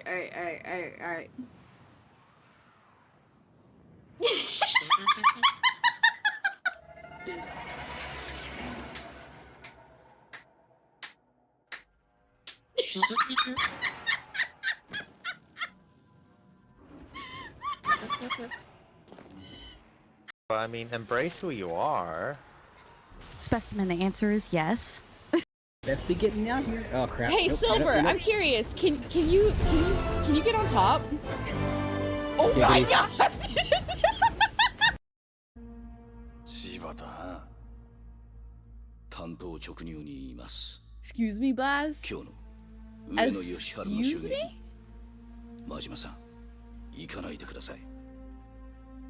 Alright. I mean, embrace who you are. Specimen, the answer is yes. Best be getting down here. Oh crap. Hey, Nope, Silver, right up, I'm curious. Can you get on top? Oh Yeah, my dude. god! 柴田担当直入に言います Excuse me, Blaz? 今日の上野義治の襲 Excuse 撃 me? 真島さん行かないでください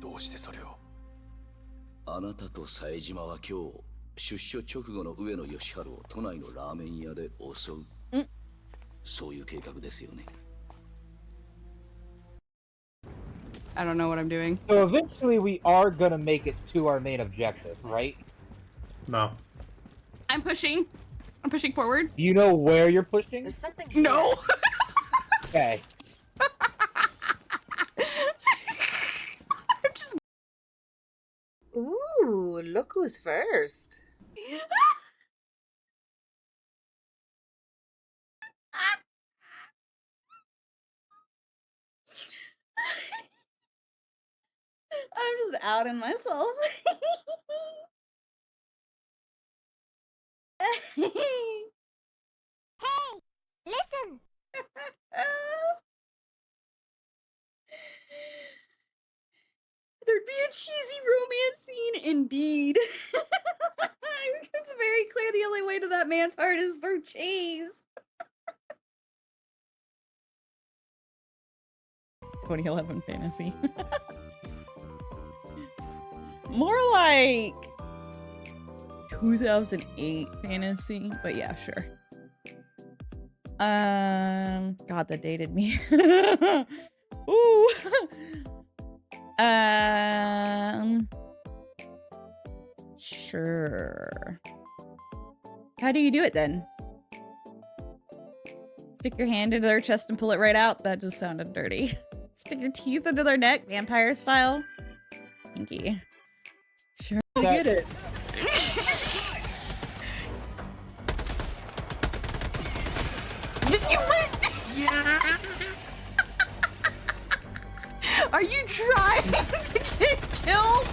どうしてそれをあなたと冴島は今日出所直後の上野義治を都内のラーメン屋で襲うそういう計画ですよね I don't know what I'm doing. So eventually we are gonna make it to our main objective, right? No. I'm pushing. I'm pushing forward. Do you know where you're pushing? There's something. No! Okay. I'm just... Ooh, look who's first. I'm just outing myself. Hey, listen. There'd be a cheesy romance scene indeed. It's very clear the only way to that man's heart is through cheese. 2011 fantasy. More like 2008 fantasy, but yeah, sure. God, that dated me. Ooh. Sure. How do you do it then? Stick your hand into their chest and pull it right out? That just sounded dirty. Stick your teeth into their neck, vampire style? Pinky. Sure. I get it. You win! Yeah! Are you trying to get killed?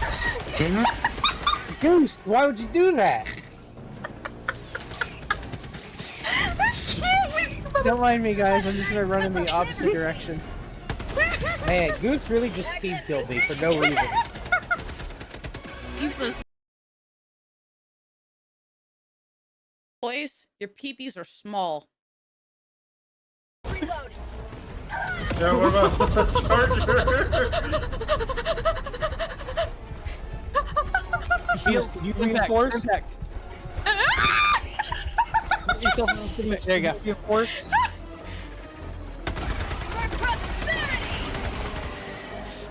Goose, why would you do that? I can't with you, Don't mind me, guys. I'm just gonna run in the opposite direction. Man, Goose really just team killed me for no reason. Boys, your peepees are small. Yeah, what about the charger? Goose, can you reinforce? There you go. Reinforce?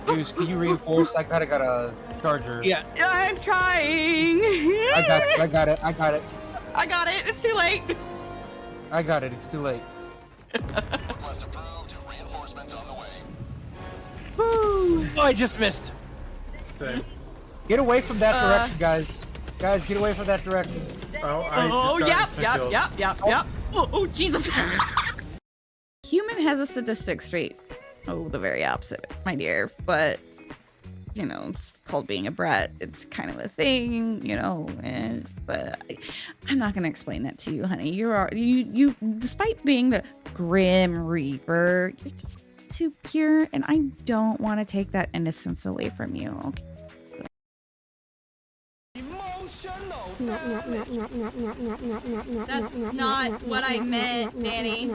Goose, can you reinforce? I kinda got a charger. Yeah. I'm trying. I got it. I got it. It's too late. I got it. It's too late. Oh, I just missed. Same. Get away from that direction, guys. Guys, get away from that direction. Oh, I just got instant kills. Yep. Oh, Jesus. Human has a sadistic streak. Oh, the very opposite, my dear. But, you know, it's called being a brat. It's kind of a thing, you know. But I'm not gonna explain that to you, honey. You, despite being the Grim Reaper, you're just too pure, and I don't want to take that innocence away from you. Okay. That's not what I meant, Danny.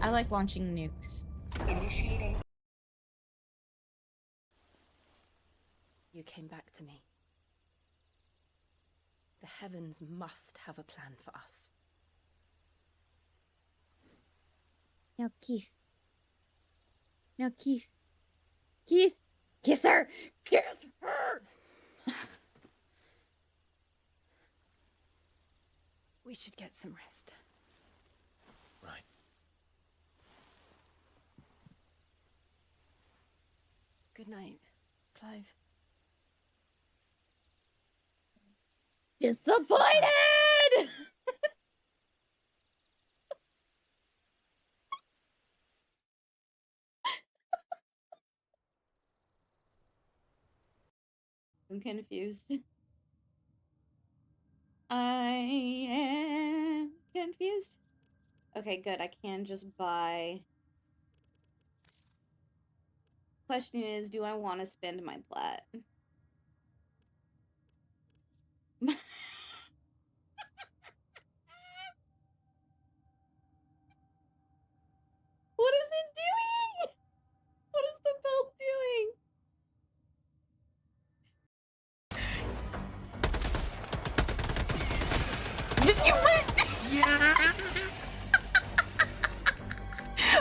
I like launching nukes. Initiating. You came back to me. The heavens must have a plan for us. Now, Keith. Now, Keith. Keith! Kiss her! Kiss her! We should get some rest. Right. Good night, Clive. Disappointed! I'm confused. I am confused. Okay, good. I can just buy. Question is, do I want to spend my plat? What is it doing? What is the belt doing? Did you win? Yeah.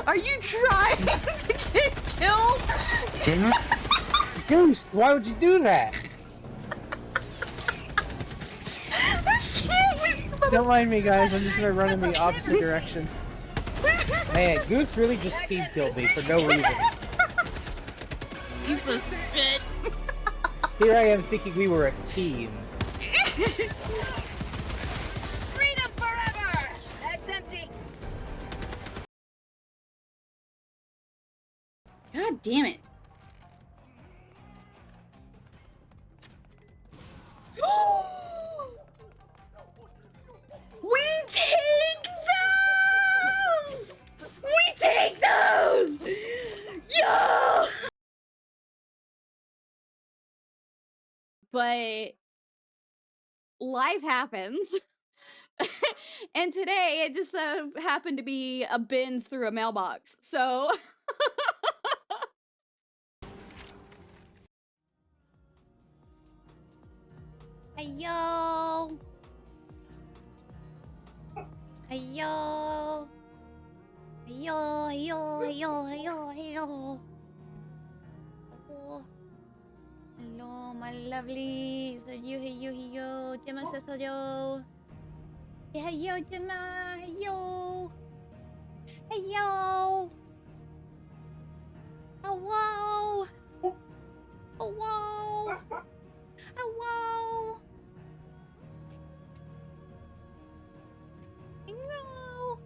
Are you trying to get killed? Goose, why would you do that? I can't win. Don't mind me, guys. I'm just gonna run in the opposite direction. Man, Goose really just team killed me for no reason. Piece of shit. Here I am thinking we were a team. Freedom forever! That's empty. God damn it. We take those! We take those! Yo! But life happens. And today it just happened to be a bins through a mailbox. So Ayo. Ayo. Ayo, ayo, ayo, ayo, ayo. Oh. Hello, my lovelies. Ayo, ayo, ayo. Gemma says hello. Yeah, ayo, Gemma. Ayo. Ayo. Oh, wow. Oh, wow. Oh, wow. No.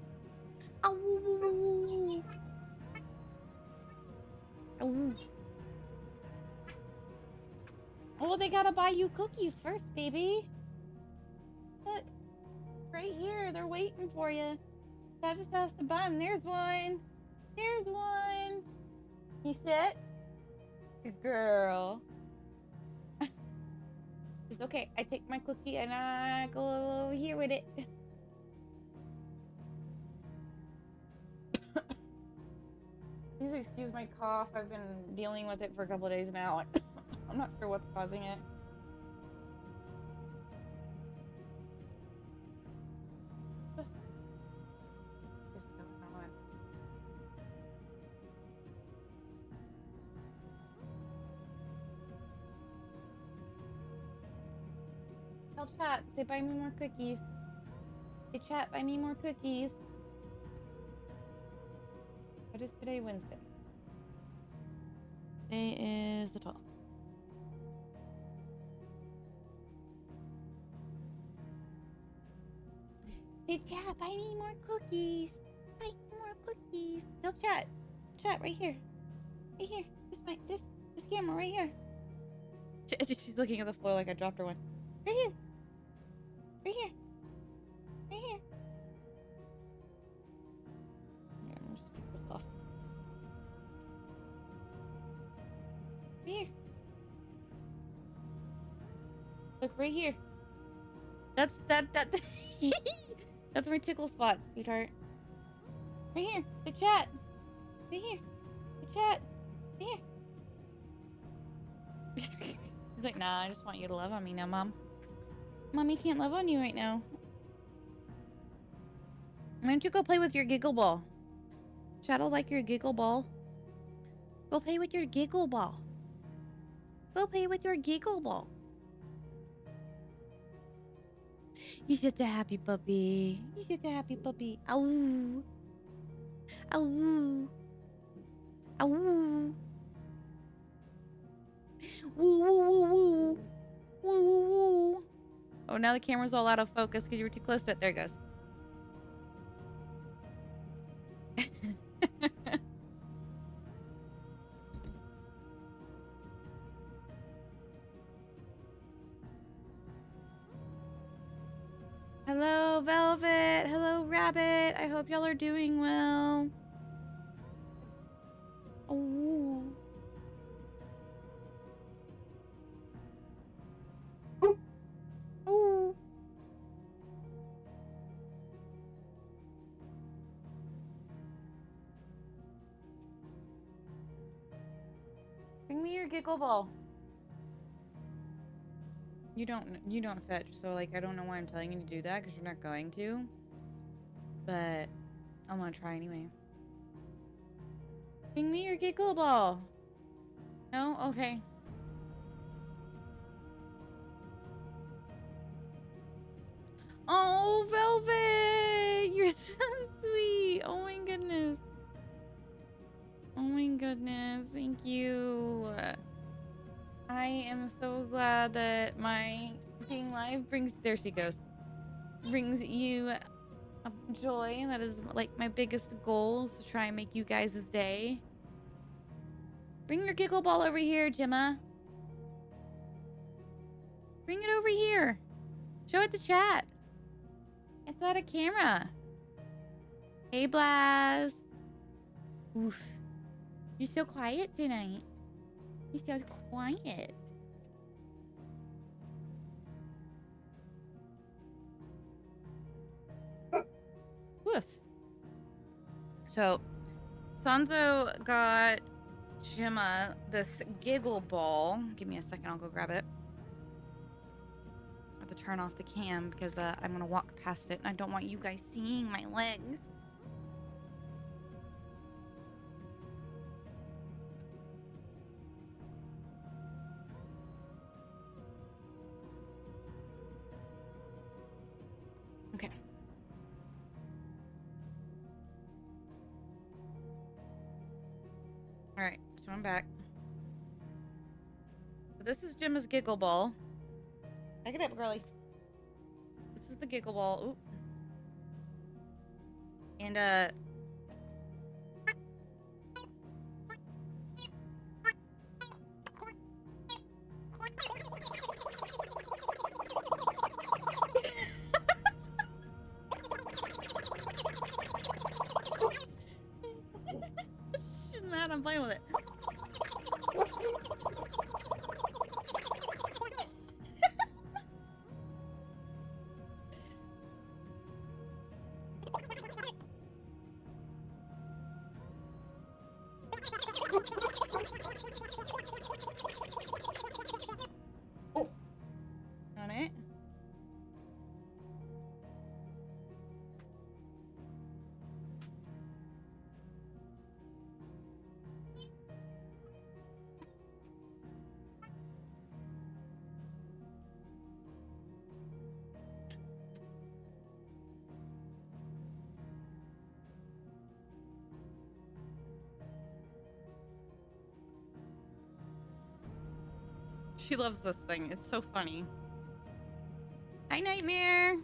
Oh. Oh. Oh, they gotta buy you cookies first, baby. Look. Right here. They're waiting for you. I just has to buy them. There's one. There's one. You sit? Good girl. It's okay. I take my cookie and I go over here with it. Please excuse my cough. I've been dealing with it for a couple of days now. I'm not sure what's causing it. Just going on. Tell chat, say buy me more cookies. Say chat, buy me more cookies. What is today? Wednesday. Today is the 12th. Say chat, buy me more cookies. Buy me more cookies. Tell chat. Chat right here. Right here. This camera right here. She's looking at the floor like I dropped her one. Right here. Right here. Right here. Here, I'm gonna just take this off. Right here. Look right here. That's that's my tickle spot, sweetheart. Right here. The chat. Right here. The chat. Right here. He's like, nah, I just want you to love on me now, Mom. Mommy can't love on you right now. Why don't you go play with your giggle ball? Shadow like your giggle ball. Go play with your giggle ball. Go play with your giggle ball. You're such a happy puppy. You're such a happy puppy. Ow. Ow. Ow. Woo woo woo woo. Woo woo woo. Oh, now the camera's all out of focus because you were too close to it. There it goes. Hello, Velvet. Hello, Rabbit. I hope y'all are doing well. Oh. Oh. Bring me your giggle ball. You don't fetch, so like I don't know why I'm telling you to do that because you're not going to. But I'm gonna try anyway. Bring me your giggle ball. No? Okay. Oh, Velvet! You're so sweet. Oh my goodness. Oh my goodness. Thank you. I am so glad that my being live brings, there she goes, brings you joy. That is like my biggest goal, is to try and make you guys' day. Bring your giggle ball over here, Gemma. Bring it over here. Show it to chat. It's not a camera. Hey, Blaz. Oof. You're so quiet tonight. You're so quiet. Woof. So, Sanzo got Gemma this giggle ball. Give me a second, I'll go grab it. I have to turn off the cam because I'm gonna walk past it and I don't want you guys seeing my legs. Okay. All right, so I'm back. So this is Gemma's giggle ball. Back it up, girly. This is the giggle ball. Oop. And she's mad I'm playing with it. On it. She loves this thing. It's so funny. Hi, Nightmare.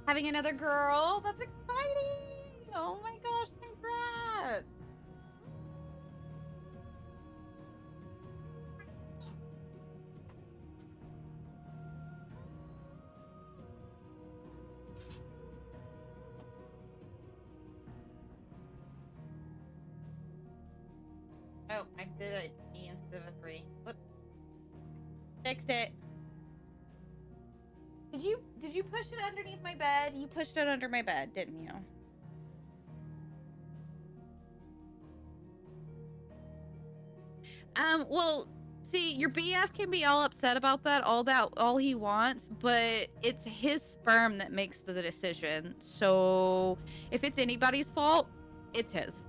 Having another girl? That's exciting. Oh my gosh, congrats. Oh, I did an E instead of a 3. Whoops. Fixed it. Did you push it underneath my bed? You pushed it under my bed, didn't you? Well, see, your BF can be all upset about that, all he wants, but it's his sperm that makes the decision. So if it's anybody's fault, it's his.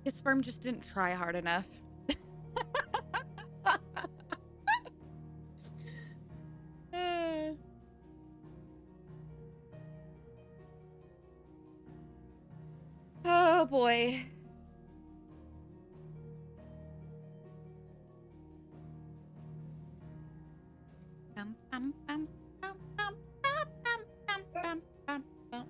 His sperm just didn't try hard enough. Oh boy. Bum, bum, bum, bum, bum, bum, bum, bum, bum, bum, bum.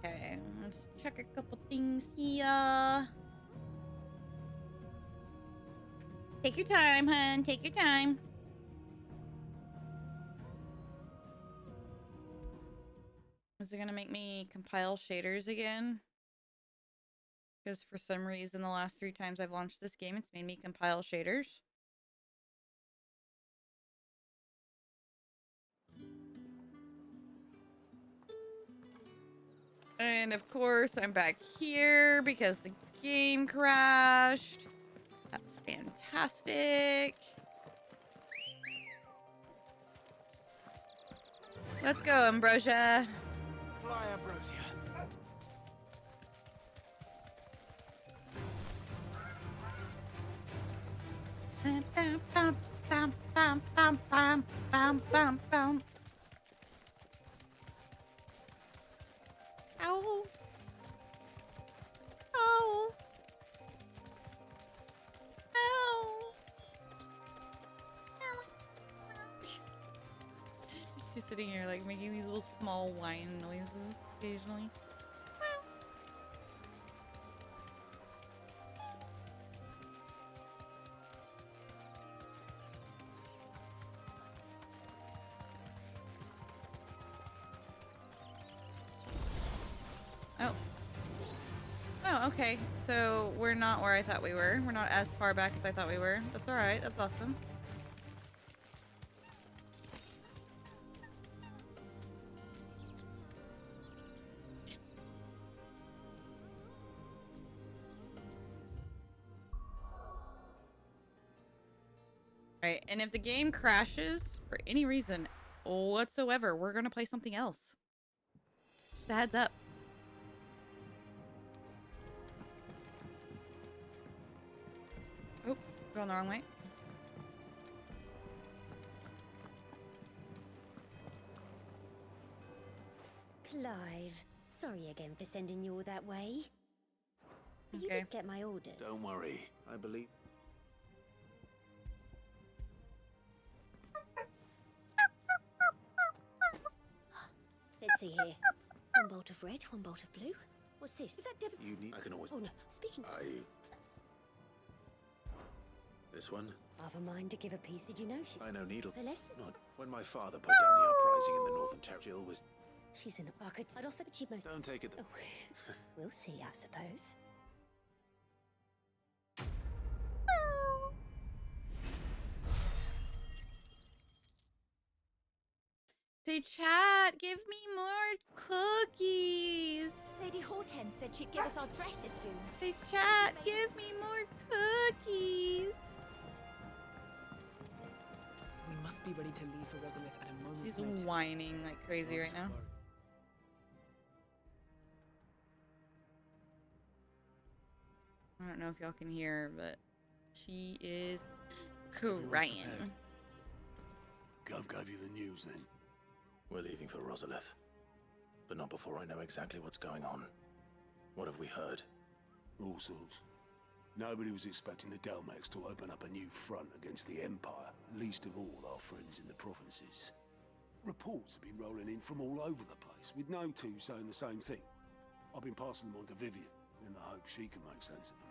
Okay, let's check a couple things here. Take your time, hun. Take your time. Is it gonna make me compile shaders again? Because for some reason, the last 3 times I've launched this game, it's made me compile shaders. And of course, I'm back here because the game crashed. That's fantastic. Let's go, Ambrosia. Fly, Ambrosia. Bam, bam, bam, bam, bam, bam, bam, bam, bam, bam. Ow. Ow. Ow. She's sitting here like making these little small whine noises occasionally. Oh. Oh, okay. So we're not where I thought we were. We're not as far back as I thought we were. That's alright. That's awesome. Alright, and if the game crashes for any reason whatsoever, we're gonna play something else. Just a heads up. Oh, going the wrong way. Clive, sorry again for sending you all that way. But you Okay. did get my order. Don't worry, I believe. Let's see here. One bolt of red, one bolt of blue. What's this? Is that devil? You need. I can always. Oh no, speaking. This one? I've a mind to give a piece. Did you know she's I know Needle. a lesson? Not when my father put down the uprising in the Northern Territory. Jill was. She's an architect. I'd offer, but she most. Don't take it. Oh, we'll see, I suppose. Say, chat, give me more cookies. Lady Hortense said she'd give us our dresses soon. Say, chat, give me more cookies. We must be ready to leave for Rosalith at a moment's She's notice. whining like crazy right now. I don't know if y'all can hear her, but she is crying. Gov gave you the news then? We're leaving for Rosalith. But not before I know exactly what's going on. What have we heard? All sorts. Nobody was expecting the Delmex to open up a new front against the Empire, least of all our friends in the provinces. Reports have been rolling in from all over the place, with no two saying the same thing. I've been passing them on to Vivian in the hope she can make sense of them.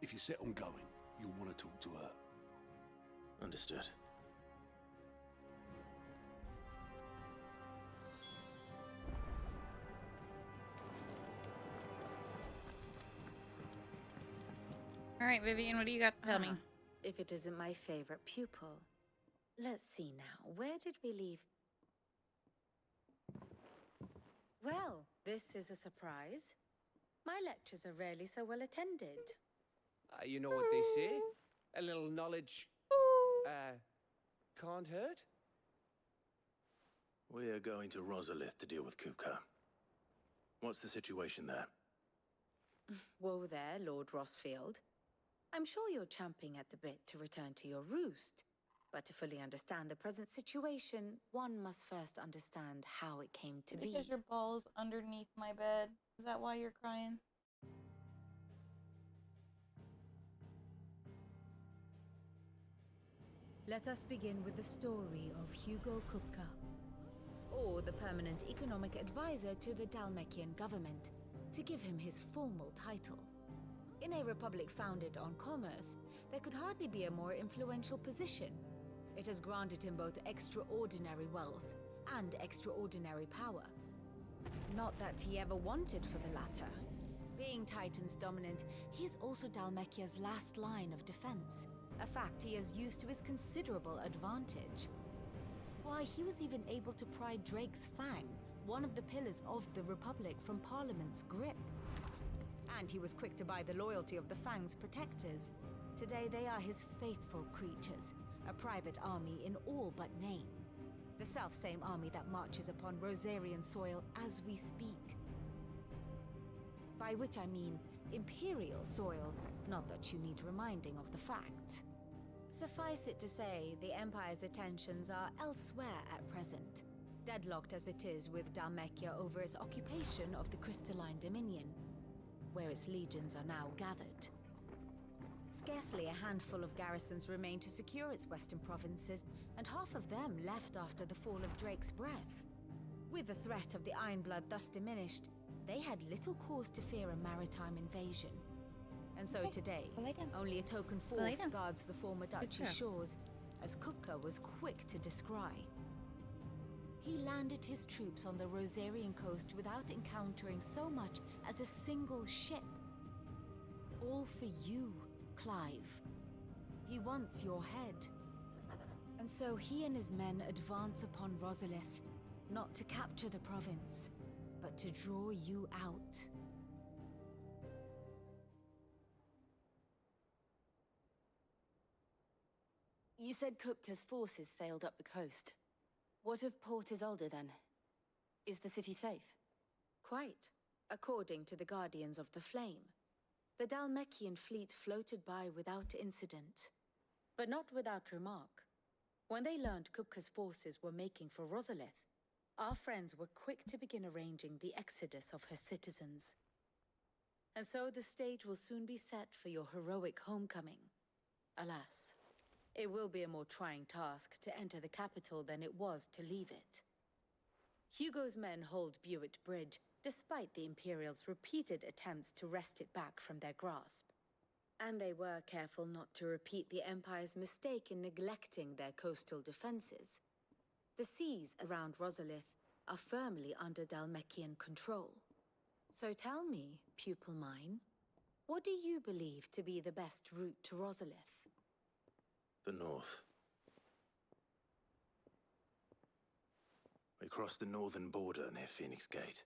If you're set on going, you'll want to talk to her. Understood. All right, Vivian, what do you got to tell me? If it isn't my favorite pupil. Let's see now. Where did we leave? Well, this is a surprise. My lectures are rarely so well attended. You know what they say? A little knowledge, can't hurt? We're going to Rosalith to deal with Kupka. What's the situation there? Whoa there, Lord Rossfield. I'm sure you're champing at the bit to return to your roost. But to fully understand the present situation, one must first understand how it came to be. Because your ball's underneath my bed. Is that why you're crying? Let us begin with the story of Hugo Kupka, or the permanent economic advisor to the Dhalmekian government, to give him his formal title. In a republic founded on commerce, there could hardly be a more influential position. It has granted him both extraordinary wealth and extraordinary power. Not that he ever wanted for the latter. Being Titan's dominant, he is also Dhalmekia's last line of defense, a fact he has used to his considerable advantage. Why, he was even able to pry Drake's Fang, one of the pillars of the Republic, from Parliament's grip. And he was quick to buy the loyalty of the Fang's protectors. Today they are his faithful creatures, a private army in all but name. The self-same army that marches upon Rosarian soil as we speak. By which I mean Imperial soil, not that you need reminding of the fact. Suffice it to say, the Empire's attentions are elsewhere at present, deadlocked as it is with Dhalmekia over its occupation of the Crystalline Dominion, where its legions are now gathered. Scarcely a handful of garrisons remain to secure its western provinces, and half of them left after the fall of Drake's Breath. With the threat of the Ironblood thus diminished, they had little cause to fear a maritime invasion. And so today, only a token force guards the former duchy shores, as Kupka was quick to descry. He landed his troops on the Rosarian coast without encountering so much as a single ship. All for you, Clive. He wants your head. And so he and his men advance upon Rosalith, not to capture the province, but to draw you out. You said Kupka's forces sailed up the coast. What of Port Isolde then? Is the city safe? Quite, according to the Guardians of the Flame. The Dhalmekian fleet floated by without incident, but not without remark. When they learned Kupka's forces were making for Rosalith, our friends were quick to begin arranging the exodus of her citizens. And so the stage will soon be set for your heroic homecoming. Alas, it will be a more trying task to enter the capital than it was to leave it. Hugo's men hold Buett Bridge, despite the Imperials' repeated attempts to wrest it back from their grasp. And they were careful not to repeat the Empire's mistake in neglecting their coastal defenses. The seas around Rosalith are firmly under Dhalmekian control. So tell me, pupil mine, what do you believe to be the best route to Rosalith? The north. We cross the northern border near Phoenix Gate,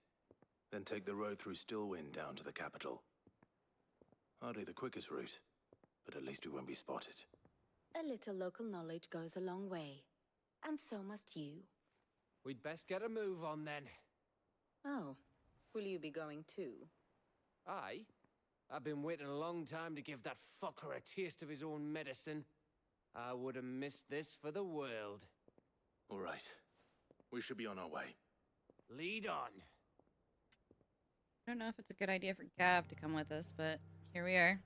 then take the road through Stillwind down to the capital. Hardly the quickest route, but at least we won't be spotted. A little local knowledge goes a long way, and so must you. We'd best get a move on then. Oh, will you be going too? Aye. I've been waiting a long time to give that fucker a taste of his own medicine. I would have missed this for the world. All right. We should be on our way. Lead on. I don't know if it's a good idea for Gav to come with us, but here we are.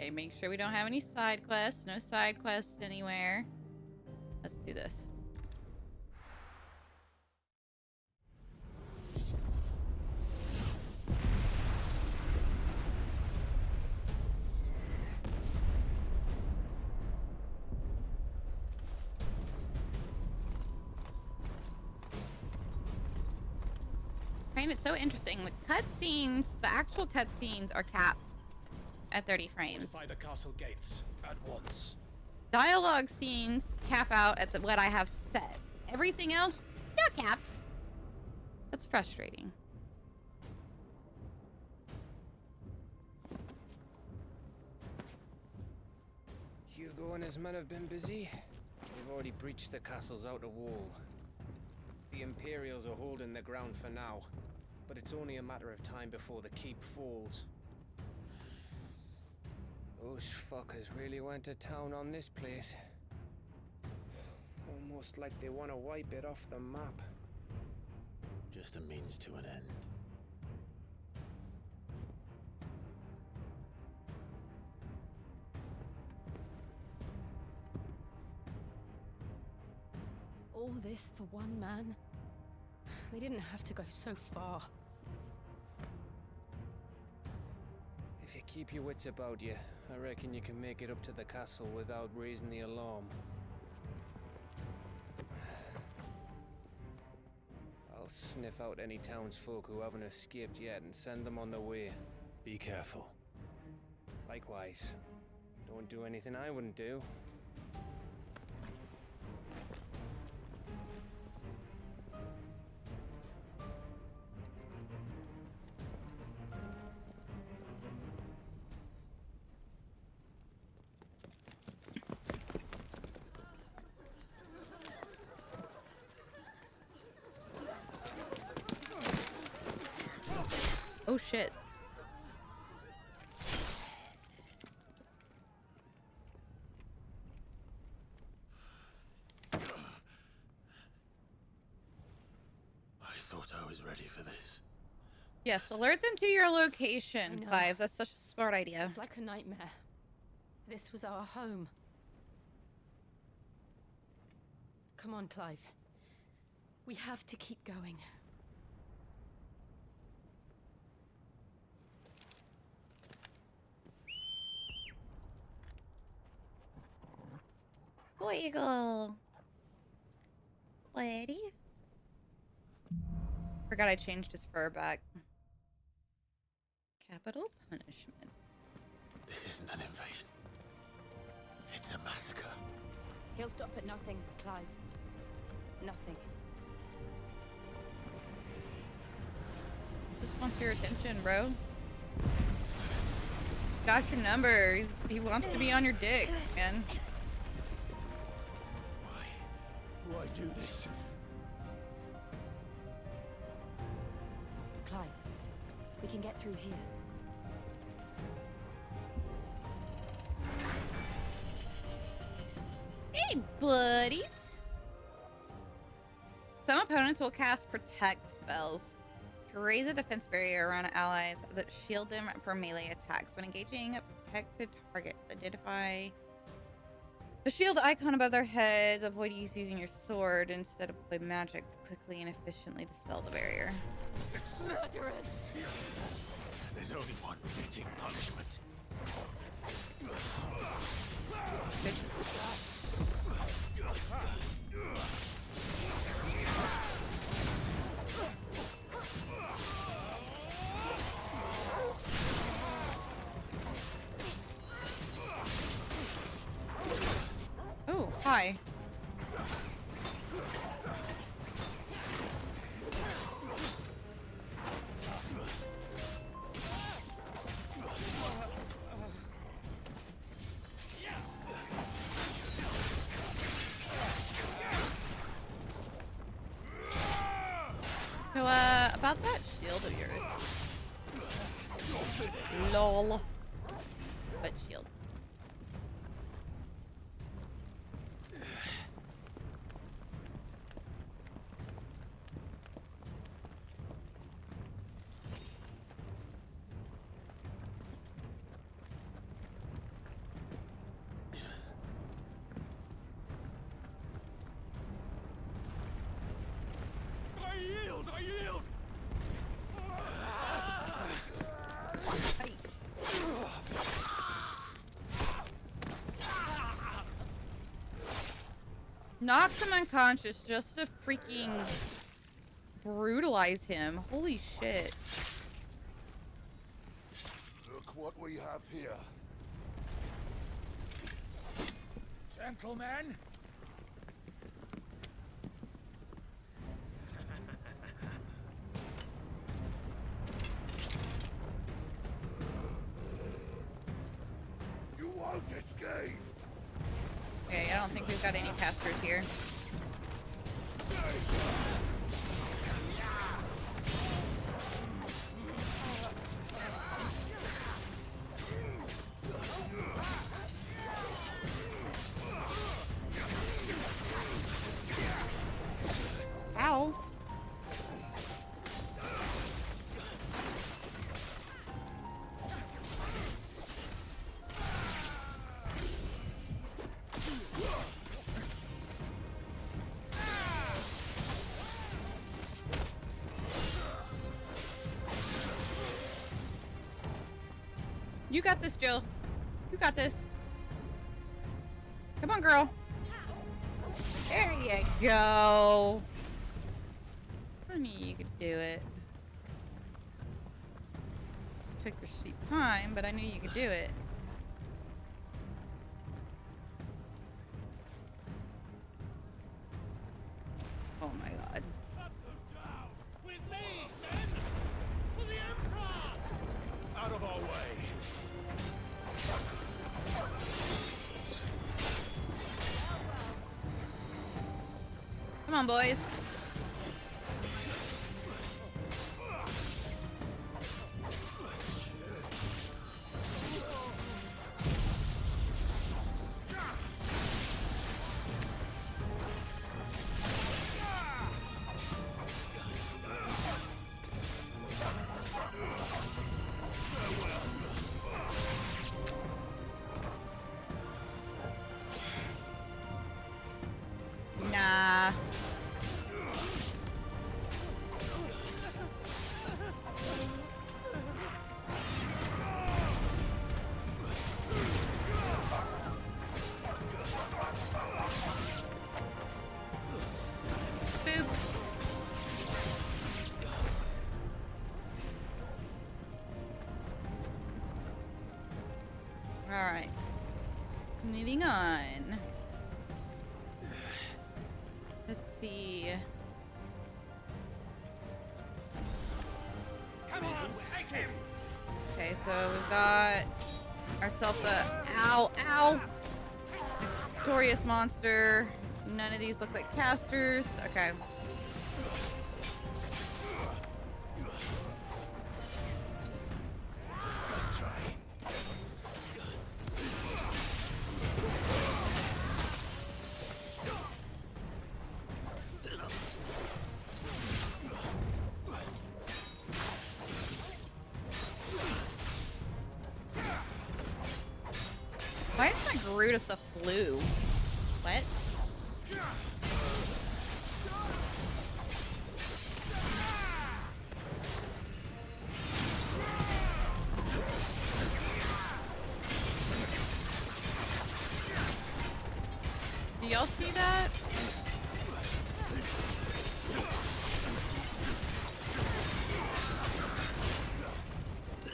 Okay, make sure we don't have any side quests. No side quests anywhere. Let's do this. I find it so interesting. The cutscenes, the actual cutscenes are capped at 30 frames. Fortify the castle gates at once. Dialogue scenes cap out at what I have set. Everything else, not capped. That's frustrating. Hugo and his men have been busy. They've already breached the castle's outer wall. The Imperials are holding the ground for now, but it's only a matter of time before the keep falls. Those fuckers really went to town on this place. Almost like they want to wipe it off the map. Just a means to an end. All this for one man? They didn't have to go so far. If you keep your wits about you, I reckon you can make it up to the castle without raising the alarm. I'll sniff out any townsfolk who haven't escaped yet and send them on their way. Be careful. Likewise. Don't do anything I wouldn't do. Oh shit. I thought I was ready for this. Yes, alert them to your location, Clive. That's such a smart idea. It's like a nightmare. This was our home. Come on, Clive. We have to keep going. Wiggle. Lady. Forgot I changed his fur back. Capital punishment. This isn't an invasion. It's a massacre. He'll stop at nothing, Clive. Nothing. Just wants your attention, bro. Got your number. He wants to be on your dick, man. Why do I do this? Clive, we can get through here. Hey, buddies. Some opponents will cast protect spells to raise a defense barrier around allies that shield them from melee attacks. When engaging a protected target, identify the shield icon above their heads. Avoid use using your sword instead of by magic to quickly and efficiently dispel the barrier. Murderers! There's only one fitting punishment. Oh, hi. So, about that shield of yours. LOL. But shield. Knocks him unconscious just to freaking brutalize him. Holy shit. Look what we have here. Gentlemen! You won't escape! Okay, I don't think we've got any casters here. Ow. You got this, Jill. You got this. Come on, girl. There you go. I knew you could do it. Took your sweet time, but I knew you could do it. Oh my god. With me, men! For the Emperor! Out of our way! Come on, boys. Nah. Boop. All right. Moving on. Let's see. Come on, take him! Okay, so we've got ourselves a ow. Victorious monster. None of these look like casters. Okay. Let's try. Why is my Gerudo stuff blue? What? Do y'all see that?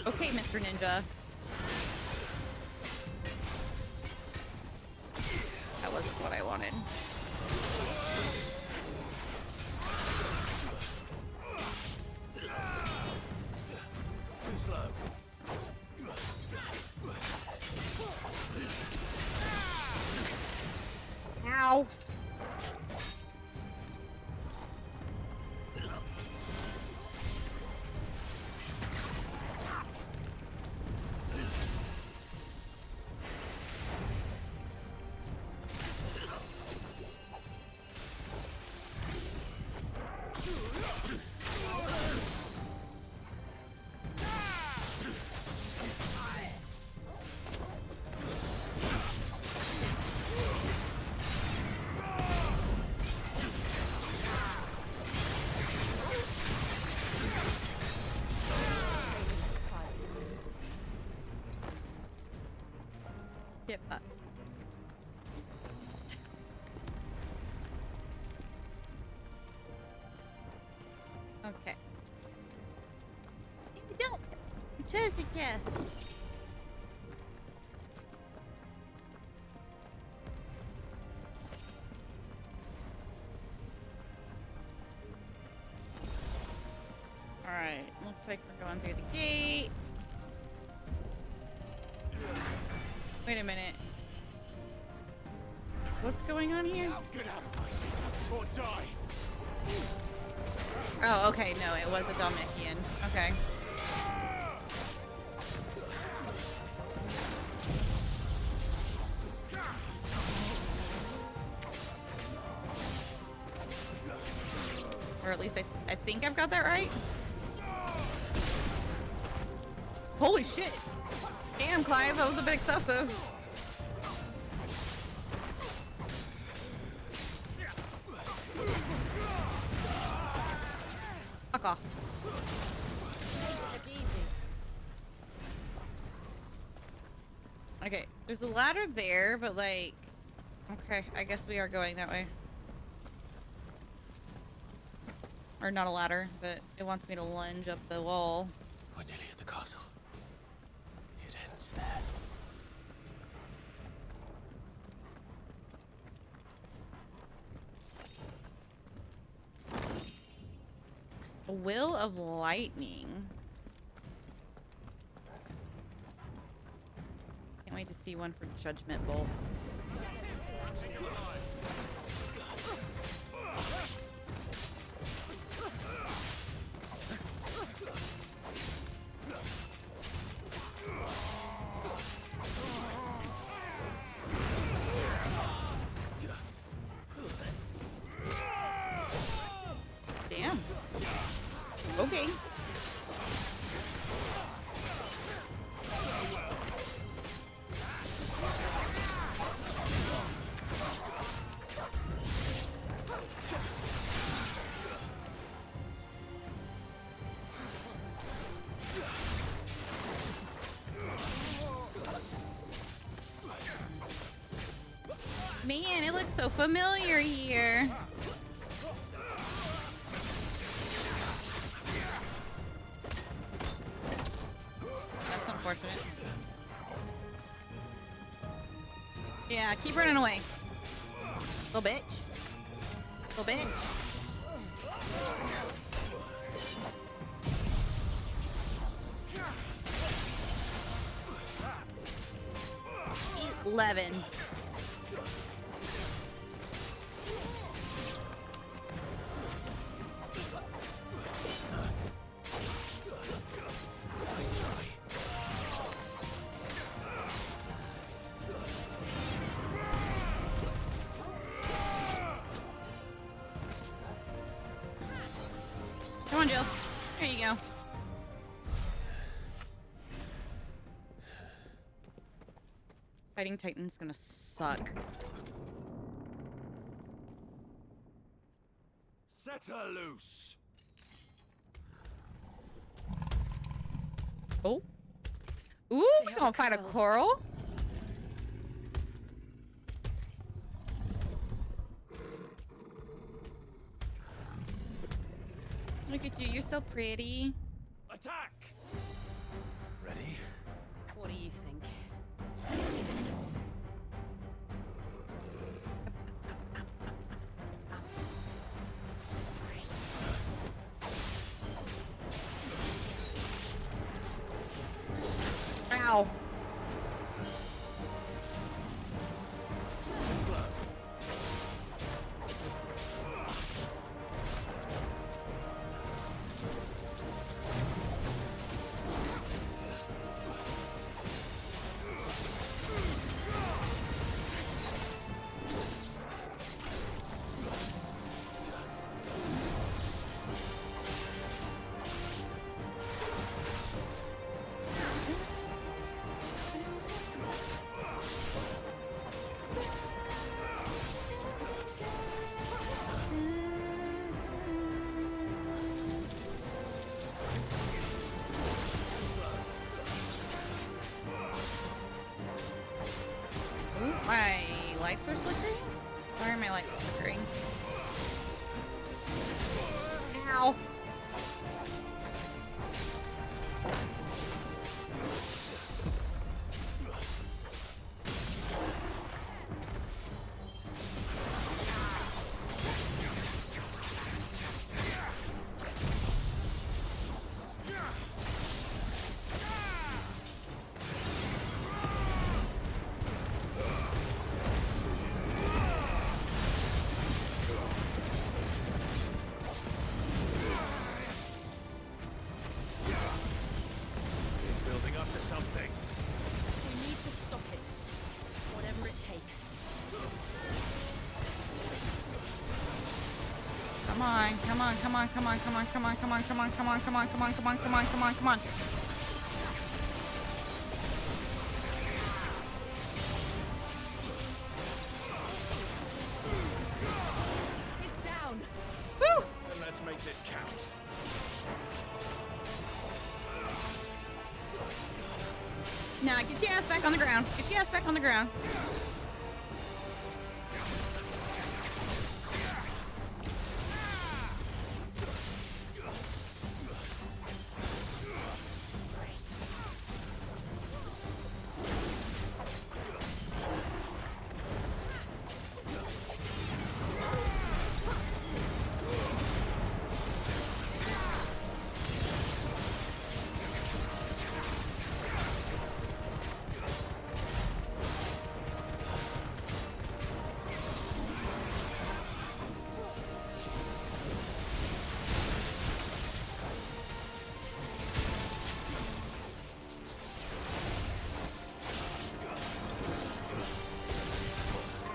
Okay, Mr. Ninja. That wasn't what I wanted. Too slow. Ow. Get fucked. chest. Alright, looks like we're going through the gate. Wait a minute. What's going on here? Get out of my city or die. Oh, okay, no, it was a Dalmatian. Okay. Or at least I think I've got that right. Holy shit! Damn, Clive, that was a bit excessive. Fuck off. Okay, there's a ladder there, but like... Okay, I guess we are going that way. Or not a ladder, but it wants me to lunge up the wall. We're nearly at the castle. It ends there. A Will of Lightning. Can't wait to see one for Judgment Bolt. Damn. Okay. Man, it looks so familiar here. That's unfortunate. Yeah, keep running away. Little bitch. Little bitch. $11. Come on, Jill. There you go. Fighting Titan's gonna suck. Set her loose. Oh. Ooh, we gonna fight a coral? Look at you, you're so pretty. Attack! Ready? What do you think? Ow. My lights are flickering? Why are my lights flickering? Ow! Come on, come on, come on, come on, come on, come on, come on, come on, come on, come on, come on, come on, come on, come on, come on. It's down. Woo! And let's make this count. Now get your ass back on the ground. Get your ass back on the ground.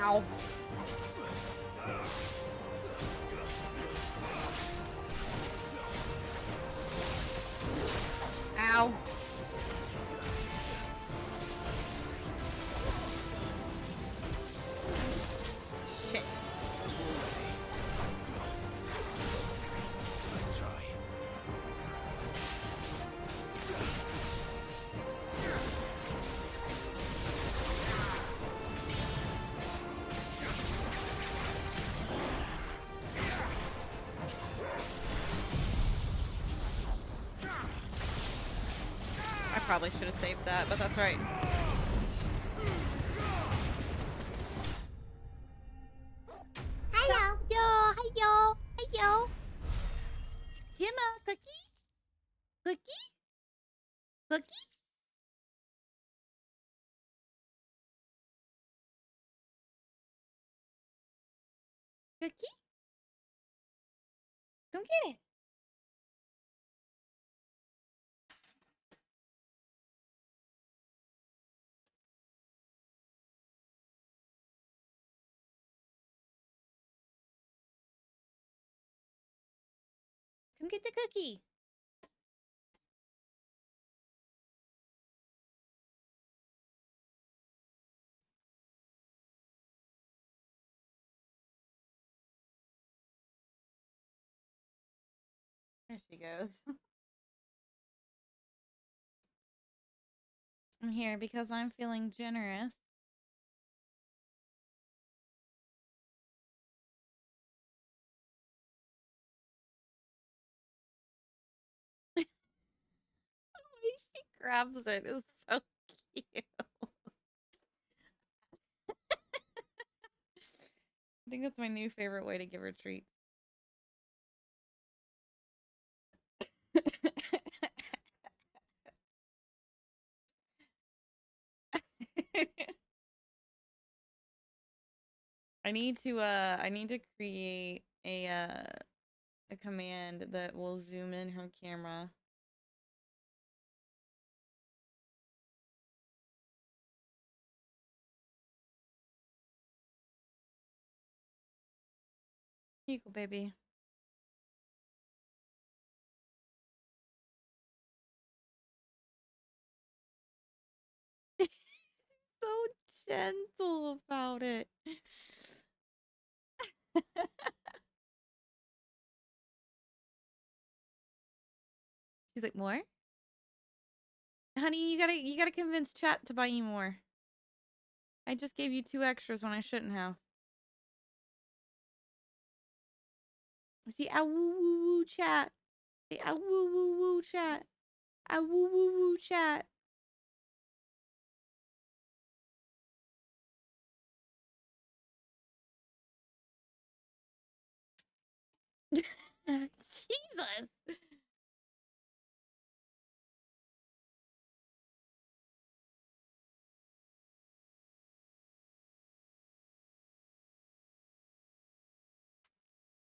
Ow. Ow. Shit. Let's try. I probably should have saved that, but that's right. Hello. Yo, hello, hello. Gemma, cookie? Cookie? Cookie? Cookie? Come get it. Come get the cookie. There she goes. I'm here because I'm feeling generous. The way she grabs it is so cute. I think that's my new favorite way to give her treats. I need to create a command that will zoom in her camera. Here you go, baby. So gentle about it. She's like, more? Honey, you gotta convince chat to buy you more. I just gave you 2 extras when I shouldn't have. See, ah woo woo woo chat. See, ah woo woo woo chat. Ah woo woo woo chat. Jesus.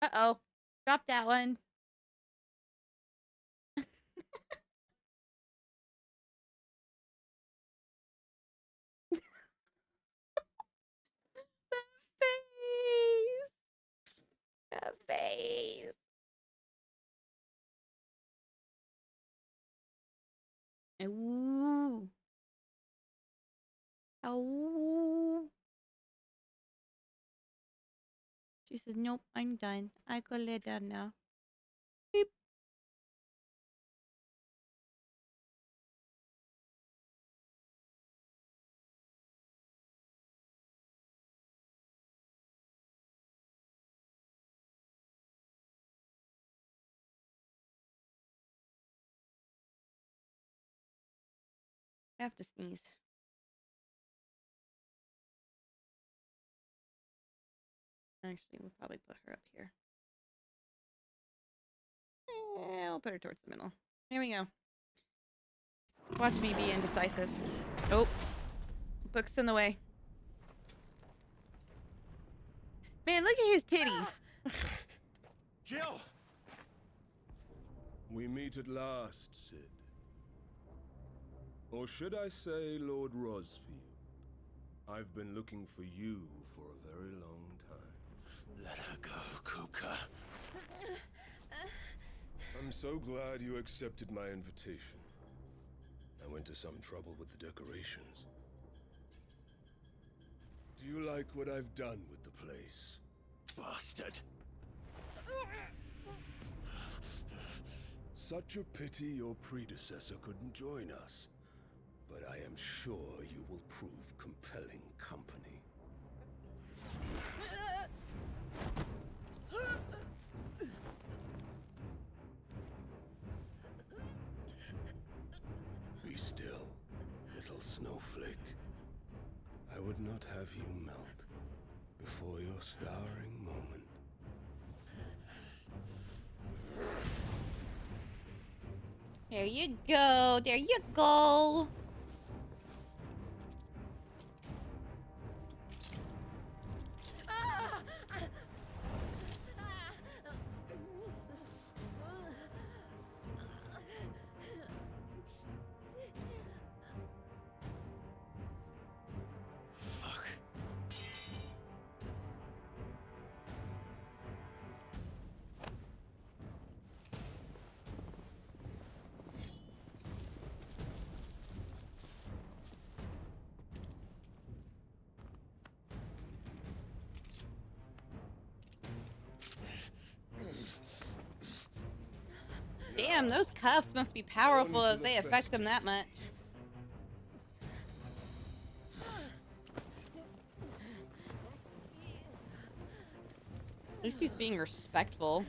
Uh-oh. Drop that one. The face. The face. Ooh. Oh. She said, nope, I'm done. I go lay down now. Beep. I have to sneeze. Actually, we'll probably put her up here. We'll put her towards the middle. There we go. Watch me be indecisive. Oh. Book's in the way. Man, look at his titties. Jill! We meet at last, Sid. Or should I say, Lord Rosfield? I've been looking for you for a very long time. Let her go, Kupka. I'm so glad you accepted my invitation. I went to some trouble with the decorations. Do you like what I've done with the place? Bastard. Such a pity your predecessor couldn't join us. But I am sure you will prove compelling company. Be still, little snowflake. I would not have you melt before your starring moment. There you go. There you go. Fuck. Damn, those cuffs must be powerful if they affect them that much. At least he's being respectful.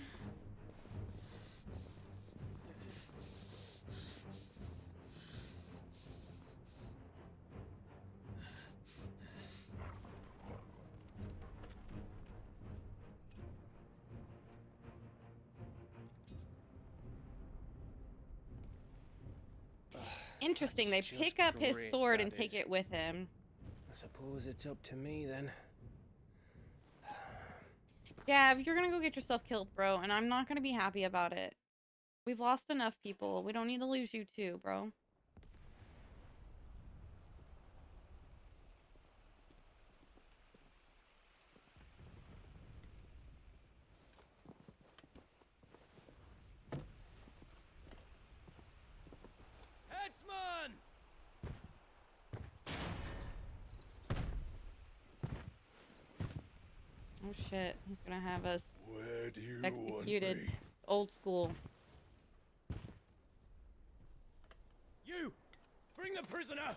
Interesting, they That's pick just up his great, sword and that take is. it with him. I suppose it's up to me then. Gav, you're gonna go get yourself killed, bro, and I'm not gonna be happy about it. We've lost enough people. We don't need to lose you too, bro. Headsman! Oh shit, he's gonna have us Where do you executed. want me? Old school. You! Bring the prisoner!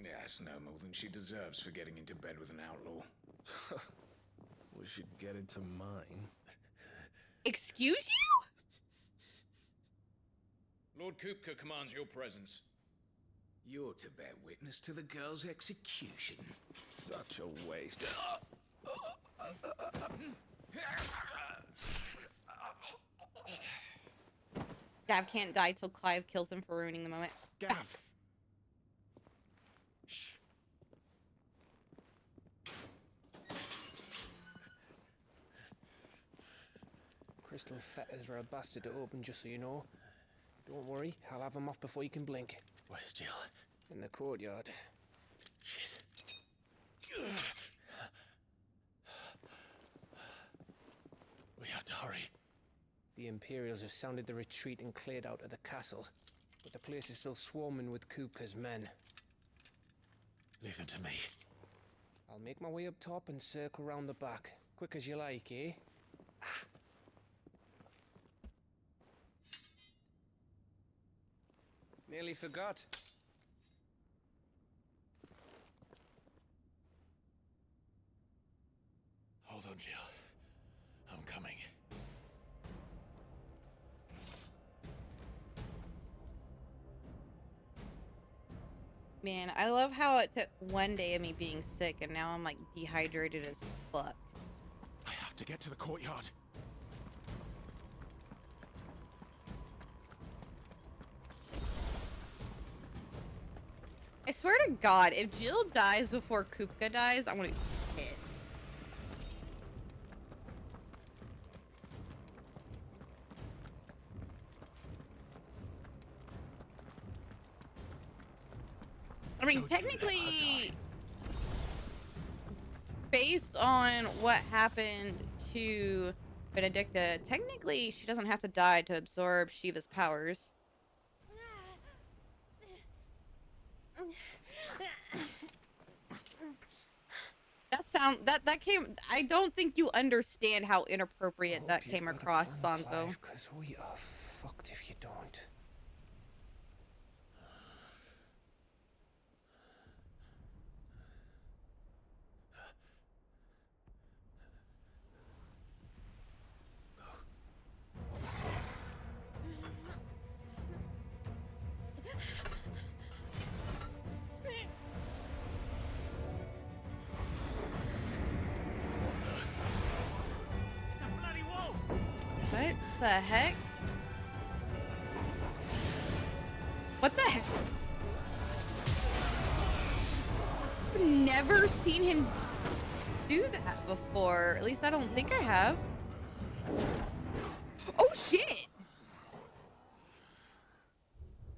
Yes, no more than she deserves for getting into bed with an outlaw. We should get into mine. Excuse you? Lord Kupka commands your presence. You're to bear witness to the girl's execution. Such a waste. Gav can't die till Clive kills him for ruining the moment. Gav! Shh. Crystal fetters are a bastard to open, just so you know. Don't worry, I'll have them off before you can blink. Where's Jill? In the courtyard. Shit. We have to hurry. The Imperials have sounded the retreat and cleared out of the castle, but the place is still swarming with Kupka's men. Leave them to me. I'll make my way up top and circle round the back. Quick as you like, eh? Nearly forgot. Hold on, Jill. I'm coming. Man, I love how it took one day of me being sick and now I'm like dehydrated as fuck. I have to get to the courtyard. I swear to God, if Jill dies before Kupka dies, I'm gonna be pissed. I mean, technically, based on what happened to Benedicta, technically she doesn't have to die to absorb Shiva's powers. That came. I don't think you understand how inappropriate that came across, Sanzo. Because we are fucked if you don't. What the heck? What the heck? I've never seen him do that before. At least I don't think I have. Oh shit!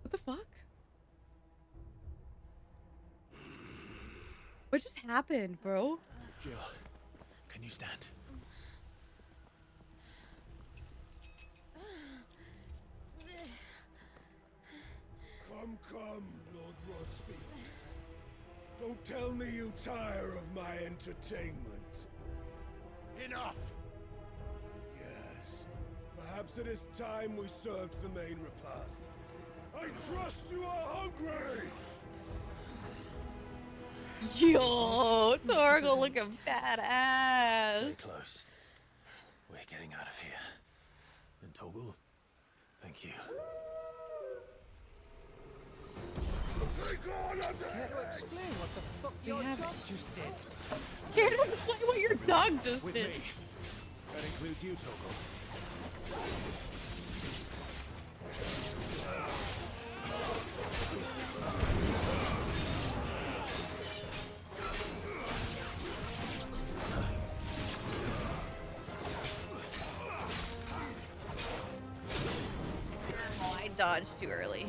What the fuck? What just happened, bro? Jill, can you stand? Come, Lord Rosfield. Don't tell me you tire of my entertainment. Enough! Yes. Perhaps it is time we served the main repast. I trust you are hungry! Yo, Torgal looking badass. Stay close. We're getting out of here. And Torgal, thank you. Care to explain what the fuck your dog just did? Care to explain what your dog just With did? me. That includes you, Torgal. Oh, I dodged too early.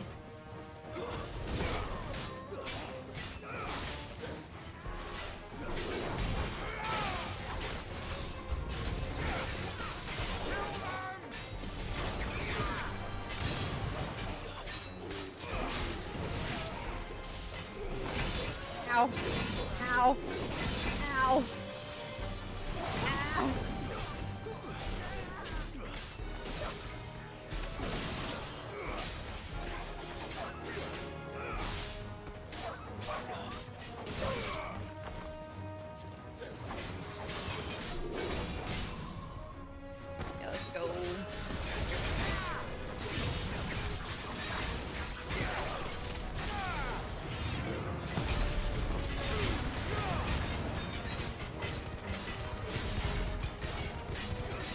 Ow. Ow. Ow. Ow. Yeah, let's go.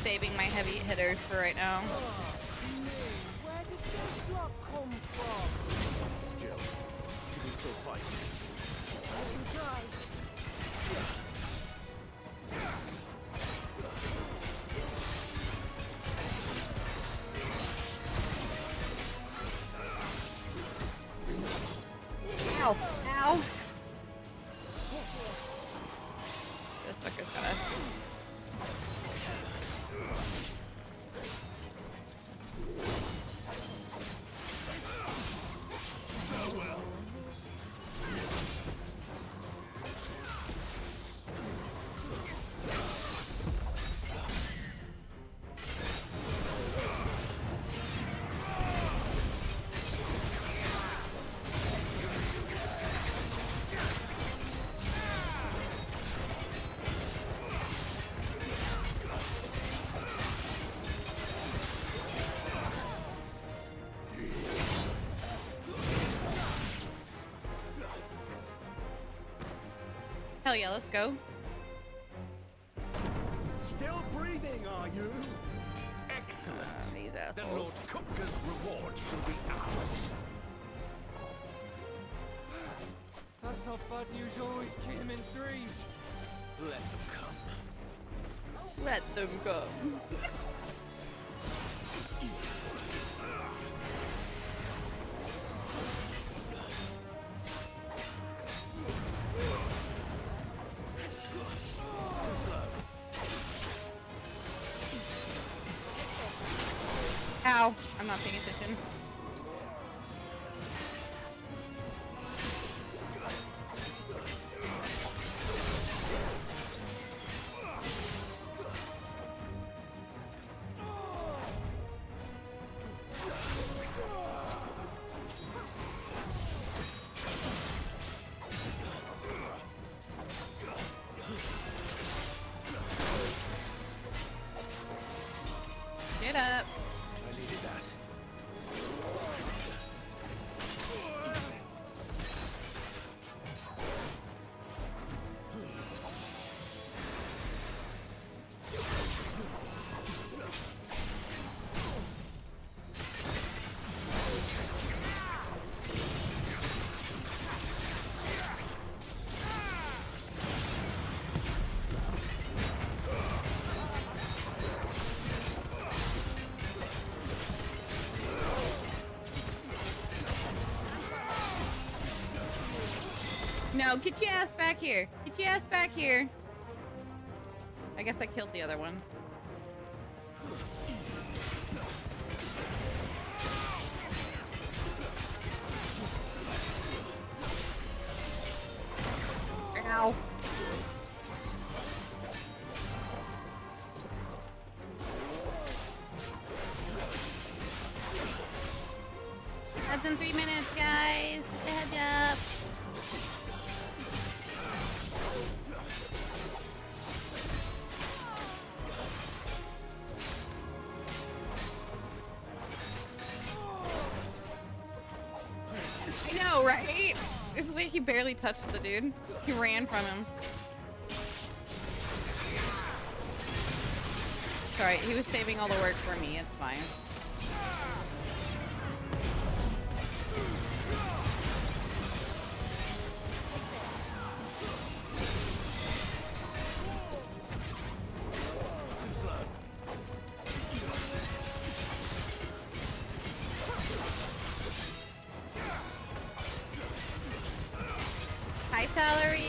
Saving my heavy hitters for right now. Where did this lot come from? Jill, can you still fight? I can try. Ow. Ow. This fucker's gonna... Hell yeah, let's go. Still breathing, are you? Excellent. These Then assholes. Lord Kupka's reward shall be ours. I thought bad news always came in threes. Let them come. Let them come. Ow, I'm not paying attention. Get up. I needed that. No, get your ass back here. Get your ass back here. I guess I killed the other one. Ow. That's in 3 minutes, guys. Heads up. I know, right? It's like he barely touched the dude. He ran from him. Sorry, he was saving all the work for me. It's fine. Hi, Salary.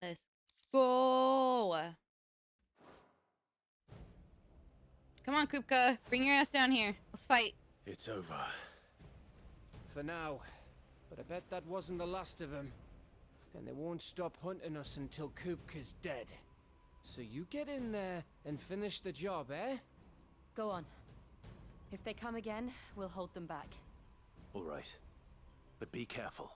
Let's go. Come on, Kupka. Bring your ass down here. Let's fight. It's over. For now. But I bet that wasn't the last of them. And they won't stop hunting us until Kupka's dead. So you get in there and finish the job, eh? Go on. If they come again, we'll hold them back. All right. But be careful.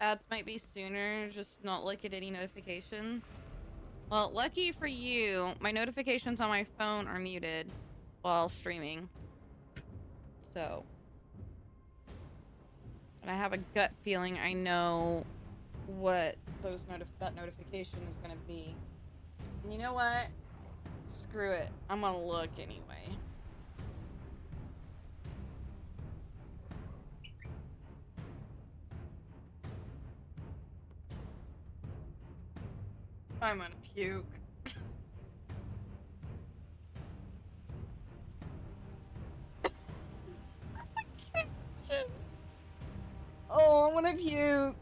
Ads might be sooner, just not look at any notification. Well, lucky for you, my notifications on my phone are muted while streaming. So. And I have a gut feeling I know what that notification is gonna be. And you know what? Screw it. I'm gonna look anyway. I'm gonna puke. Oh, I'm gonna puke.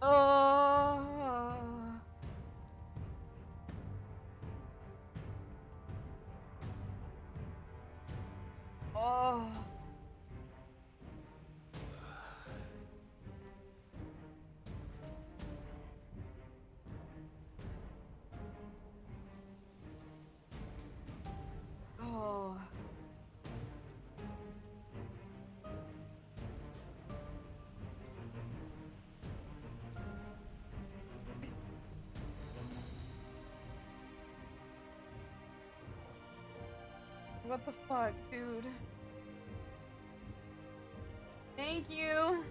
Oh. Oh. What the fuck, dude? Thank you.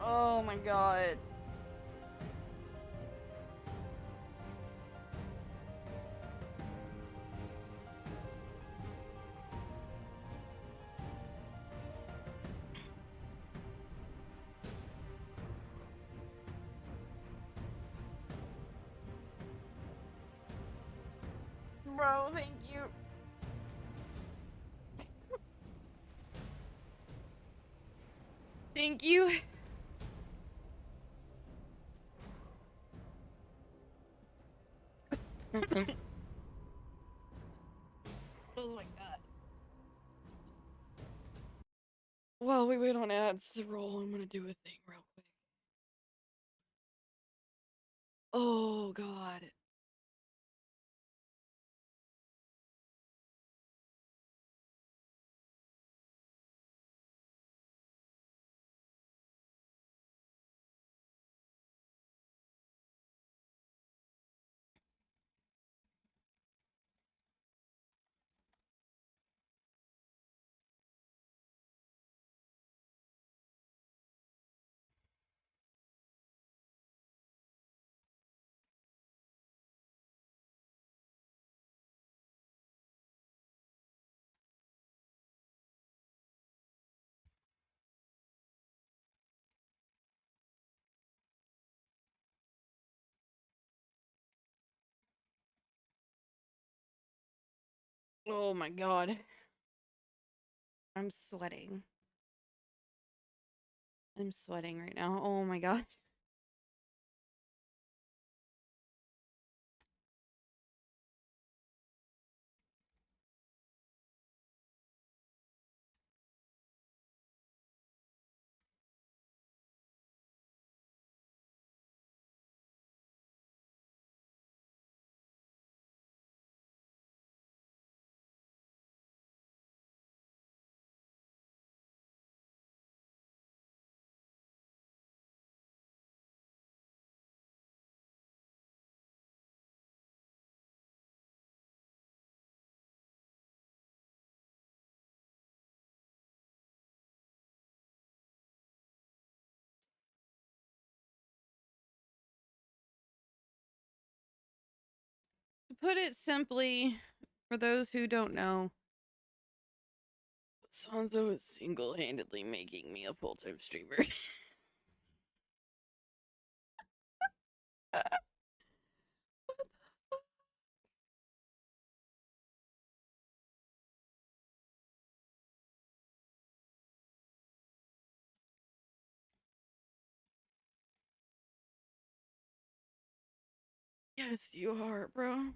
Oh my god. Bro, thank you. Thank you. Oh my god. While we wait on ads to roll, I'm gonna do a thing real quick. Oh god. Oh my god. I'm sweating. I'm sweating right now. Oh my god. To put it simply, for those who don't know, Sanzo is single-handedly making me a full-time streamer. Yes, you are, bro.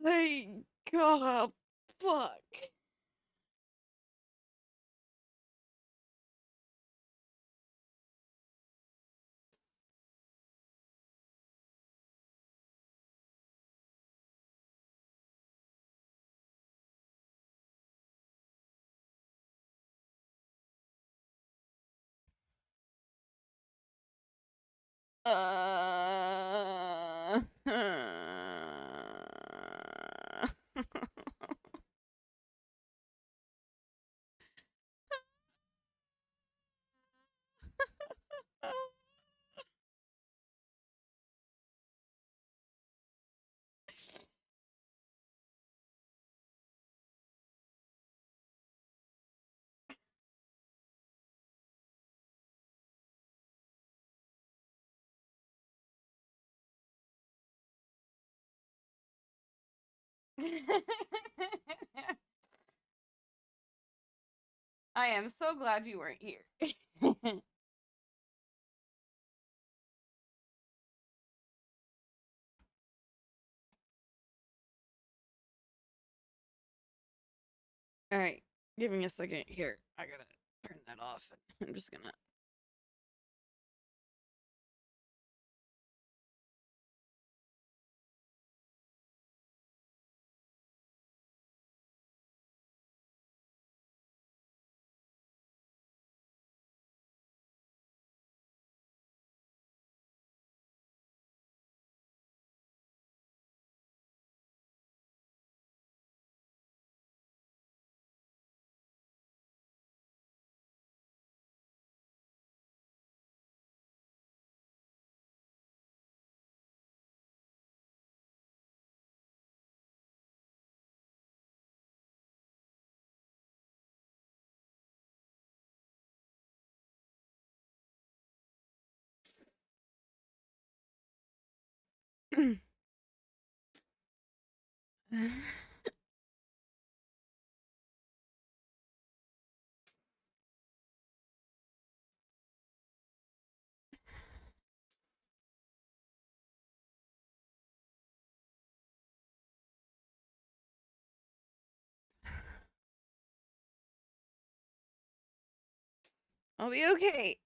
My god, fuck. I am so glad you weren't here. All right. Give me a second here. I gotta turn that off. I'm just gonna. I'll be okay.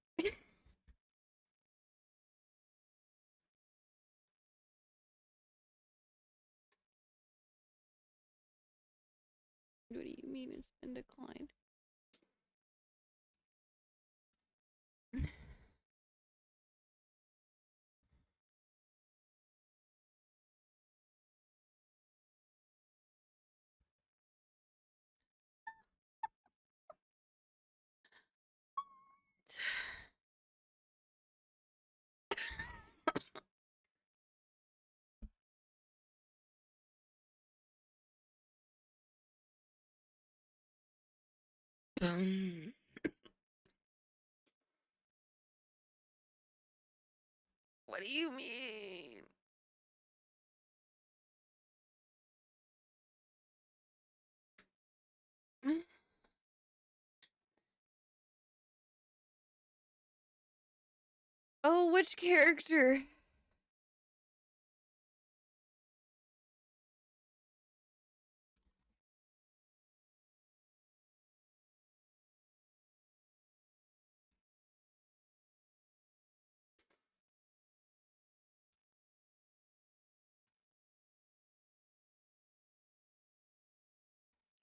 What do you mean it's been declined? What do you mean? Oh, which character?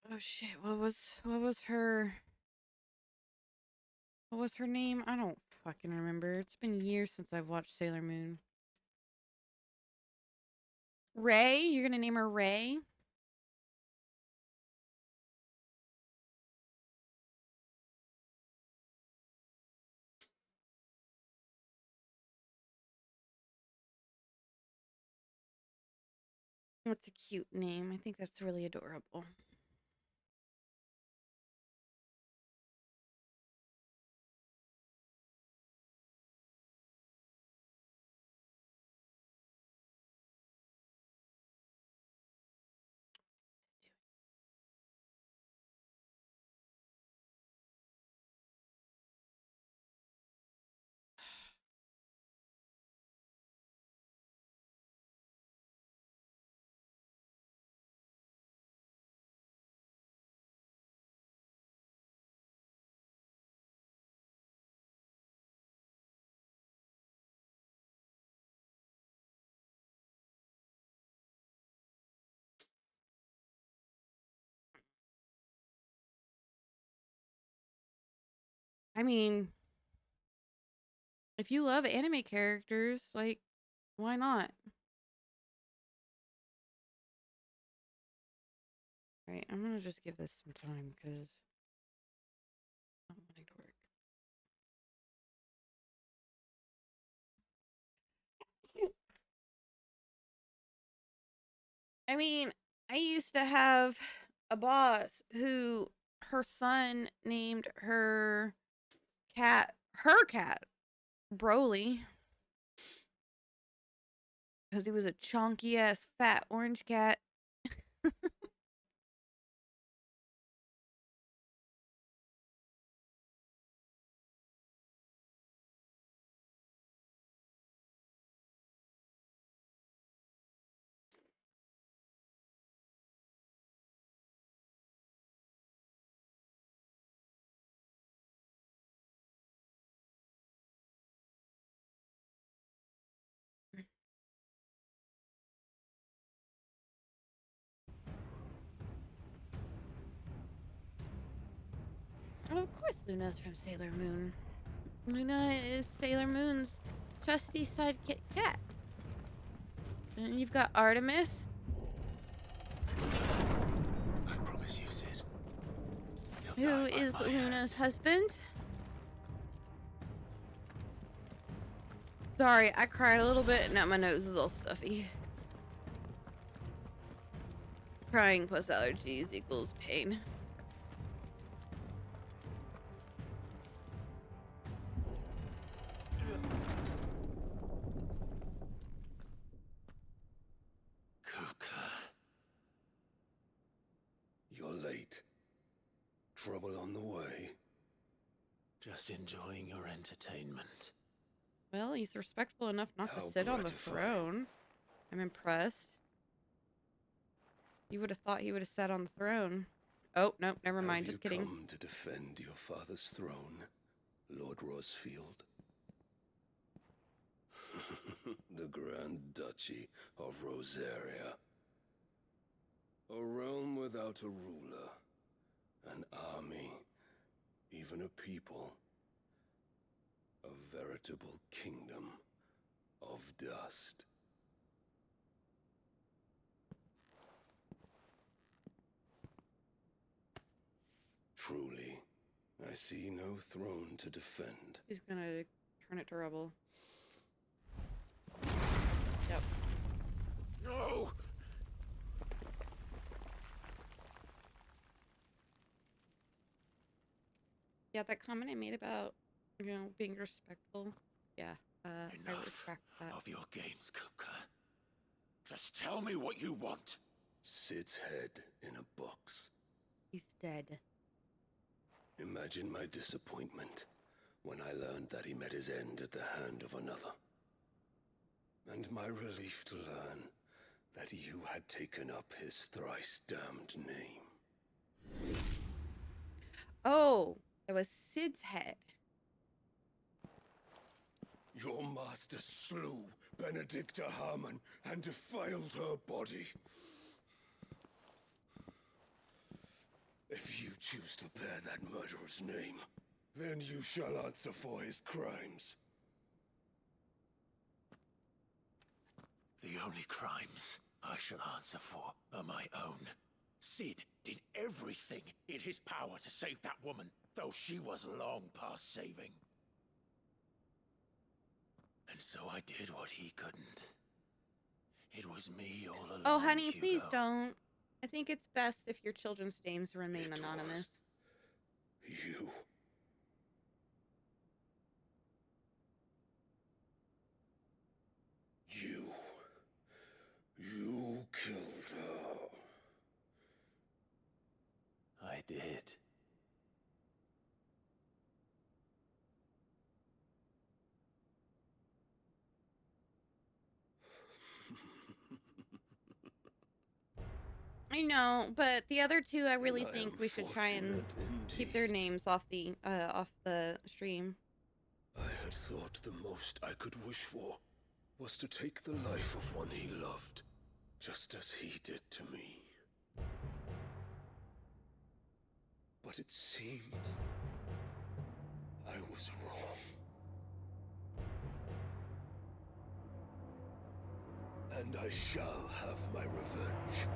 Oh shit, what was her name? I don't fucking remember. It's been years since I've watched Sailor Moon. Ray? You're gonna name her Ray? That's a cute name. I think that's really adorable. I mean, if you love anime characters, like, why not? Right, I'm gonna just give this some time because I'm wanting to work. I mean, I used to have a boss who her son named her cat Broly because he was a chunky ass fat orange cat. Luna's from Sailor Moon. Luna is Sailor Moon's trusty sidekick cat. And you've got Artemis. I promise you, Sid. Who is Luna's husband? Sorry, I cried a little bit and now my nose is all stuffy. Crying plus allergies equals pain. Kupka. You're late. Trouble on the way. Just enjoying your entertainment. Well, he's respectful enough not to How sit on the gratifying. throne. I'm impressed. You would have thought he would have sat on the throne. Oh, no, never mind. Just kidding. Have you come to defend your father's throne, Lord Rosfield? The Grand Duchy of Rosaria. A realm without a ruler, an army, even a people. A veritable kingdom of dust. Truly, I see no throne to defend. He's gonna turn it to rubble. Yep. No! Yeah, that comment I made about, being respectful. Yeah, I Enough respect that. of your games, Kupka. Just tell me what you want. Sid's head in a box. He's dead. Imagine my disappointment when I learned that he met his end at the hand of another. And my relief to learn that you had taken up his thrice damned name. Oh, it was Sid's head. Your master slew Benedicta Harmon and defiled her body. If you choose to bear that murderer's name, then you shall answer for his crimes. The only crimes I shall answer for are my own. Sid did everything in his power to save that woman, though she was long past saving. And so I did what he couldn't. It was me all along. Oh, honey, Hugo. please don't. I think it's best if your children's names remain It anonymous. was you. You killed her. I did. I know, but the other two, I really I think am we should try and fortunate keep their indeed. names off the stream. I had thought the most I could wish for was to take the life of one he loved, just as he did to me. But it seems I was wrong. And I shall have my revenge.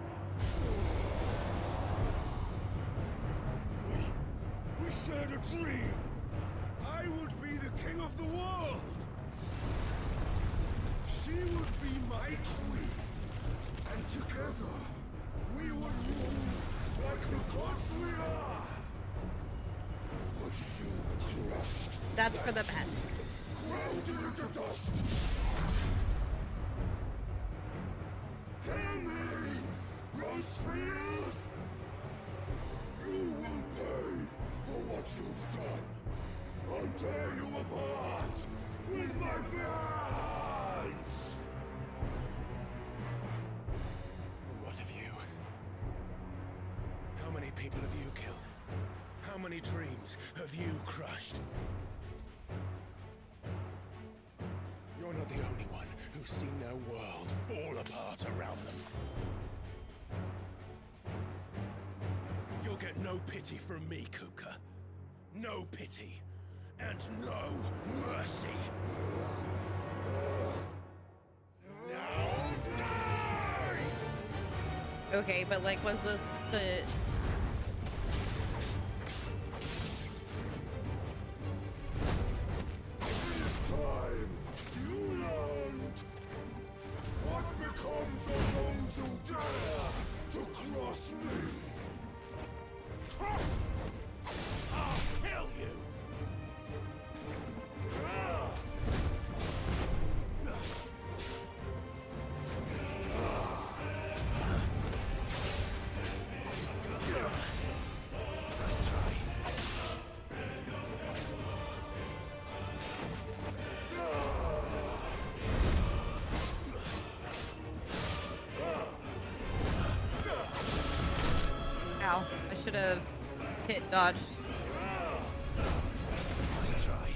We shared a dream. I would be the king of the world. She would be my queen. And together, we would rule like the gods we are. But you crushed. That's for the best. Ground it into dust. Hear me, Rosefield! You will pay for what you've done. I'll tear you apart with my bare hands! And what of you? How many people have you killed? How many dreams have you crushed? You're not the only one who's seen their world fall apart around them. You'll get no pity from me, Kupka. no pity, and no mercy. Now die! Okay, but like, was this the... This time, you learned what becomes of those who dare to cross me. Cross! I'll kill you! Let's try. Ow. I should have hit dodged. Let's try.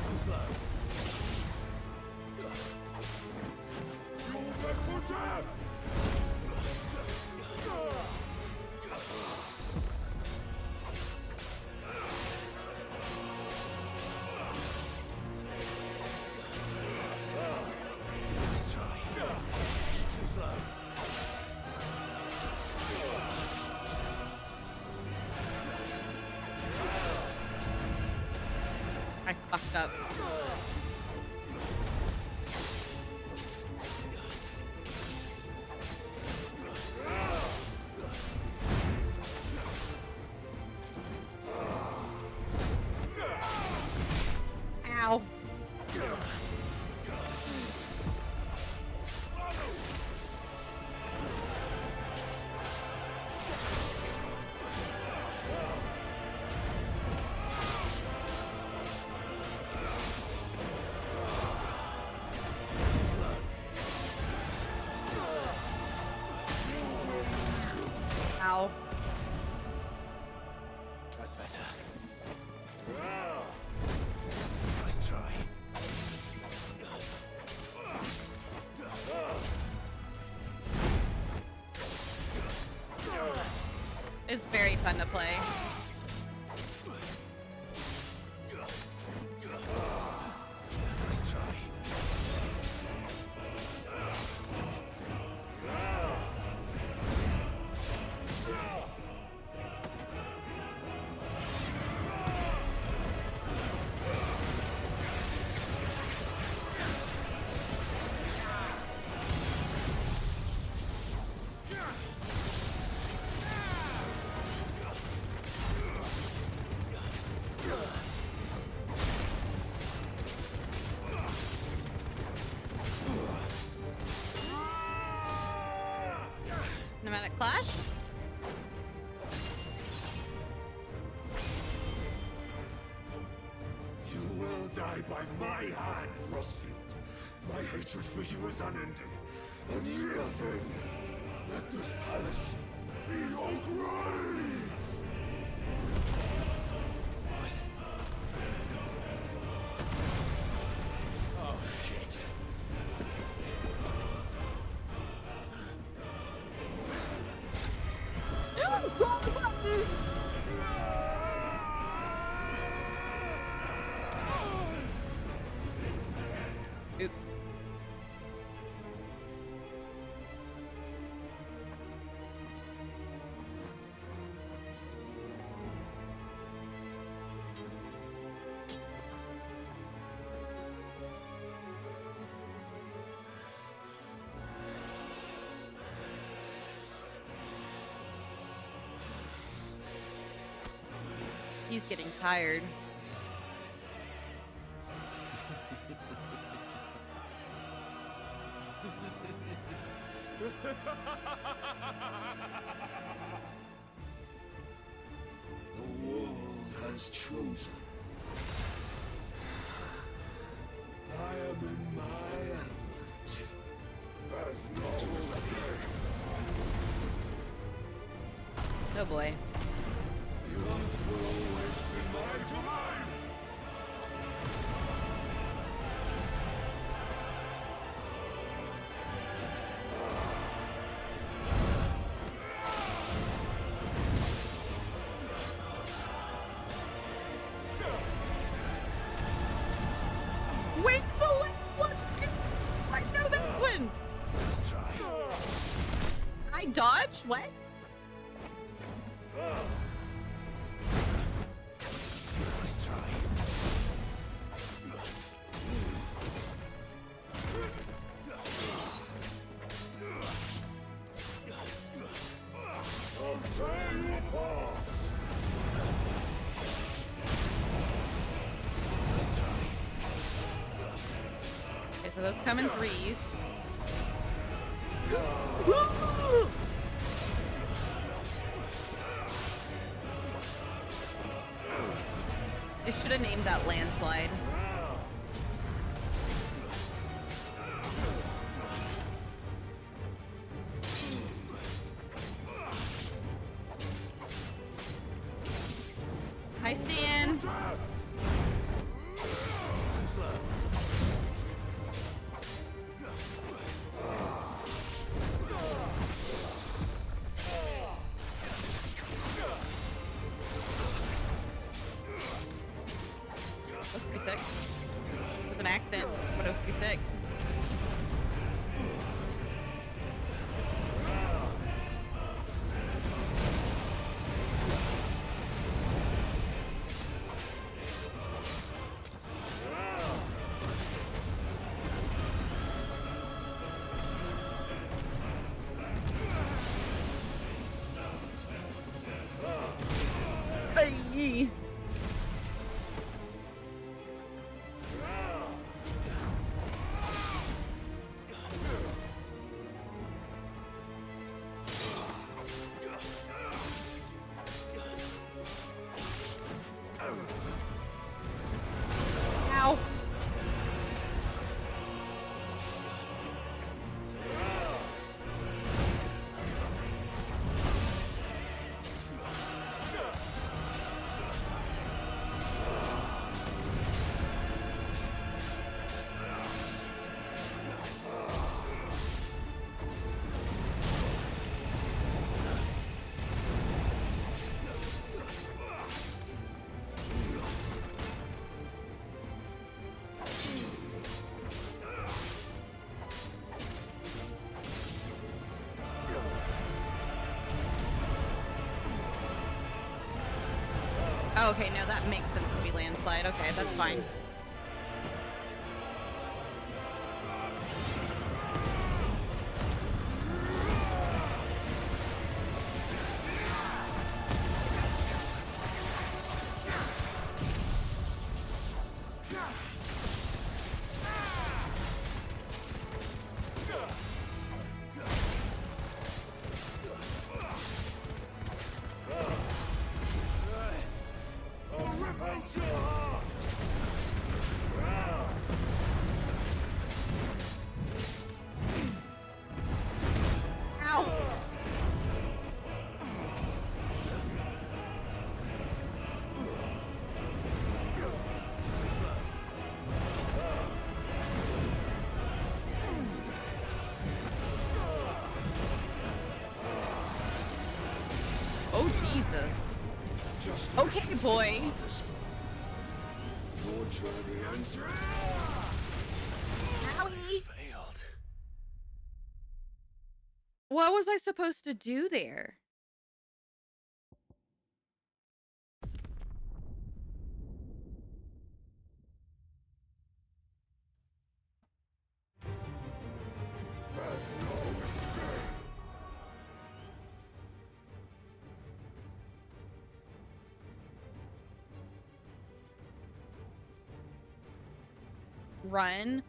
Too slow. You'll beg for death! Let's try. Too slow. I fucked up. Ow. Ow. That's better. Let's try. It's very fun to play. Let's try. Nomadic Clash? You will die by my hand, Rustfield. My hatred for you is unending. Unyield then. Let this palace be your grave! What? Oh, shit. Oops. He's getting tired. The world has chosen. I am in my element. As not already. Oh boy. The earth will always be my domain. dodge? What? Nice try. I'll tear you apart. Nice try. Okay, so those come in threes. They should have named that landslide. Hi, Stan. That's pretty sick. It was an accident, but it was pretty sick. Ay. Ow. Oh, okay, no, that makes sense to be landslide. Okay, that's fine. Oh, Jesus. Okay, boy. Owie. Failed. What was I supposed to do there? Run.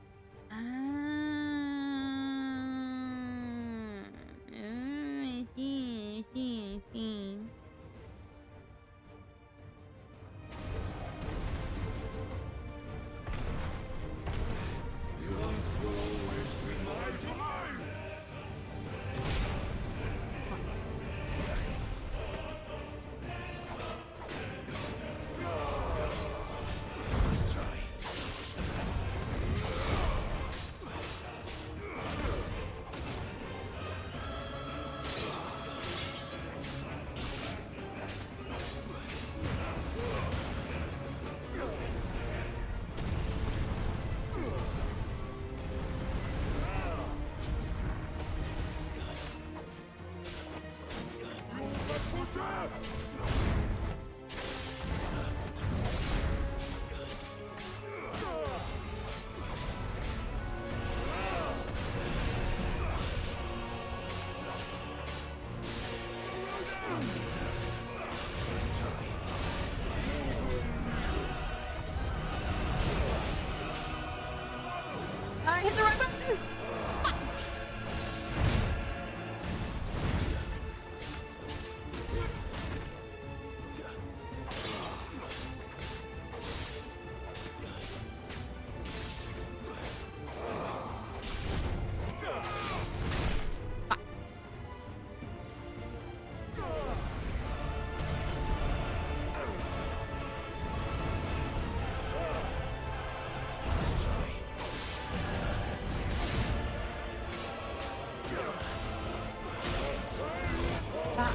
that.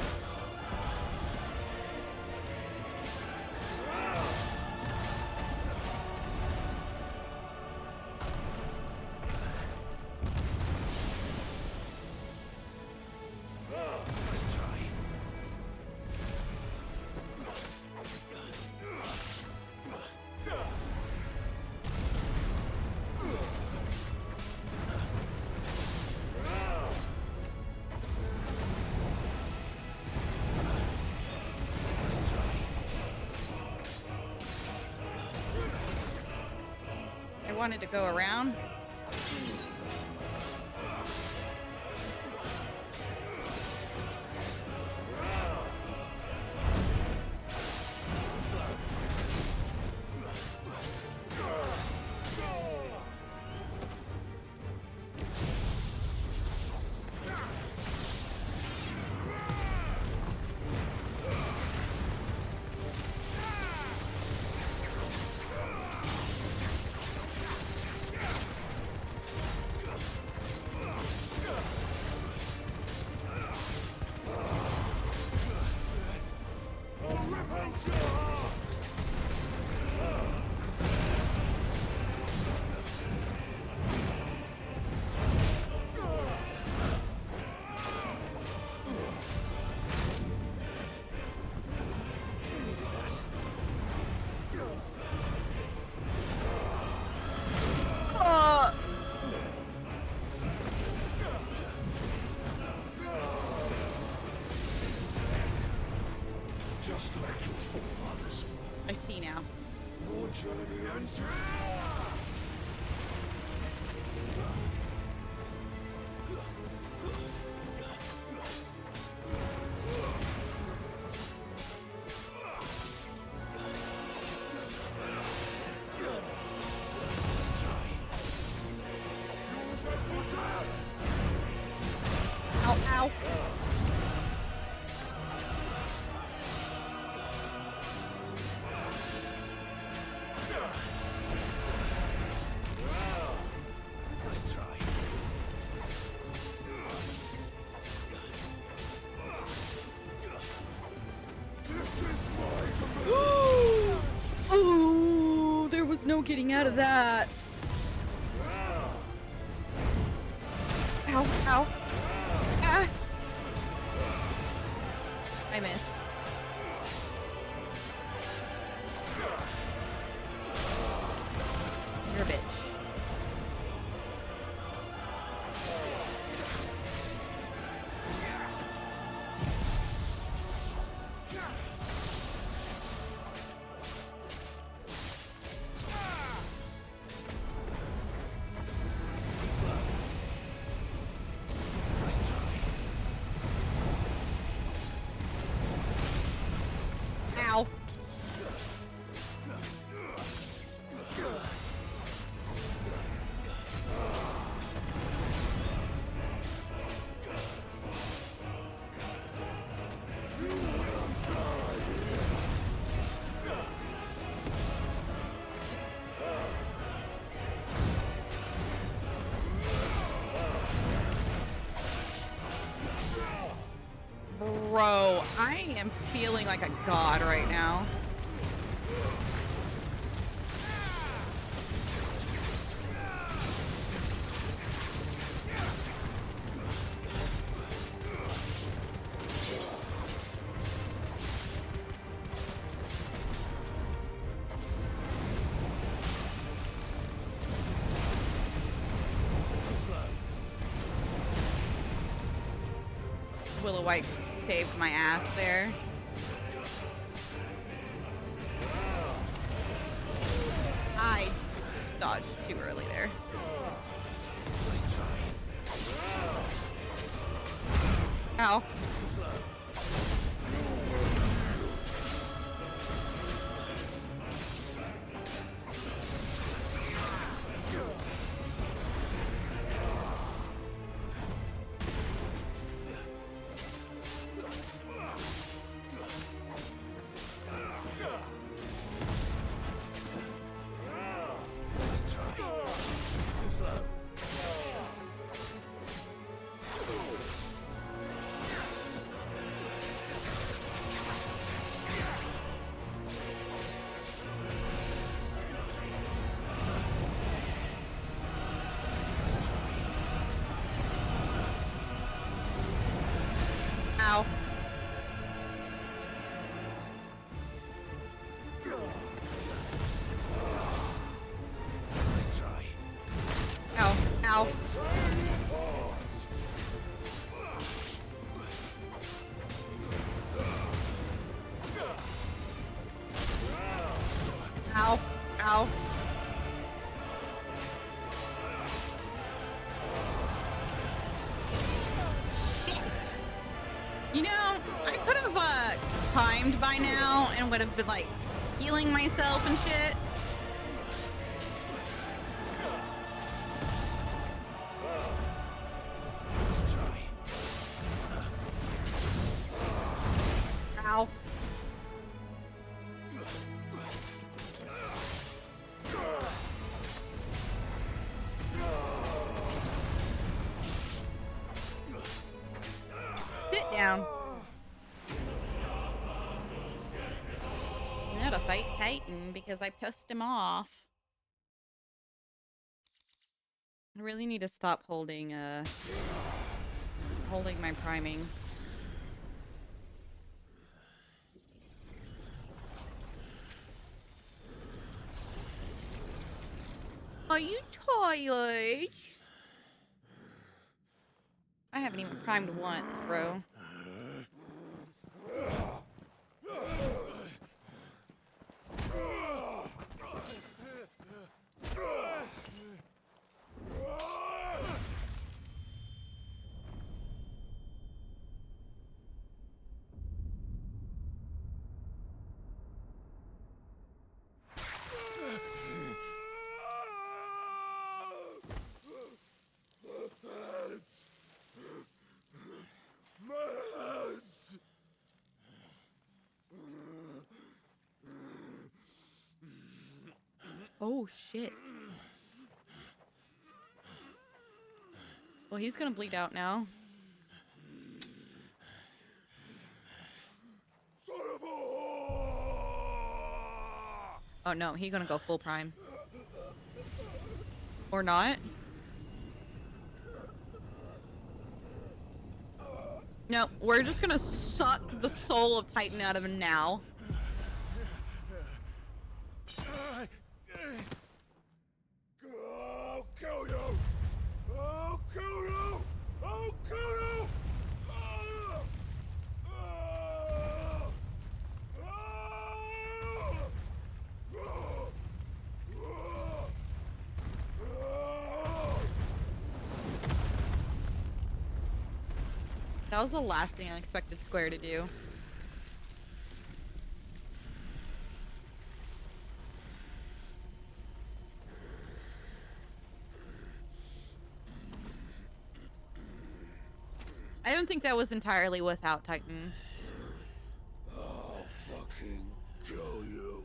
I wanted to go around. Just like your forefathers. I see now. Your journey ends. Ow, ow. Oh, there was no getting out of that. Ow, ow. Ah. I missed. You're a bitch. Ow. Bro, I am feeling like a god right now. Willow White saved my ass there. I dodged too early there. Ow. Ow. Nice try. Ow. Ow. Ow. Ow. You know, I could have timed by now and would have been like healing myself and shit. Nice try. Ow. Sit down. Now to fight Titan because I pissed him off. I really need to stop holding my priming. Are you tired? I haven't even primed once, bro. Oh shit. Well, he's gonna bleed out now. Oh no, he's gonna go full prime. Or not. No, we're just gonna suck the soul of Titan out of him now. I'll kill you! I'll kill you! I'll kill you! That was the last thing I expected Square to do. I don't think that was entirely without Titan. I'll fucking kill you.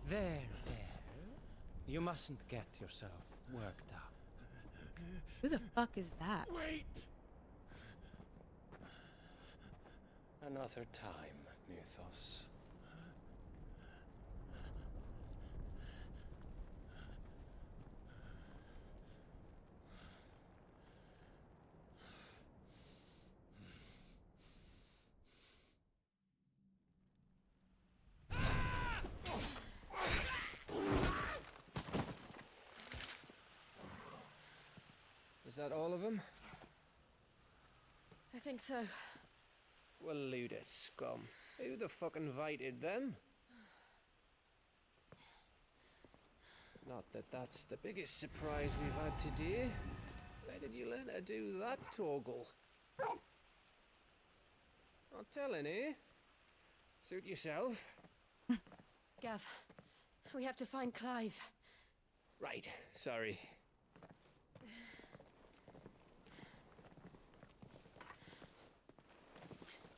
There. You mustn't get yourself worked up. Who the fuck is that? Wait! Another time, Mythos. Is that all of them? I think so. Well, load of scum. Who the fuck invited them? Not that that's the biggest surprise we've had today. Where did you learn to do that, Torgal? Not telling, eh? Suit yourself. Gav, we have to find Clive. Right, sorry.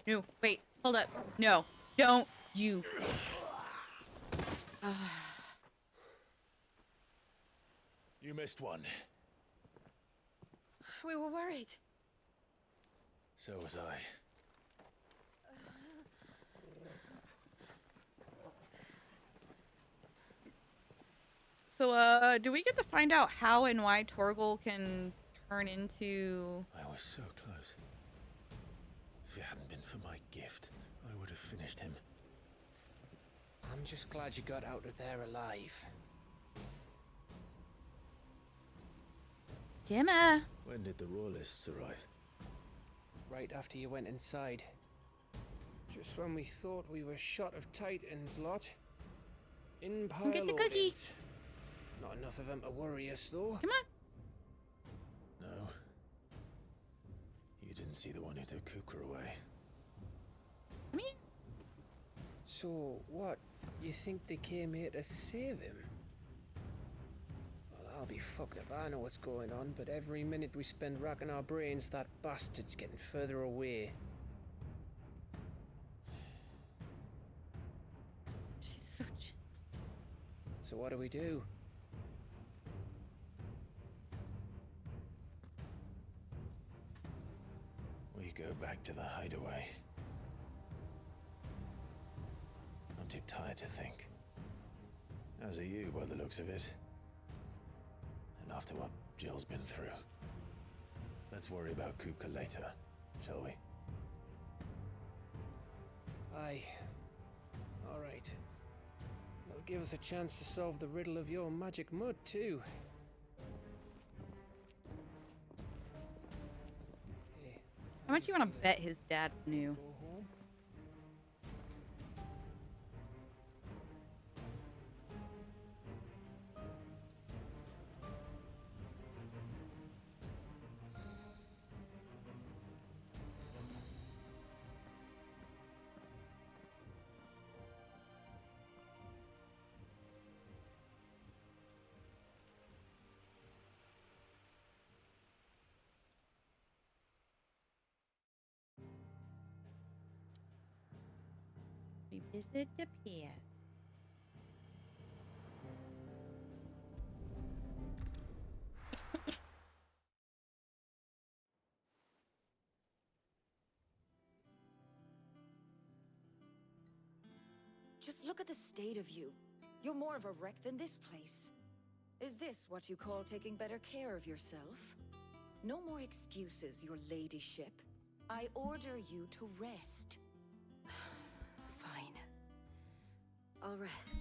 No, wait, hold up. No, don't you. You missed one. We were worried. So was I. So, do we get to find out how and why Torgal can turn into... I was so close. If it hadn't been for my gift, I would have finished him. I'm just glad you got out of there alive. Gemma! When did the Royalists arrive? Right after you went inside. Just when we thought we were shot of Titans, lot. In pile Get the cookie. orders. Not enough of them to worry us, though. Come on. No. You didn't see the one who took Kupka away. Come here. So, what? You think they came here to save him? Well, I'll be fucked if I know what's going on, but every minute we spend racking our brains, that bastard's getting further away. She's so chill. So what do we do? We go back to the hideaway. I'm too tired to think. As are you, by the looks of it. And after what Jill's been through. Let's worry about Kupka later, shall we? Aye. All right. That'll give us a chance to solve the riddle of your magic mud, too. Hey, How much you want to bet his dad knew? go home? Revisit the pier. Just look at the state of you. You're more of a wreck than this place. Is this what you call taking better care of yourself? No more excuses, your ladyship. I order you to rest. Fine. I'll rest.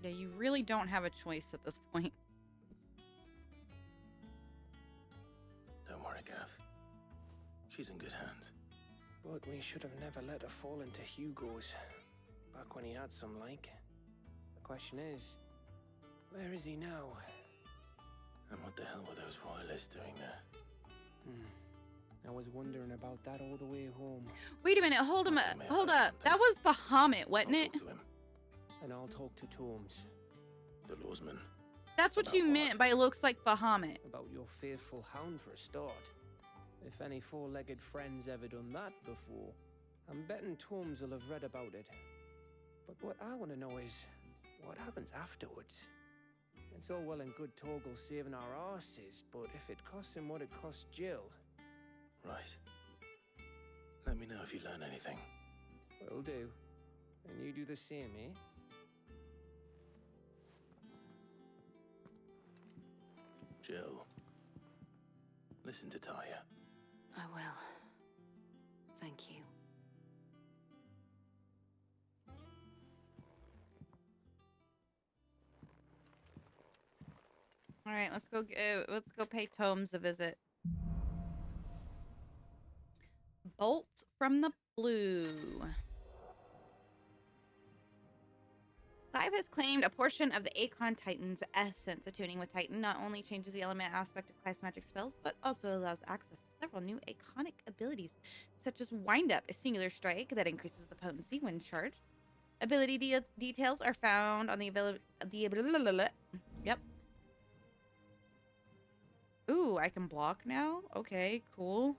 Yeah, you really don't have a choice at this point. Don't worry, Gav. She's in good hands. But we should have never let her fall into Hugo's. Back when he had some like. The question is, where is he now? And what the hell were those Royalists doing there? I was wondering about that all the way home. Wait a minute, hold up. That was Bahamut, wasn't I'll it? talk to him. And I'll talk to Tomes. The lawsman. That's what you meant by looks like Bahamut. About your faithful hound for a start. If any four-legged friend's ever done that before, I'm betting Tomes will have read about it. But what I want to know is, what happens afterwards? It's all well and good Torgal saving our arses, but if it costs him what it cost Jill... Right. Let me know if you learn anything. Will do. And you do the same, eh? Jill. Listen to Talia. I will. Thank you. All right, let's go pay Tomes a visit. Bolt from the Blue. Clive has claimed a portion of the Akon Titan's essence. Attuning with Titan not only changes the element aspect of Clive's magic spells, but also allows access to several new iconic abilities, such as Wind Up, a singular strike that increases the potency when charged. Ability details are found on Yep. Ooh, I can block now? Okay, cool.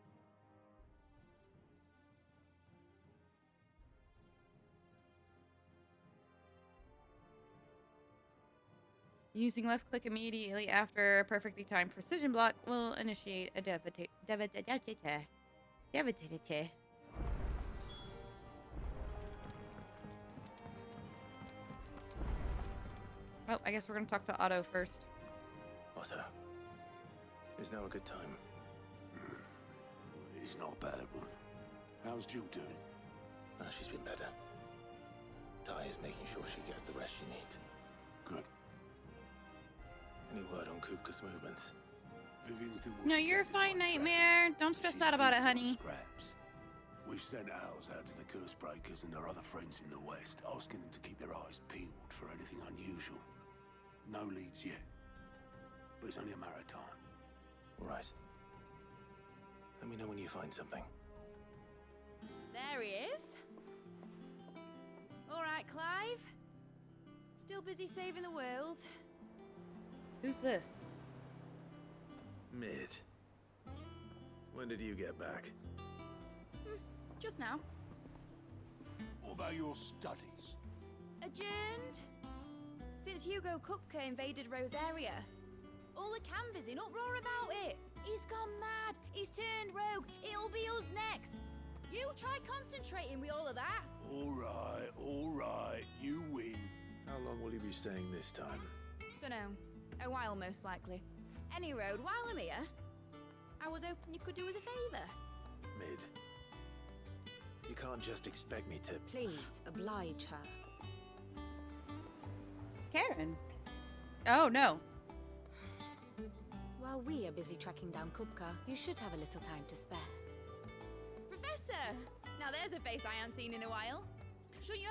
Using left click immediately after a perfectly timed precision block will initiate a devastator. Well, I guess we're gonna talk to Otto first. Otto, is now a good time? It's not a bad one. How's Jill doing? She's been better. Ty is making sure she gets the rest she needs. Good. Any word on Kupka's movements? Vivian's the No, you're fine, Nightmare. Don't stress out about it, honey. Scraps. We've sent ours out to the Cursebreakers and their other friends in the West, asking them to keep their eyes peeled for anything unusual. No leads yet. But it's only a matter of time. All right. Let me know when you find something. There he is. All right, Clive. Still busy saving the world. Who's this? Mid. When did you get back? Just now. What about your studies? Adjourned. Since Hugo Kupka invaded Rosaria. All the canvas in uproar about it. He's gone mad. He's turned rogue. It'll be us next. You try concentrating with all of that. All right. You win. How long will you be staying this time? Dunno. A while, most likely. Any road, while I'm here, I was hoping you could do us a favour. Mid. You can't just expect me to... Please, oblige her. Karen. Oh, no. While we are busy tracking down Kupka, you should have a little time to spare. Professor! Now there's a face I haven't seen in a while.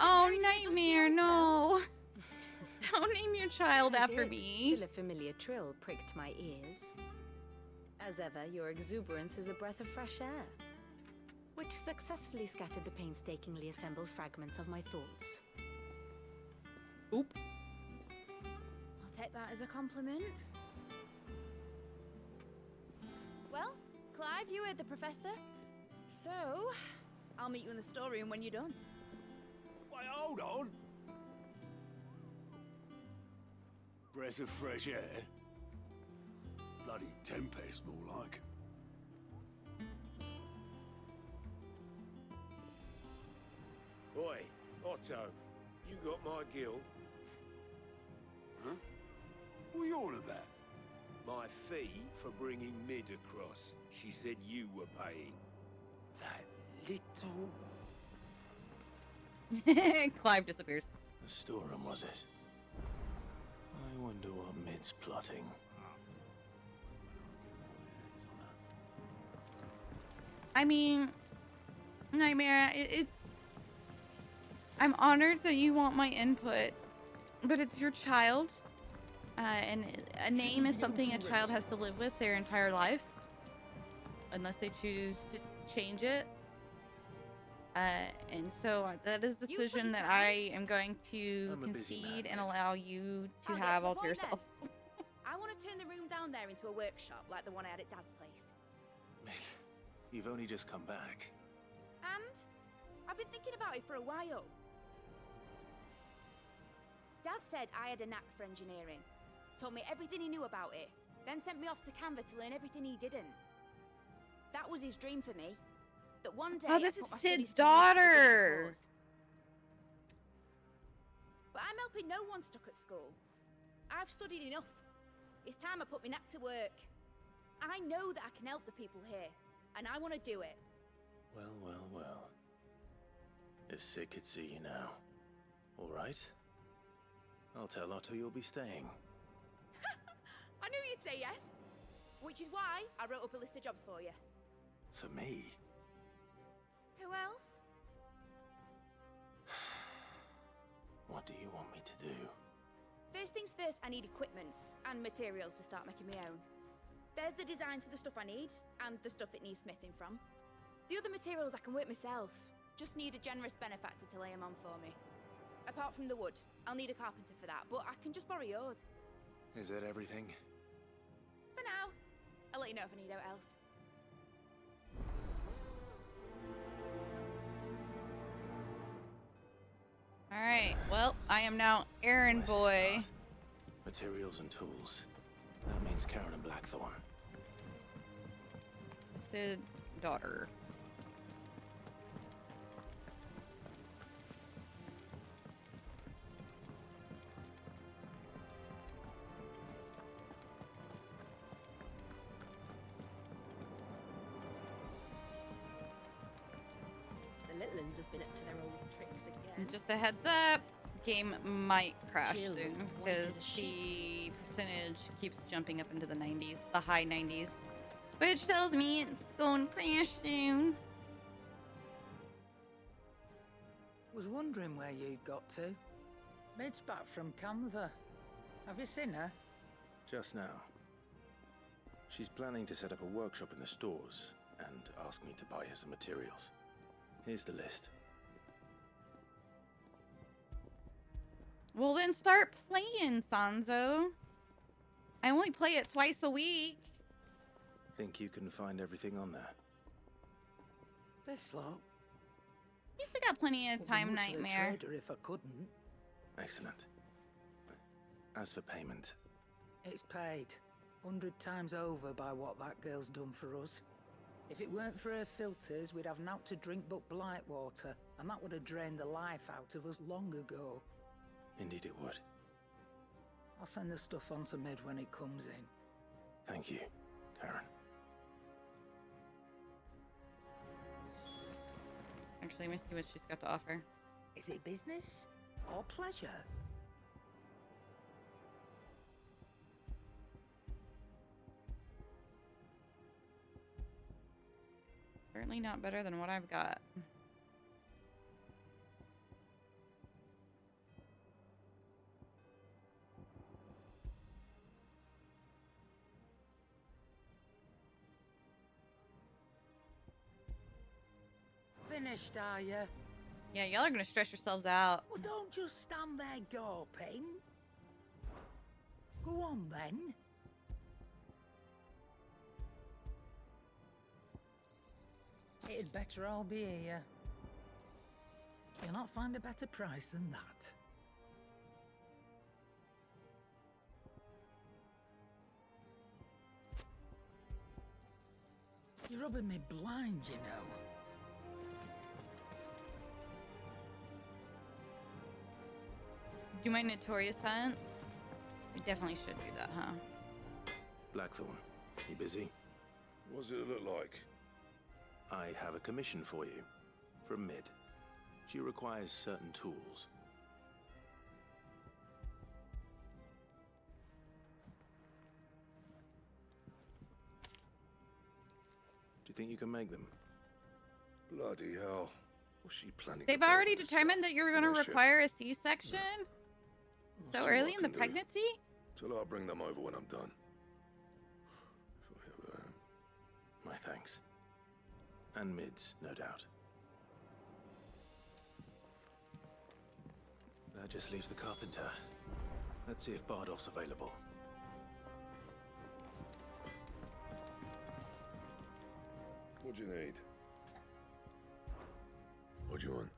Oh, Nightmare, no. Don't name your child I after did, me. Till a familiar trill pricked my ears. As ever, your exuberance is a breath of fresh air, which successfully scattered the painstakingly assembled fragments of my thoughts. Oop. I'll take that as a compliment. Well, Clive, you heard the professor. So, I'll meet you in the storeroom when you're done. Wait, hold on. Breath of fresh air. Bloody tempest, more like. Oi, Otto, you got my gill? Huh? What are you on about? My fee for bringing Mid across. She said you were paying. That little... Clive disappears. The storeroom, was it? I wonder what Mid's plotting. I mean, Nightmare, it's... I'm honored that you want my input, but it's your child. And a name is something a child has to live with their entire life. Unless they choose to change it. And so that is the decision that I am going to concede and allow you to have all to yourself. I want to turn the room down there into a workshop like the one I had at Dad's place. Mid, you've only just come back. And I've been thinking about it for a while. Dad said I had a knack for engineering. Told me everything he knew about it. Then sent me off to Canva to learn everything he didn't. That was his dream for me. That one day Oh, this I'd is put my Sid's studies to use for the good of the daughter. cause. But I'm helping no one stuck at school. I've studied enough. It's time I put my knack to work. I know that I can help the people here, and I want to do it. Well, well, well. If Sid could see you now. All right. I'll tell Otto you'll be staying. I knew you'd say yes. Which is why I wrote up a list of jobs for you. For me? Who else? What do you want me to do? First things first, I need equipment and materials to start making my own. There's the designs for the stuff I need, and the stuff it needs smithing from. The other materials I can work myself. Just need a generous benefactor to lay them on for me. Apart from the wood, I'll need a carpenter for that, but I can just borrow yours. Is that everything? For now. I'll let you know if I need out else. Alright, well, I am now errand boy. Materials and tools. That means Karen and Blackthorn. Sid, daughter. they've been up to their old tricks again. And just a heads up, game might crash Jill, soon white as because a sheet. the percentage keeps jumping up into the 90s, the high 90s, which tells me it's going to crash soon. Was wondering where you'd got to. Mid's back from Canva. Have you seen her? Just now. She's planning to set up a workshop in the stores and ask me to buy her some materials. Here's the list. Well, then start playing, Sanzo. I only play it twice a week. Think you can find everything on there? This lot. You still got plenty of Would be time, much of a Nightmare. trader if I couldn't. Excellent. As for payment, It's paid 100 times over by what that girl's done for us. If it weren't for her filters, we'd have naught to drink but blight water, and that would have drained the life out of us long ago. indeed it would. I'll send the stuff on to Mid when it comes in. Thank you, Karen. Actually, let me see what she's got to offer. Is it business or pleasure? Certainly not better than what I've got. Finished, are you? Yeah, y'all are gonna stress yourselves out. Well, don't just stand there gawping. Go on, then. It'd better all be here. You'll not find a better price than that. You're rubbing me blind, you know. Do my notorious hunts? We definitely should do that, huh? Blackthorn, you busy? What's it look like? I have a commission for you. From Mid. She requires certain tools. Do you think you can make them? Bloody hell. What's she planning? They've already determined that you're gonna require a C-section? So early in the pregnancy? Till I'll bring them over when I'm done. If I ever am. My thanks. And Mid's, no doubt. That just leaves the carpenter. Let's see if Bardolph's available. What do you need? What do you want?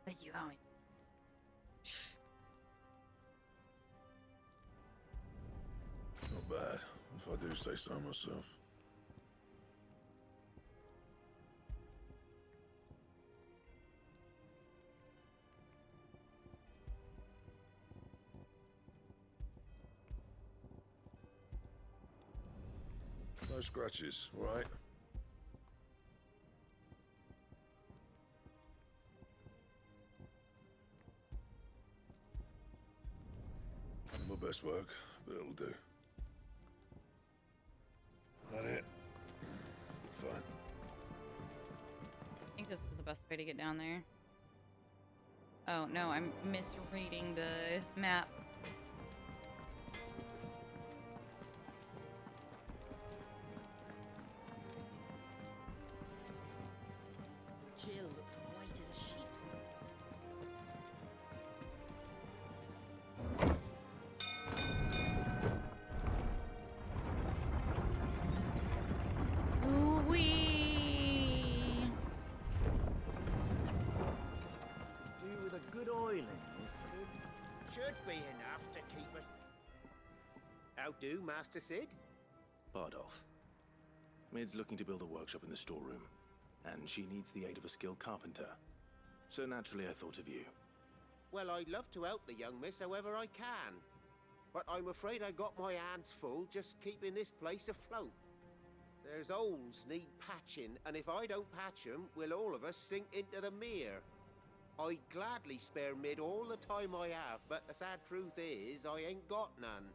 But you owe it. Not bad, if I do say so myself. No scratches, right? Not my best work, but it'll do. That it? Fine. I think this is the best way to get down there. Oh, no, I'm misreading the map. Jill looked white as a sheet. Ooh-wee. Do with a good oiling, Should be enough to keep us. How do, Master Sid? Bardolph. Mid's looking to build a workshop in the storeroom, and she needs the aid of a skilled carpenter. So naturally I thought of you. Well, I'd love to help the young miss however I can. But I'm afraid I got my hands full just keeping this place afloat. There's holes need patching, and if I don't patch 'em, we'll all of us sink into the mere. I'd gladly spare Mid all the time I have, but the sad truth is, I ain't got none.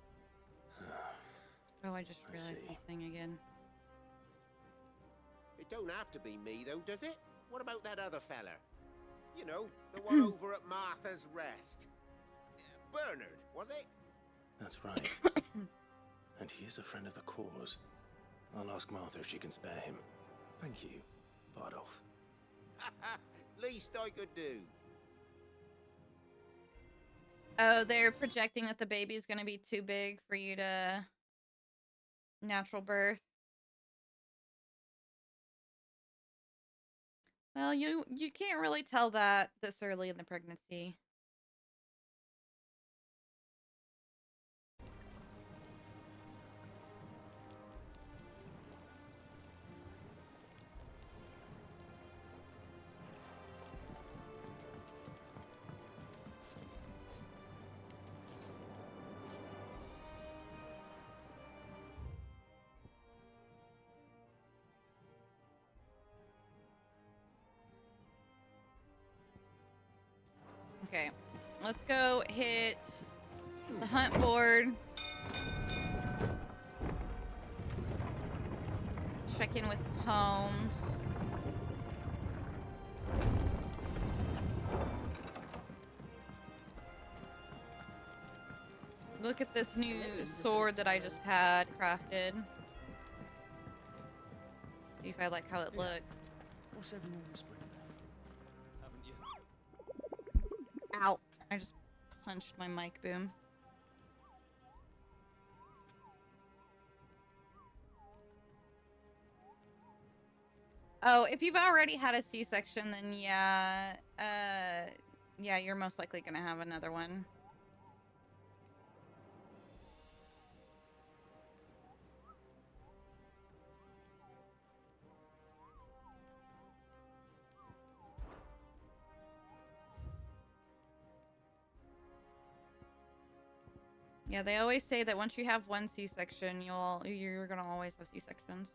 Oh, I just realized something again. It don't have to be me, though, does it? What about that other fella? You know, the one over at Martha's Rest. Bernard, was it? That's right. And he is a friend of the cause. I'll ask Martha if she can spare him. Thank you, Bardolph. Least I could do. Oh, they're projecting that the baby's gonna be too big for you to natural birth. Well, you can't really tell that this early in the pregnancy. Okay, let's go hit the hunt board. Check in with Holmes. Look at this new sword that I just had crafted. See if I like how it looks. What's everyone whispering about? Haven't you? Ow. I just punched my mic boom. Oh, if you've already had a C-section, then yeah, yeah, you're most likely gonna have another one. Yeah, they always say that once you have one C-section, you're gonna always have C-sections.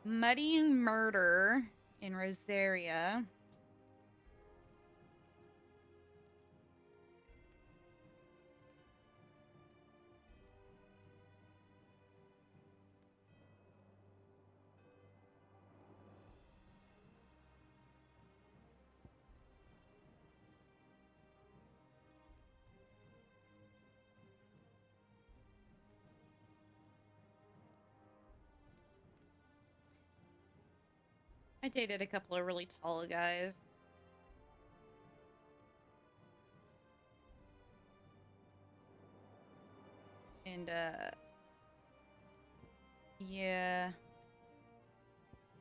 Muddy murder in Rosaria. I dated a couple of really tall guys. And, yeah.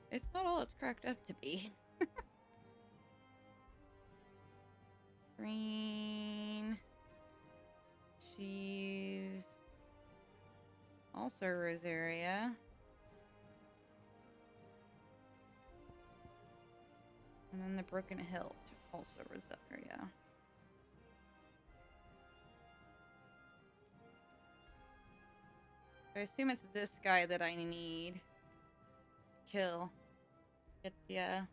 It's not all it's cracked up to be. Green. Cheese. Also Rosaria. And then the Broken Hilt, also Rosaria. I assume it's this guy that I need. Kill. Yeah.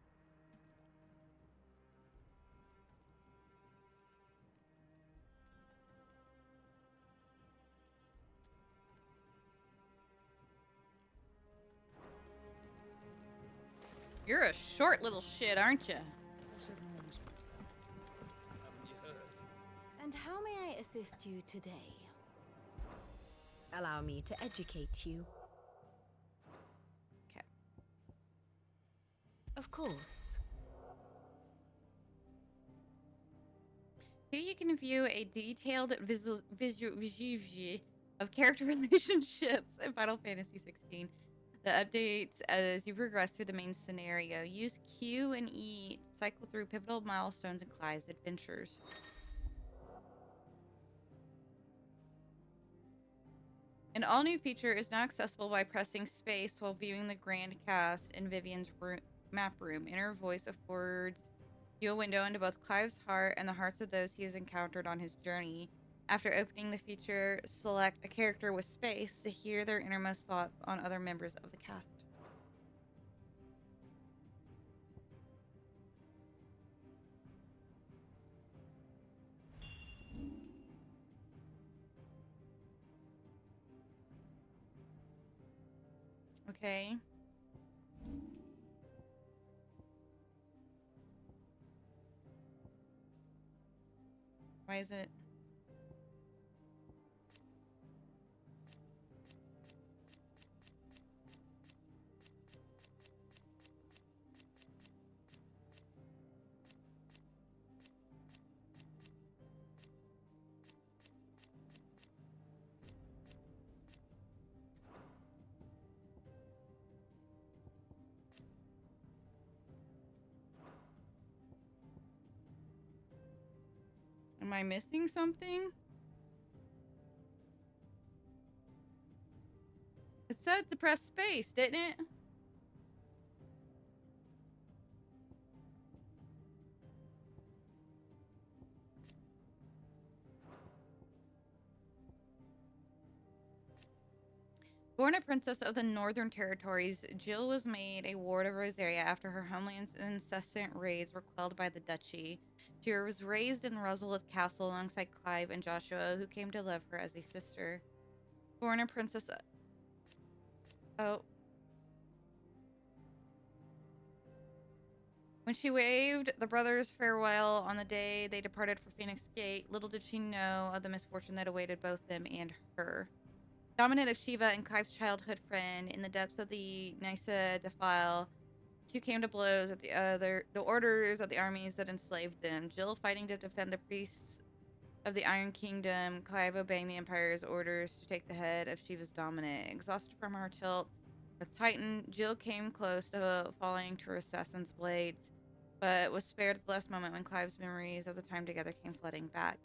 You're a short little shit, aren't you? What's everyone whispering about? Haven't you heard? And how may I assist you today? Allow me to educate you. Okay. Of course. Here you can view a detailed visual of character relationships in Final Fantasy 16. The updates as you progress through the main scenario. Use Q and E to cycle through pivotal milestones in Clive's adventures. An all-new feature is now accessible by pressing space while viewing the grand cast in Vivian's map room. Inner voice affords you a window into both Clive's heart and the hearts of those he has encountered on his journey. After opening the feature, select a character with space to hear their innermost thoughts on other members of the cast. Okay. Why is it? Am I missing something? It said to press space, didn't it? Born a princess of the Northern Territories, Jill was made a ward of Rosaria after her homeland's incessant raids were quelled by the duchy. She was raised in Rosalith Castle alongside Clive and Joshua, who came to love her as a sister. Born a princess... Oh. When she waved the brothers farewell on the day they departed for Phoenix Gate, little did she know of the misfortune that awaited both them and her. Dominant of Shiva and Clive's childhood friend, in the depths of the Nysa defile, two came to blows at the orders of the armies that enslaved them. Jill fighting to defend the priests of the Iron Kingdom, Clive obeying the Empire's orders to take the head of Shiva's dominant. Exhausted from her tilt with Titan, Jill came close to falling to her assassin's blades, but was spared at the last moment when Clive's memories of the time together came flooding back.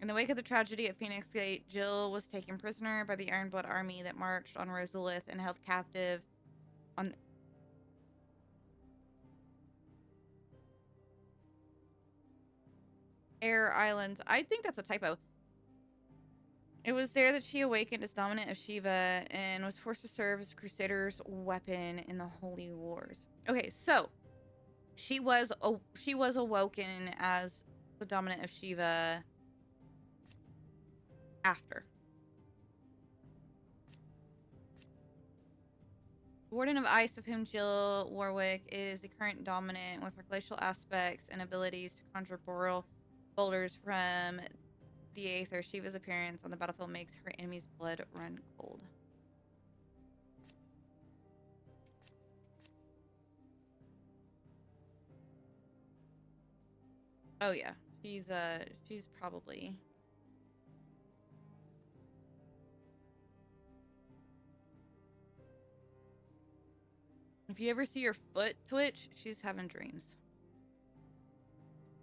In the wake of the tragedy at Phoenix Gate, Jill was taken prisoner by the Ironblood army that marched on Rosalith and held captive on Air Islands. I think that's a typo. It was there that she awakened as dominant of Shiva and was forced to serve as Crusader's weapon in the Holy Wars. Okay, so she was awoken as the dominant of Shiva after. Warden of Ice, of whom Jill Warwick is the current dominant, with her glacial aspects and abilities to conjure boreal boulders from the Aether. Shiva's appearance on the battlefield makes her enemy's blood run cold. Oh yeah, she's probably... If you ever see her foot twitch, she's having dreams.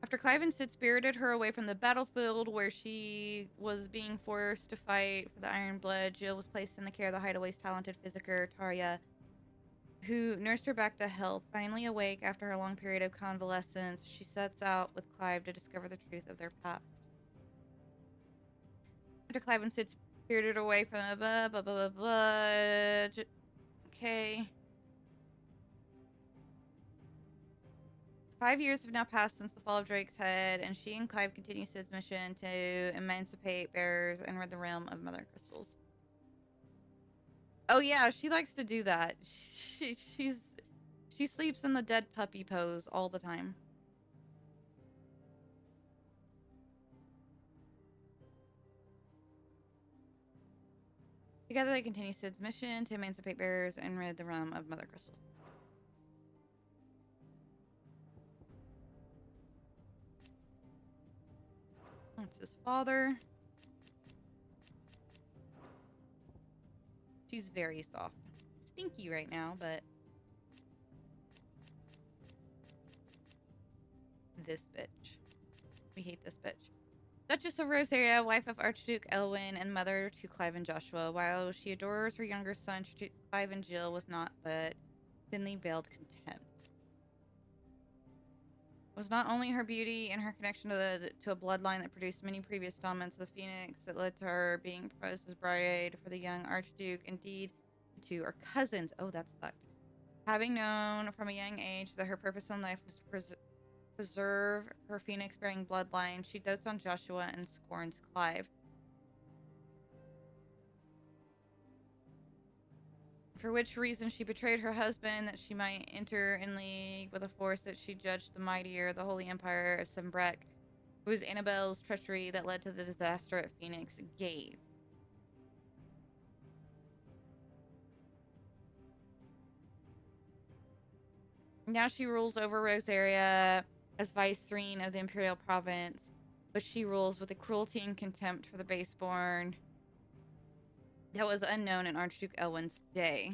After Clive and Sid spirited her away from the battlefield where she was being forced to fight for the Iron Blood, Jill was placed in the care of the Hideaway's talented physicker, Tarya, who nursed her back to health. Finally awake after her long period of convalescence, she sets out with Clive to discover the truth of their past. After Clive and Sid spirited away from okay. 5 years have now passed since the fall of Drake's Head, and she and Clive continue Sid's mission to emancipate bearers and rid the realm of Mother Crystals. Oh yeah, she likes to do that. She sleeps in the dead puppy pose all the time. Together they continue Sid's mission to emancipate bearers and rid the realm of Mother Crystals. That's his father. She's very soft. Stinky right now, but... This bitch. We hate this bitch. Duchess of Rosaria, wife of Archduke Elwyn, and mother to Clive and Joshua. While she adores her younger son, she treats Clive and Jill with not but thinly veiled contempt. was not only her beauty and her connection to a bloodline that produced many previous dominants of the Phoenix that led to her being proposed as bride for the young Archduke. Indeed, the two are cousins. Oh, that's fucked. Having known from a young age that her purpose in life was to preserve her Phoenix-bearing bloodline, she dotes on Joshua and scorns Clive. For which reason she betrayed her husband, that she might enter in league with a force that she judged the mightier, the Holy Empire of Sembrek. It was Annabelle's treachery that led to the disaster at Phoenix Gate. Now she rules over Rosaria as vicereine of the Imperial Province, but she rules with a cruelty and contempt for the baseborn that was unknown in Archduke Elwin's day.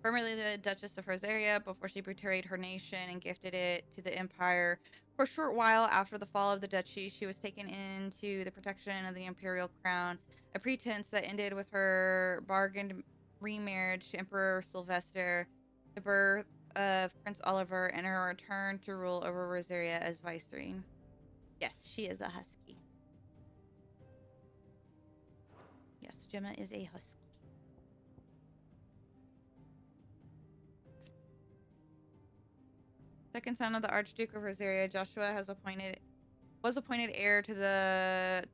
Formerly the Duchess of Rosaria, before she betrayed her nation and gifted it to the Empire. For a short while after the fall of the duchy, she was taken into the protection of the imperial crown, a pretense that ended with her bargained remarriage to Emperor Sylvester, the birth of Prince Oliver, and her return to rule over Rosaria as vicereine. Yes, she is a husky. Yes, Gemma is a husky. Second son of the Archduke of Rosaria, Joshua was appointed heir to the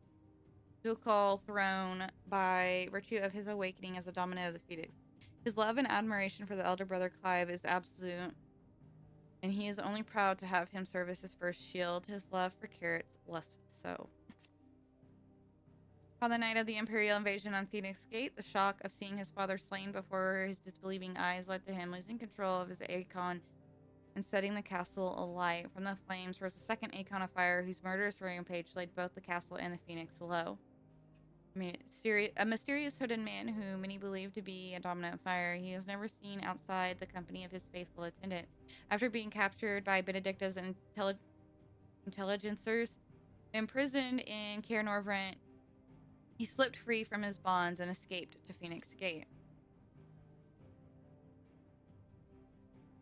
ducal throne by virtue of his awakening as a dominant of the Phoenix. His love and admiration for the elder brother Clive is absolute, and he is only proud to have him serve as his first shield. His love for Carrots less so. On the night of the Imperial invasion on Phoenix Gate, the shock of seeing his father slain before his disbelieving eyes led to him losing control of his Aegon and setting the castle alight. From the flames rose a second Aegon of fire, whose murderous rampage laid both the castle and the Phoenix low. A mysterious hooded man who many believe to be a dominant fire, he is never seen outside the company of his faithful attendant. After being captured by Benedicta's intelligencers and imprisoned in Caer Norvrent, he slipped free from his bonds and escaped to Phoenix Gate.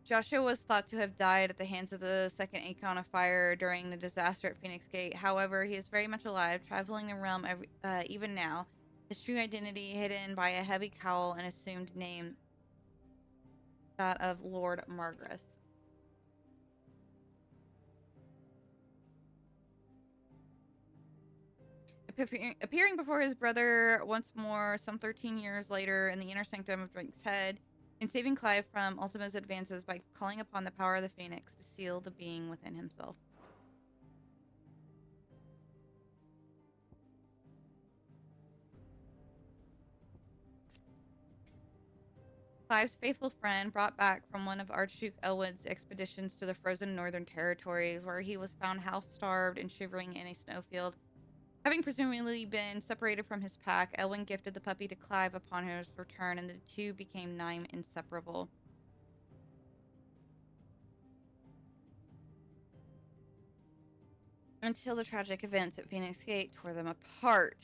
Joshua was thought to have died at the hands of the second Aegon of Fire during the disaster at Phoenix Gate. However, he is very much alive, traveling the realm even now, his true identity hidden by a heavy cowl and assumed name, that of Lord Margreth. Appearing before his brother once more some 13 years later in the inner sanctum of Drake's Head, and saving Clive from Ultima's advances by calling upon the power of the Phoenix to seal the being within himself. Clive's faithful friend, brought back from one of Archduke Elwin's expeditions to the frozen northern territories, where he was found half-starved and shivering in a snowfield. Having presumably been separated from his pack, Elwin gifted the puppy to Clive upon his return, and the two became nigh inseparable. Until the tragic events at Phoenix Gate tore them apart.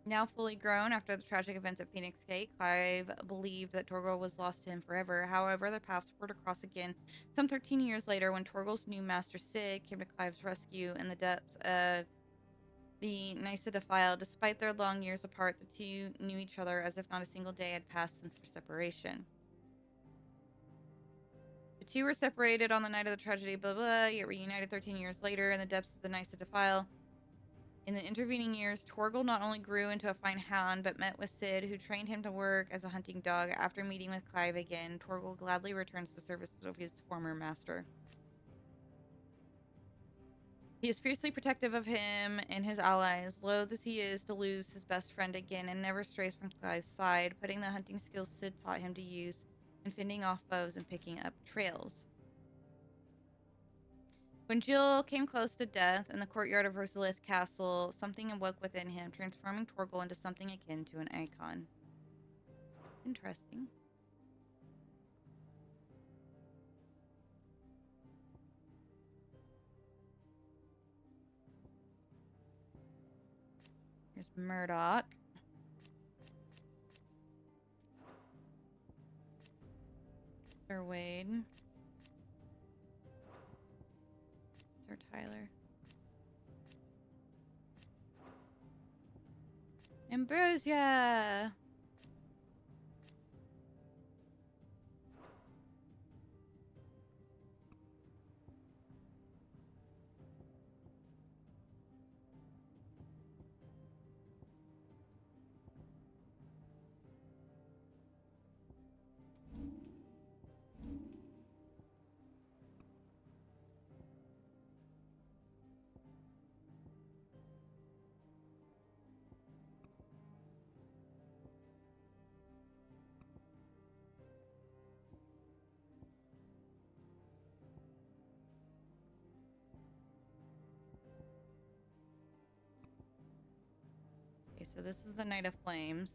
Now fully grown after the tragic events at Phoenix Gate, Clive believed that Torgal was lost to him forever. However, their paths were to cross again some 13 years later when Torgal's new master Cid came to Clive's rescue in the depths of the Nysa Defile. Despite their long years apart, the two knew each other as if not a single day had passed since their separation. The two were separated on the night of the tragedy, blah blah, yet reunited 13 years later in the depths of the Nysa Defile. In the intervening years, Torgal not only grew into a fine hound, but met with Cid, who trained him to work as a hunting dog. After meeting with Clive again, Torgal gladly returns to the service of his former master. He is fiercely protective of him and his allies, loath as he is to lose his best friend again, and never strays from Clive's side, putting the hunting skills Cid taught him to use in fending off foes and picking up trails. When Jill came close to death in the courtyard of Rosalith's castle, something awoke within him, transforming Torgal into something akin to an icon. Interesting. Here's Murdoch. Sir Wade. Sir Tyler. Ambrosia! Okay, so this is the Knight of Flames.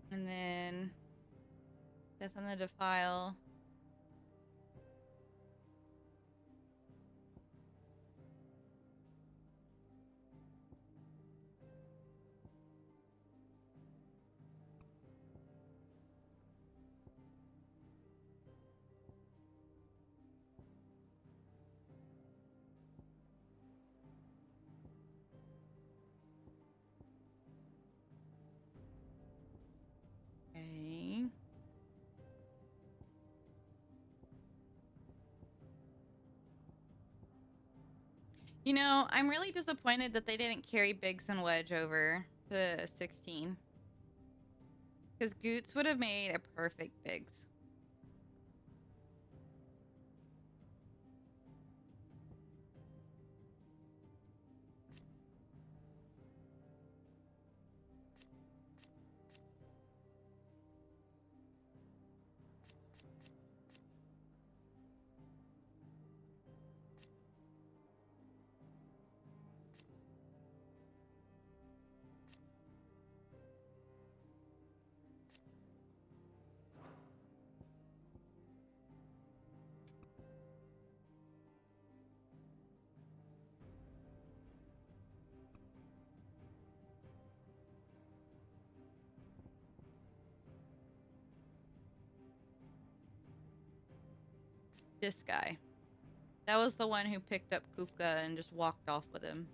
And then Death on the Defile. Okay. You know, I'm really disappointed that they didn't carry Biggs and Wedge over to 16. Because Goots would have made a perfect Biggs. This guy. That was the one who picked up Kupka and just walked off with him.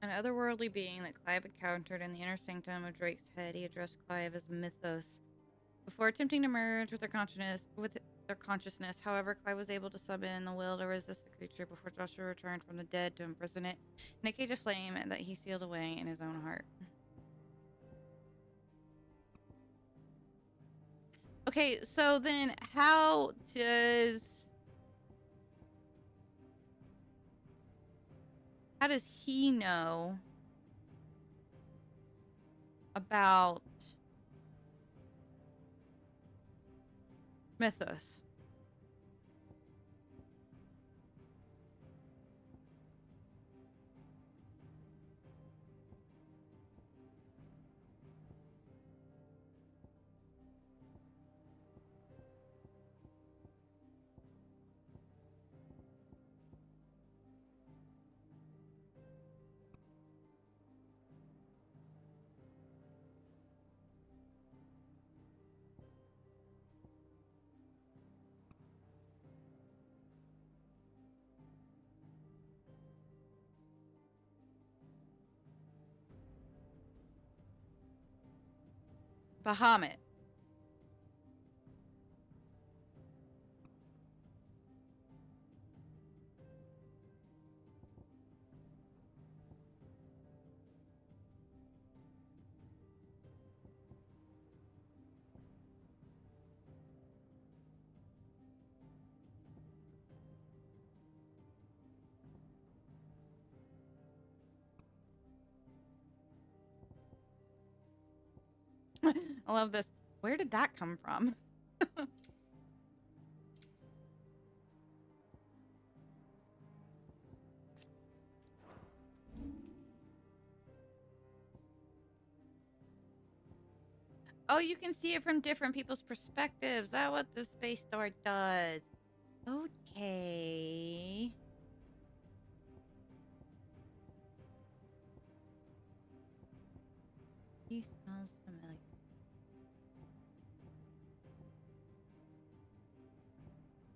An otherworldly being that Clive encountered in the inner sanctum of Drake's head, he addressed Clive as Mythos. Before attempting to merge with their consciousness, however, Clive was able to summon the will to resist the creature before Joshua returned from the dead to imprison it in a cage of flame that he sealed away in his own heart. Okay, so then how does he know about Mythos? Bahamut. I love this. Where did that come from? Oh, you can see it from different people's perspectives. That's what the space door does. Okay. He smells familiar.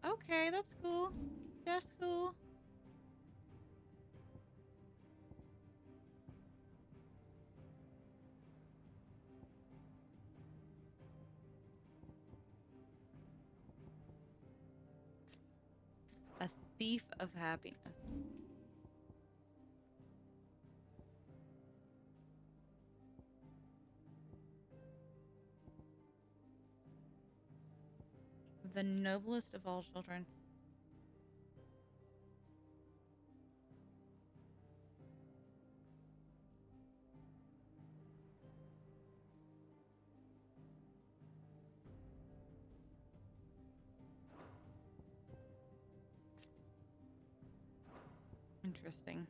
Okay, that's cool. That's cool. A thief of happiness. The noblest of all children. Interesting.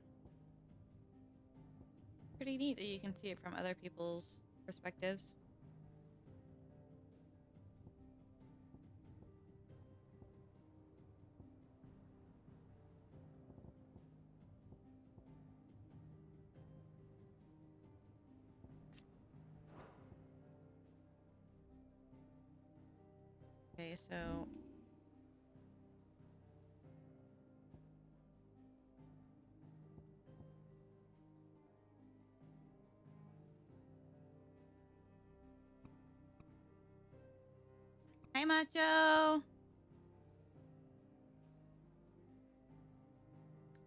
Pretty neat that you can see it from other people's perspectives. Okay, so hi, Macho.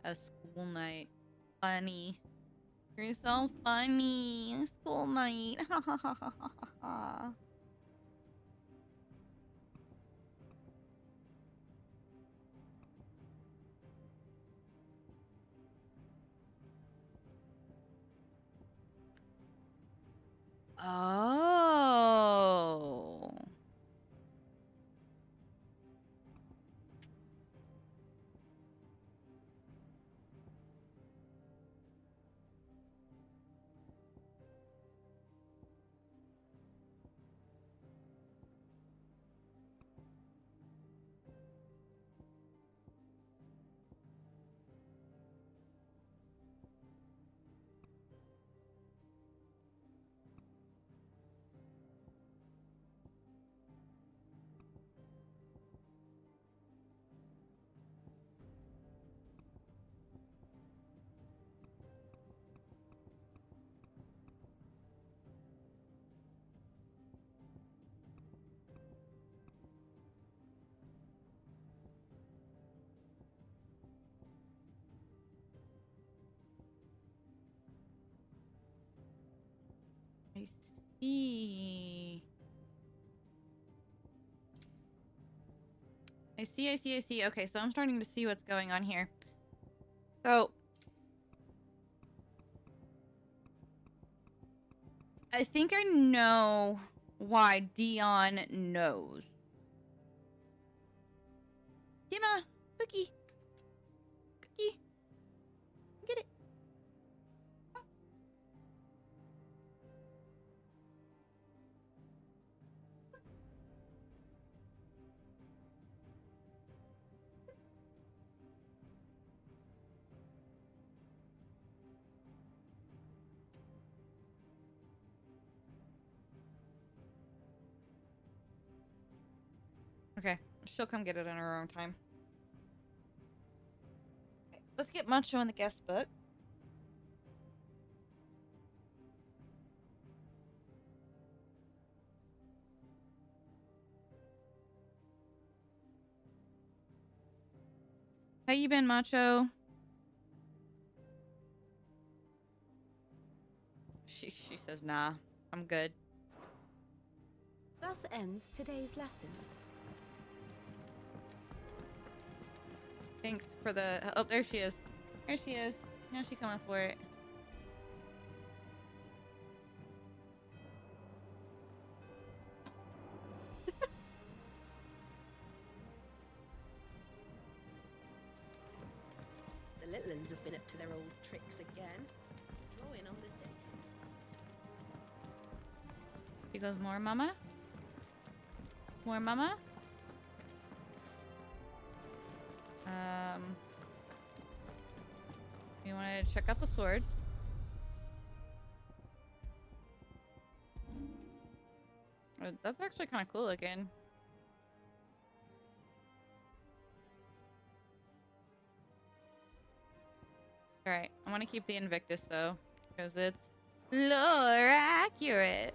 A school night. Funny. You're so funny. School night. Ha ha ha ha ha ha. Oh. I see. I see. Okay, so I'm starting to see what's going on here. So, I think I know why Dion knows. Dima, cookie. Cookie. Get it. Okay, she'll come get it in her own time. Okay, let's get Macho in the guest book. How you been, Macho? She says, nah, I'm good. Thus ends today's lesson. Thanks for the... Oh, there she is. There she is. Now she's coming for it. The little uns have been up to their old tricks again. Drawing on the deck. She goes, more mama? More mama? You want to check out the sword? Oh, that's actually kind of cool looking. Alright, I want to keep the Invictus though, because it's lore accurate.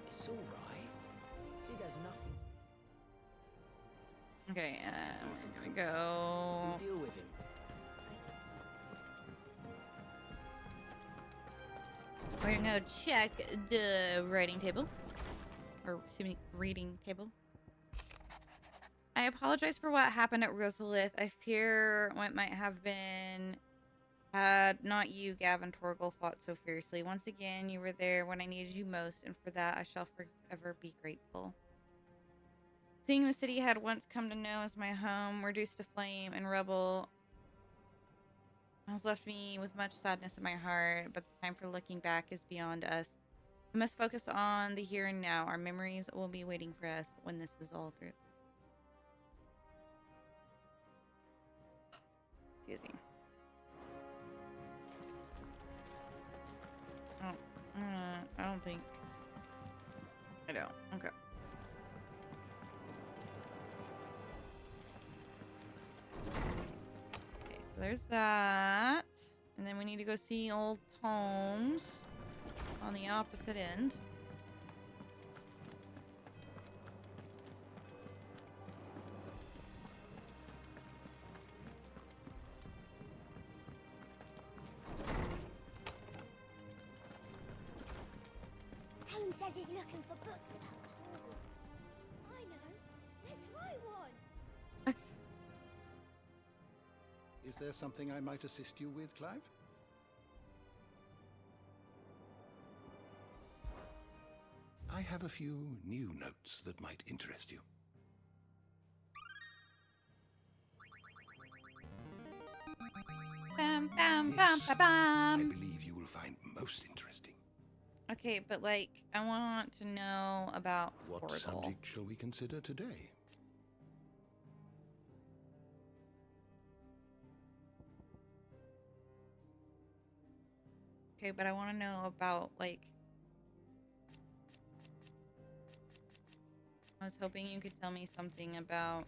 It's alright. Sid has nothing. Okay, we're gonna go. We'll deal with him. We're gonna go check the writing table. Or, excuse me, reading table. I apologize for what happened at Rosalith. I fear what might have been had not you, Gavin Torgal, fought so fiercely. Once again, you were there when I needed you most, and for that I shall forever be grateful. Seeing the city I had once come to know as my home, reduced to flame and rubble, has left me with much sadness in my heart, but the time for looking back is beyond us. We must focus on the here and now. Our memories will be waiting for us when this is all through. Excuse me. Oh, I don't think... I don't. Okay. Okay, so there's that. And then we need to go see Old Tomes on the opposite end. Tome says he's looking for books about Torgal. I know. Let's write one. Is there something I might assist you with, Clive? I have a few new notes that might interest you. Bam, bam, bam, This, bam, bam. I believe you will find most interesting. Okay, but like, I want to know about What Torgal. subject shall we consider today? Okay, but I want to know about, like... I was hoping you could tell me something about...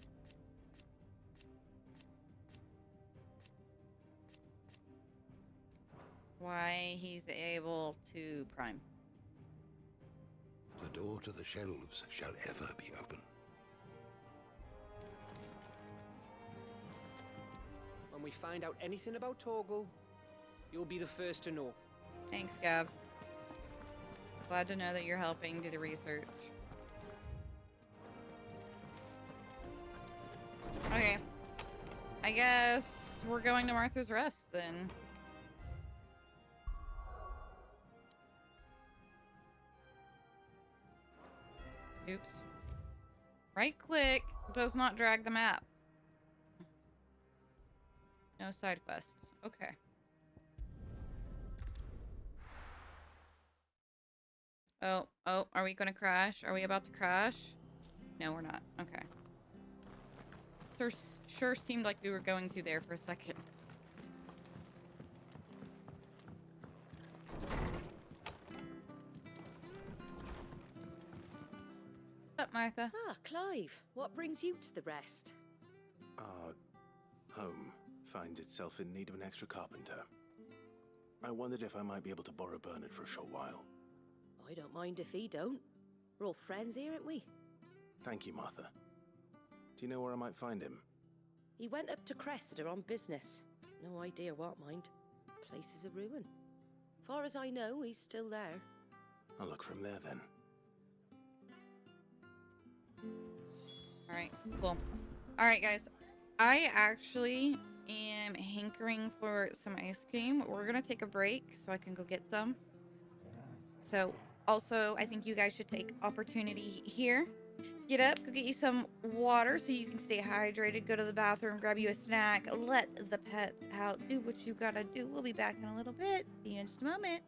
why he's able to prime. The door to the shelves shall ever be open. When we find out anything about Torgal, you'll be the first to know. Thanks, Gav. Glad to know that you're helping do the research. Okay. I guess we're going to Martha's Rest then. Oops. Right click does not drag the map. No side quests. Okay. Oh, are we gonna crash? Are we about to crash? No, we're not. Okay. Sure seemed like we were going to there for a second. What's up, Martha? Ah, Clive. What brings you to the rest? Our home finds itself in need of an extra carpenter. I wondered if I might be able to borrow Bernard for a short while. I don't mind if he don't. We're all friends here, aren't we? Thank you, Martha. Do you know where I might find him? He went up to Cressida on business. No idea what, mind. Place is a ruin. Far as I know, he's still there. I'll look from there then. Alright, cool. Alright, guys. I actually am hankering for some ice cream. We're gonna take a break so I can go get some. So, also, I think you guys should take opportunity here. Get up, go get you some water so you can stay hydrated. Go to the bathroom, grab you a snack. Let the pets out. Do what you gotta do. We'll be back in a little bit. See you in just a moment.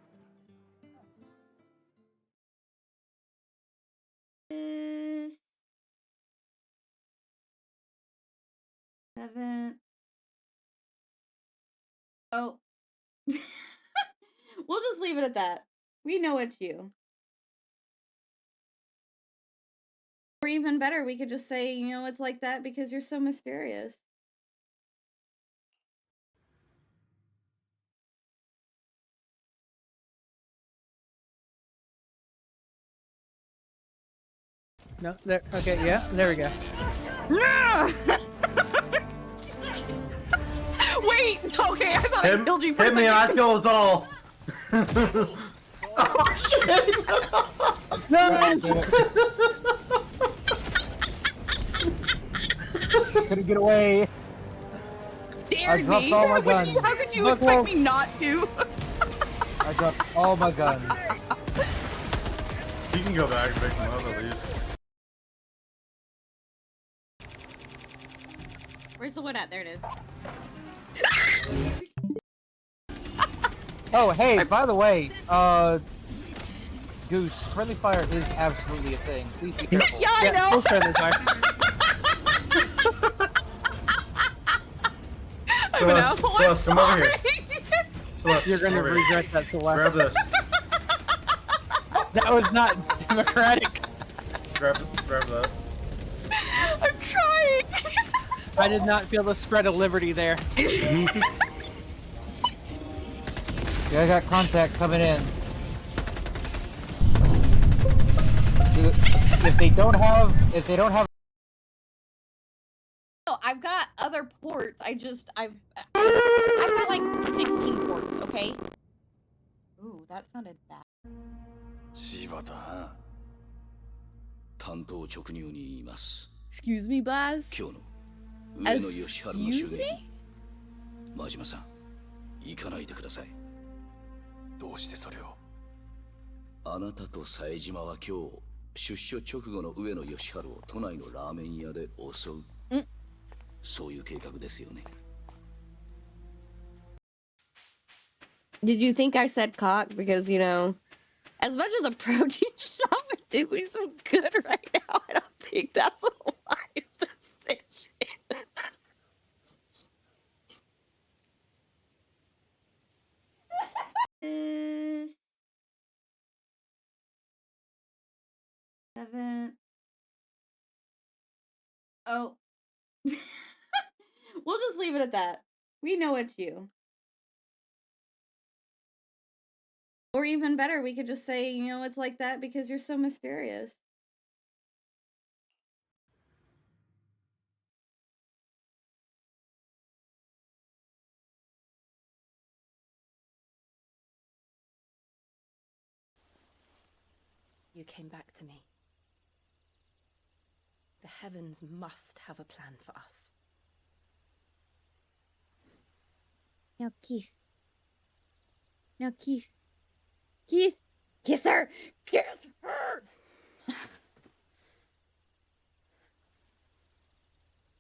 7. Oh. We'll just leave it at that. We know it's you. Or even better, we could just say, you know, it's like that because you're so mysterious. No, there. Okay, yeah, there we go. Wait, okay, I thought I killed you for a Hit me, second. I kill us all. Oh shit! No! Couldn't get away. Dared I dropped me. all my guns. How could you Look, expect look. me not to? I dropped all my guns. You can go back and pick them up at least. Where's the wood at? There it is. Oh, hey, by the way, Goose, friendly fire is absolutely a thing. Please be careful. Yeah, I know. Full friendly fire. I'm an asshole. I'm Celeste, come over sorry. here. Celeste, You're gonna over here. regret that, Celeste. Grab this. That was not democratic. Grab that. I'm trying. I did not feel the spread of liberty there. Yeah, I got contact coming in. If they don't have, No, I've got other ports. I've got like 16 ports, okay? Ooh, that sounded bad. 柴田担当直入に言います。 Excuse me, Baz? 今日の上野義治の襲 Excuse 撃 me? 真島さん行かないでください。どうしてそれを？あなたと冴島は今日出所直後の上野義治を都内のラーメン屋で襲う。そういう計画ですよね。 Did you think I said cock? Because, you know, as much as a protein shop would do me some good right now, I don't think that's a wise decision. Seven. Oh. We'll just leave it at that. We know it's you. Or even better, we could just say, you know, it's like that because you're so mysterious. You came back to me. The heavens must have a plan for us. Now, Keith. Now, Keith. Keith! Kiss her! Kiss her!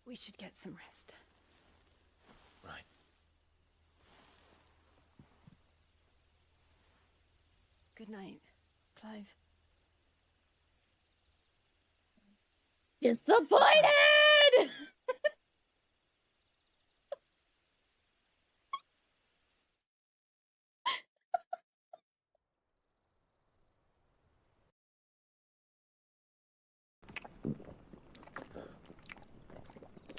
We should get some rest. Right. Good night, Clive. Disappointed!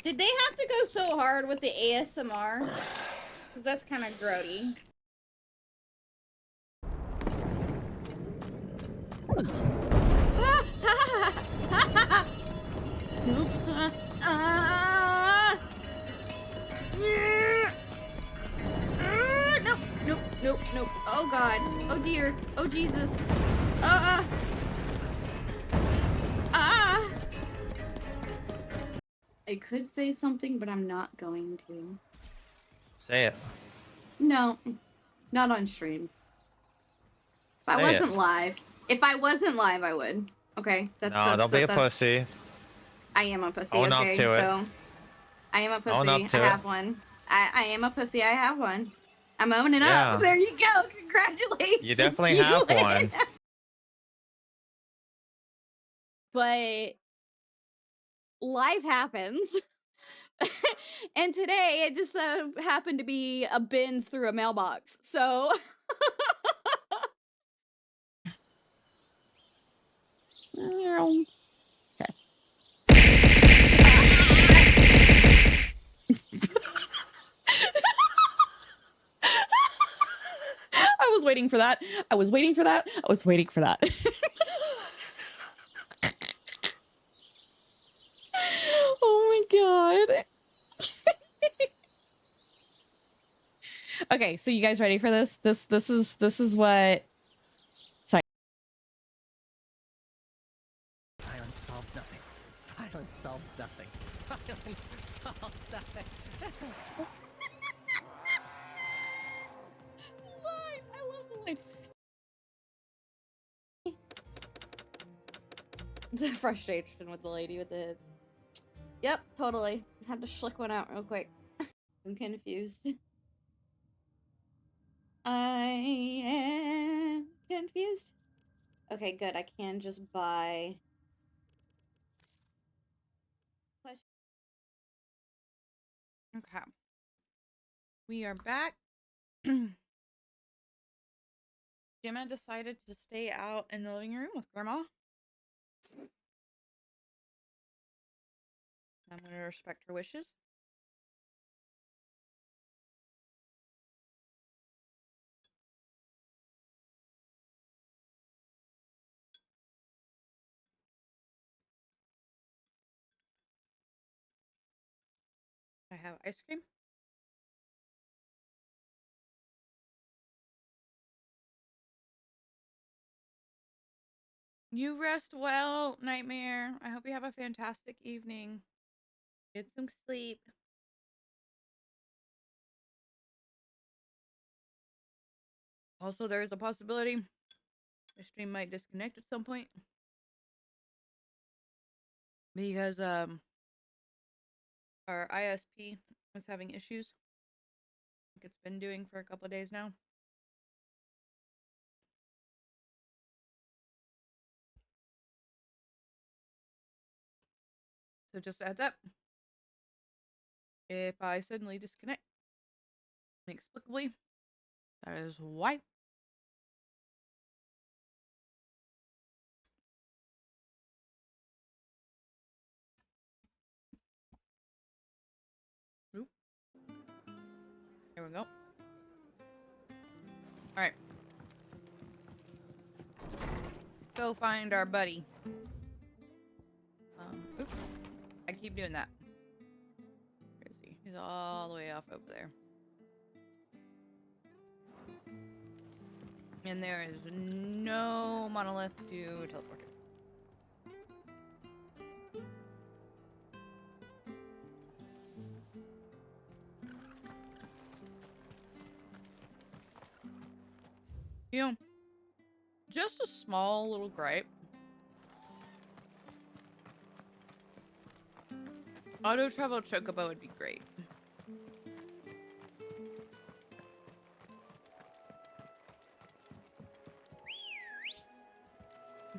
Did they have to go so hard with the ASMR? Because that's kind of grody. God. Oh dear. Oh Jesus. I could say something, but I'm not going to. Say it. No, not on stream. If I Say wasn't it. live, I would. Okay, No, don't be a pussy. I am a pussy. Own up Okay, to it. so I am a Own up pussy. to I it. have one. I am a pussy. I have one. I'm owning Yeah. up. There you go. Congratulations. You definitely have win. one. But life happens. And today it just happened to be a bins through a mailbox. So I was waiting for that. I was waiting for that. I was waiting for that. Oh my god. Okay, so you guys ready for this? This is what. Sorry. Violence solves nothing. Violence solves nothing. Violence solves nothing. Line. I love the line. The frustration with the lady with the hips. Yep, totally. Had to schlick one out real quick. I'm confused. I am confused. Okay, good. I can just buy. Okay. We are back. Gemma decided to stay out in the living room with Grandma. I'm going to respect her wishes. I have ice cream. You rest well, Nightmare. I hope you have a fantastic evening. Get some sleep. Also, there is a possibility the stream might disconnect at some point. Because our ISP is having issues. Like it's been doing for a couple of days now. So just a heads up. If I suddenly disconnect inexplicably, that is why. Oop. There we go. Alright. Go find our buddy. Oops. I keep doing that. Where is he? He's all the way off over there. And there is no monolith to teleport to. You know, just a small little gripe. Auto travel chocobo would be great.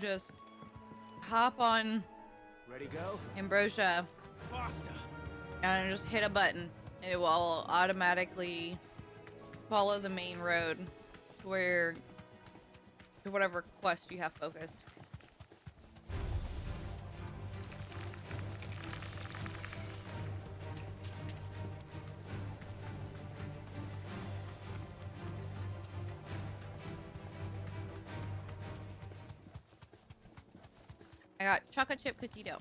Just hop on Ready go? Ambrosia Faster. and just hit a button. It will automatically follow the main road to whatever quest you have focused. I got chocolate chip cookie dough.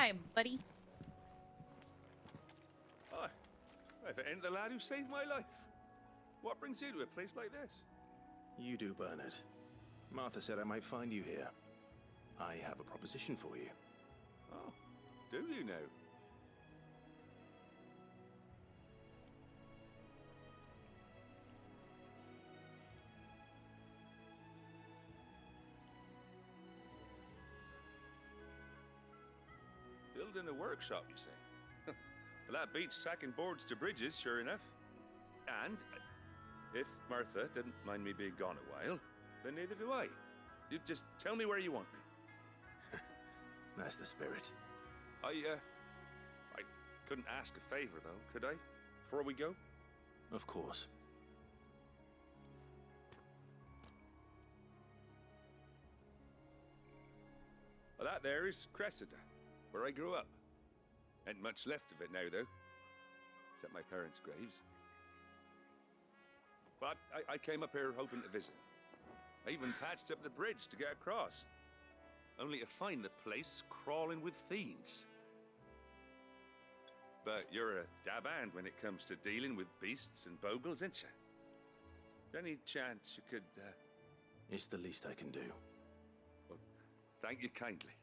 Hi, buddy. Hi. I've ain't the lad who saved my life. What brings you to a place like this? You do, Bernard. Martha said I might find you here. I have a proposition for you. Oh, do you now? Building a workshop, you say? Well, that beats tacking boards to bridges, sure enough. And if Martha didn't mind me being gone a while, then neither do I. You just tell me where you want me. That's the spirit. I couldn't ask a favor, though, could I? Before we go? Of course. Well, that there is Cressida, where I grew up. Ain't much left of it now, though. Except my parents' graves. But I came up here hoping to visit. I even patched up the bridge to get across. Only to find the place crawling with fiends. But you're a dab hand when it comes to dealing with beasts and bogles, ain't you? Any chance you could, It's the least I can do. Well, thank you kindly.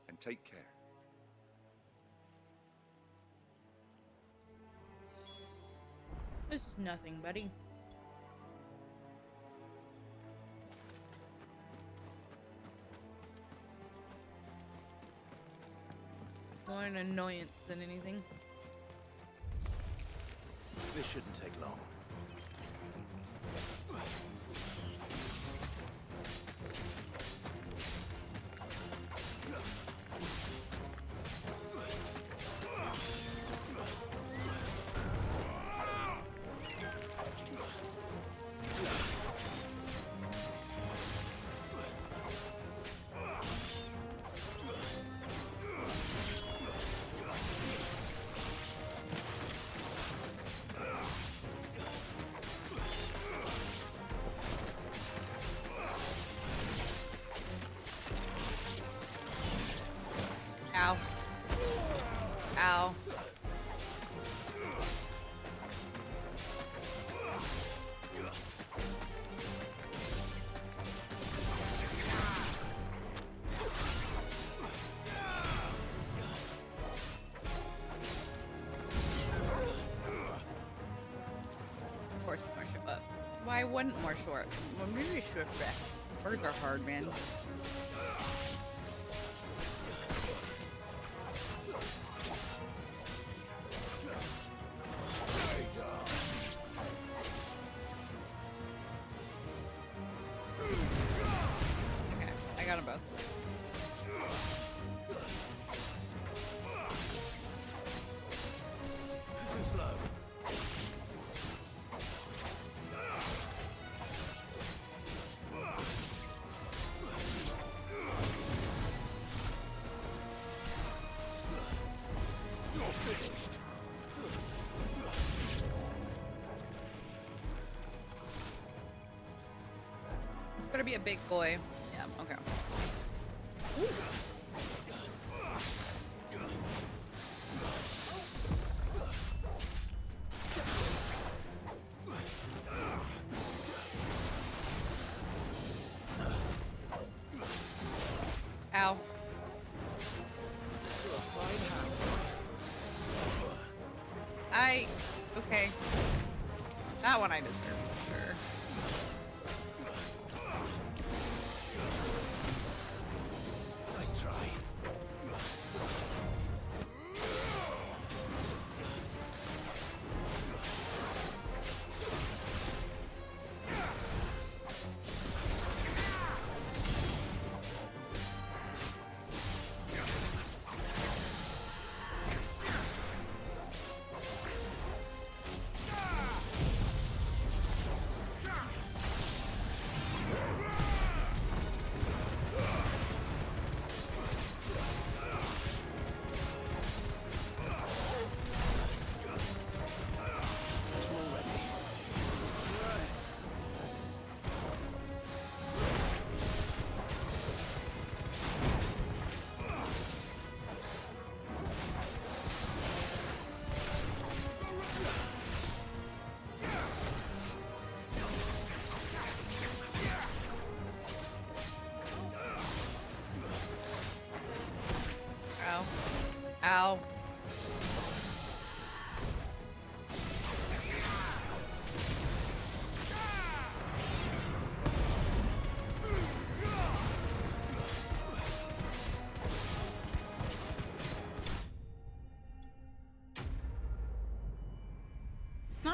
And take care. This is nothing, buddy. More an annoyance than anything. This shouldn't take long. Ow. Ow. Of course, more short, but why wouldn't more short? Well, maybe short breath. Birds are hard, man. Okay, I got them both. Too slow. You're finished. Better be a big boy. Yeah, okay. Ow. Okay. That one I deserve for sure. Nice try.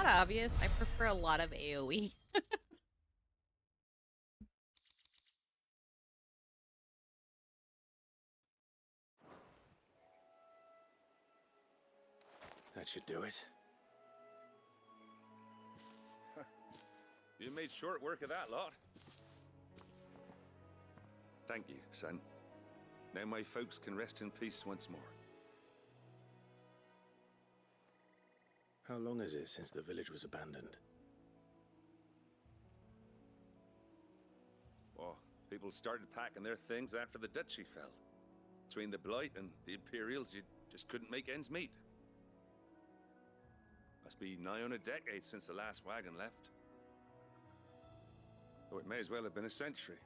obvious? I prefer a lot of AoE. That should do it. You made short work of that lot. Thank you, son. Now my folks can rest in peace once more. How long is it since the village was abandoned? Oh, people started packing their things after the duchy fell. Between the Blight and the Imperials, you just couldn't make ends meet. Must be nigh on a decade since the last wagon left. Though it may as well have been a century,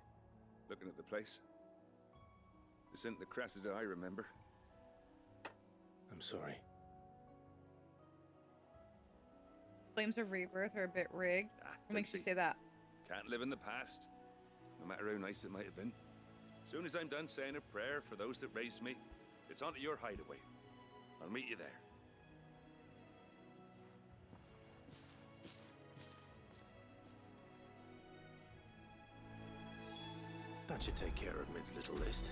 looking at the place. This isn't the Cressida I remember. I'm sorry. Flames of Rebirth are a bit rigged. What makes you say that? Can't live in the past, no matter how nice it might have been. Soon as I'm done saying a prayer for those that raised me, it's onto your hideaway. I'll meet you there. That should take care of Mid's little list.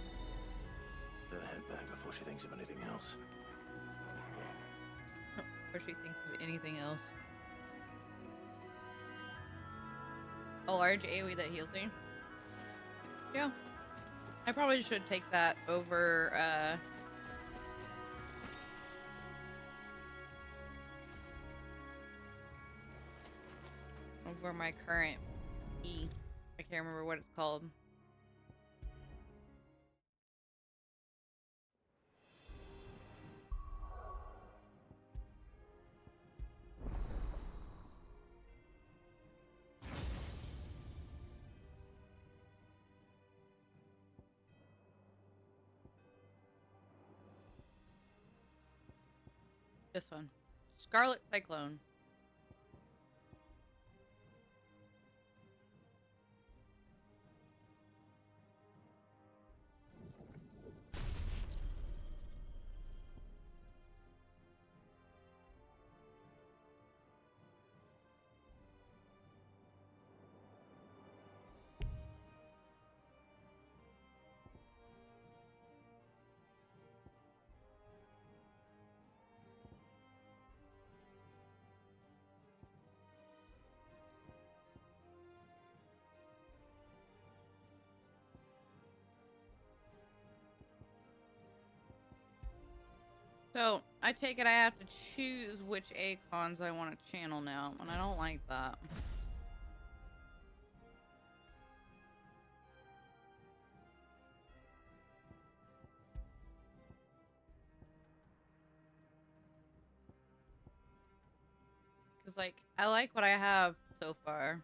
Better head back before she thinks of anything else. Or she thinks of anything else. A large AoE that heals me. Yeah. I probably should take that over, over my current E. I can't remember what it's called. This one. Scarlet Cyclone. So, I take it I have to choose which Acons I want to channel now, and I don't like that. Because, like, I like what I have so far.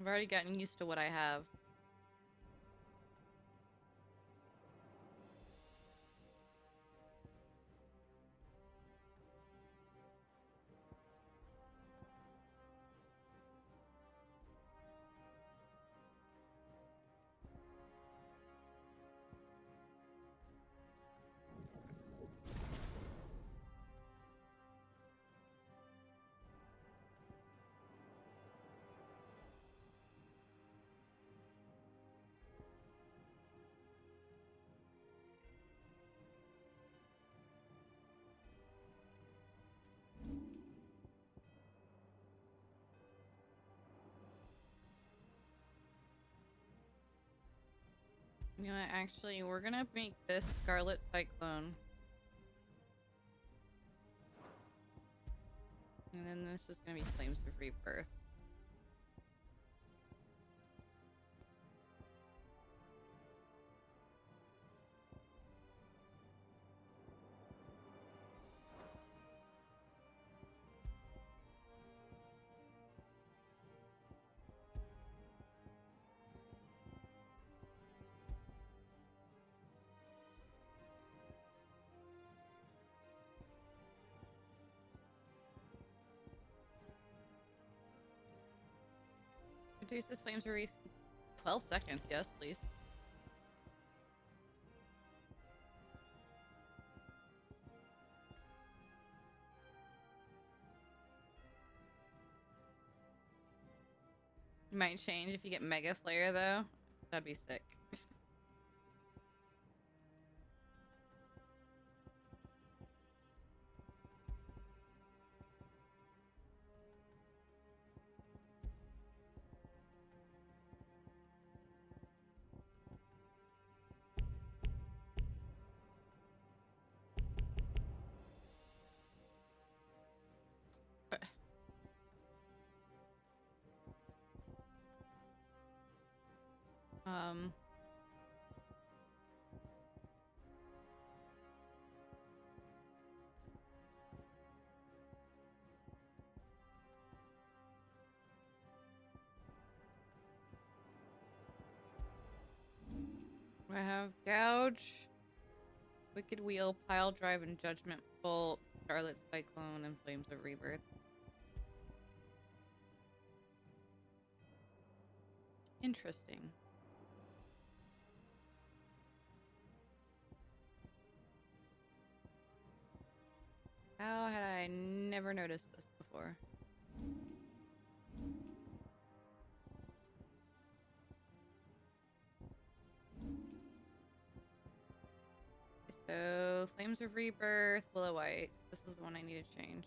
I've already gotten used to what I have. You know what, actually, we're gonna make this Scarlet Cyclone. And then this is gonna be Flames of Rebirth. Reduces Flames of 12 seconds, yes, please. Might change if you get Mega Flare, though. That'd be sick. Um... I have Gouge, Wicked Wheel, Pile Drive, and Judgment Bolt, Scarlet Cyclone, and Flames of Rebirth. Interesting. How had I never noticed this before? So, Flames of Rebirth, Willow White. This is the one I need to change.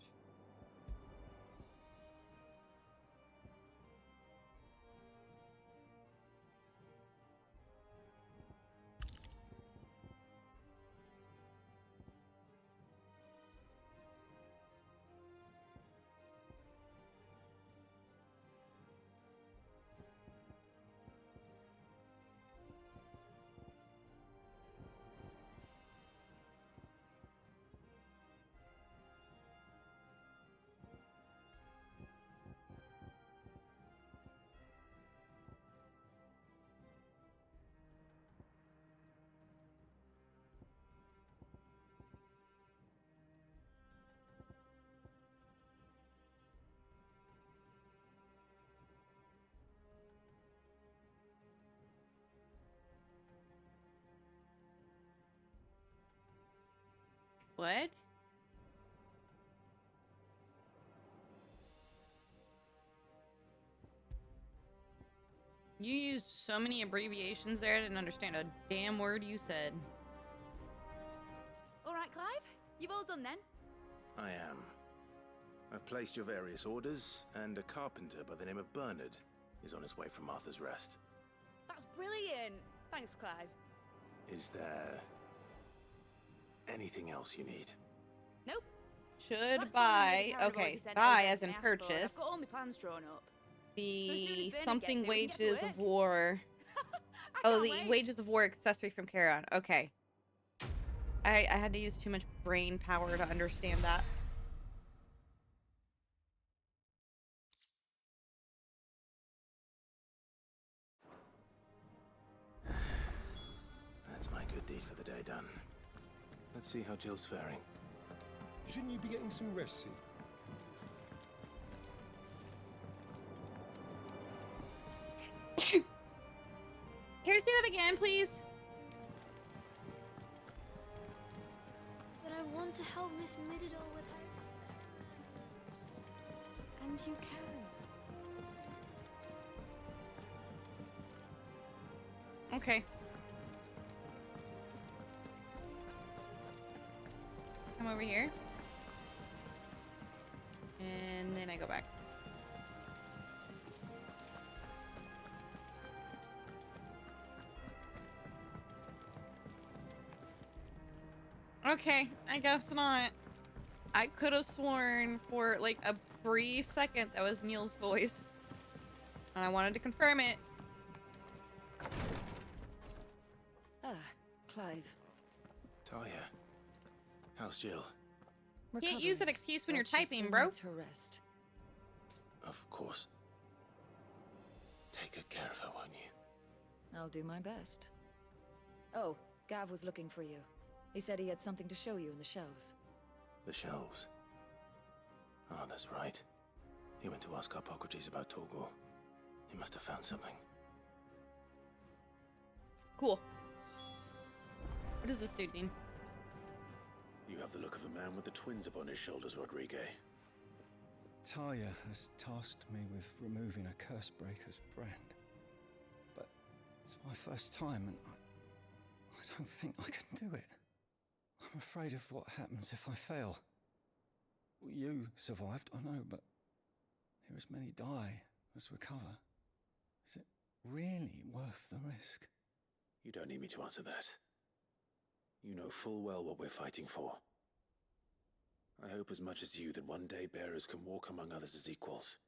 What? You used so many abbreviations there, I didn't understand a damn word you said. Alright, Clive? You've all done then? I am. I've placed your various orders, and a carpenter by the name of Bernard is on his way from Arthur's Rest. That's brilliant! Thanks, Clive. Is there anything else you need? Nope. Should That buy, plan okay, you sent buy over as in has been asked for, and purchase. I've got all my plans drawn up. So as soon as The Bernard something gets here, we can get to wages of work. war. Oh, the wages of war accessory from Charon. Okay. I had to use too much brain power to understand that. That's my good deed for the day done. Let's see how Jill's faring. Shouldn't you be getting some rest soon? Care to say that again, please? But I want to help Miss Mididor with her experiments. And you can. Okay. Come over here. And then I go back. Okay, I guess not. I could have sworn for like a brief second that was Neil's voice. And I wanted to confirm it. Ah, Clive. Talia, how's Jill? Can't use that excuse when you're But she typing, still bro. needs her rest. Of course. Take good care of her, won't you? I'll do my best. Oh, Gav was looking for you. He said he had something to show you in the shelves. The shelves. Oh, that's right. He went to ask Harpocrates about Torgor. He must have found something. Cool. What does this dude mean? You have the look of a man with the twins upon his shoulders, Rodrigue. Talia has tasked me with removing a Cursebreaker's brand. But it's my first time, and I don't think I can do it. I'm afraid of what happens if I fail. You survived, I know, but here as many die as recover. Is it really worth the risk? You don't need me to answer that. You know full well what we're fighting for. I hope as much as you that one day bearers can walk among others as equals.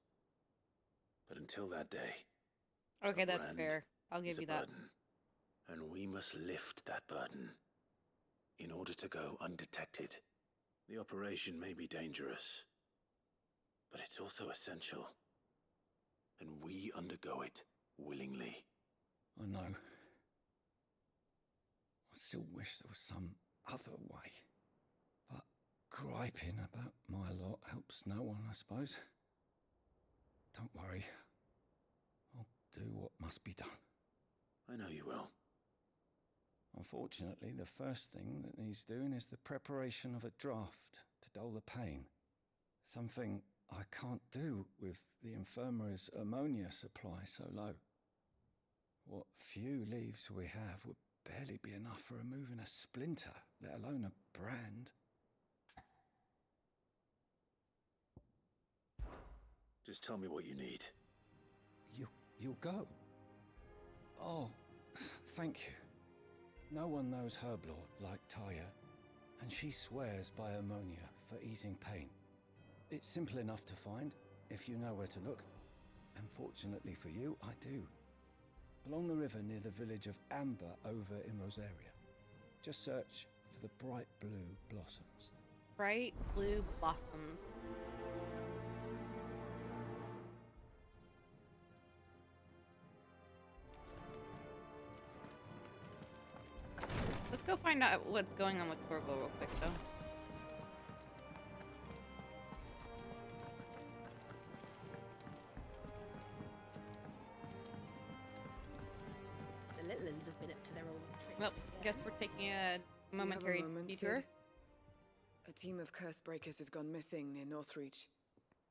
But until that day... Okay, that's brand fair. I'll give is a you that. burden, and we must lift that burden in order to go undetected. The operation may be dangerous, but it's also essential. And we undergo it willingly. I know. I still wish there was some other way. But griping about my lot helps no one, I suppose. Don't worry. I'll do what must be done. I know you will. Unfortunately, the first thing that needs doing is the preparation of a draft to dull the pain. Something I can't do with the infirmary's ammonia supply so low. What few leaves we have would barely be enough for removing a splinter, let alone a brand. Just tell me what you need. You'll go? Oh, thank you. No one knows Herblore like Taya, and she swears by ammonia for easing pain. It's simple enough to find, if you know where to look. And fortunately for you, I do. Along the river near the village of Amber over in Rosaria. Just search for the bright blue blossoms. Bright blue blossoms. Let's go find out what's going on with Torgal real quick, though. The little ones have been up to their old tricks. Well, guess we're taking a momentary detour. A team of Cursebreakers has gone missing near Northreach.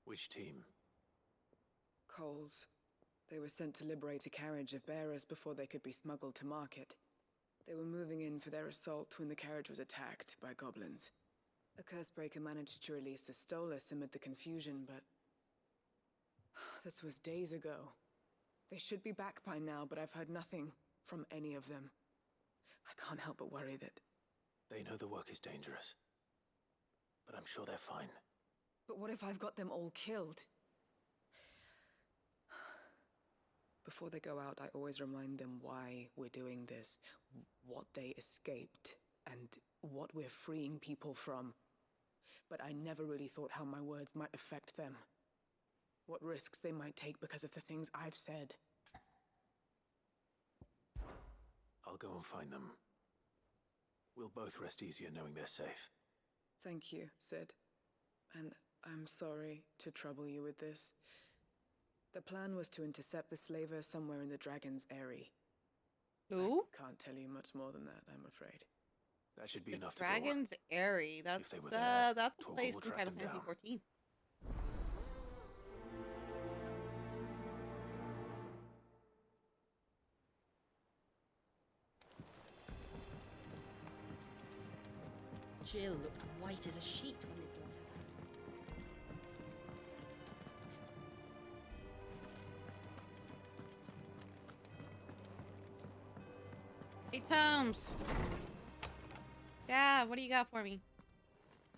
Which team? Coles. They were sent to liberate a carriage of bearers before they could be smuggled to market. They were moving in for their assault when the carriage was attacked by goblins. A Cursebreaker managed to release a Stolas amid the confusion, but... this was days ago. They should be back by now, but I've heard nothing from any of them. I can't help but worry that... They know the work is dangerous. But I'm sure they're fine. But what if I've got them all killed? Before they go out, I always remind them why we're doing this, what they escaped, and what we're freeing people from. But I never really thought how my words might affect them. What risks they might take because of the things I've said. I'll go and find them. We'll both rest easier knowing they're safe. Thank you, Sid. And I'm sorry to trouble you with this. The plan was to intercept the slaver somewhere in the Dragon's Eyrie. Ooh? I can't tell you much more than that, I'm afraid. That should be enough to Dragon's Eyrie. That's If they were there, that's a Torgal place will in track Final them Fantasy down. 14. Jill looked white as a sheet when they brought her back. Hey, Tomes. Yeah, what do you got for me?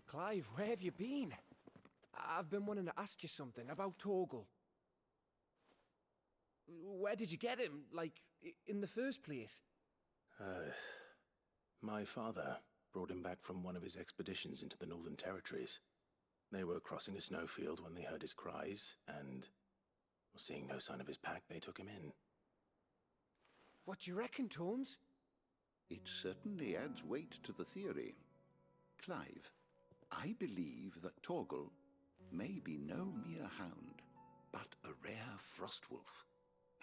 Clive, where have you been? I've been wanting to ask you something about Torgal. Where did you get him? Like, in the first place? My father brought him back from one of his expeditions into the Northern Territories. They were crossing a snowfield when they heard his cries, and, seeing no sign of his pack, they took him in. What do you reckon, Tomes? It certainly adds weight to the theory. Clive, I believe that Torgal may be no mere hound, but a rare frostwolf.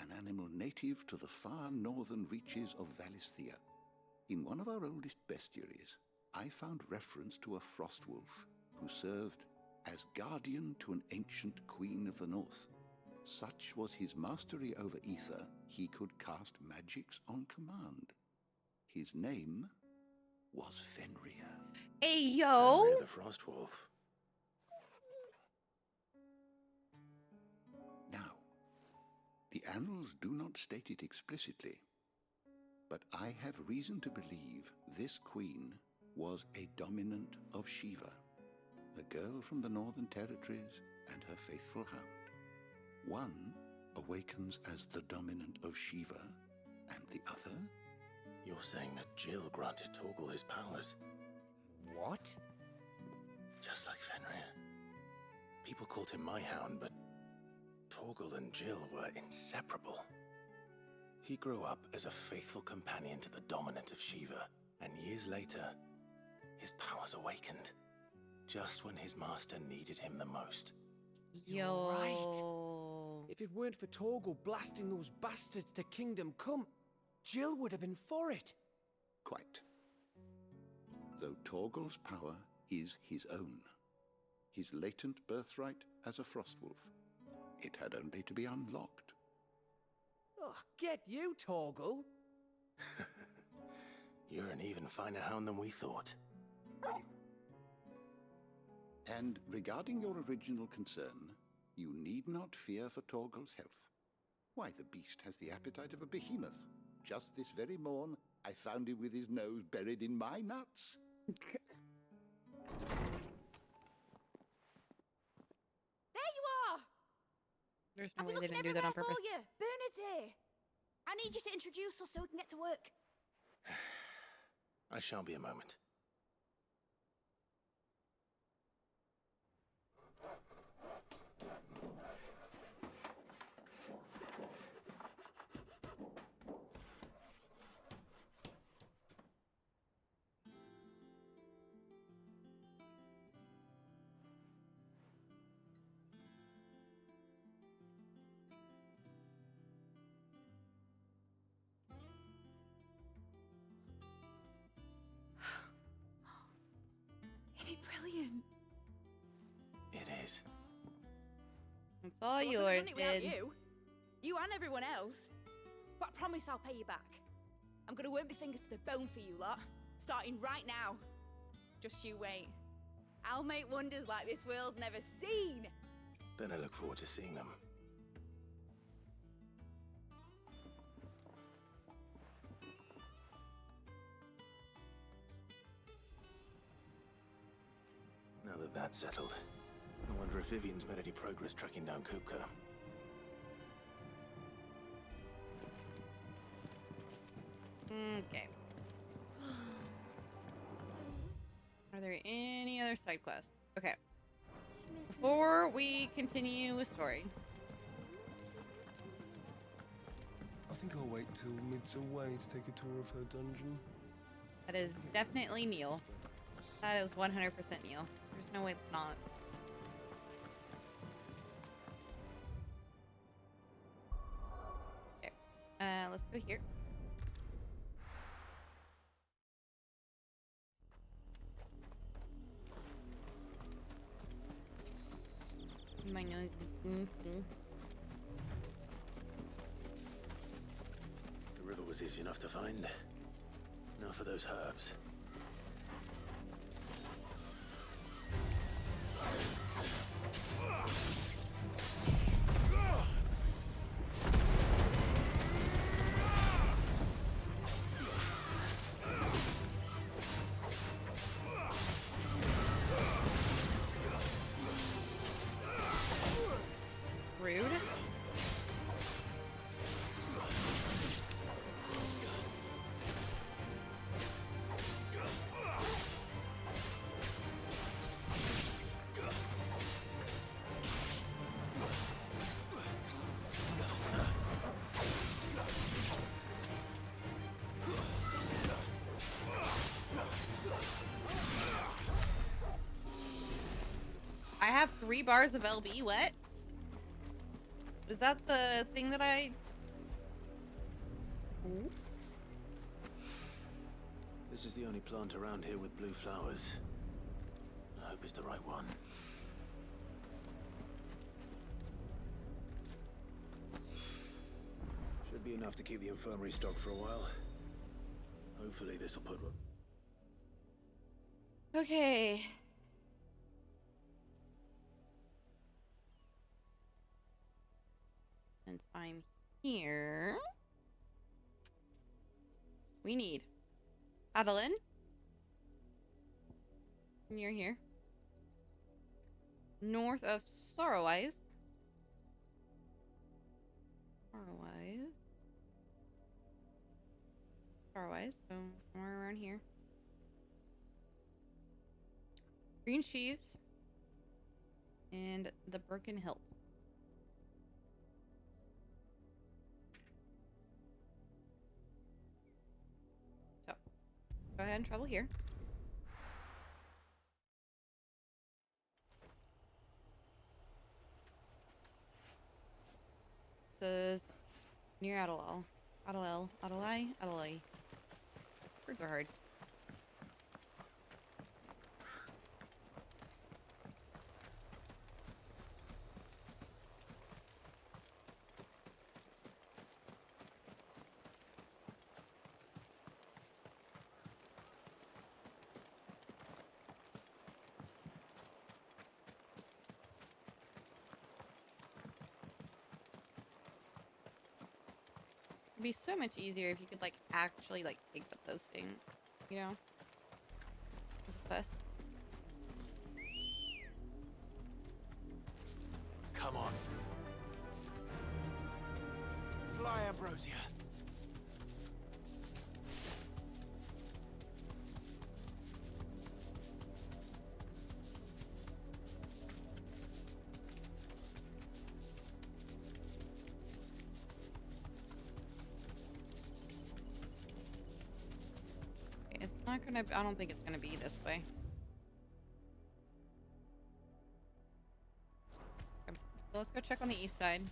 an animal native to the far northern reaches of Valisthea. In one of our oldest bestiaries, I found reference to a frost wolf who served as guardian to an ancient queen of the north. Such was his mastery over ether, he could cast magics on command. His name was Fenrir. Hey, yo! Fenrir the Frost Wolf. Now, the annals do not state it explicitly, but I have reason to believe this queen was a dominant of Shiva, a girl from the Northern Territories and her faithful hound. One awakens as the dominant of Shiva, and the other... You're saying that Jill granted Torgal his powers? What? Just like Fenrir. People called him my hound, but Torgal and Jill were inseparable. He grew up as a faithful companion to the dominant of Shiva, and years later, his powers awakened, just when his master needed him the most. Yo. Right. If it weren't for Torgal blasting those bastards to Kingdom Come, Jill would have been for it. Quite. Though Torgal's power is his own, his latent birthright as a Frostwolf, it had only to be unlocked. Oh, get you, Torgal. You're an even finer hound than we thought. And regarding your original concern, you need not fear for Torgal's health. Why, the beast has the appetite of a behemoth. Just this very morn, I found him with his nose buried in my nuts. There you are! There's no I've way been they looking didn't do that on everywhere purpose. for you. Bernard's here. I need you to introduce us so we can get to work. I shall be a moment. Ain't it brilliant? It is. It's all Well, I couldn't yours, run it without dude. You and everyone else. But I promise I'll pay you back. I'm gonna work my fingers to the bone for you lot, starting right now. Just you wait. I'll make wonders like this world's never seen. Then I look forward to seeing them. Now that that's settled, I wonder if Vivian's made any progress tracking down Kupka. Okay. Are there any other side quests? Okay. Before we continue with story. I think I'll wait till Mid's away to take a tour of her dungeon. That is definitely Neil. That is 100% Neil. There's no way it's not. Okay. Let's go here. My nose is The river was easy enough to find. Now for those herbs. rude. I have 3 bars of LB. What? Is that the thing that I This is the only plant around here with blue flowers. I hope it's the right one. Should be enough to keep the infirmary stocked for a while. Hopefully this'll put... Okay. Since I'm here, we need Adeline. And you're here. North of Sorrowwise. Sorrowwise, so somewhere around here. Green Sheaves and the Broken Hilt. So, go ahead and travel here. The near Adalal. Adalai. Words are hard. It'd be so much easier if you could, like, actually, like, take the posting, you know? Best. Come on. Fly, Ambrosia. It's not gonna, I don't think it's gonna be this way. Okay, so let's go check on the east side.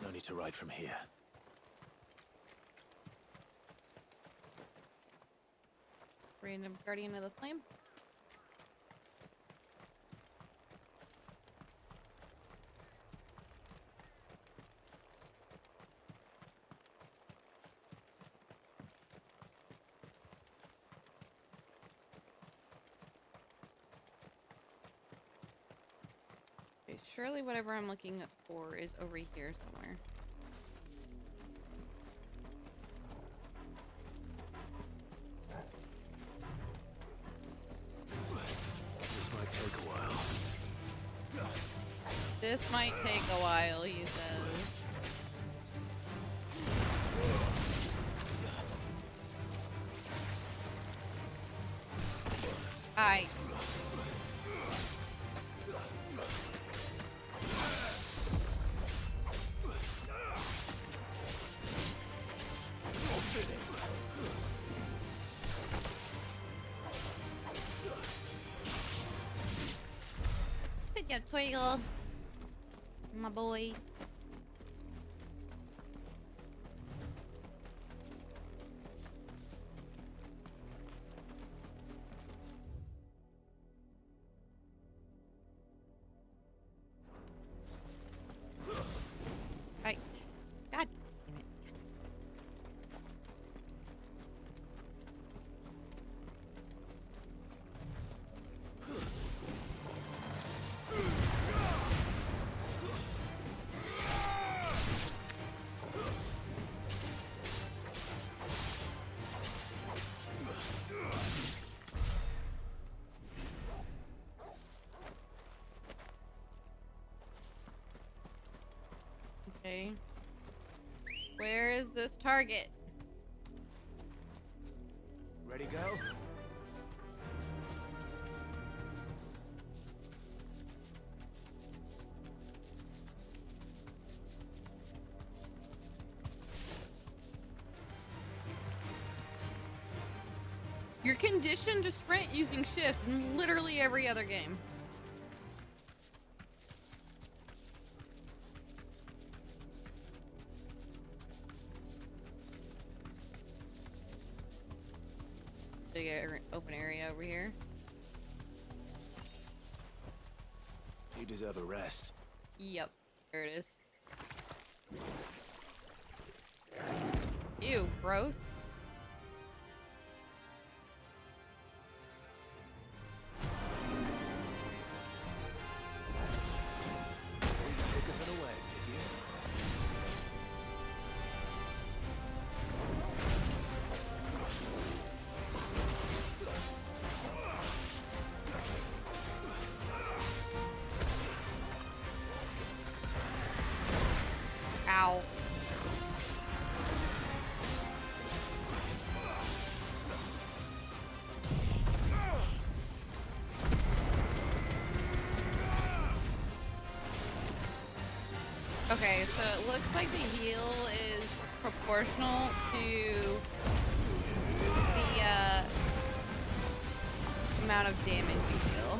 No need to ride from here. Random Guardian of the Flame. Okay, surely whatever I'm looking for is over here somewhere. This might take a while, he says. Aye. Good job, Twiggle. My boy. Right. God damn it. Okay. Where is this target? Ready, go? You're conditioned to sprint using shift in literally every other game. Big open area over here. You deserve a rest. Yep, there it is. Ew, gross. Took us unawares, did you? Ow. Okay, so it looks like the heal is proportional to the amount of damage you deal.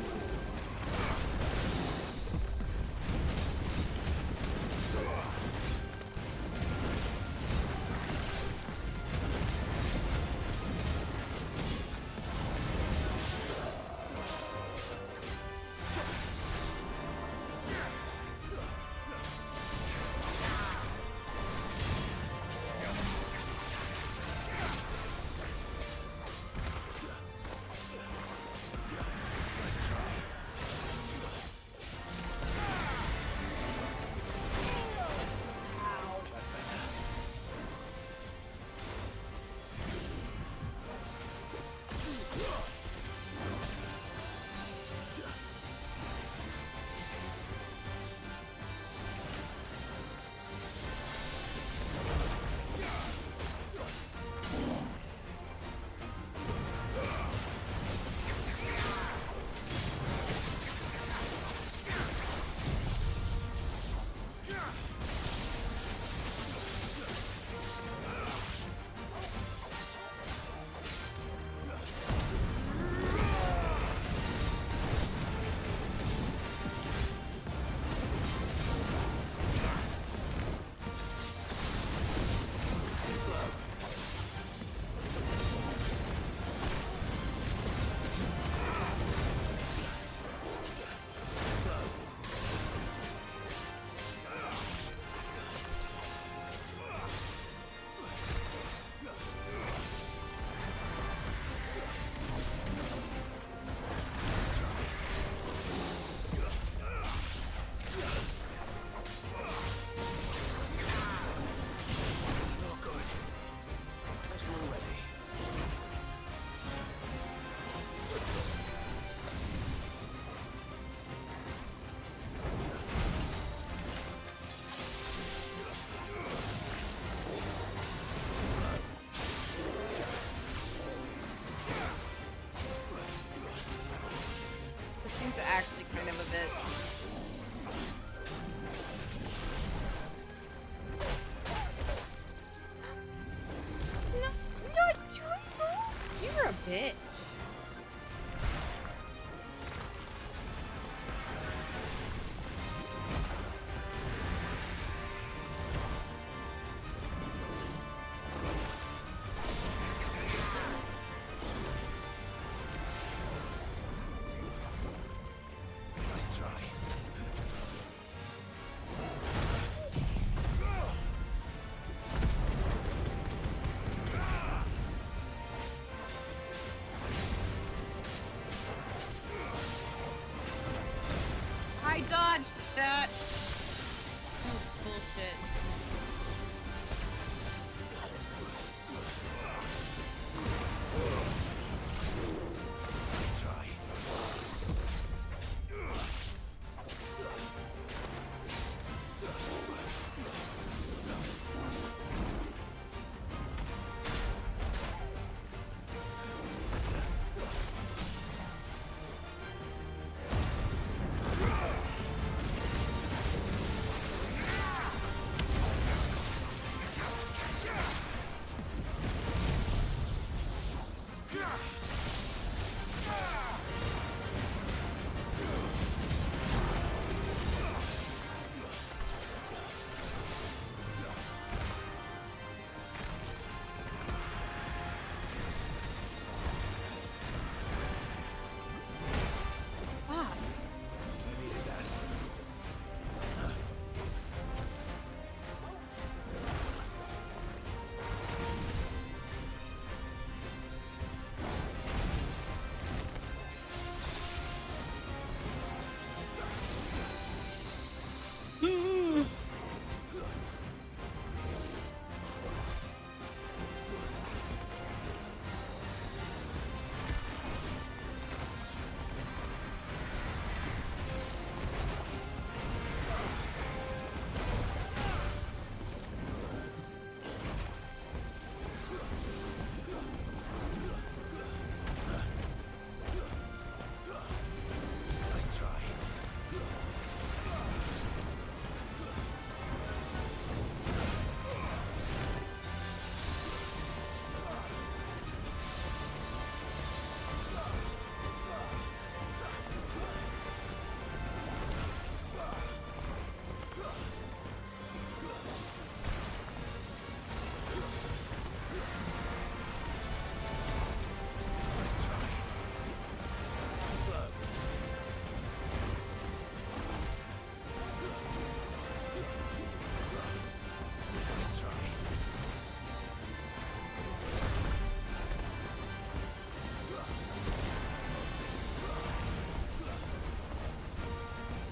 Actually kind of a bit. No, not joyful. You're a bitch.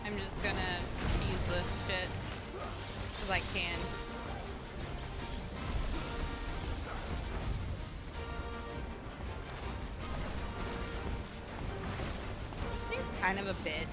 I'm just gonna use this shit because I can. He's kind of a bitch.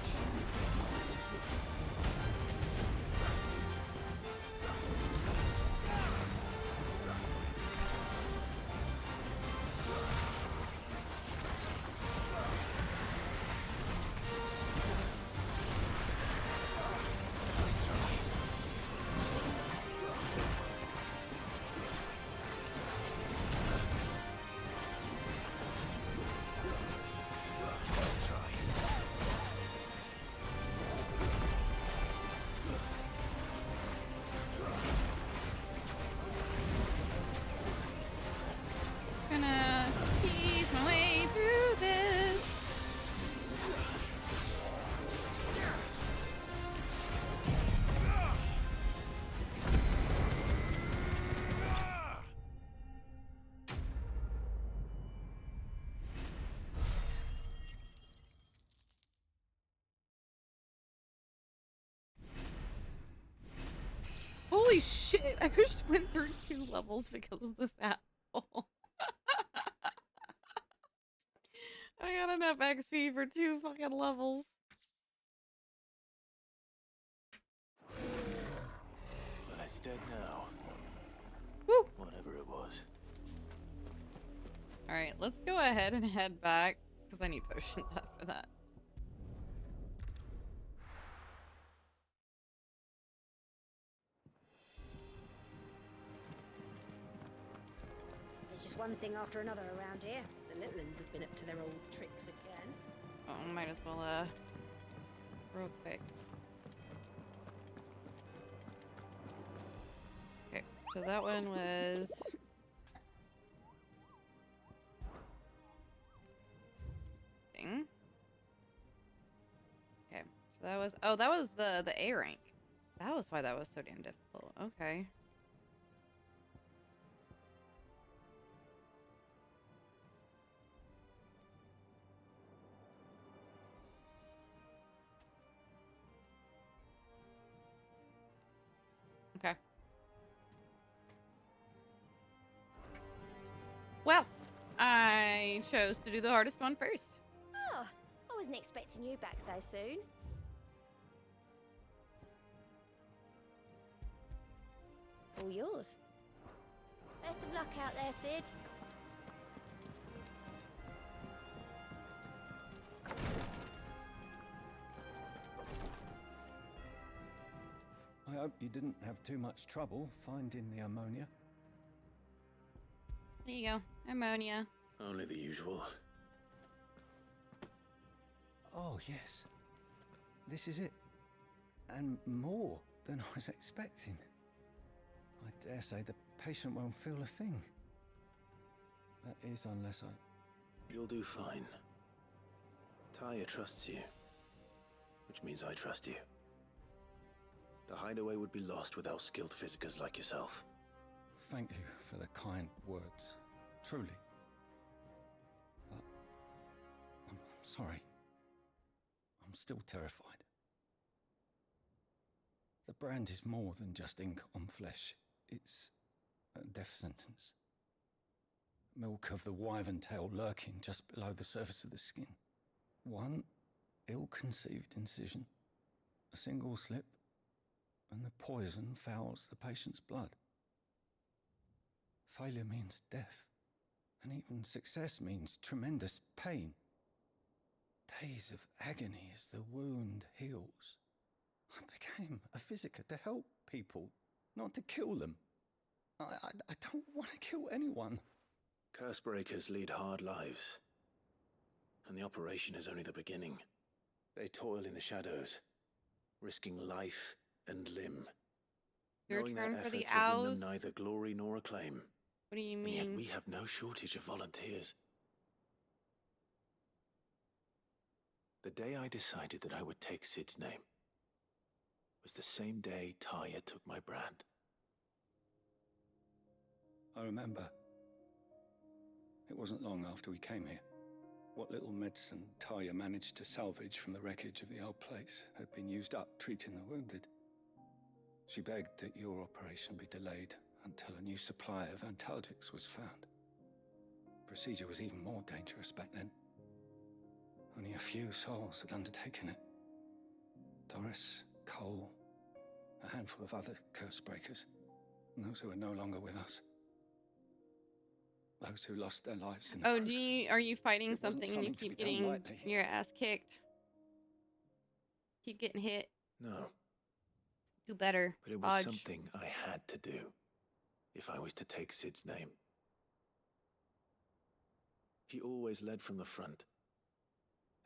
Gonna ease my way through this. Holy shit, I just went through 2 levels because of this asshole. I got enough XP for 2 fucking levels. Well, it's dead now. Woo! Whatever it was. Alright, let's go ahead and head back, because I need potions after that. There's just one thing after another around here. The little uns have been up to their old tricks again. Oh, might as well, real quick. Okay, so that one was... thing. Okay, so that was... oh, that was the A rank. That was why that was so damn difficult. Okay. Okay. Well, I chose to do the hardest one first. Oh, I wasn't expecting you back so soon. All yours. Best of luck out there, Sid. I hope you didn't have too much trouble finding the ammonia. There you go. Ammonia. Only the usual. Oh, yes. This is it. And more than I was expecting. I dare say the patient won't feel a thing. That is, unless I... You'll do fine. Tyre trusts you, which means I trust you. The hideaway would be lost without skilled physicers like yourself. Thank you for the kind words. Truly. But... I'm sorry. I'm still terrified. The brand is more than just ink on flesh. It's a death sentence. Milk of the wyvern tail lurking just below the surface of the skin. One ill-conceived incision, a single slip, and the poison fouls the patient's blood. Failure means death, and even success means tremendous pain. Days of agony as the wound heals. I became a physiker to help people, not to kill them. I don't want to kill anyone. Cursebreakers lead hard lives, and the operation is only the beginning. They toil in the shadows, risking life and limb. Your knowing turn their for the efforts will win owls? them neither glory nor acclaim. What do you And yet mean? we have no shortage of volunteers. The day I decided that I would take Sid's name was the same day Tyre took my brand. I remember. It wasn't long after we came here. What little medicine Tyre managed to salvage from the wreckage of the old place had been used up treating the wounded. She begged that your operation be delayed until a new supply of antalgics was found. Procedure was even more dangerous back then. Only a few souls had undertaken it. Doris, Cole, a handful of other curse breakers, and those who are no longer with us. Those who lost their lives in the Oh, process. are you fighting It wasn't something and you something to keep be done getting lightly. your ass kicked? Keep getting hit. No, Do better. but it was Dodge. something I had to do if I was to take Sid's name. He always led from the front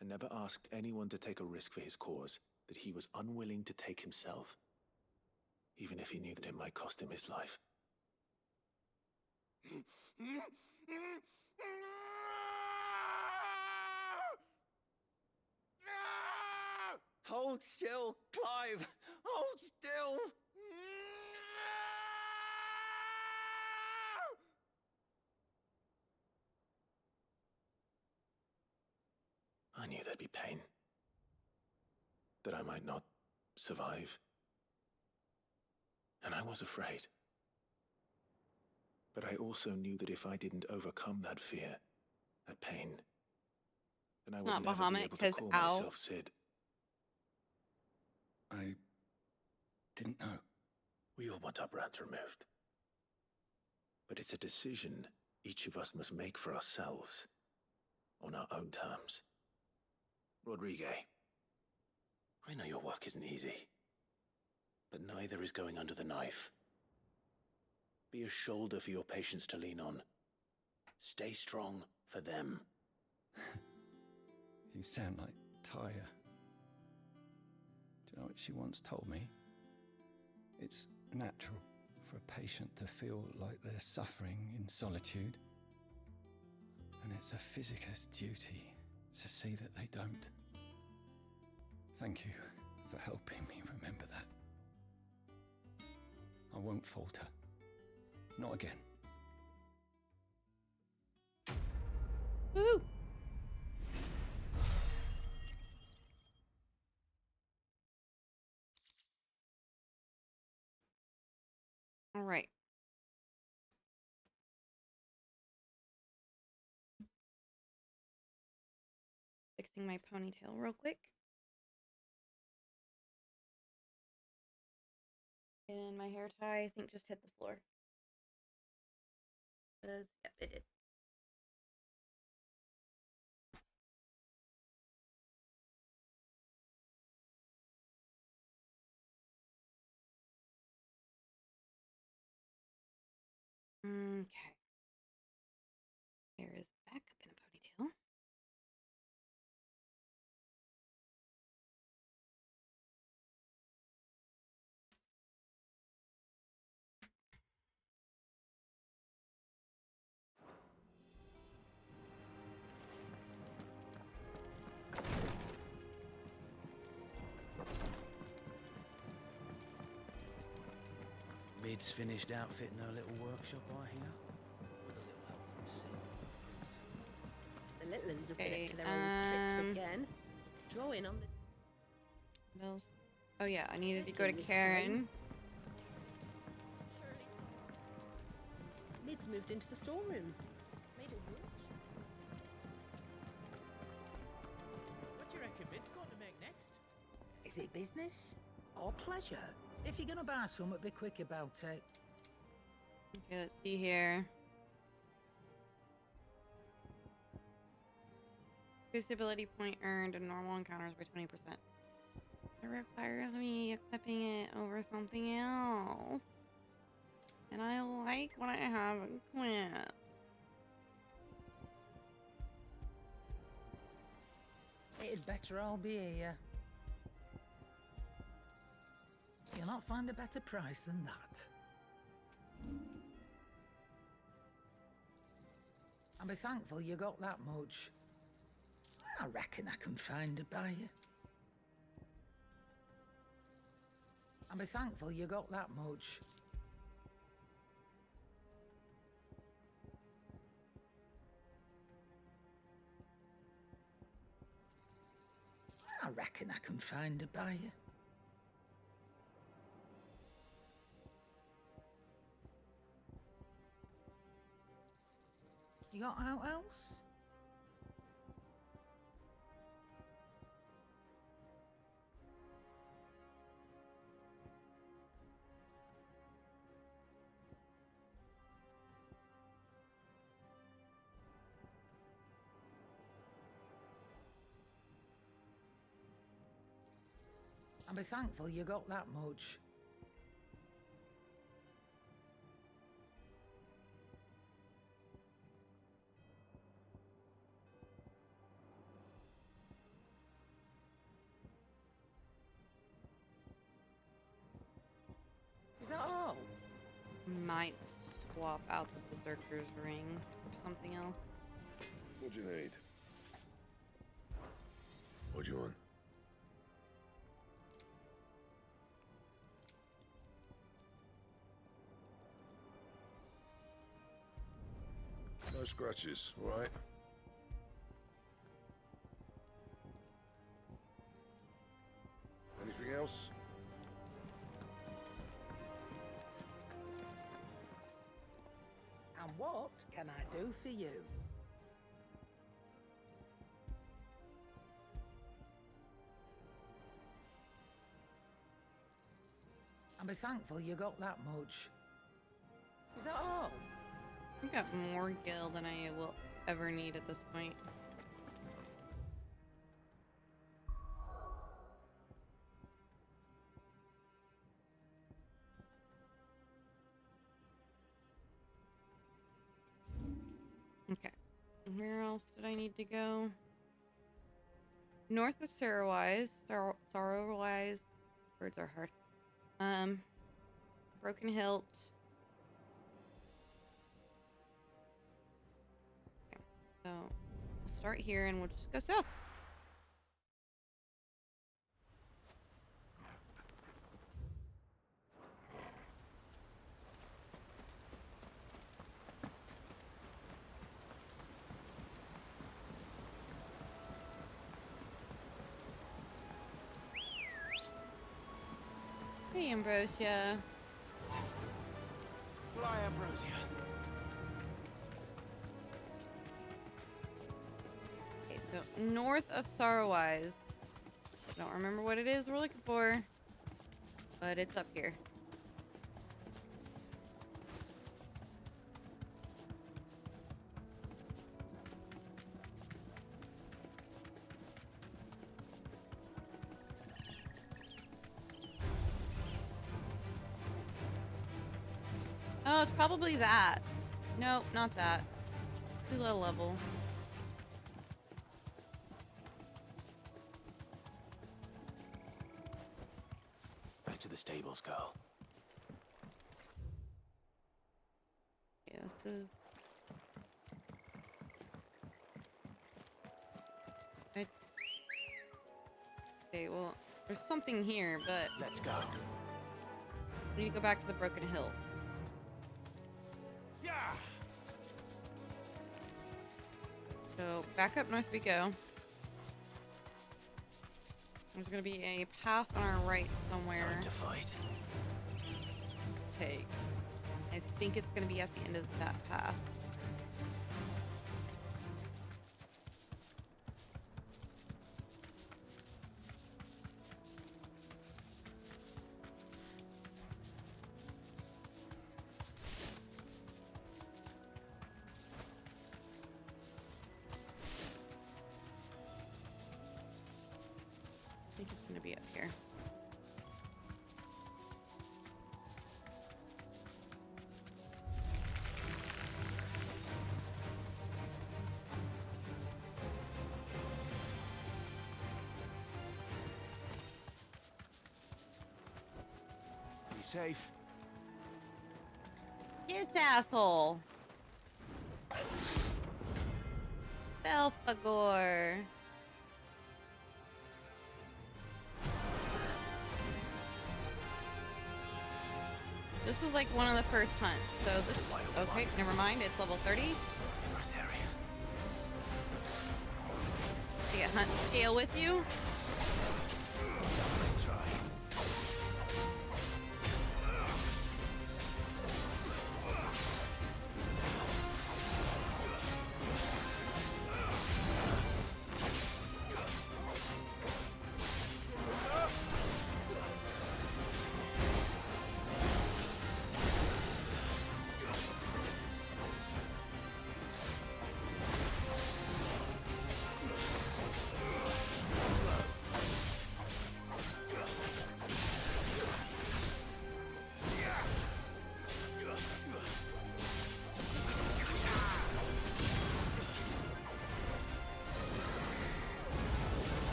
and never asked anyone to take a risk for his cause that he was unwilling to take himself, even if he knew that it might cost him his life. Hold still, Clive! Hold still! I knew there'd be pain, that I might not survive, and I was afraid. But I also knew that if I didn't overcome that fear, that pain, then I It's would not never Bahamut, be able to 'cause call ow. myself Sid. I didn't know. We all want our brands removed. But it's a decision each of us must make for ourselves, on our own terms. Rodriguez, I know your work isn't easy, but neither is going under the knife. Be a shoulder for your patients to lean on. Stay strong for them. You sound like Tyre. Do you know what she once told me? It's natural for a patient to feel like they're suffering in solitude. And it's a physicist's duty to see that they don't. Thank you for helping me remember that. I won't falter. Not again. Woo! All right. Fixing my ponytail real quick. And my hair tie, I think, just hit the floor. Yep, it did. Okay. Hair is back. Mid's finished outfitting her little workshop, I hear. The little ones have been Okay, up to their old tricks again. Drawing on the... Bills. Oh yeah, I needed to go to Drinking this Karen. time. Mid's moved into the storeroom. Made a workshop. What do you reckon Mid's going to make next? Is it business or pleasure? If you're gonna buy something, be quick about it. Okay, let's see here. Boost ability point earned in normal encounters by 20%. It requires me equipping it over something else. And I like what I have equipped. It'd better all be here. You'll not find a better price than that. And be thankful you got that much. I reckon I can find a buyer. And be thankful you got that much. I reckon I can find a buyer. You got out else? And be thankful you got that much. Is that all? Might swap out the Berserker's ring for something else. What do you need? What do you want? No scratches, all right? Anything else? And what can I do for you? And be thankful you got that much. Is that all? I got more gil than I will ever need at this point. Okay. Where else did I need to go? North of Sorrowwise. Sorrowwise. Words are hard. Broken Hilt. Okay. So we'll start here and we'll just go south. Hey, Ambrosia. Fly, Ambrosia. Okay, so north of Sorrowwise. I don't remember what it is we're looking for, but it's up here. Oh, it's probably that. Nope, not that. Too low level. Back to the stables, girl. Yeah, this is... Okay, well, there's something here, but... Let's go. We need to go back to the Broken Hill. So back up north we go. There's gonna be a path on our right somewhere. Time to fight. Okay. I think it's gonna be at the end of that path. I think it's gonna be up here. Be safe. This asshole. Belphegor. This is like one of the first hunts, so this. Okay, never mind. It's level 30. First area. You get hunt scale with you. Let's try.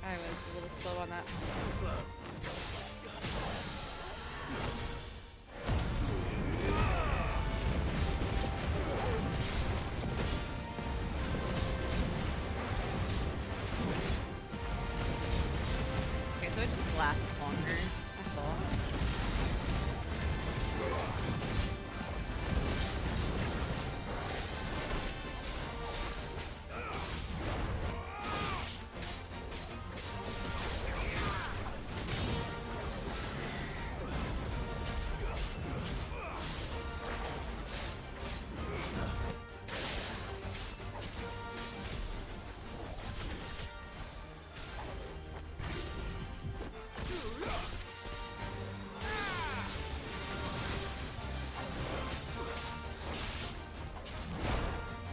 I was a little slow on that. Okay, so it just lasts longer. That's all.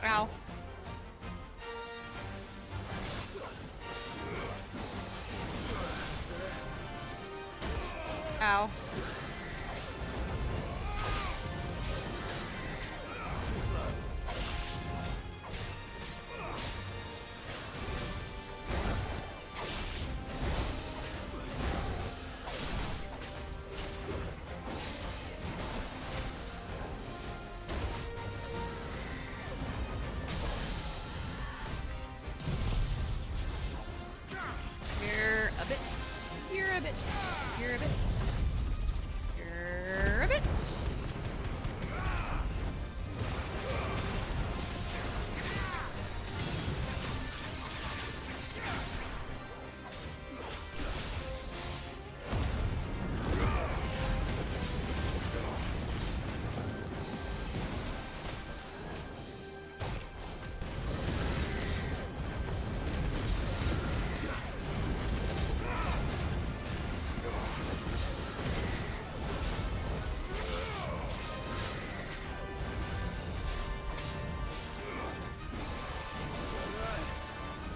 Ow. Ow. You're a bit. You're a bit. You're a bit. You're a bit.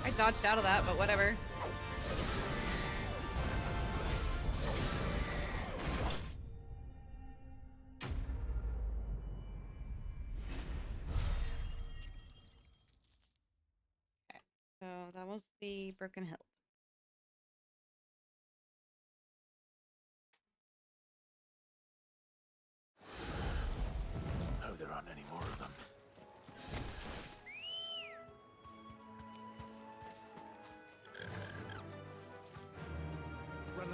I dodged out of that, but whatever. Okay, so that was the Broken Hilt. Hope there aren't any more of them.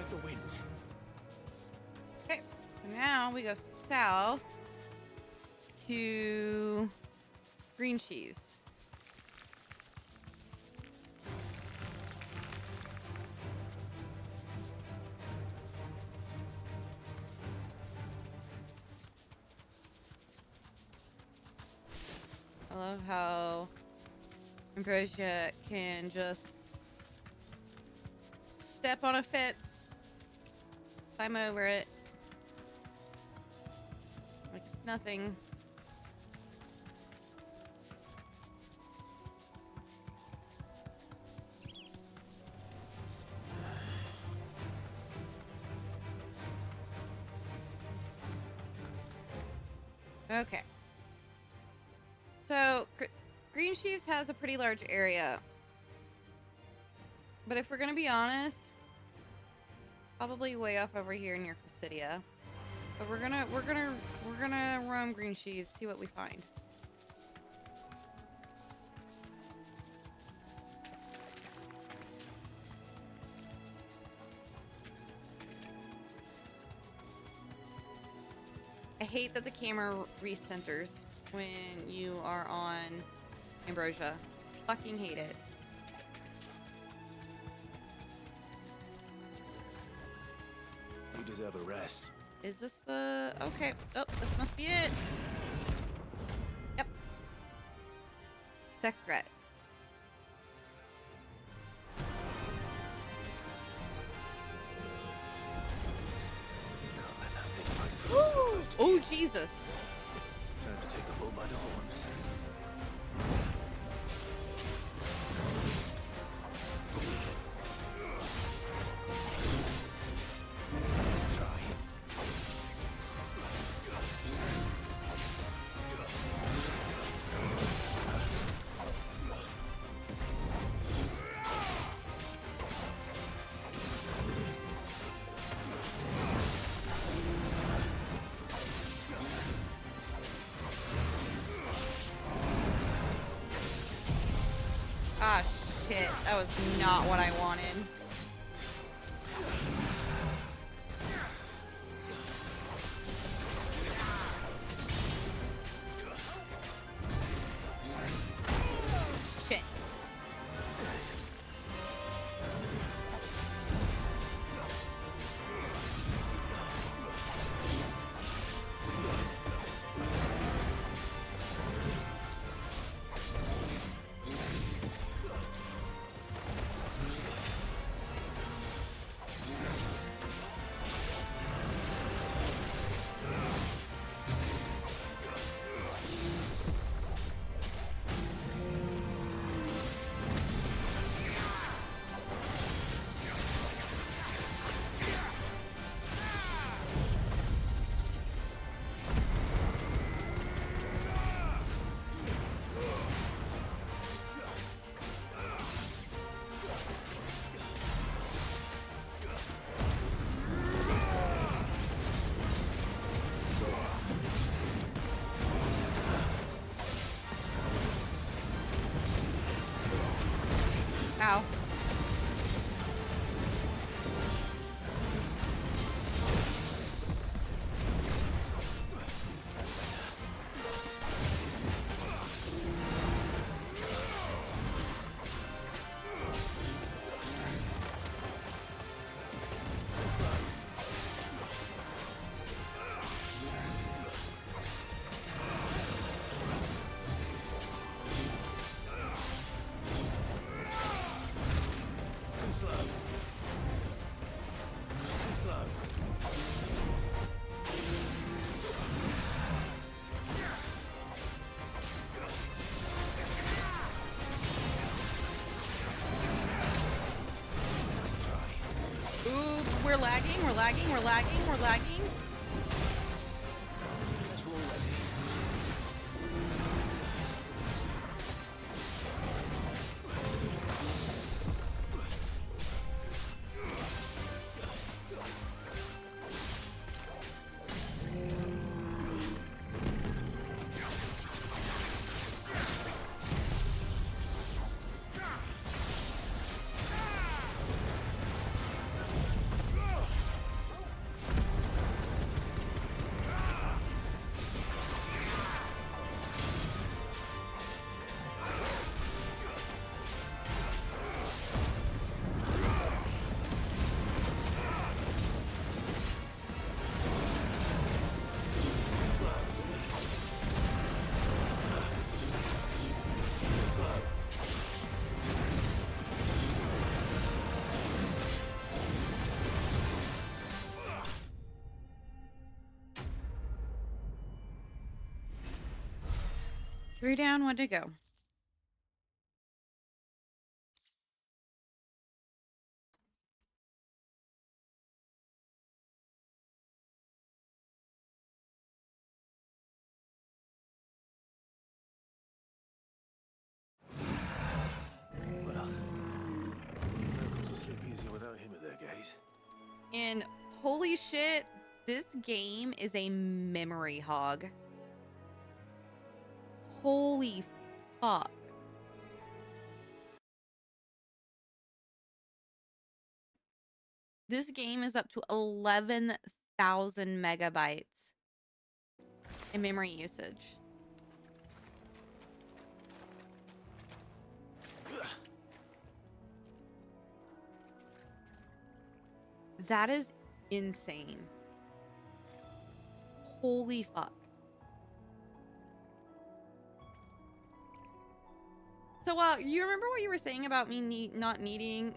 with the wind. Okay, so now we go south to Green Sheaves. I love how Ambrosia can just step on a fence, climb over it, like it's nothing. Okay. So, Green Sheaves has a pretty large area. But if we're gonna be honest, probably way off over here near Chrysidia. But we're gonna roam Green Sheaves, see what we find. I hate that the camera recenters when you are on Ambrosia. Fucking hate it. You deserve a rest. Is this the... Okay. Oh, this must be it. Yep. Sekret. Oh, Jesus. Time to take the bull by the horns. Let's try. Ah, shit. That was not what I wanted. Shit. Ow. We're lagging, we're lagging, we're lagging, we're lagging. 3 down, 1 to go. Well, miracles will slip easier without him at their gate. And holy shit, this game is a memory hog. Holy fuck. This game is up to 11,000 megabytes in memory usage. That is insane. Holy fuck. So, you remember what you were saying about me not needing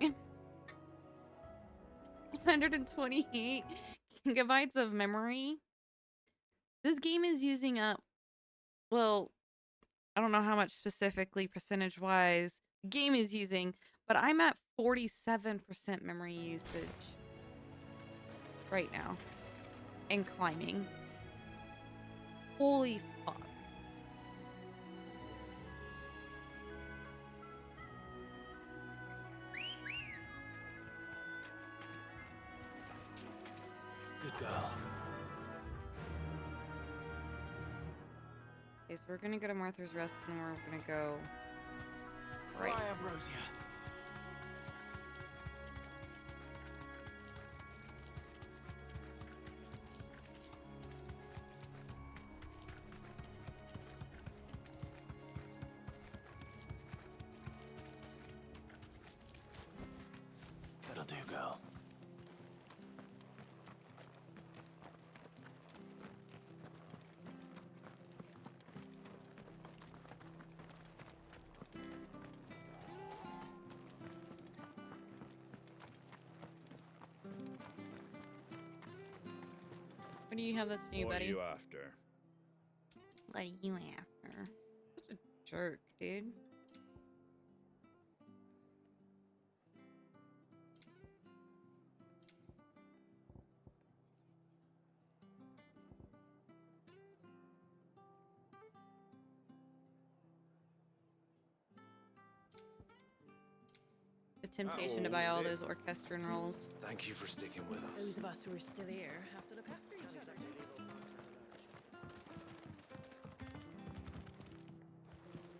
128 gigabytes of memory? This game is using up, well, I don't know how much specifically percentage-wise the game is using, but I'm at 47% memory usage right now and climbing. Holy fuck. Good girl. Okay, so we're gonna go to Martha's Rest and we're gonna go right. Fly, Ambrosia. That'll do, girl. What do you have that's new, What buddy? are you after? What are you after? Such a jerk, dude. The temptation to buy all those orchestron rolls. Thank you for sticking with us. Those of us who are still here have to look after each other.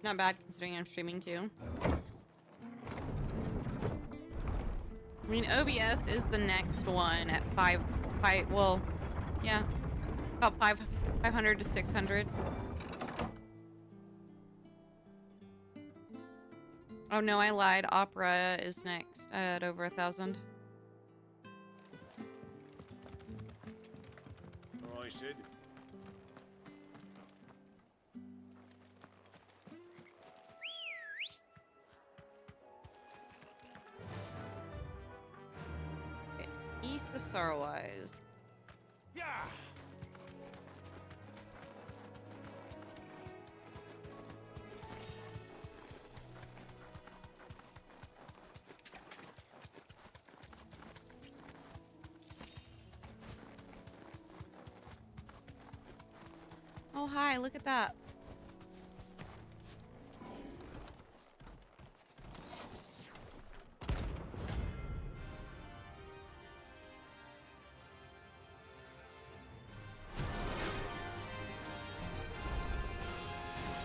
Not bad considering I'm streaming too. I mean, OBS is the next one at well, yeah, about 500 to 600. Oh no, I lied. Opera is next at over 1,000. All right, Sid. Okay. East of Sarwise. Yeah. Oh, hi, look at that.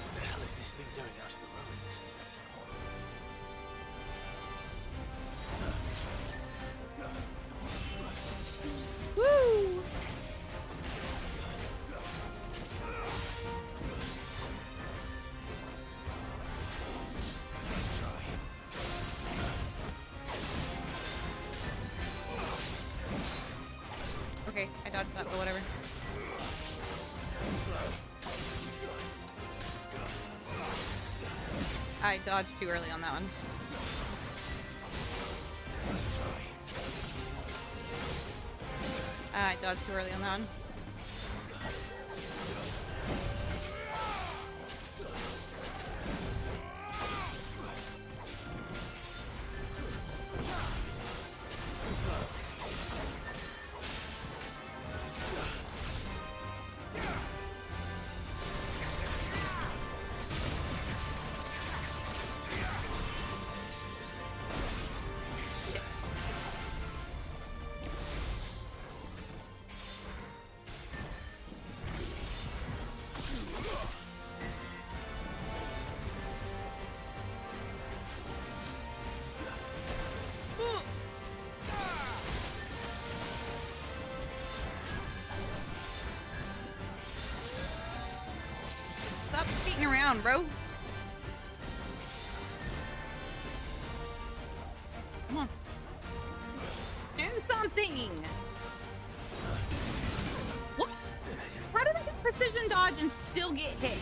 What the hell is this thing doing out in the ruins? Woo! Okay, I dodged that, but whatever. I dodged too early on that one. I dodged too early on that one. down, bro. Come on. Do something. What? How did I get precision dodge and still get hit?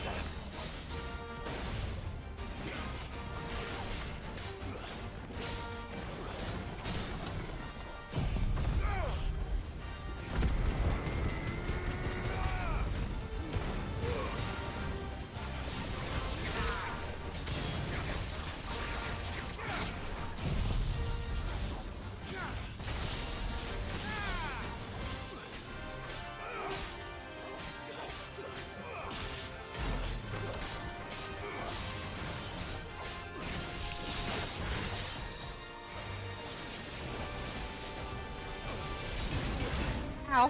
Ow.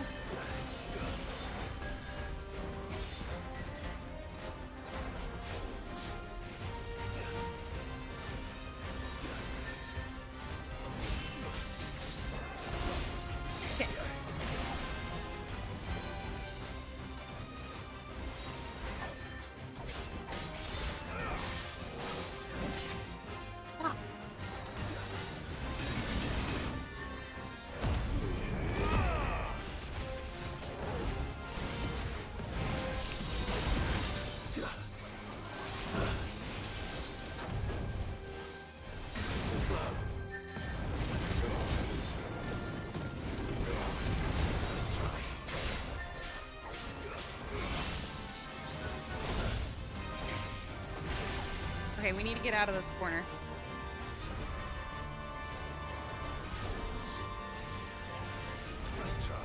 Okay. Stop. Okay, we need to get out of this corner. Nice try.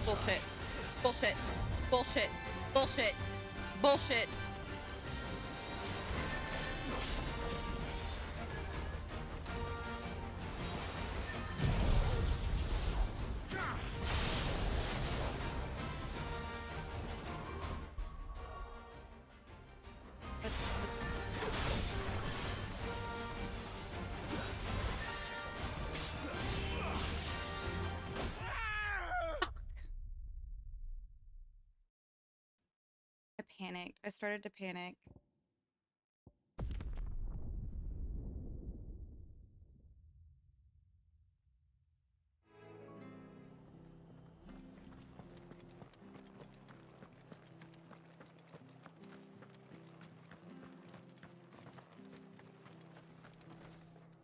Bullshit. Bullshit. Bullshit. Bullshit. Bullshit. Panicked. I started to panic.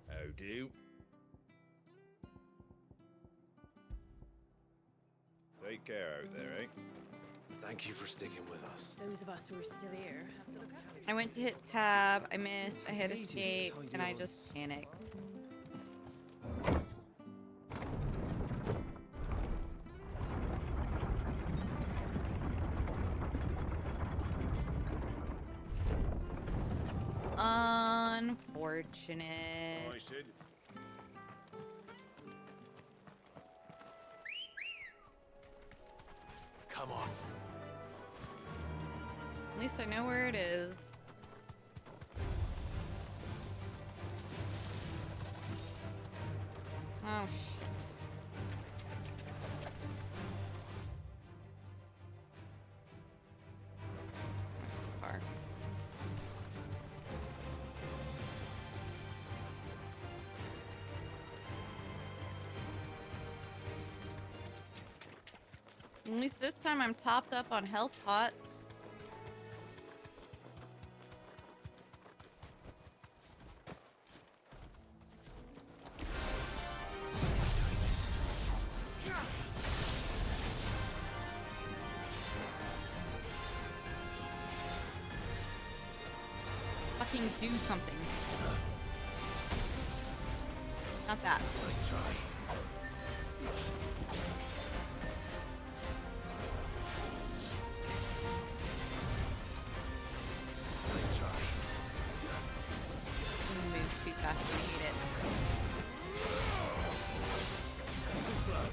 How do? Take care out there, eh? Thank you for sticking with us. Those of us who are still here have to look after I went to hit tab, I missed, I hit escape, and I just panicked. Unfortunate. I said. Come on. At least I know where it is. Oh, shit. Far. At least this time I'm topped up on health pots. Fucking do something. Not that. Nice try. Nice try. Moves too fast to hate it. Too slow.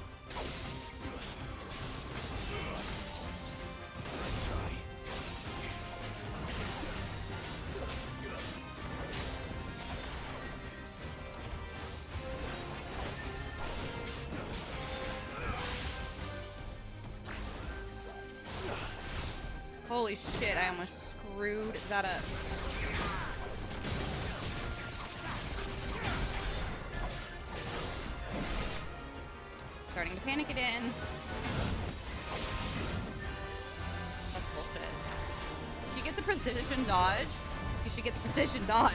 Holy shit, I almost screwed that up. Starting to panic again. That's bullshit. If you get the precision dodge, you should get the precision dodge.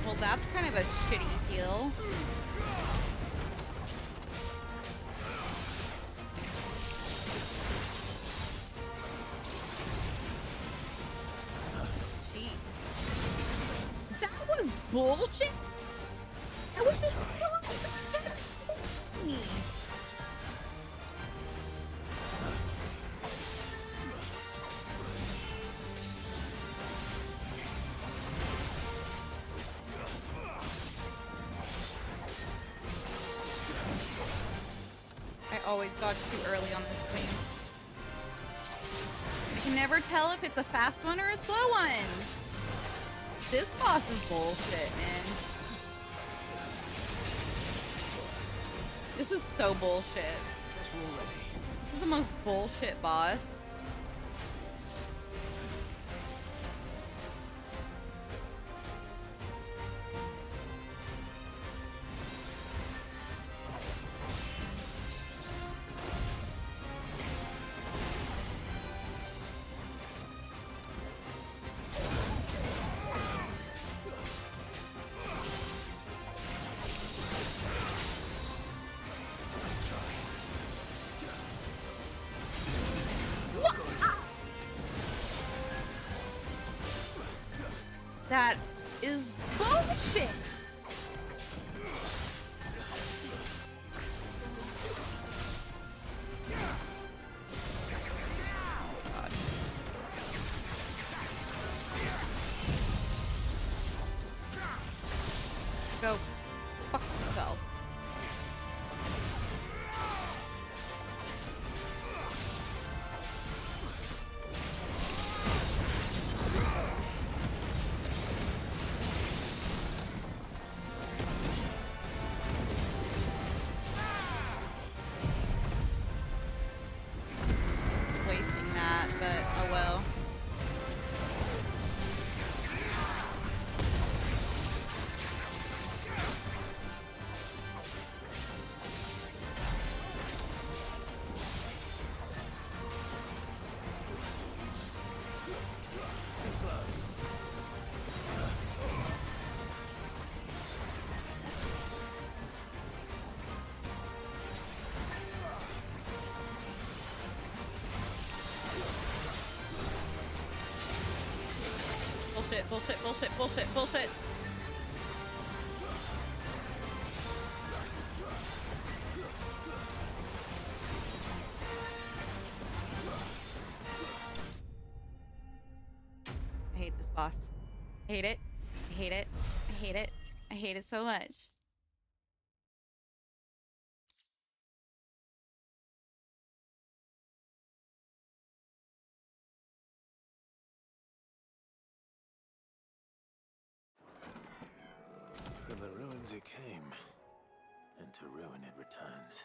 Well, that's kind of a shitty heal. Jeez. That was bullshit? I was just me. I always dodge too early on this thing. I can never tell if it's a fast one or a slow one. This boss is bullshit, man. This is so bullshit. This is the most bullshit boss. That is bullshit. God. Go fuck yourself. Wasting that, but oh well. Bullshit, bullshit, bullshit, bullshit, bullshit. I hate this boss. I hate it. I hate it. I hate it. I hate it so much. From the ruins it came, and to ruin it returns.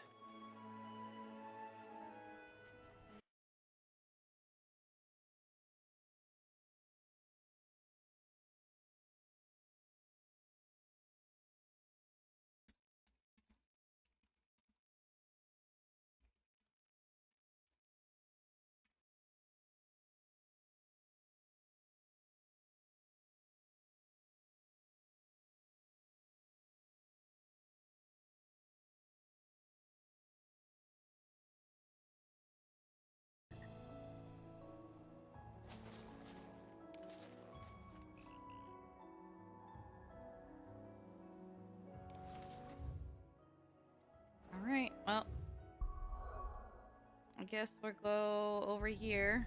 Alright, well. I guess we'll go over here.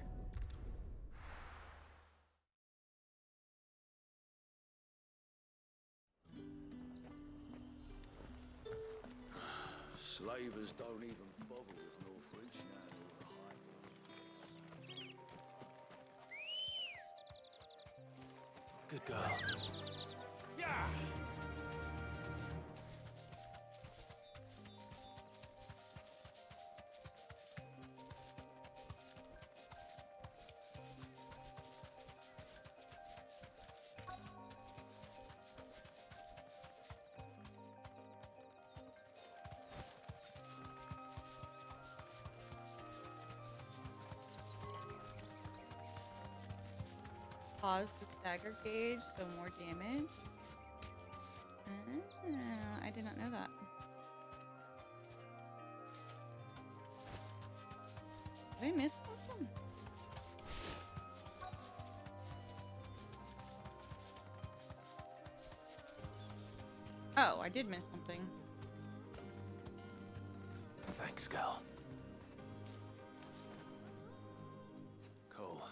Slavers don't even bother with Northreach now all the High Lord fits. Good girl. Yeah! Pause the stagger gauge, so more damage. I did not know that. Did I miss something? Oh, I did miss something. Thanks, girl. Cole,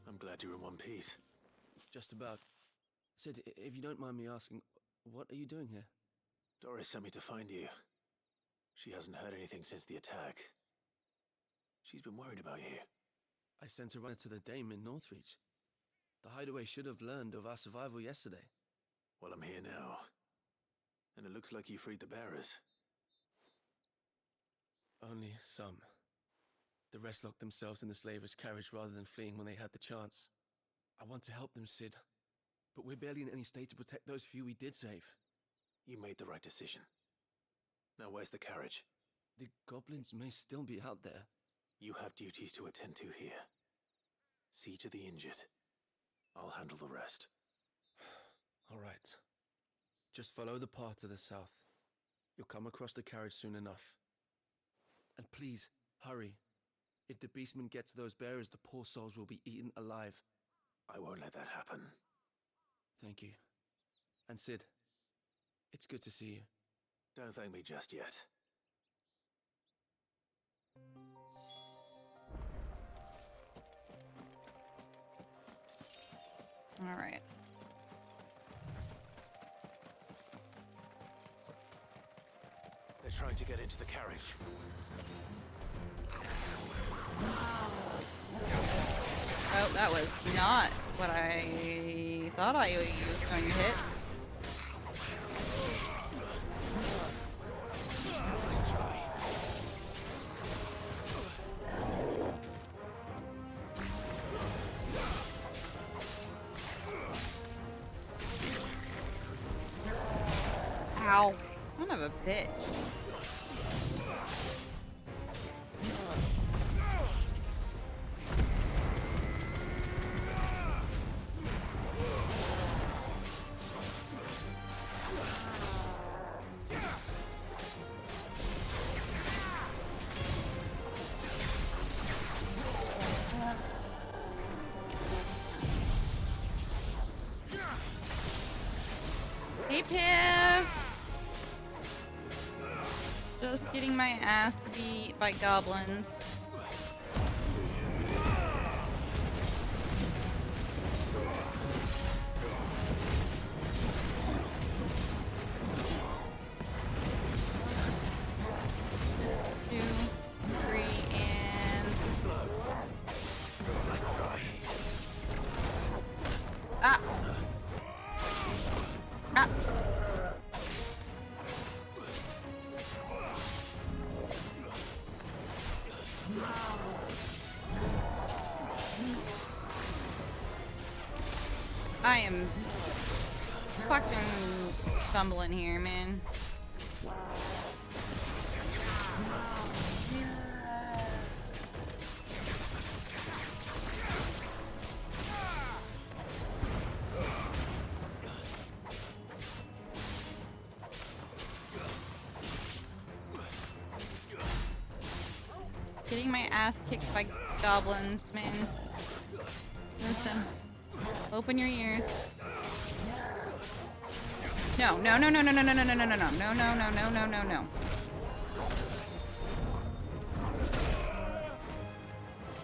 I'm glad you're in one piece. Just about. Sid, if you don't mind me asking, what are you doing here? Doris sent me to find you. She hasn't heard anything since the attack. She's been worried about you. I sent her to the Dame in Northreach. The Hideaway should have learned of our survival yesterday. Well, I'm here now. And it looks like you freed the bearers. Only some. The rest locked themselves in the slavers' carriage rather than fleeing when they had the chance. I want to help them, Sid. But we're barely in any state to protect those few we did save. You made the right decision. Now where's the carriage? The goblins may still be out there. You have duties to attend to here. See to the injured. I'll handle the rest. All right. Just follow the path to the south. You'll come across the carriage soon enough. And please, hurry. If the beastmen get to those bearers, the poor souls will be eaten alive. I won't let that happen. Thank you. And Sid, it's good to see you. Don't thank me just yet. All right. They're trying to get into the carriage. Oh, that was not what I thought I was going to hit. Nice try. Ow. Son of a bitch. Hey, Piff! Just getting my ass beat by goblins. I am fucking stumbling here, man. Getting my ass kicked by goblins, man. Listen. Open your ears. No, no, no, no, no, no, no, no, no, no, no, no, no, no, no, no, no, no, no.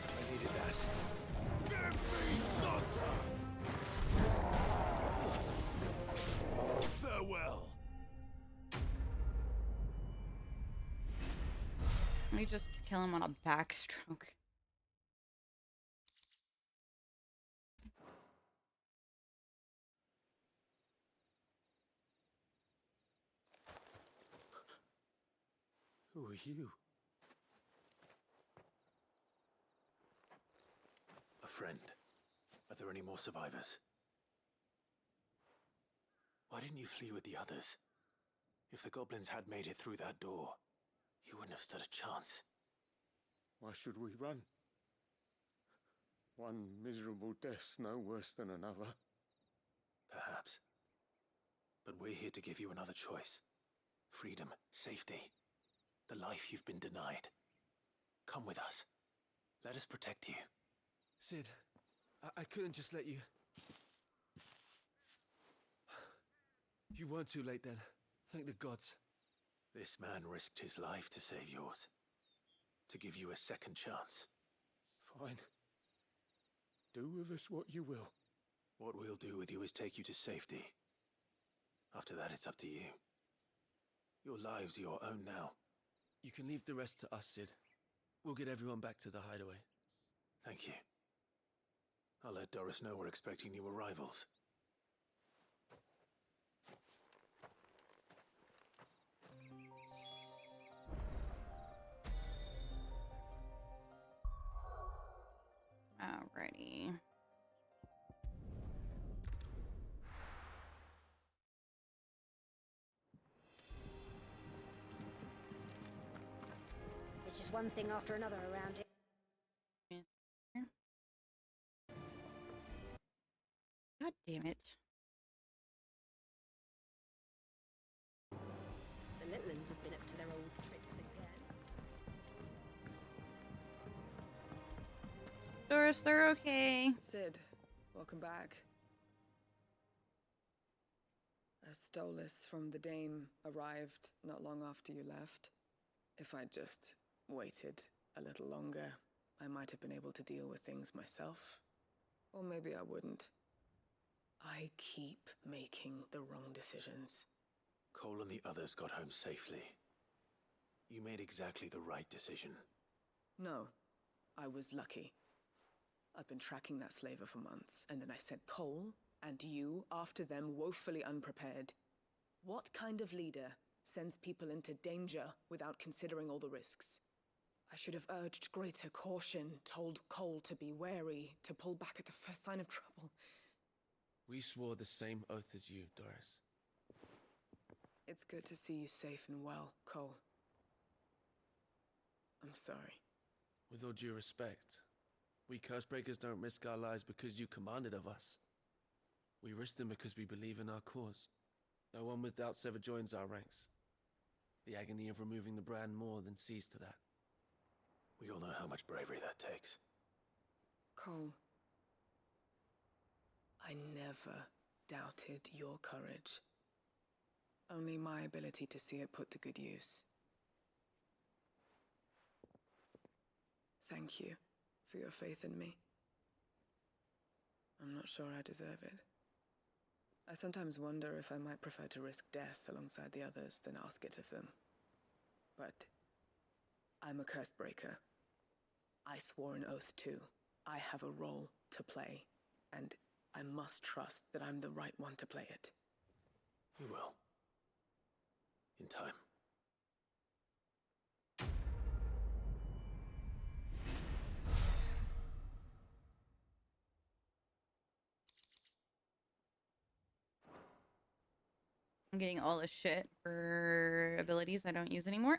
I needed that. Farewell. Let me just kill him on a backstroke. Who are you? A friend. Are there any more survivors? Why didn't you flee with the others? If the goblins had made it through that door, you wouldn't have stood a chance. Why should we run? One miserable death's no worse than another. Perhaps. But we're here to give you another choice. Freedom, safety, the life you've been denied. Come with us. Let us protect you. Sid, I couldn't just let you... You weren't too late then. Thank the gods. This man risked his life to save yours. To give you a second chance. Fine. Do with us what you will. What we'll do with you is take you to safety. After that, it's up to you. Your lives are your own now. You can leave the rest to us, Sid. We'll get everyone back to the hideaway. Thank you. I'll let Doris know we're expecting new arrivals. Alrighty. It's just one thing after another around here. God damn it. The little ones have been up to their old tricks again. Doris, they're okay. Sid, welcome back. A Stolas from the Dame arrived not long after you left. If I'd just waited a little longer, I might have been able to deal with things myself. Or maybe I wouldn't. I keep making the wrong decisions. Cole and the others got home safely. You made exactly the right decision. No, I was lucky. I've been tracking that slaver for months, and then I sent Cole and you after them woefully unprepared. What kind of leader sends people into danger without considering all the risks? I should have urged greater caution, told Cole to be wary, to pull back at the first sign of trouble. We swore the same oath as you, Doris. It's good to see you safe and well, Cole. I'm sorry. With all due respect, we Cursebreakers don't risk our lives because you commanded of us. We risk them because we believe in our cause. No one with doubts ever joins our ranks. The agony of removing the brand more than sees to that. We all know how much bravery that takes. Cole, I never doubted your courage. Only my ability to see it put to good use. Thank you for your faith in me. I'm not sure I deserve it. I sometimes wonder if I might prefer to risk death alongside the others than ask it of them. But I'm a Cursebreaker. I swore an oath too. I have a role to play, and I must trust that I'm the right one to play it. You will. In time. I'm getting all this shit for abilities I don't use anymore.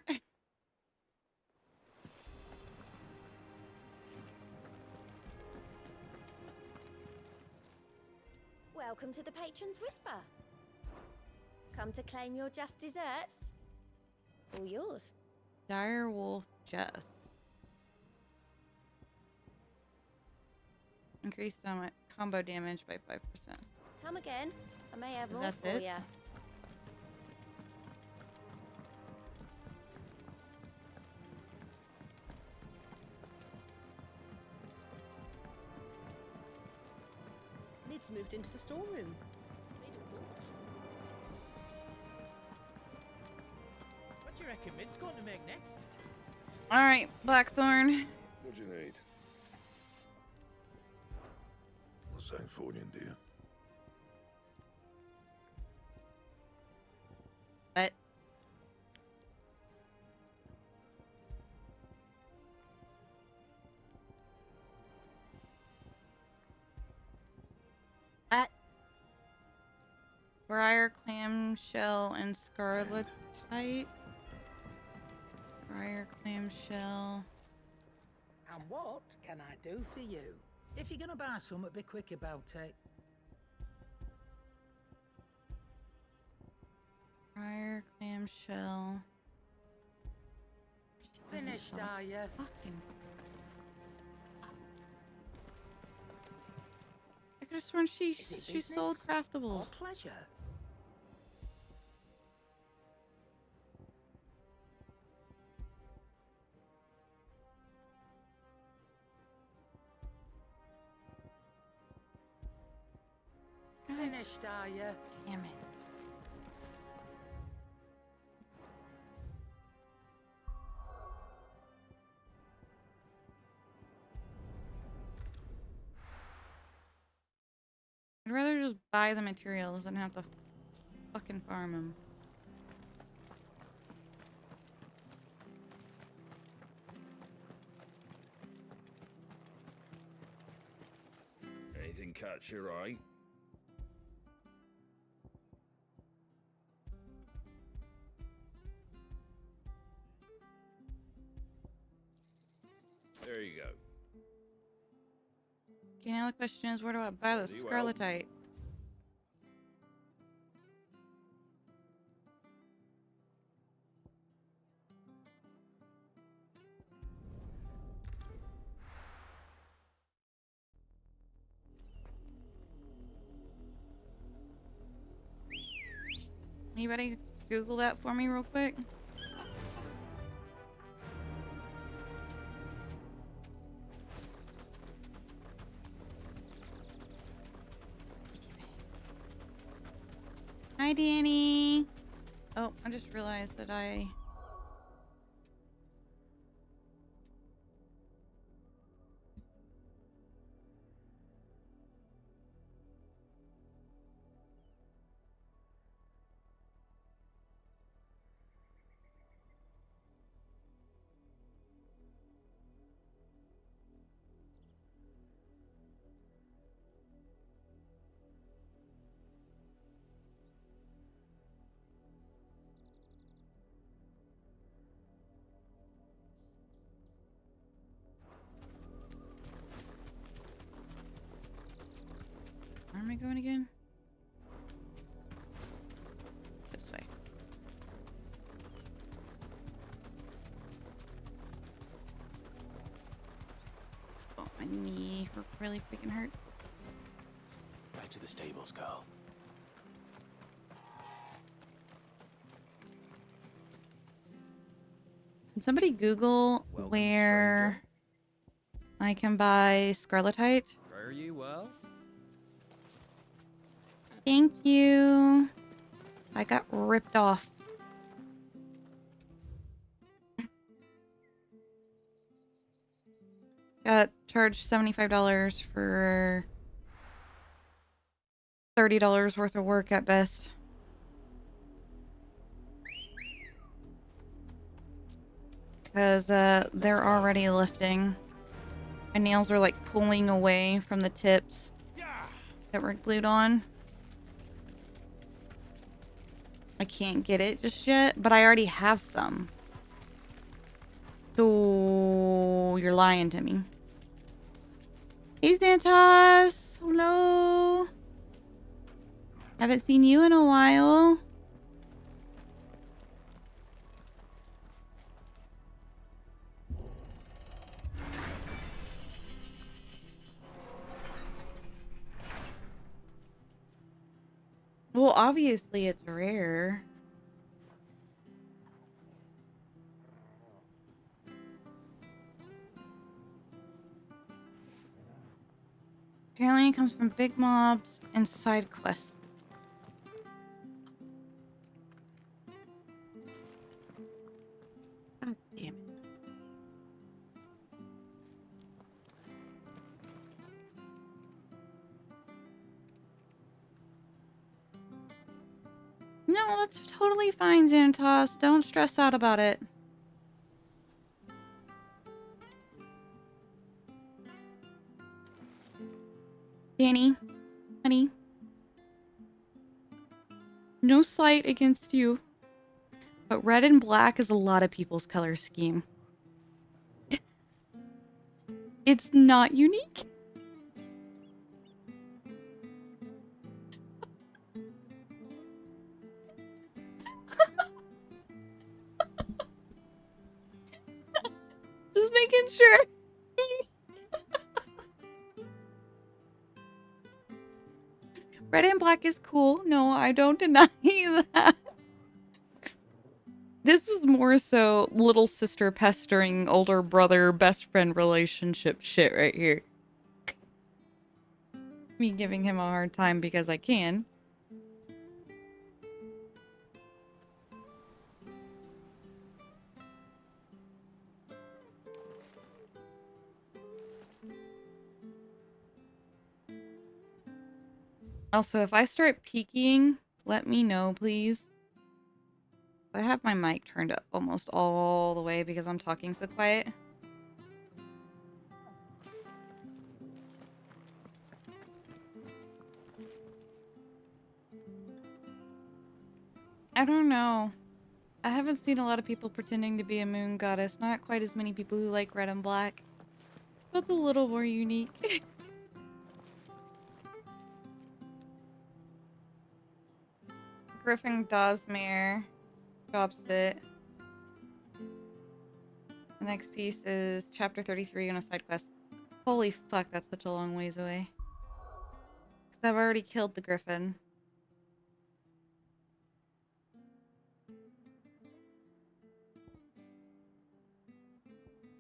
Welcome to the Patron's Whisper. Come to claim your just desserts? All yours. Direwolf Jess. Increased combo damage by 5%. Come again. I may have Is more that for it? you. Lid's moved into the storeroom. What do you reckon Mid's going to make next? All right, Blackthorn. What do you need? What's Sancthornian, dear? What? Briar, clamshell, and scarletite. Briar, clamshell. And what can I do for you? If you're gonna buy something, be quick about it. Briar, clamshell. Finished, are you? Fucking. I could have sworn she sold craftables. Or pleasure? Finished, are you? Damn it. I'd rather just buy the materials than have to fucking farm them. Anything catch your eye? There you go. Okay, now the question is, where do I buy the Pretty well. scarletite? Anybody Google that for me real quick? Hi, Danny. Oh, I just realized that I... Where am I going again? This way. Oh, my knee really freaking hurt. Back to the stables, girl. Can somebody Google where I can buy scarletite? Fare ye well? Thank you. I got ripped off. Got charged $75 for $30 worth of work at best. Because they're already lifting. My nails are like pulling away from the tips that were glued on. I can't get it just yet, but I already have some. So you're lying to me. Hey, Xantos. Hello. Haven't seen you in a while. Well, obviously it's rare. Apparently it comes from big mobs and side quests. God damn it. No, that's totally fine, Xanatos. Don't stress out about it. Danny, honey, no slight against you, but red and black is a lot of people's color scheme. It's not unique. Just making sure. Red and black is cool. No, I don't deny that. This is more so little sister pestering older brother best friend relationship shit right here. Me giving him a hard time because I can. Also, if I start peeking, let me know, please. I have my mic turned up almost all the way because I'm talking so quiet. I don't know. I haven't seen a lot of people pretending to be a moon goddess. Not quite as many people who like red and black. So it's a little more unique. Griffin Dosmere drops it. The next piece is chapter 33 on a side quest. Holy fuck, that's such a long ways away. Because I've already killed the Griffin.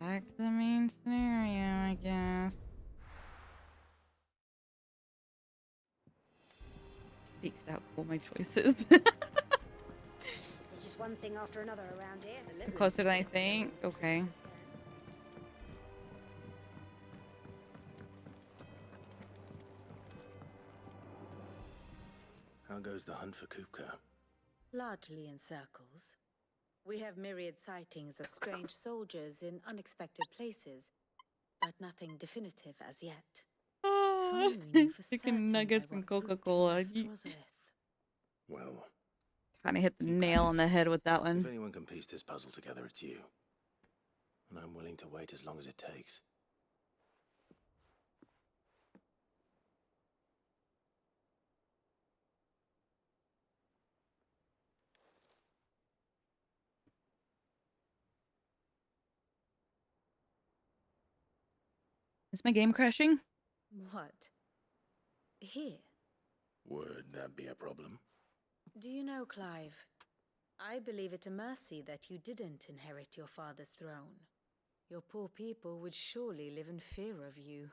Back to the main scenario, I guess. Speaks out cool my choices. It's just one thing after another around here. Closer than I think. Okay. How goes the hunt for Kupka? Largely in circles. We have myriad sightings of strange soldiers in unexpected places, but nothing definitive as yet. Chicken nuggets and Coca-Cola. Well, Kind of hit the nail on the head with that if one. anyone can piece this puzzle together, it's you. And I'm willing to wait as long as it takes. Is my game crashing? What? Here? Would that be a problem? Do you know, Clive? I believe it a mercy that you didn't inherit your father's throne. Your poor people would surely live in fear of you.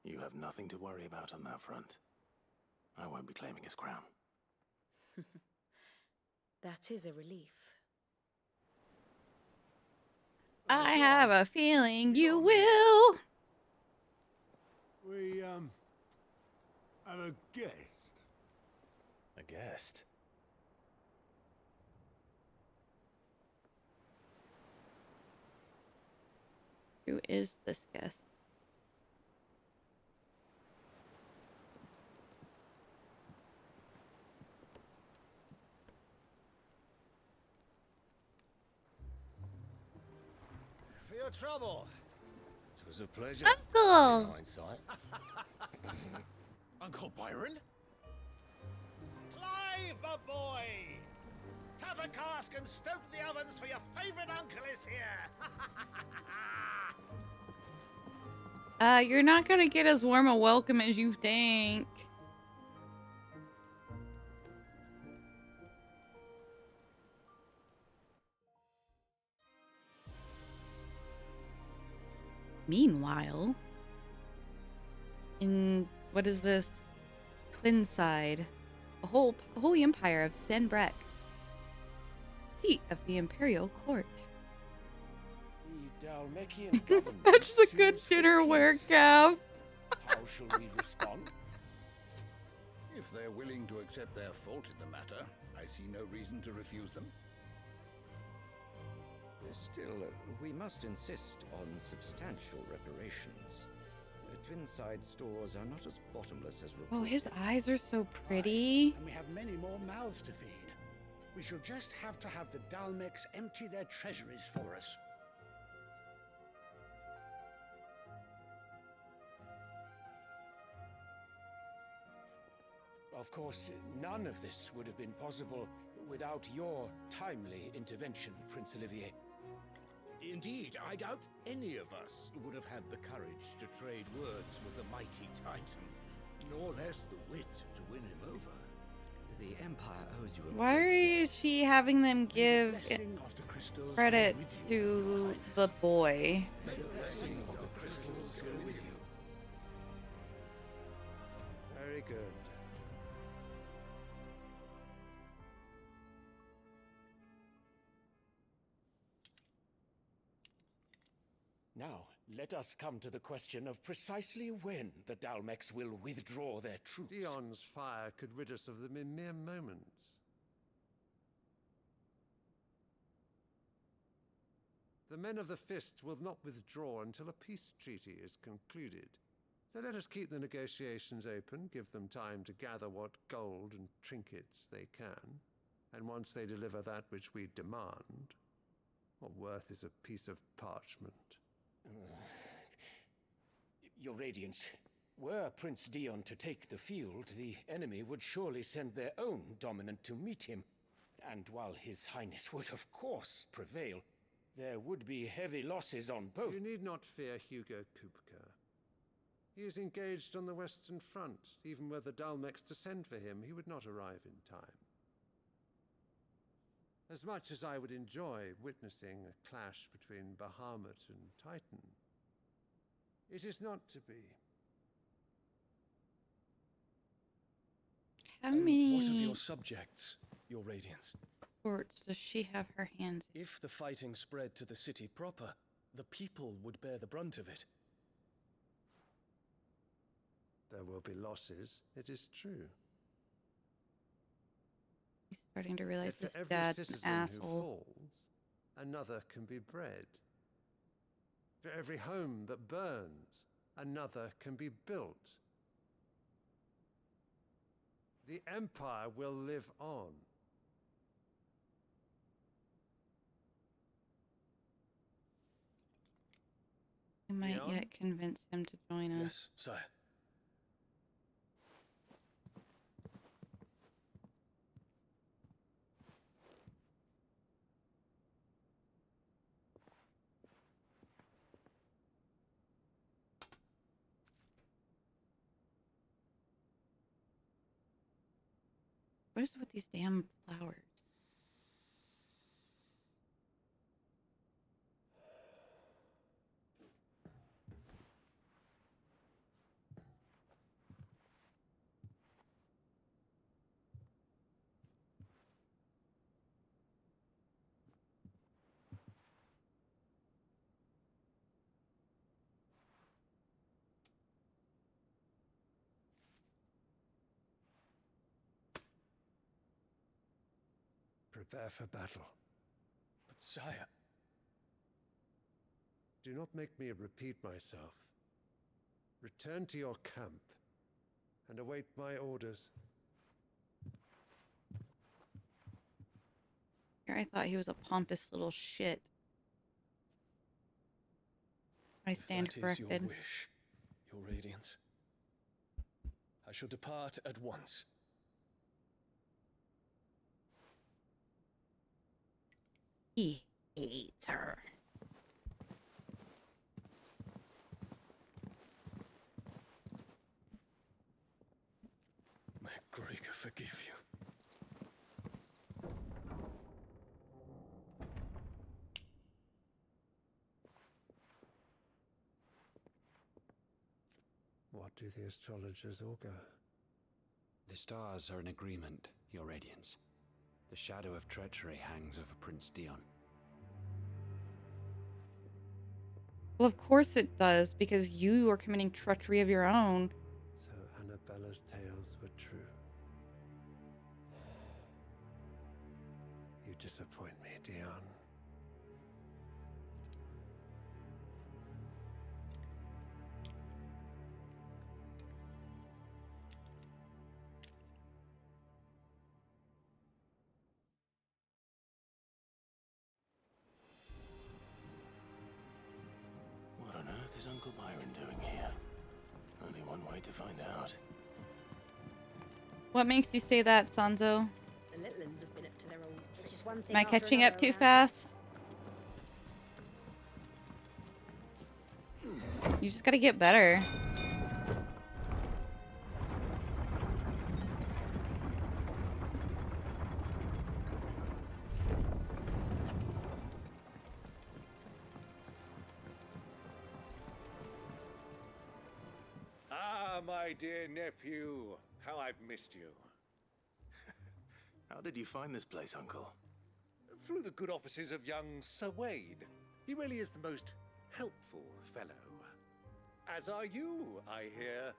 You have nothing to worry about on that front. I won't be claiming his crown. That is a relief. I have a feeling you will. We, have a guest. A guest? Who is this guest? For your trouble. It was a pleasure. Uncle! In hindsight. Uncle Byron? Clive, my boy! Tap a cask and stoke the ovens, for your favourite uncle is here! You're not gonna get as warm a welcome as you think. Meanwhile, in what is this? Twinside, a holy empire of Sanbreque, seat of the imperial court. The Dalmekian government. Fetch the good sues for dinnerware, peace. Gav. How shall we respond? If they're willing to accept their fault in the matter, I see no reason to refuse them. Still, we must insist on substantial reparations. Twinside stores are not as bottomless as reported. Oh, his eyes are so pretty. And we have many more mouths to feed. We shall just have to have the Dalmex empty their treasuries for us. Of course, none of this would have been possible without your timely intervention, Prince Olivier. Indeed, I doubt any of us would have had the courage to trade words with the mighty Titan, nor less the wit to win him over. The Empire owes you a... Why is she having them give credit to the boy? May the blessing of the crystals go with you. Very good. Now, let us come to the question of precisely when the Dalmex will withdraw their troops. Dion's fire could rid us of them in mere moments. The men of the Fist will not withdraw until a peace treaty is concluded. So let us keep the negotiations open, give them time to gather what gold and trinkets they can, and once they deliver that which we demand, what worth is a piece of parchment? Your Radiance, were Prince Dion to take the field, the enemy would surely send their own dominant to meet him. And while His Highness would of course prevail, there would be heavy losses on both. You need not fear Hugo Kupka. He is engaged on the Western Front. Even were the Dalmex to send for him, he would not arrive in time. As much as I would enjoy witnessing a clash between Bahamut and Titan, it is not to be. How many What of your subjects, Your Radiance? courts does she have her hands in? If the fighting spread to the city proper, the people would bear the brunt of it. There will be losses, it is true. He's starting to realize Yet his for every dad's an citizen asshole. who falls, another can be bred. For every home that burns, another can be built. The Empire will live on. We might Dion? yet convince him to join us. Yes, sire. What is with these damn flowers? Prepare for battle. But sire... Do not make me repeat myself. Return to your camp and await my orders. Here I thought he was a pompous little shit. I stand If that is corrected. your wish, Your Radiance. I shall depart at once. He hates her. May Gregor forgive you. What do the astrologers augur? The stars are in agreement, Your Radiance. The shadow of treachery hangs over Prince Dion. Well, of course it does, because you are committing treachery of your own. So Annabella's tales were true. disappoint me, Dion. What on earth is Uncle Byron doing here? Only one way to find out. What makes you say that, Sanzo? The little uns have been up to their own. It's just one thing. Am I after catching up another too around. fast? You just gotta get better. Ah, my dear nephew. How I've missed you. How did you find this place, Uncle? Through the good offices of young Sir Wade. He really is the most helpful fellow. As are you, I hear.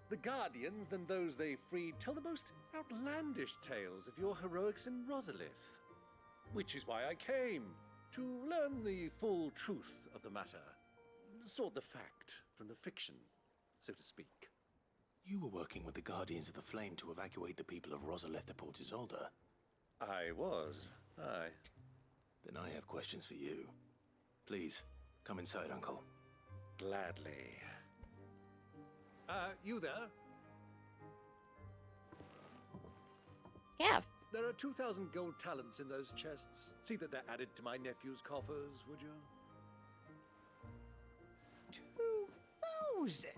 The Guardians and those they freed tell the most outlandish tales of your heroics in Rosalith. Which is why I came, to learn the full truth of the matter. Sort the fact from the fiction, so to speak. You were working with the Guardians of the Flame to evacuate the people of Rosalith to Port Isolde. I was, aye. Then I have questions for you. Please, come inside, Uncle. Gladly. You there? Gav. There are 2,000 gold talents in those chests. See that they're added to my nephew's coffers, would you? 2,000?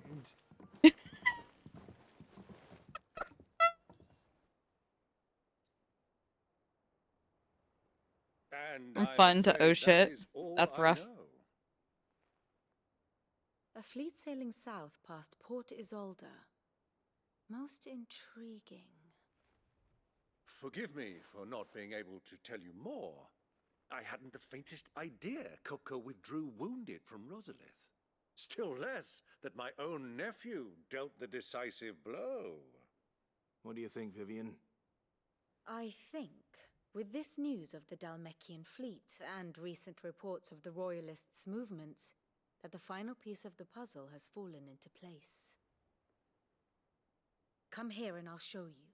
And I'm I'm fun to afraid oh that shit. is all That's I rough. know. A fleet sailing south past Port Isolde. Most intriguing. Forgive me for not being able to tell you more. I hadn't the faintest idea Kupka withdrew wounded from Rosalith. Still less that my own nephew dealt the decisive blow. What do you think, Vivian? I think, with this news of the Dhalmekian fleet and recent reports of the Royalists' movements, that the final piece of the puzzle has fallen into place. Come here and I'll show you.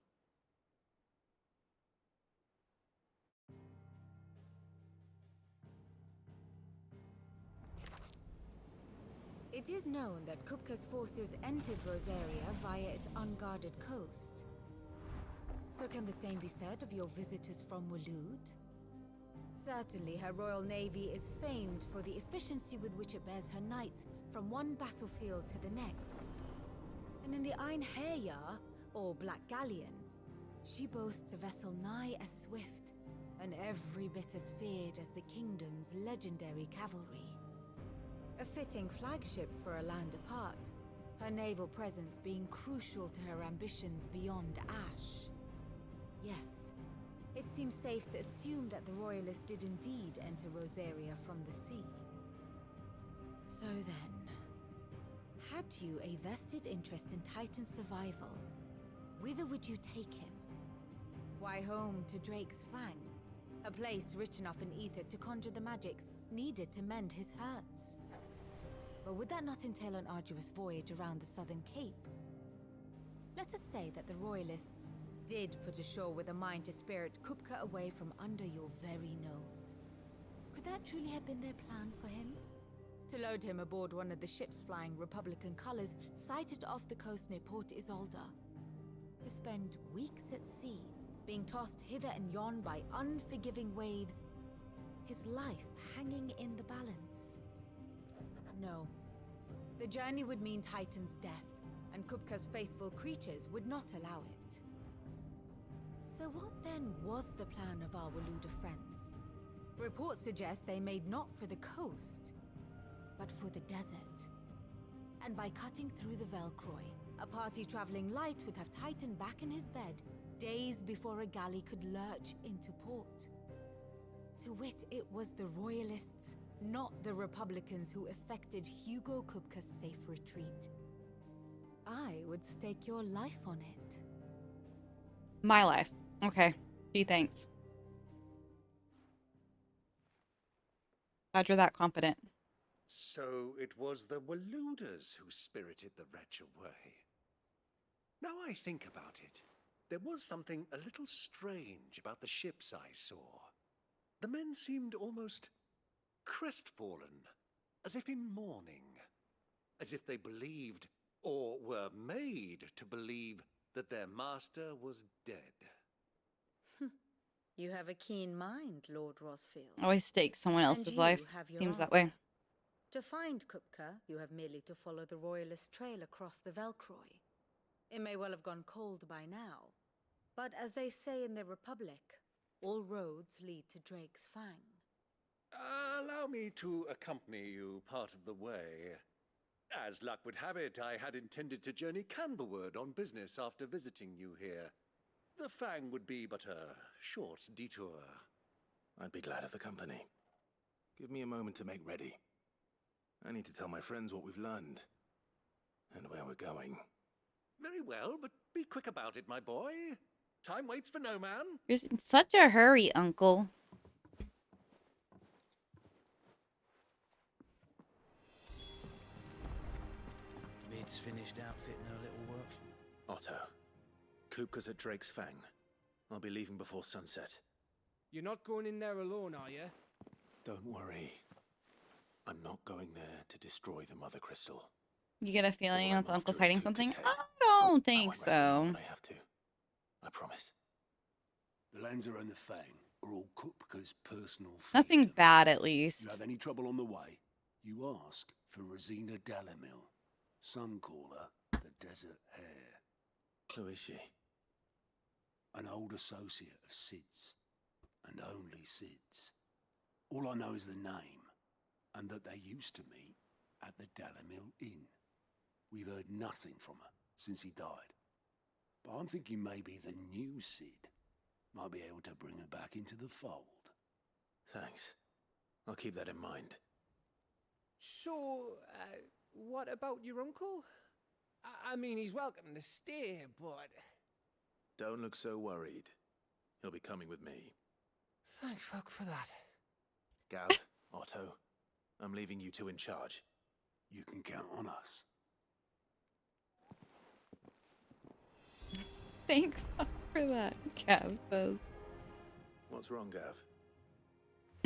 It is known that Kupka's forces entered Rosaria via its unguarded coast. So can the same be said of your visitors from Waloed? Certainly her royal navy is famed for the efficiency with which it bears her knights from one battlefield to the next. And in the Einherjar, or Black Galleon, she boasts a vessel nigh as swift and every bit as feared as the kingdom's legendary cavalry. A fitting flagship for a land apart, her naval presence being crucial to her ambitions beyond Ash. Yes, it seems safe to assume that the Royalists did indeed enter Rosaria from the sea. So then, had you a vested interest in Titan's survival, whither would you take him? Why, home to Drake's Fang, a place rich enough in ether to conjure the magics needed to mend his hurts. But would that not entail an arduous voyage around the southern cape? Let us say that the Royalists did put ashore with a mind to spirit Kupka away from under your very nose. Could that truly have been their plan for him? To load him aboard one of the ships flying Republican colors sighted off the coast near Port Isolde. To spend weeks at sea, being tossed hither and yon by unforgiving waves, his life hanging in the balance. No. The journey would mean Titan's death, and Kupka's faithful creatures would not allow it. So what then was the plan of our Waluda friends? Reports suggest they made not for the coast, but for the desert. And by cutting through the Velcroy, a party traveling light would have Titan back in his bed days before a galley could lurch into port. To wit, it was the Royalists, not the Republicans, who effected Hugo Kupka's safe retreat. I would stake your life on it. My life. Okay. Gee, thanks. Glad you're that confident. So it was the Waluders who spirited the wretch away. Now I think about it, there was something a little strange about the ships I saw. The men seemed almost crestfallen, as if in mourning, as if they believed, or were made to believe, that their master was dead. You have a keen mind, Lord Rosfield. Always stake someone And else's you life. have your Seems that answer. way. To find Kupka, you have merely to follow the Royalist trail across the Velcroy. It may well have gone cold by now, but as they say in the Republic, all roads lead to Drake's Fang. Allow me to accompany you part of the way. As luck would have it, I had intended to journey Canberward on business after visiting you here. The Fang would be but a short detour. I'd be glad of the company. Give me a moment to make ready. I need to tell my friends what we've learned and where we're going. Very well, but be quick about it, my boy. Time waits for no man. You're in such a hurry, Uncle. Mid's finished outfitting her little work. Otto, Kupka's at Drake's Fang. I'll be leaving before sunset. You're not going in there alone, are you? Don't worry. I'm not going there to destroy the Mother Crystal. You get a feeling All that I'm Uncle's after is hiding Kupka's something? head. I don't think won't rest until so. I have to. I promise. The Lancer and the Fang are all Kupka's personal Nothing fiefdom. bad, at least. You have any trouble on the way, you ask for Rosina Dalamil. Some call her the Desert Hare. Who is she? An old associate of Sid's, and only Sid's. All I know is the name, and that they used to meet at the Dalamil Inn. We've heard nothing from her since he died. But I'm thinking maybe the new Sid might be able to bring her back into the fold. Thanks. I'll keep that in mind. So, what about your uncle? I mean, he's welcome to stay, but... Don't look so worried. He'll be coming with me. Thank fuck for that. Gav, Otto, I'm leaving you two in charge. You can count on us. Thank fuck for that, Cav says. What's wrong, Gav?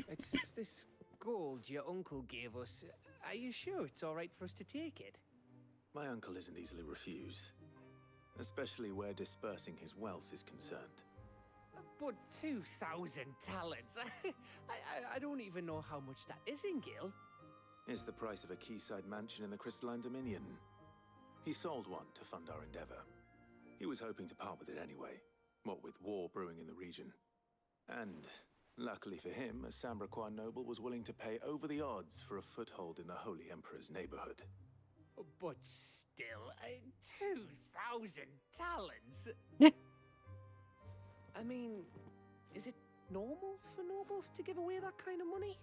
It's this gold your uncle gave us. Are you sure it's all right for us to take it? My uncle isn't easily refused, especially where dispersing his wealth is concerned. But 2,000 talents. I don't even know how much that is in Gil. It's the price of a quayside mansion in the Crystalline Dominion. He sold one to fund our endeavor. He was hoping to part with it anyway, what with war brewing in the region. And, luckily for him, a Sambraquan noble was willing to pay over the odds for a foothold in the Holy Emperor's neighborhood. But still, 2,000 talents? I mean, is it normal for nobles to give away that kind of money?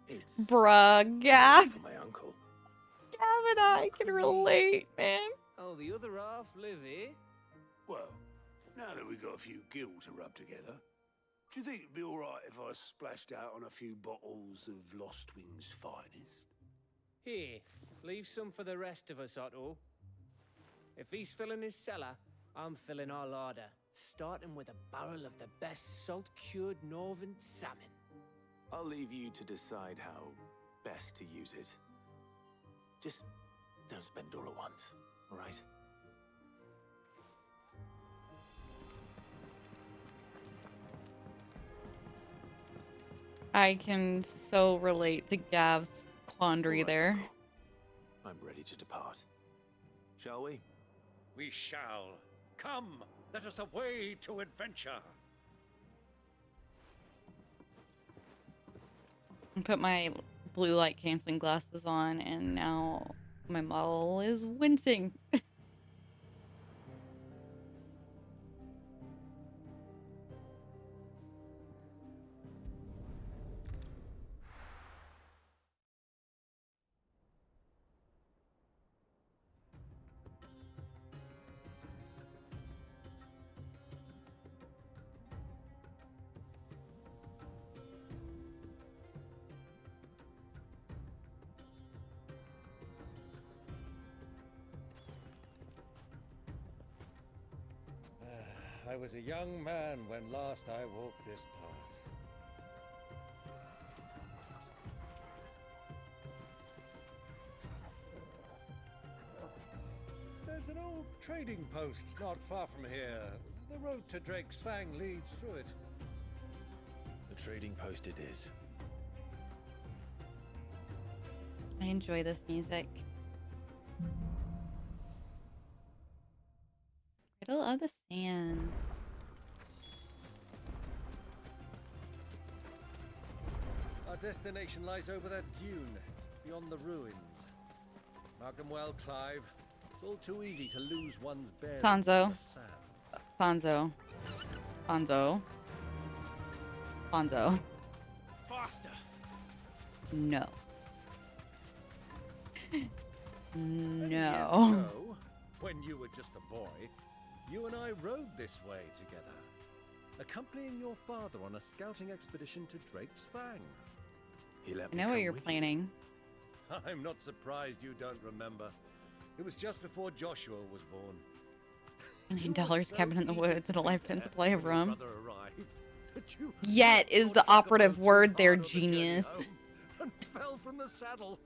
It's Bruh, Gav. for my uncle. Gav and I can relate, man. Oh, the other half live, eh? Well, now that we've got a few gil to rub together, do you think it'd be all right if I splashed out on a few bottles of Lost Wing's finest? Here, leave some for the rest of us, Otto. If he's filling his cellar, I'm filling our larder, starting with a barrel of the best salt-cured northern salmon. I'll leave you to decide how best to use it. Just don't spend all at once, all right? I can so relate to Gav's quandary All right, there. Uncle. I'm ready to depart. Shall we? We shall. Come, let us away to adventure. I put my blue light canceling glasses on, and now my model is wincing. I was a young man when last I walked this path. There's an old trading post not far from here. The road to Drake's Fang leads through it. The trading post it is. I enjoy this music. Riddle of the Sand. Our destination lies over that dune, beyond the ruins. Mark them well, Clive. It's all too easy to lose one's bearings in Fonzo. the sands. Fonzo. Fonzo. Fonzo. Faster! No. Many years No. ago, when you were just a boy, you and I rode this way together, accompanying your father on a scouting expedition to Drake's Fang. He let I know what you're planning. I'm not surprised you don't remember. It was just before Joshua was born. $9 cabin in the woods and a live pen supply of rum. Brother arrived, but you Yet is the operative word there, genius. and fell from the saddle.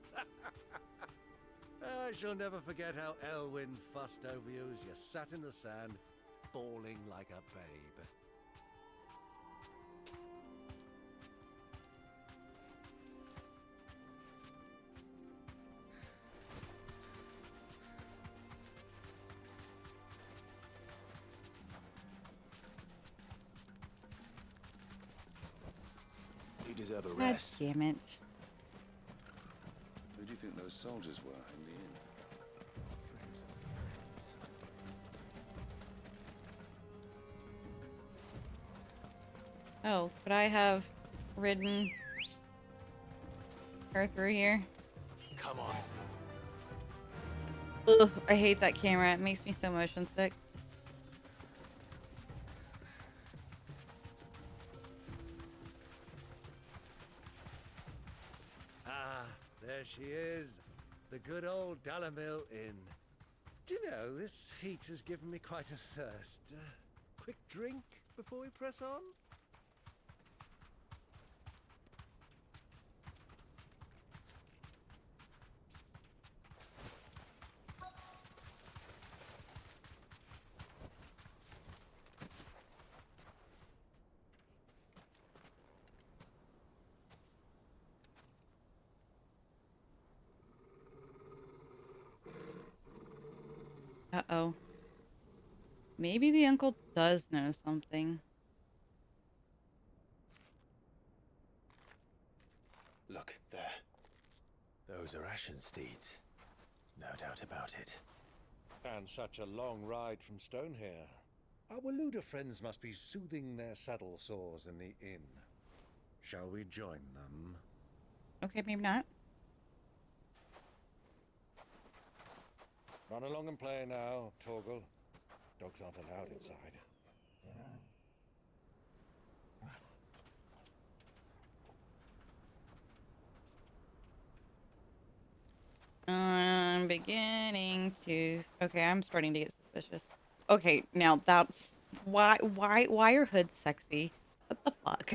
I shall never forget how Elwyn fussed over you as you sat in the sand, bawling like a babe. You deserve a God rest. damn it. Who do you think those soldiers were in the inn? Oh, could I have ridden her through here? Come on. Ugh, I hate that camera. It makes me so motion sick. Ah, there she is. The good old Dalamil Inn. Do you know, this heat has given me quite a thirst. Quick drink before we press on? Uh-oh. Maybe the uncle does know something. Look, there. Those are Ashen steeds. No doubt about it. And such a long ride from Stonehair. Our Luda friends must be soothing their saddle sores in the inn. Shall we join them? Okay, maybe not. Run along and play now, Torgal. Dogs aren't allowed inside. I'm beginning to... Okay, I'm starting to get suspicious. Okay, now that's... Why are hoods sexy? What the fuck?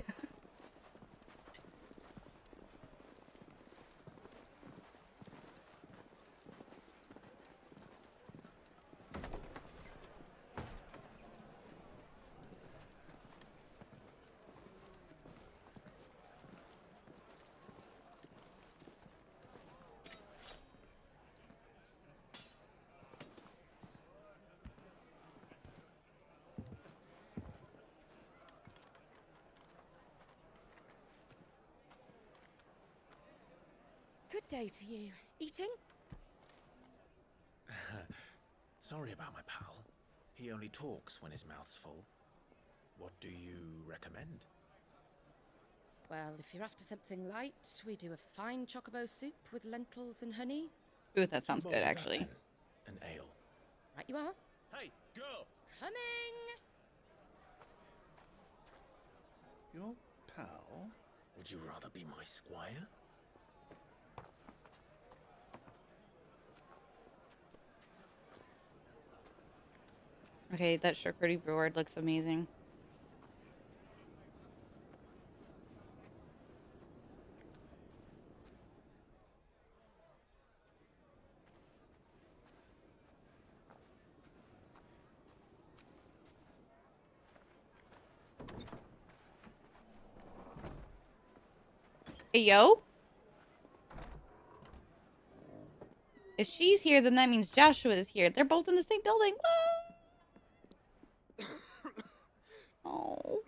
Good day to you. Eating? Sorry about my pal. He only talks when his mouth's full. What do you recommend? Well, if you're after something light, we do a fine chocobo soup with lentils and honey. Ooh, that sounds Two good, bowls of that, actually. then. An ale. Right you are. Hey, girl! Coming! Your pal? Would you rather be my squire? Okay, that charcuterie board looks amazing. Hey, yo. If she's here, then that means Joshua is here. They're both in the same building. What? Oh.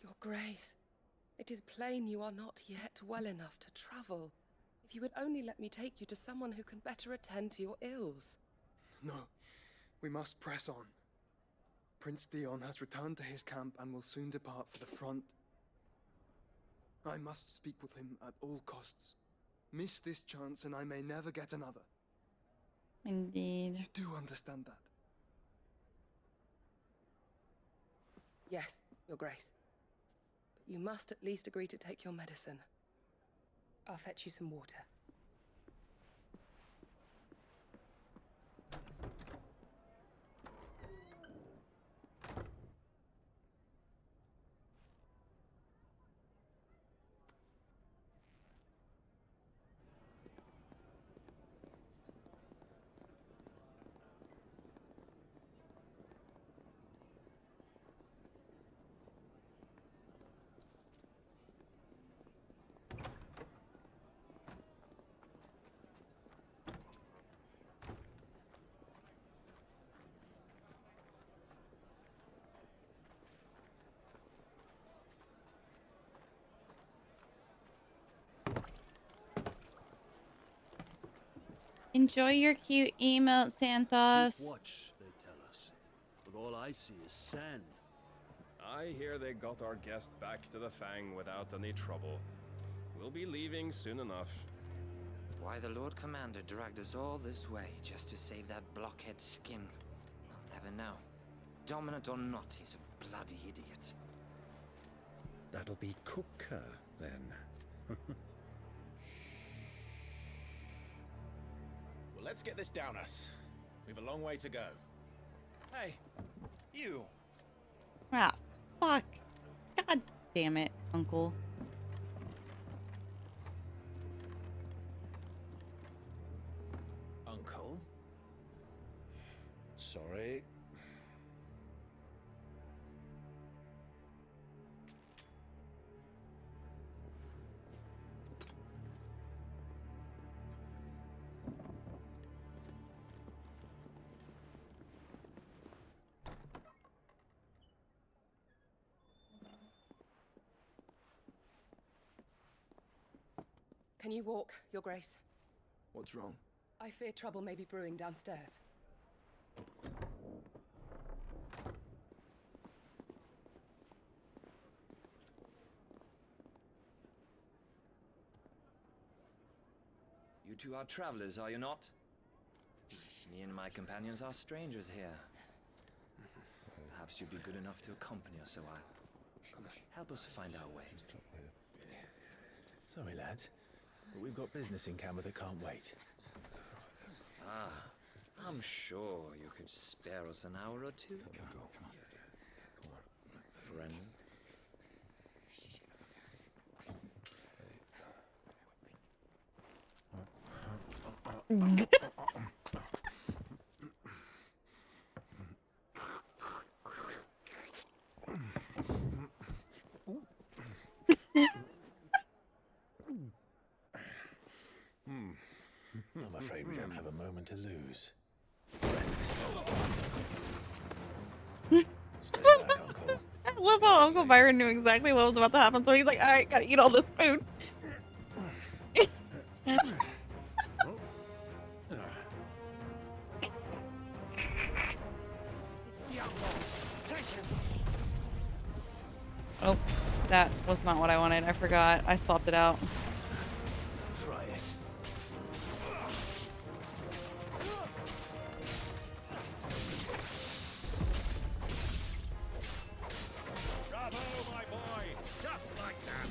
Your Grace, it is plain you are not yet well enough to travel. If you would only let me take you to someone who can better attend to your ills. No, we must press on. Prince Theon has returned to his camp and will soon depart for the front. I must speak with him at all costs. Miss this chance and I may never get another. Indeed. You do understand that? Yes, Your Grace. But you must at least agree to take your medicine. I'll fetch you some water. Enjoy your cute emote, Santos. Keep watch, they tell us. But all I see is sand. I hear they got our guest back to the Fang without any trouble. We'll be leaving soon enough. Why the Lord Commander dragged us all this way just to save that blockhead skin, I'll never know. Dominant or not, he's a bloody idiot. That'll be Cooker, then. Well, let's get this down us. We've a long way to go. Hey, you. Ah, fuck. God damn it, Uncle. Uncle? Sorry. Can you walk, Your Grace? What's wrong? I fear trouble may be brewing downstairs. You two are travelers, are you not? Me and my companions are strangers here. Perhaps you'd be good enough to accompany us a while. Help us find our way. Sorry, lads. But we've got business in camera that can't wait. Ah, I'm sure you could spare us an hour or two. Friend. I'm afraid we don't have a moment to lose. Stay back, Uncle. I love how Uncle Byron knew exactly what was about to happen, so he's like, alright, gotta eat all this food. Oh, that was not what I wanted. I forgot. I swapped it out. Try it. Bravo, my boy! Just like that!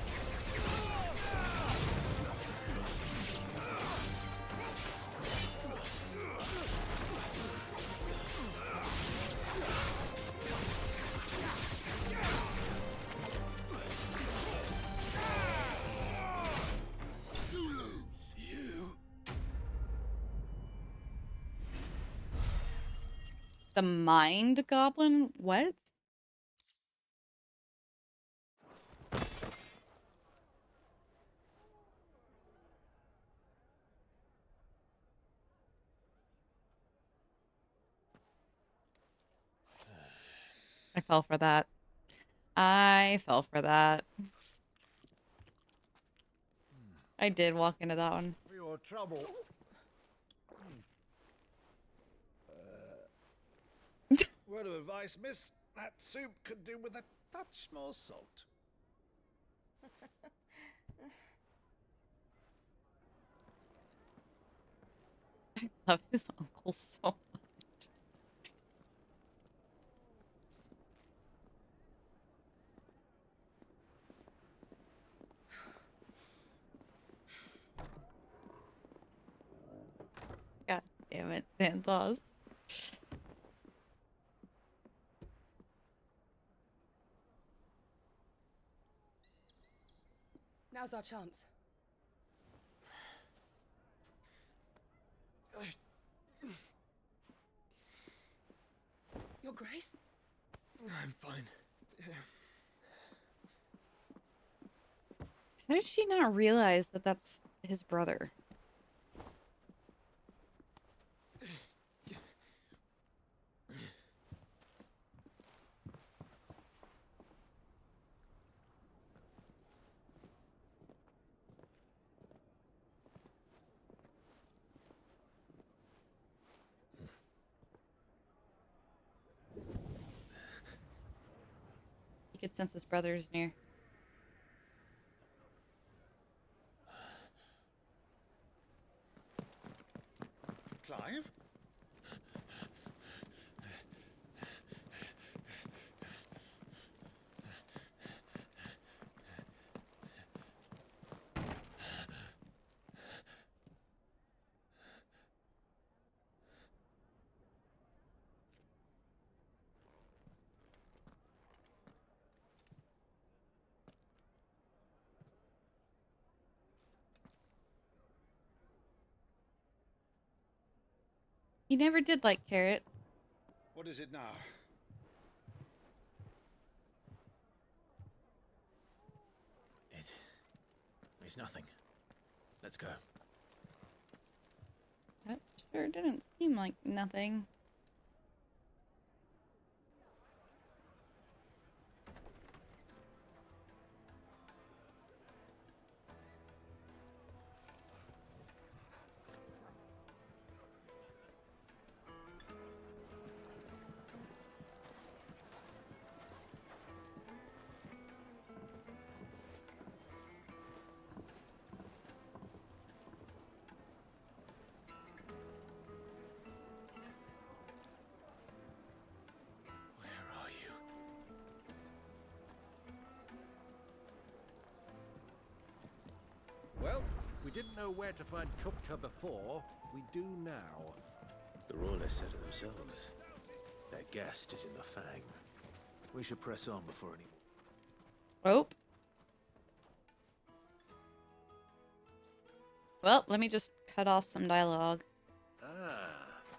The mind goblin? What? I fell for that. I fell for that. I did walk into that one. For your trouble. Word of advice, miss. That soup could do with a touch more salt. I love his uncle so much. God damn it, Santos. Now's our chance. Your Grace? I'm fine. How did she not realize that that's his brother? He could sense his brother's near. Clive? He never did like carrots. What is it now? It's nothing. Let's go. That sure didn't seem like nothing. Well, we didn't know where to find Kupka before. We do now. The Royalists said it themselves. Their guest is in the Fang. We should press on before any... Oh. Well, let me just cut off some dialogue. Ah,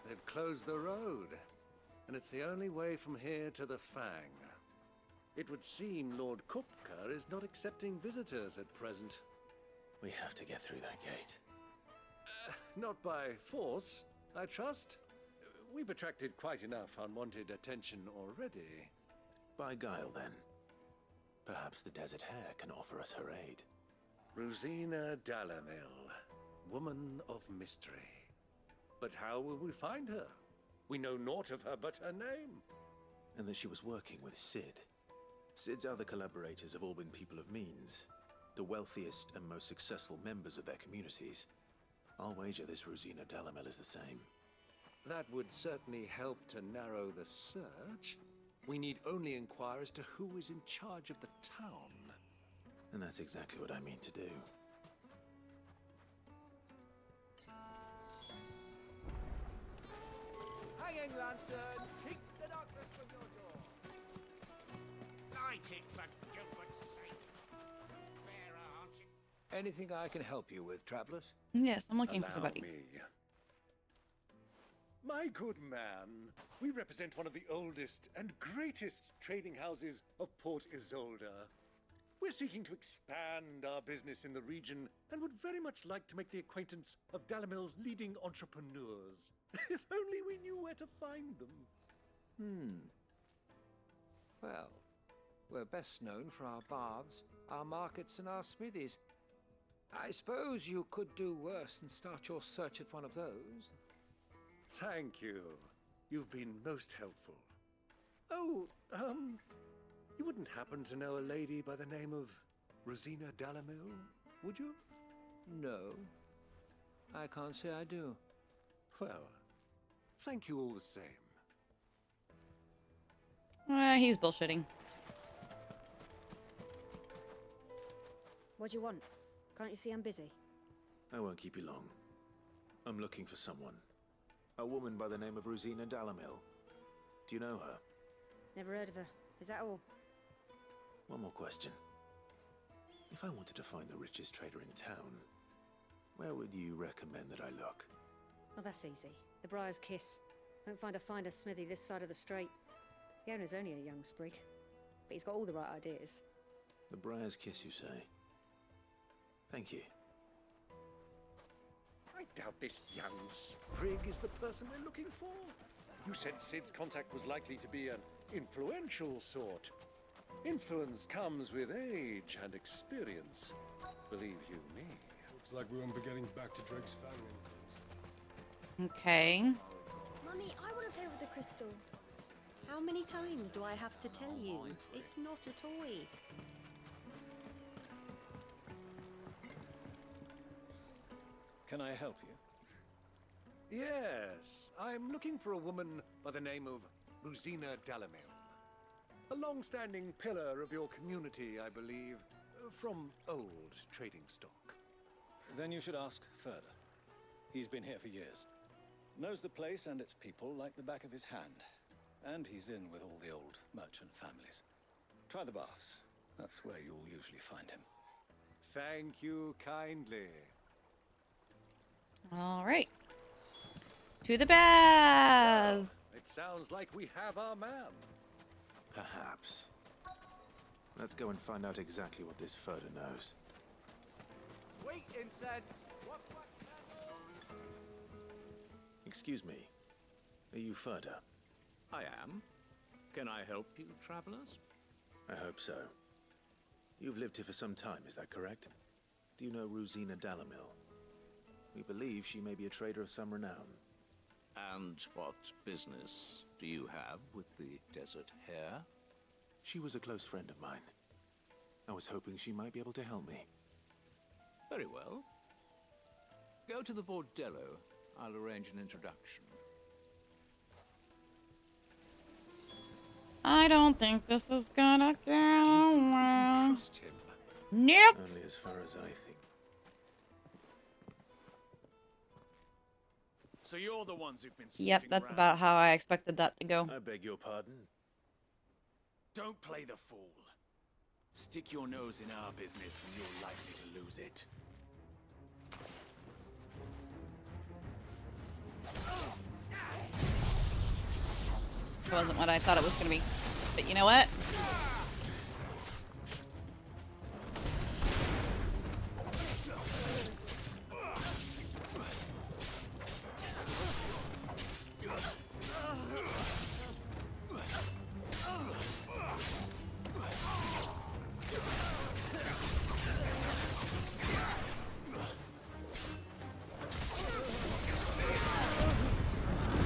they've closed the road. And it's the only way from here to the Fang. It would seem Lord Kupka is not accepting visitors at present. We have to get through that gate. Not by force, I trust. We've attracted quite enough unwanted attention already. By guile, then. Perhaps the Desert Hare can offer us her aid. Rosina Dalamil, woman of mystery. But how will we find her? We know naught of her but her name. And that she was working with Cid. Cid's other collaborators have all been people of means. The wealthiest and most successful members of their communities. I'll wager this Rosina Dalamil is the same. That would certainly help to narrow the search. We need only inquire as to who is in charge of the town. And that's exactly what I mean to do. Hanging lantern, keep the darkness from your door. Light it for Gilbert's sake. Bearer, aren't you? Anything I can help you with, travelers? Yes, I'm looking for Allow somebody. me. My good man, we represent one of the oldest and greatest trading houses of Port Isolde. We're seeking to expand our business in the region and would very much like to make the acquaintance of Dalamil's leading entrepreneurs. If only we knew where to find them. Well, we're best known for our baths, our markets, and our smithies. I suppose you could do worse than start your search at one of those. Thank you. You've been most helpful. Oh, you wouldn't happen to know a lady by the name of Rosina Dalamil, would you? No, I can't say I do. Well, thank you all the same. He's bullshitting. What do you want? Can't you see I'm busy? I won't keep you long. I'm looking for someone. A woman by the name of Rosina Dalamil. Do you know her? Never heard of her. Is that all? One more question. If I wanted to find the richest trader in town, where would you recommend that I look? Oh, that's easy. The Briar's Kiss. Won't find a finer smithy this side of the strait. The owner's only a young sprig, but he's got all the right ideas. The Briar's Kiss, you say? Thank you. I doubt this young sprig is the person we're looking for. You said Sid's contact was likely to be an influential sort. Influence comes with age and experience. Believe you me. Looks like we won't be getting back to Drake's family. Okay. Mummy, I want to play with the crystal. How many times do I have to tell you? It's not a toy. Can I help you? Yes, I'm looking for a woman by the name of Rosina Dalamil. A long-standing pillar of your community, I believe, from old trading stock. Then you should ask further. He's been here for years. Knows the place and its people like the back of his hand. And he's in with all the old merchant families. Try the baths. That's where you'll usually find him. Thank you kindly. All right. To the baths. It sounds like we have our man. Perhaps. Let's go and find out exactly what this Furder knows. Sweet incense! Excuse me. Are you Furder? I am. Can I help you, travelers? I hope so. You've lived here for some time, is that correct? Do you know Rosina Dalamil? We believe she may be a trader of some renown. And what business do you have with the Desert Hare? She was a close friend of mine. I was hoping she might be able to help me. Very well. Go to the Bordello. I'll arrange an introduction. I don't think this is gonna go well. Trust him. Nope. Only as far as I think. So you're the ones who've been Yep, sniffing that's around. about how I expected that to go. I beg your pardon? Don't play the fool. Stick your nose in our business and you're likely to lose it. It wasn't what I thought it was gonna be. But you know what?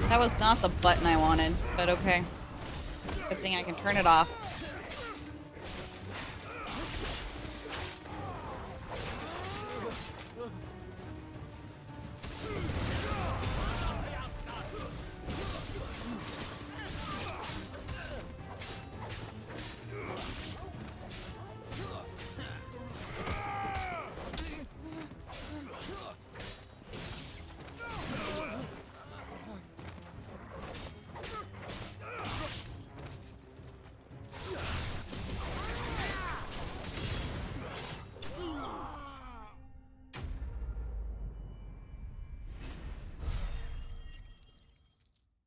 That was not the button I wanted, but okay. Good thing I can turn it off.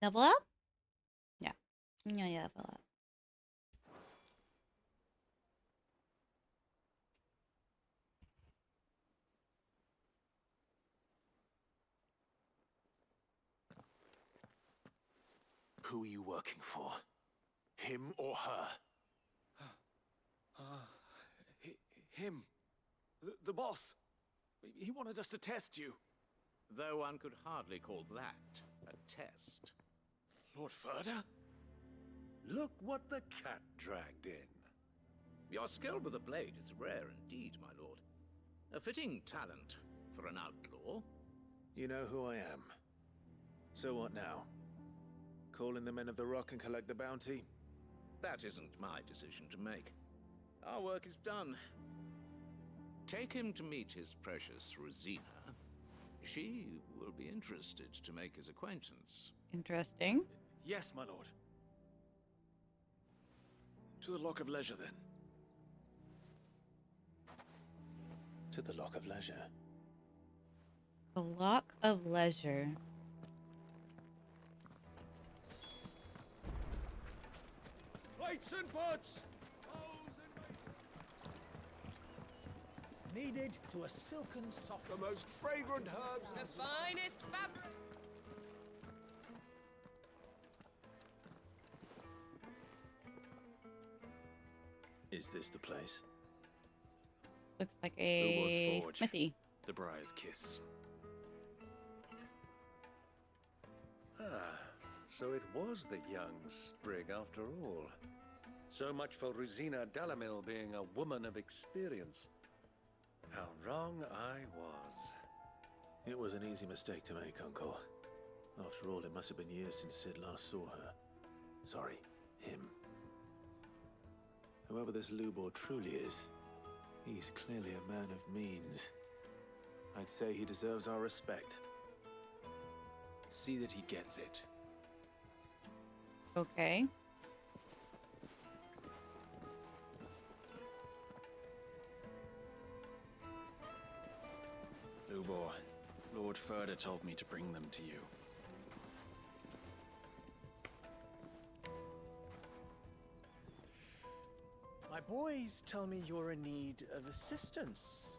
Level up? Yeah. Yeah, level up. Who are you working for? Him or her? Him. The boss. He wanted us to test you. Though one could hardly call that a test. Lord Ferda? Look what the cat dragged in. Your skill with the blade is rare indeed, my lord. A fitting talent for an outlaw. You know who I am. So what now? Call in the Men of the Rock and collect the bounty? That isn't my decision to make. Our work is done. Take him to meet his precious Rosina. She will be interested to make his acquaintance. Interesting. Yes, my lord. To the Lock of Leisure, then. To the Lock of Leisure. The Lock of Leisure. Plates and pots! Needed to a silken soft. The most fragrant herbs. The finest fabric. Is this the place? Looks like a Forge. smithy. The Briar's Kiss. Ah, so it was the young sprig after all. So much for Rosina Dalamil being a woman of experience. How wrong I was. It was an easy mistake to make, Uncle. After all, it must have been years since Sid last saw her. Sorry, him. Whoever this Lubor truly is, he's clearly a man of means. I'd say he deserves our respect. See that he gets it. Okay. Lubor, Lord Ferda told me to bring them to you. My boys tell me you're in need of assistance.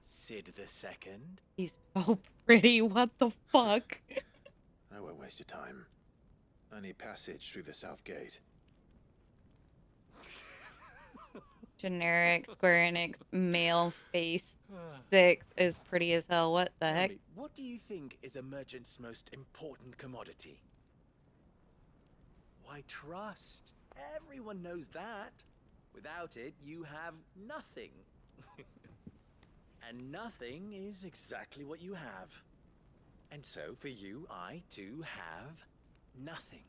Sid the Second. He's so pretty. What the fuck? I won't waste your time. I need passage through the south gate. Generic Square Enix male face 6 is pretty as hell. What the Tell heck? me, what do you think is a merchant's most important commodity? Why, trust. Everyone knows that. Without it, you have nothing. And nothing is exactly what you have. And so, for you, I, too, have nothing.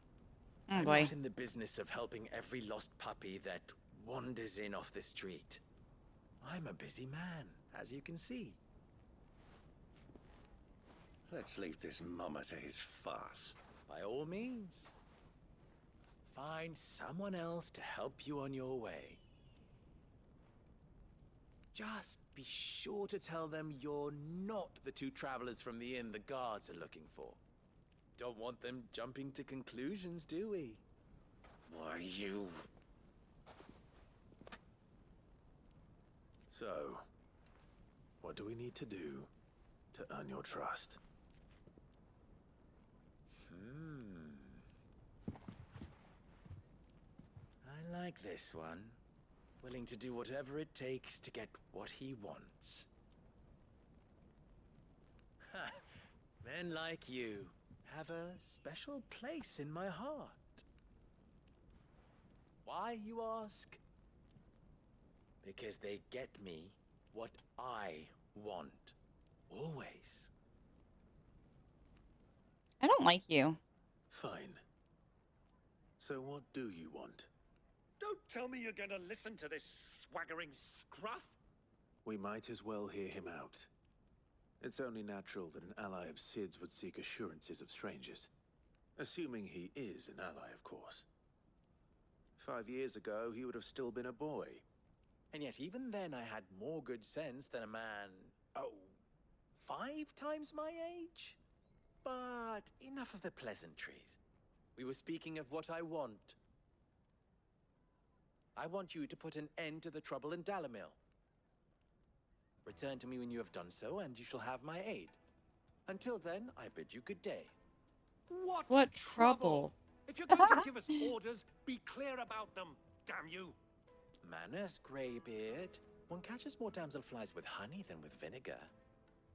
Oh, I'm boy. not in the business of helping every lost puppy that wanders in off the street. I'm a busy man, as you can see. Let's leave this mummer to his farce. By all means. Find someone else to help you on your way. Just be sure to tell them you're not the two travelers from the inn the guards are looking for. Don't want them jumping to conclusions, do we? Why, you... So, what do we need to do to earn your trust? I like this one. Willing to do whatever it takes to get what he wants. Ha! Men like you have a special place in my heart. Why, you ask? Because they get me what I want. Always. I don't like you. Fine. So what do you want? Don't tell me you're going to listen to this swaggering scruff. We might as well hear him out. It's only natural that an ally of Sid's would seek assurances of strangers. Assuming he is an ally, of course. 5 years ago, he would have still been a boy. And yet even then I had more good sense than a man, 5 times my age? But enough of the pleasantries. We were speaking of what I want. I want you to put an end to the trouble in Dalamil. Return to me when you have done so, and you shall have my aid. Until then, I bid you good day. What trouble? If you're going to give us orders, be clear about them, damn you! Manners, Greybeard. One catches more damselflies with honey than with vinegar.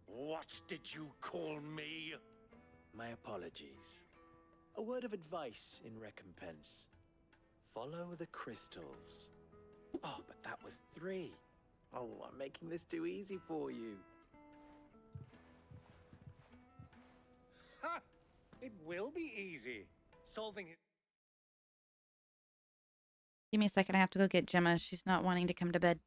What did you call me? My apologies. A word of advice in recompense. Follow the crystals. Oh, but that was 3. Oh, I'm making this too easy for you. Ha! It will be easy. Solving it. Give me a second. I have to go get Gemma. She's not wanting to come to bed.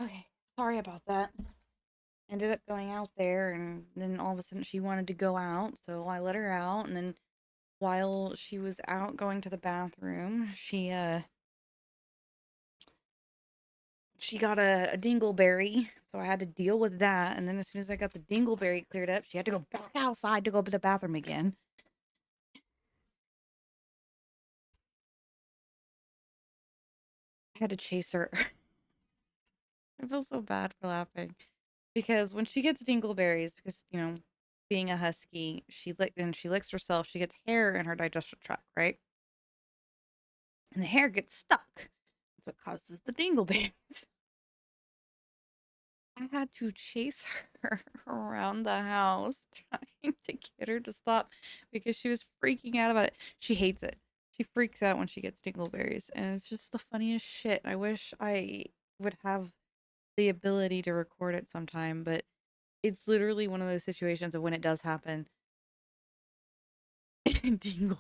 Okay, sorry about that. Ended up going out there, and then all of a sudden she wanted to go out, so I let her out, and then while she was out going to the bathroom, she got a dingleberry, so I had to deal with that. And then as soon as I got the dingleberry cleared up, she had to go back outside to go to the bathroom again. I had to chase her. I feel so bad for laughing because when she gets dingleberries, because being a husky, she licks herself. She gets hair in her digestive tract, right? And the hair gets stuck. That's what causes the dingleberries. I had to chase her around the house trying to get her to stop because she was freaking out about it. She hates it. She freaks out when she gets dingleberries, and it's just the funniest shit. I wish I would have the ability to record it sometime, but it's literally one of those situations of when it does happen. Dingleberries.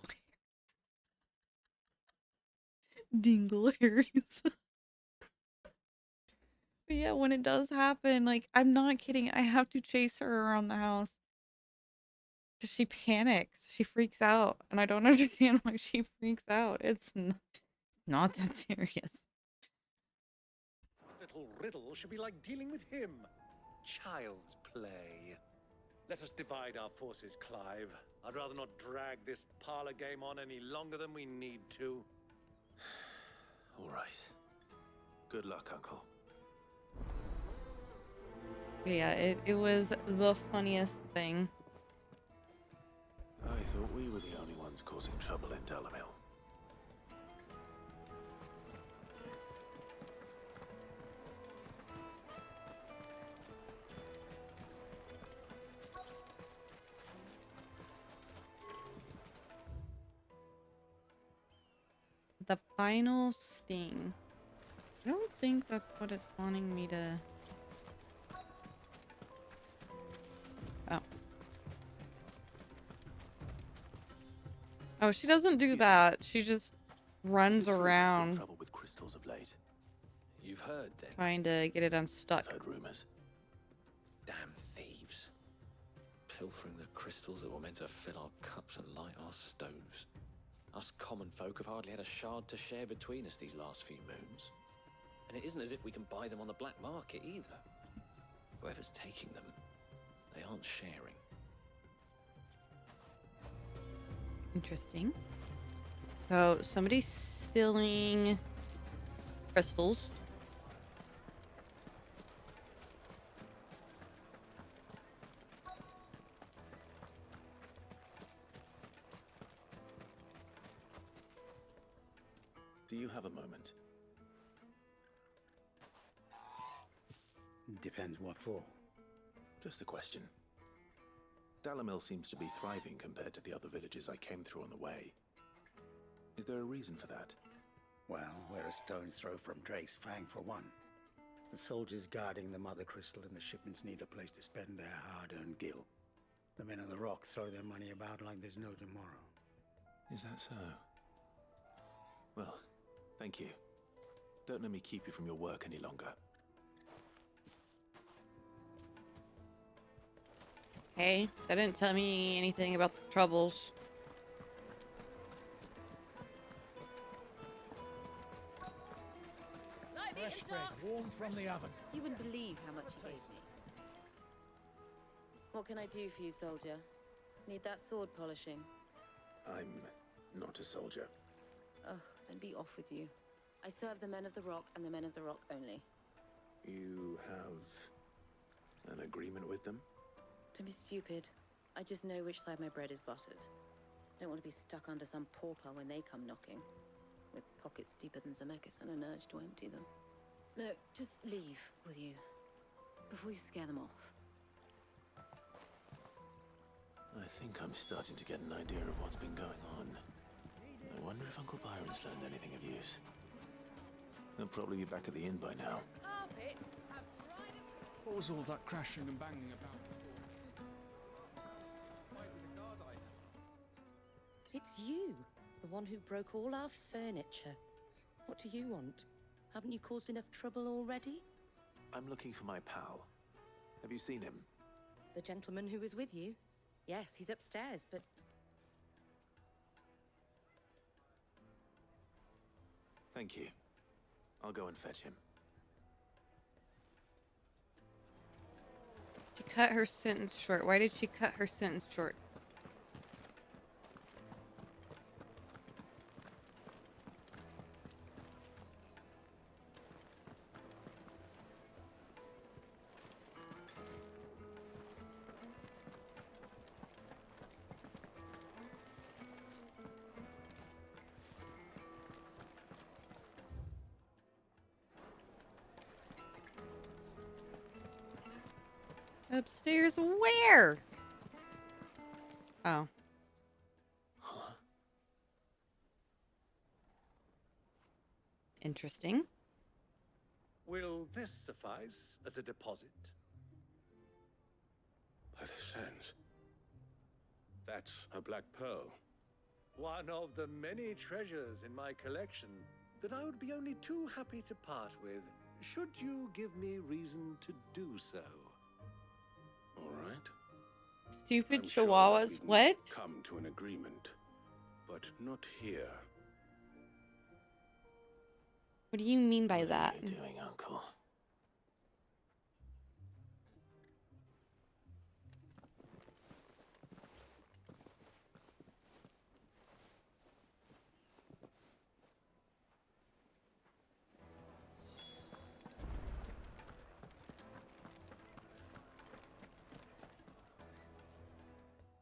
Dingleberries. But yeah, when it does happen, like, I'm not kidding, I have to chase her around the house. Because she panics. She freaks out. And I don't understand why she freaks out. It's not that serious. Little riddle should be like dealing with him. Child's play. Let us divide our forces, Clive. I'd rather not drag this parlor game on any longer than we need to. All right. Good luck, Uncle. But yeah, it was the funniest thing. I thought we were the only ones causing trouble in Dalamil. The final sting. I don't think that's what it's wanting me to... Oh. Oh, she doesn't do that. She just runs around Trouble with crystals of late. You've heard then? trying to get it unstuck. I've heard rumors. Damn thieves. Pilfering the crystals that were meant to fill our cups and light our stoves. Us common folk have hardly had a shard to share between us these last few moons. And it isn't as if we can buy them on the black market either. Whoever's taking them, they aren't sharing. Interesting. So somebody's stealing crystals. Do you have a moment? Depends what for. Just a question. Dalamil seems to be thriving compared to the other villages I came through on the way. Is there a reason for that? Well, we're a stone's throw from Drake's Fang for one. The soldiers guarding the Mother Crystal and the shipments need a place to spend their hard-earned gil. The men of the Rock throw their money about like there's no tomorrow. Is that so? Well, thank you. Don't let me keep you from your work any longer. Hey, they didn't tell me anything about the troubles. Fresh bread, warm from the oven. You wouldn't believe how much he gave me. What can I do for you, soldier? Need that sword polishing? I'm not a soldier. Oh, then be off with you. I serve the men of the Rock and the men of the Rock only. You have an agreement with them? Don't be stupid. I just know which side my bread is buttered. Don't want to be stuck under some pauper when they come knocking, with pockets deeper than Zemeckis and an urge to empty them. No, just leave, will you? Before you scare them off. I think I'm starting to get an idea of what's been going on. I wonder if Uncle Byron's learned anything of use. He'll probably be back at the inn by now. What was all that crashing and banging about It's you, the one who broke all our furniture. What do you want? Haven't you caused enough trouble already? I'm looking for my pal. Have you seen him? The gentleman who was with you? Yes, he's upstairs, but Thank you. I'll go and fetch him. She cut her sentence short. Why did she cut her sentence short? Upstairs where? Oh. Interesting. Will this suffice as a deposit? By the sands. That's a black pearl. One of the many treasures in my collection that I would be only too happy to part with, should you give me reason to do so. All right. Stupid I'm sure chihuahuas. we can What? Come to an agreement, but not here. What do you mean by that? What are you doing, Uncle?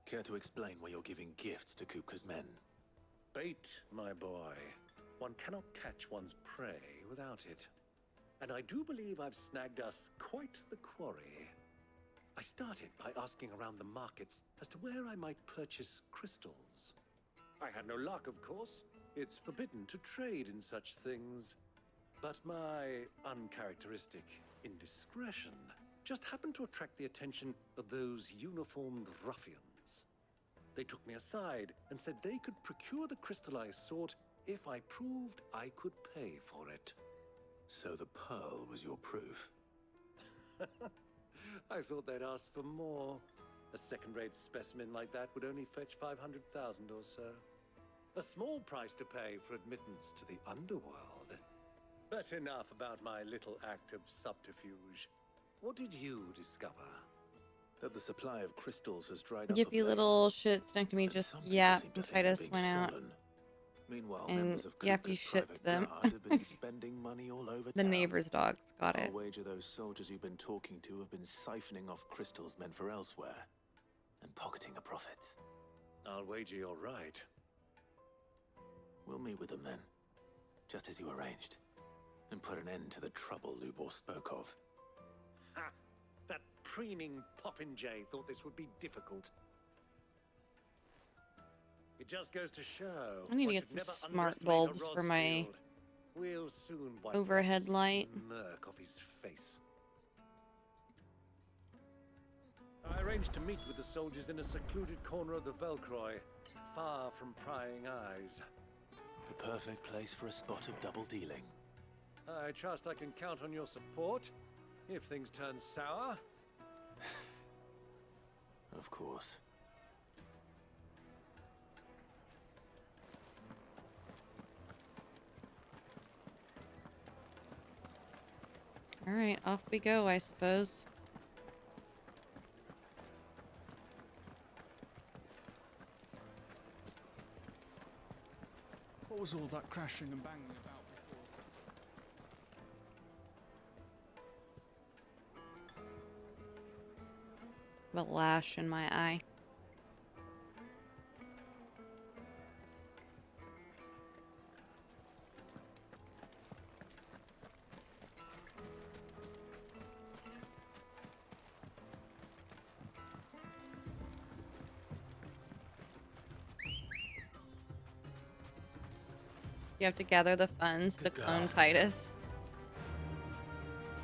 Care to explain why you're giving gifts to Kupka's men? Bait, my boy. One cannot catch one's prey without it. And I do believe I've snagged us quite the quarry. I started by asking around the markets as to where I might purchase crystals. I had no luck, of course. It's forbidden to trade in such things. But my uncharacteristic indiscretion just happened to attract the attention of those uniformed ruffians. They took me aside and said they could procure the crystal I sought if I proved I could pay for it. So the pearl was your proof? I thought they'd ask for more. A second-rate specimen like that would only fetch 500,000 or so. A small price to pay for admittance to the underworld. But enough about my little act of subterfuge. What did you discover? That the supply of crystals has dried up. Yippee little shit stuck to me just yeah. Titus went out. Meanwhile, And members of Yappy Kupka's shits private them. guard have been spending money all over The town. neighbor's dogs got it. I'll wager those soldiers you've been talking to have been siphoning off crystals meant for elsewhere and pocketing the profits. I'll wager you're right. We'll meet with them then, just as you arranged, and put an end to the trouble Lubor spoke of. Ha! That preening popinjay thought this would be difficult. It just goes to show. I need to one get should some never smart underestimate a bulbs for my Rosfield. We'll soon wipe that overhead light. smirk off his face. I arranged to meet with the soldiers in a secluded corner of the Velcroy, far from prying eyes. The perfect place for a spot of double dealing. I trust I can count on your support if things turn sour. Of course. All right, off we go, I suppose. What was all that crashing and banging about before? The lash in my eye. You have to gather the funds to clone Titus.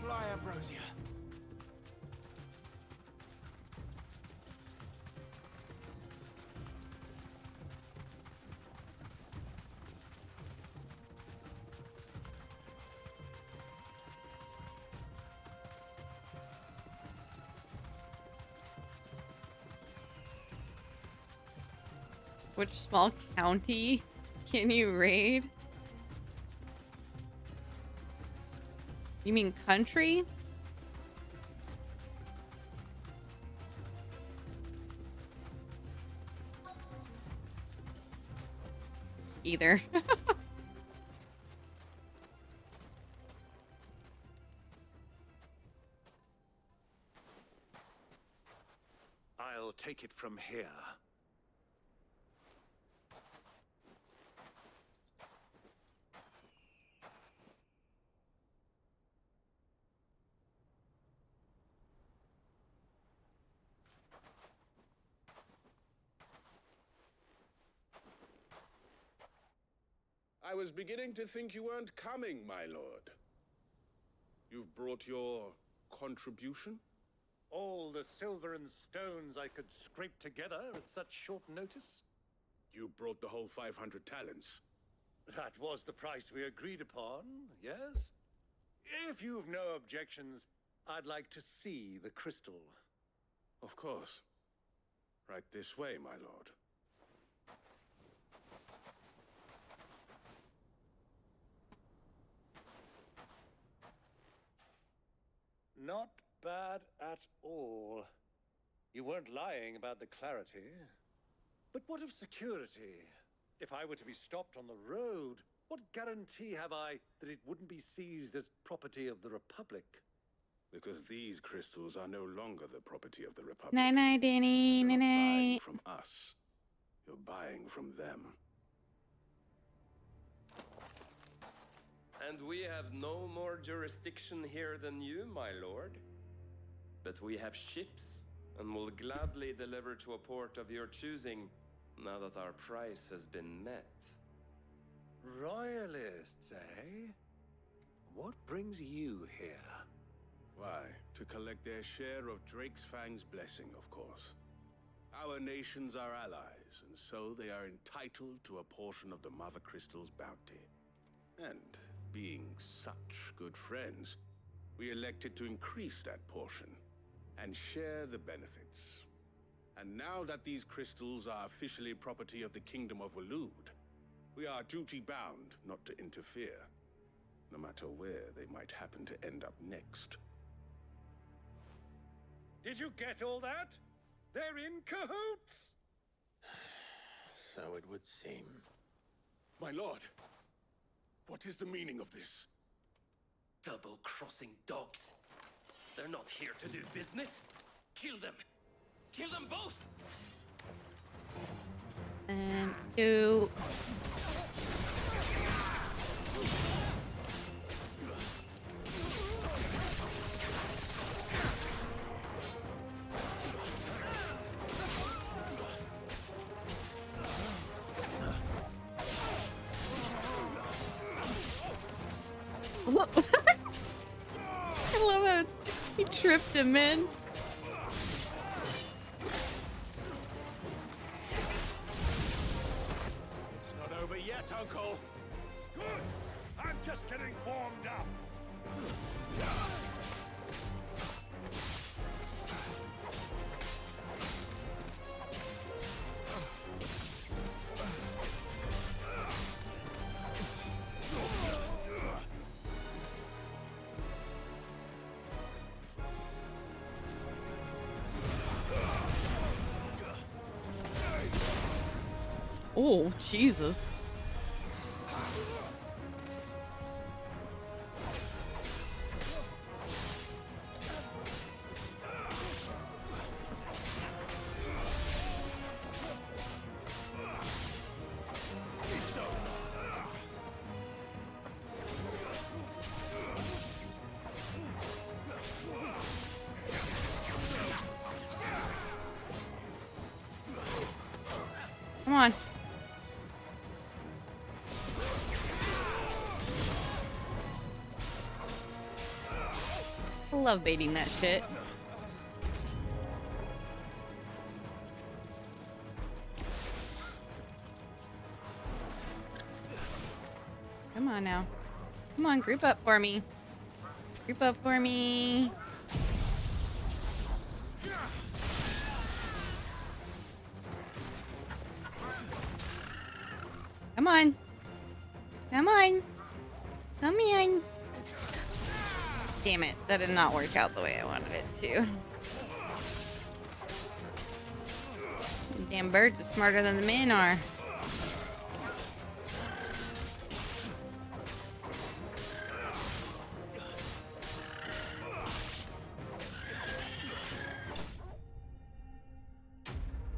Fly, Ambrosia. Which small county can you raid? You mean country? Either. I'll take it from here. I was beginning to think you weren't coming, my lord. You've brought your contribution? All the silver and stones I could scrape together at such short notice? You brought the whole 500 talents. That was the price we agreed upon, yes? If you've no objections, I'd like to see the crystal. Of course. Right this way, my lord. Not bad at all. You weren't lying about the clarity. But what of security? If I were to be stopped on the road, what guarantee have I that it wouldn't be seized as property of the Republic? Because these crystals are no longer the property of the Republic. Night night, Danny. Night night. From us. You're buying from them. And we have no more jurisdiction here than you, my lord. But we have ships, and will gladly deliver to a port of your choosing, now that our price has been met. Royalists, eh? What brings you here? Why, to collect their share of Drake's Fang's blessing, of course. Our nations are allies, and so they are entitled to a portion of the Mother Crystal's bounty. And being such good friends, we elected to increase that portion and share the benefits. And now that these crystals are officially property of the Kingdom of Waloed, we are duty-bound not to interfere, no matter where they might happen to end up next. Did you get all that? They're in cahoots! So it would seem. My lord, what is the meaning of this? Double-crossing dogs. They're not here to do business. Kill them. Kill them both. Two. I love how he tripped him in. It's not over yet, Uncle. Good! I'm just getting warmed up. Oh, Jesus. Come on. I love baiting that shit. Come on now. Come on, group up for me. Group up for me. Come on. Come on. Come in. Damn it. That did not work out the way I wanted it to. Damn birds are smarter than the men are.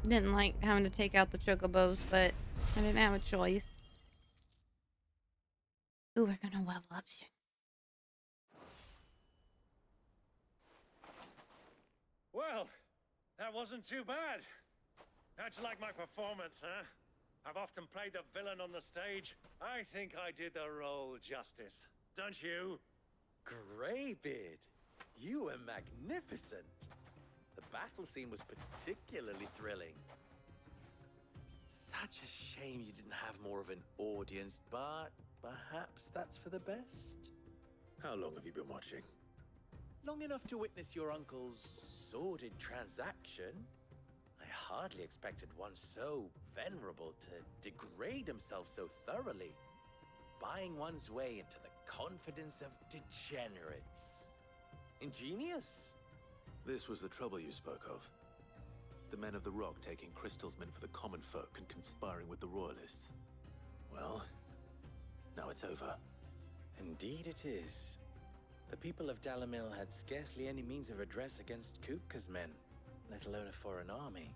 Didn't like having to take out the chocobos, but I didn't have a choice. Ooh, we're gonna level up soon. Well, that wasn't too bad. How'd you like my performance, huh? I've often played the villain on the stage. I think I did the role justice. Don't you? Greybeard, you were magnificent. The battle scene was particularly thrilling. Such a shame you didn't have more of an audience, but perhaps that's for the best. How long have you been watching? Long enough to witness your uncle's sordid transaction. I hardly expected one so venerable to degrade himself so thoroughly, buying one's way into the confidence of degenerates. Ingenious. This was the trouble you spoke of. The men of the Rock taking crystals meant for the common folk and conspiring with the Royalists. Well, now it's over. Indeed it is. The people of Dalimil had scarcely any means of redress against Kupka's men, let alone a foreign army.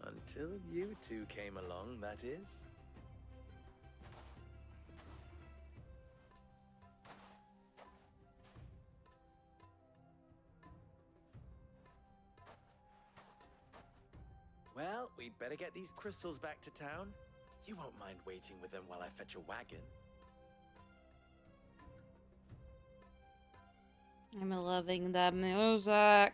Until you two came along, that is. Well, we'd better get these crystals back to town. You won't mind waiting with them while I fetch a wagon. I'm loving the music.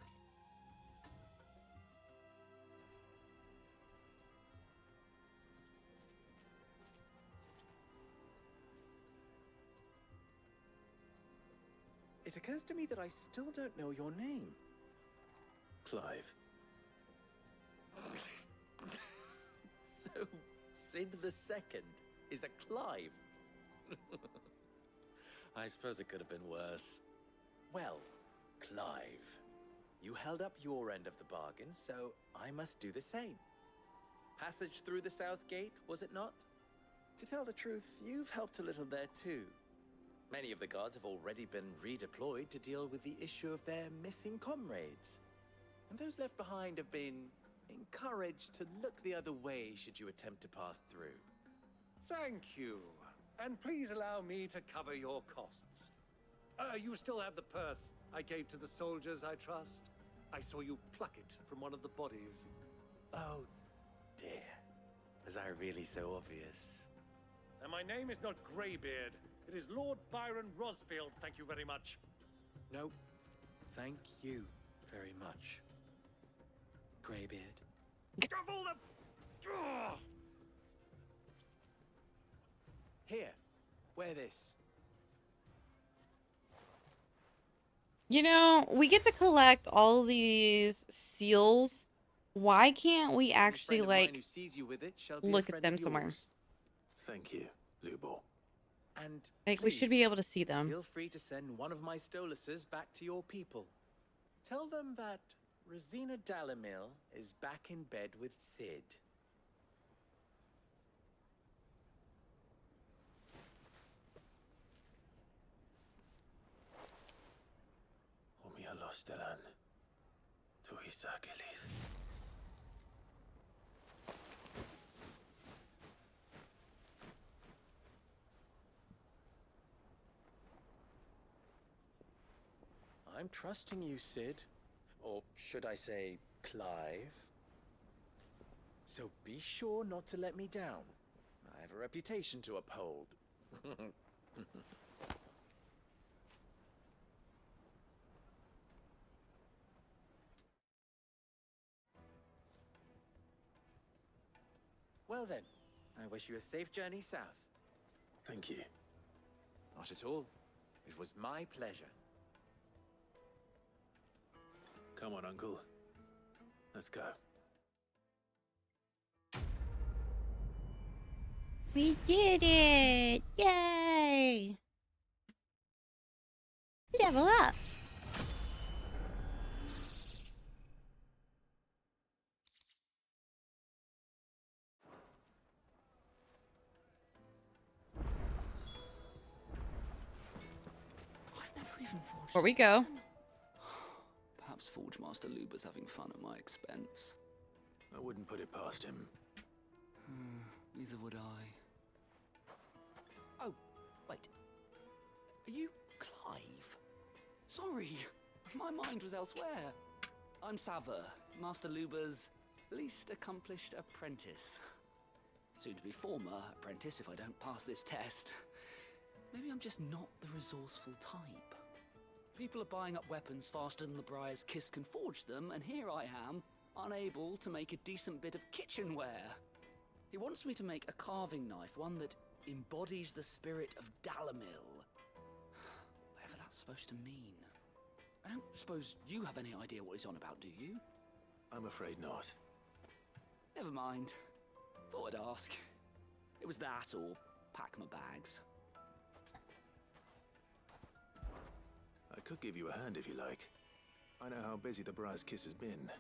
It occurs to me that I still don't know your name. Clive. So, Sid the Second is a Clive. I suppose it could have been worse. Well, Clive, you held up your end of the bargain, so I must do the same. Passage through the South Gate, was it not? To tell the truth, you've helped a little there too. Many of the guards have already been redeployed to deal with the issue of their missing comrades. And those left behind have been encouraged to look the other way should you attempt to pass through. Thank you. And please allow me to cover your costs. You still have the purse I gave to the soldiers, I trust? I saw you pluck it from one of the bodies. Oh, dear. Was I really so obvious? And my name is not Greybeard. It is Lord Byron Rosfield, thank you very much. No, thank you very much, Greybeard. Double the... Ugh! Here, wear this. You know, we get to collect all these seals. Why can't we actually, like, look at them somewhere? Thank you, Lubor. And like, we should be able to see them. Feel free to send one of my Stoluses back to your people. Tell them that Rosina Dalimil is back in bed with Sid. Stelan, tu Achilles. I'm trusting you, Sid. Or should I say, Clive? So be sure not to let me down. I have a reputation to uphold. Well then, I wish you a safe journey south. Thank you. Not at all. It was my pleasure. Come on, Uncle. Let's go. We did it! Yay! Level up! I've never even forged. Before we go. Perhaps Forge Master Luber's having fun at my expense. I wouldn't put it past him. Neither would I. Oh, wait. Are you Clive? Sorry, my mind was elsewhere. I'm Sava, Master Luber's least accomplished apprentice. Soon to be former apprentice if I don't pass this test. Maybe I'm just not the resourceful type. People are buying up weapons faster than the Briar's Kiss can forge them, and here I am, unable to make a decent bit of kitchenware. He wants me to make a carving knife, one that embodies the spirit of Dalamil. Whatever that's supposed to mean. I don't suppose you have any idea what he's on about, do you? I'm afraid not. Never mind. Thought I'd ask. It was that or pack my bags. I could give you a hand if you like. I know how busy the Briar's Kiss has been,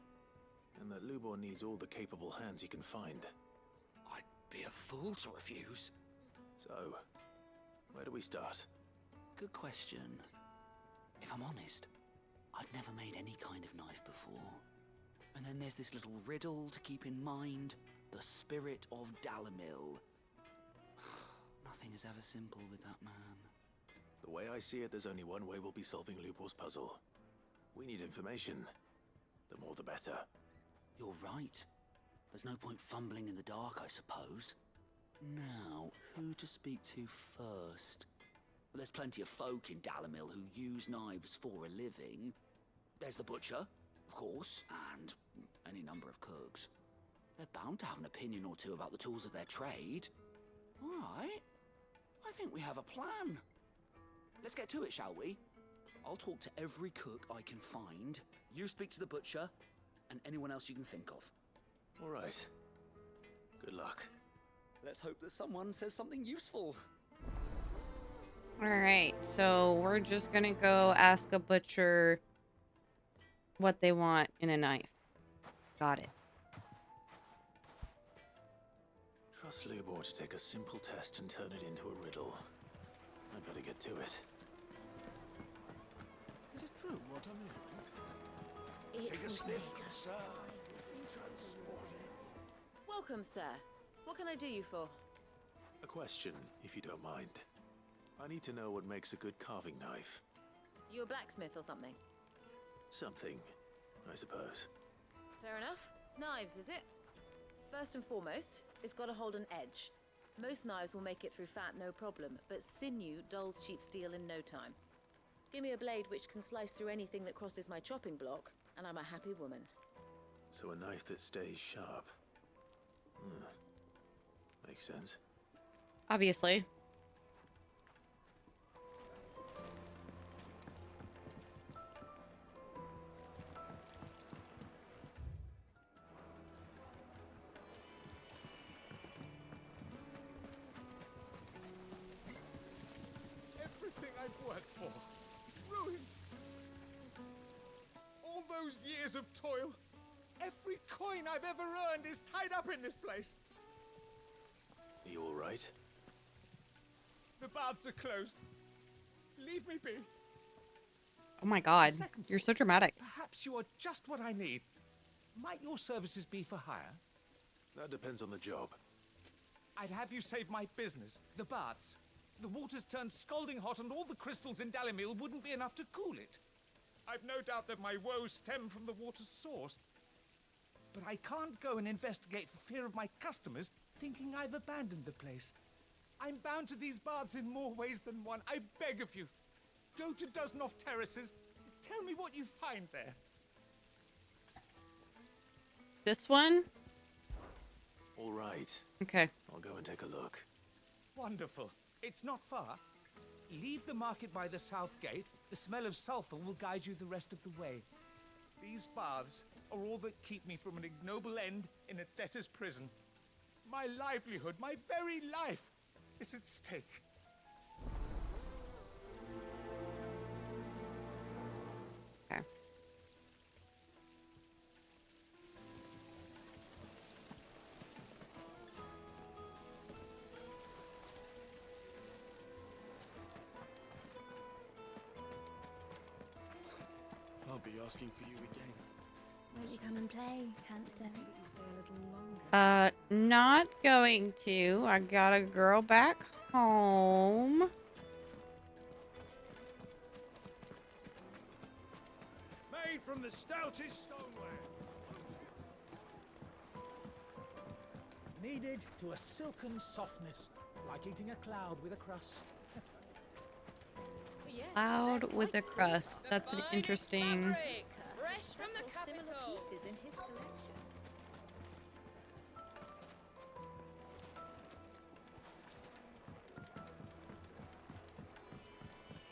and that Lubor needs all the capable hands he can find. I'd be a fool to refuse. So, where do we start? Good question. If I'm honest, I've never made any kind of knife before. And then there's this little riddle to keep in mind. The spirit of Dalamil. Nothing is ever simple with that man. The way I see it, there's only one way we'll be solving Lubor's puzzle. We need information. The more the better. You're right. There's no point fumbling in the dark, I suppose. Now, who to speak to first? Well, there's plenty of folk in Dalamil who use knives for a living. There's the butcher, of course, and any number of cooks. They're bound to have an opinion or two about the tools of their trade. All right. I think we have a plan. Let's get to it, shall we? I'll talk to every cook I can find. You speak to the butcher, and anyone else you can think of. All right. Good luck. Let's hope that someone says something useful. Alright, so we're just gonna go ask a butcher what they want in a knife. Got it. Trust Lubor to take a simple test and turn it into a riddle. I better get to it. Is it true what I'm hearing? Take a sniff, sir. Welcome, sir. What can I do you for? A question, if you don't mind. I need to know what makes a good carving knife. You a blacksmith or something? Something, I suppose. Fair enough. Knives, is it? First and foremost, it's got to hold an edge. Most knives will make it through fat, no problem, but sinew dulls cheap steel in no time. Give me a blade which can slice through anything that crosses my chopping block, and I'm a happy woman. So a knife that stays sharp. Makes sense. Obviously. Everything I've worked for, ruined. All those years of toil, every coin I've ever earned is tied up in this place. Are you all right? The baths are closed. Leave me be. Oh my god, you're so dramatic. Perhaps you are just what I need. Might your services be for hire? That depends on the job. I'd have you save my business, the baths. The water's turned scalding hot and all the crystals in Dalamil wouldn't be enough to cool it. I've no doubt that my woes stem from the water's source. But I can't go and investigate for fear of my customers thinking I've abandoned the place. I'm bound to these baths in more ways than one. I beg of you, go to Dusnoff Terraces. Tell me what you find there. This one? All right. Okay. I'll go and take a look. Wonderful. It's not far. Leave the market by the south gate. The smell of sulfur will guide you the rest of the way. These baths are all that keep me from an ignoble end in a debtor's prison. My livelihood, my very life, is at stake. Okay. I'll be asking for you again. Won't you come and play, handsome? Not going to. I got a girl back home. Made from the stoutest stoneware. Kneaded to a silken softness, like eating a cloud with a crust. Cloud with a crust. That's an interesting. Fresh from the capital. Pieces in his collection.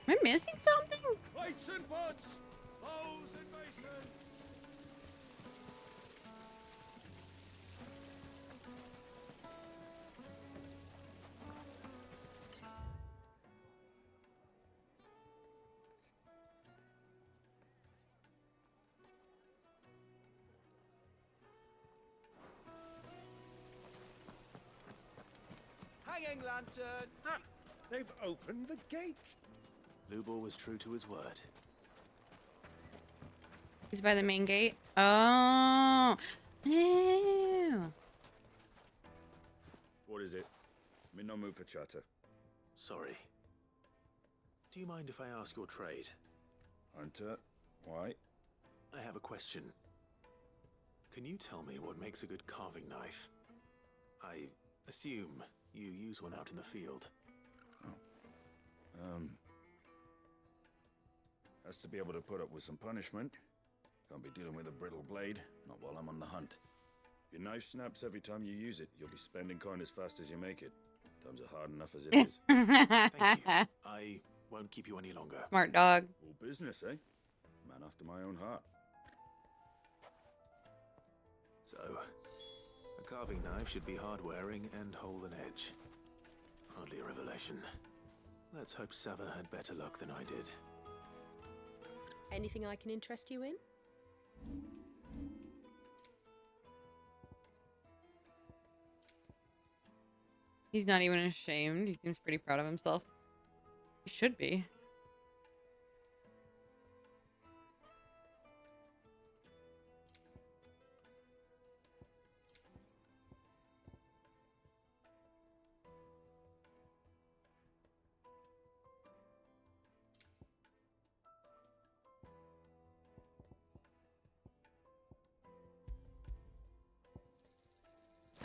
Am I missing something? Plates and pots, bowls and basins. Hanging lantern! Ah, they've opened the gate! Lubor was true to his word. He's by the main gate. Oh. Ew. What is it? I'm in no mood for chatter. Sorry. Do you mind if I ask your trade? Hunter, why? I have a question. Can you tell me what makes a good carving knife? I assume you use one out in the field. Has to be able to put up with some punishment. Can't be dealing with a brittle blade, not while I'm on the hunt. If your knife snaps every time you use it, you'll be spending coin as fast as you make it. Times are hard enough as it is. Thank you. I won't keep you any longer. Smart dog. All business, eh? Man after my own heart. So, a carving knife should be hard-wearing and hold an edge. Hardly a revelation. Let's hope Sava had better luck than I did. Anything I can interest you in? He's not even ashamed. He seems pretty proud of himself. He should be.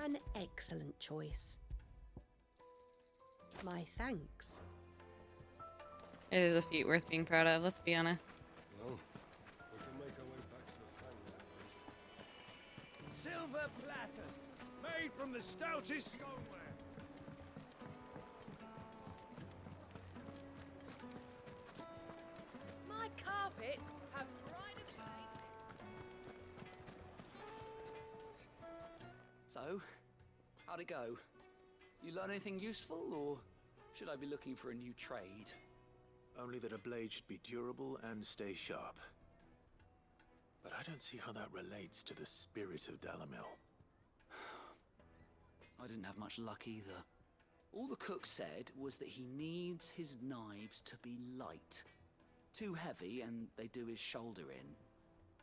An excellent choice. My thanks. It is a feat worth being proud of, let's be honest. Well, we can make our way back to the Fang Silver platters, made from the stoutest stoneware. My carpets have pride of place. So, how'd it go? You learn anything useful, or should I be looking for a new trade? Only that a blade should be durable and stay sharp. But I don't see how that relates to the spirit of Dalamil. I didn't have much luck either. All the cook said was that he needs his knives to be light. Too heavy and they do his shoulder in.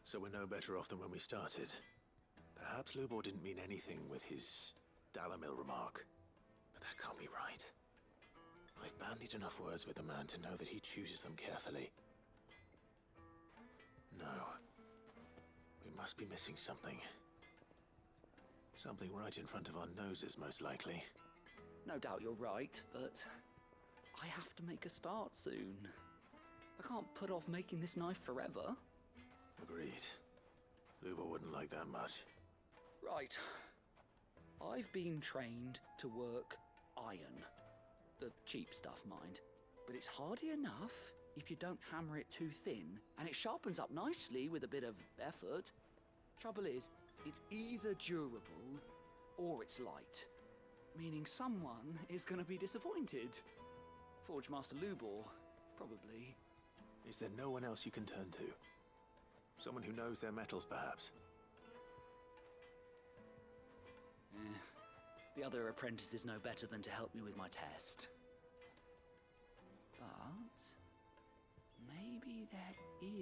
So we're no better off than when we started. Perhaps Lubor didn't mean anything with his Dalamil remark. But that can't be right. I've bandied enough words with the man to know that he chooses them carefully. No. We must be missing something. Something right in front of our noses, most likely. No doubt you're right, but I have to make a start soon. I can't put off making this knife forever. Agreed. Lubor wouldn't like that much. Right. I've been trained to work iron. The cheap stuff, mind. But it's hardy enough if you don't hammer it too thin, and it sharpens up nicely with a bit of effort. Trouble is, it's either durable or it's light. Meaning someone is gonna be disappointed. Forge Master Lubor, probably. Is there no one else you can turn to? Someone who knows their metals, perhaps? The other apprentices know better than to help me with my test. But maybe there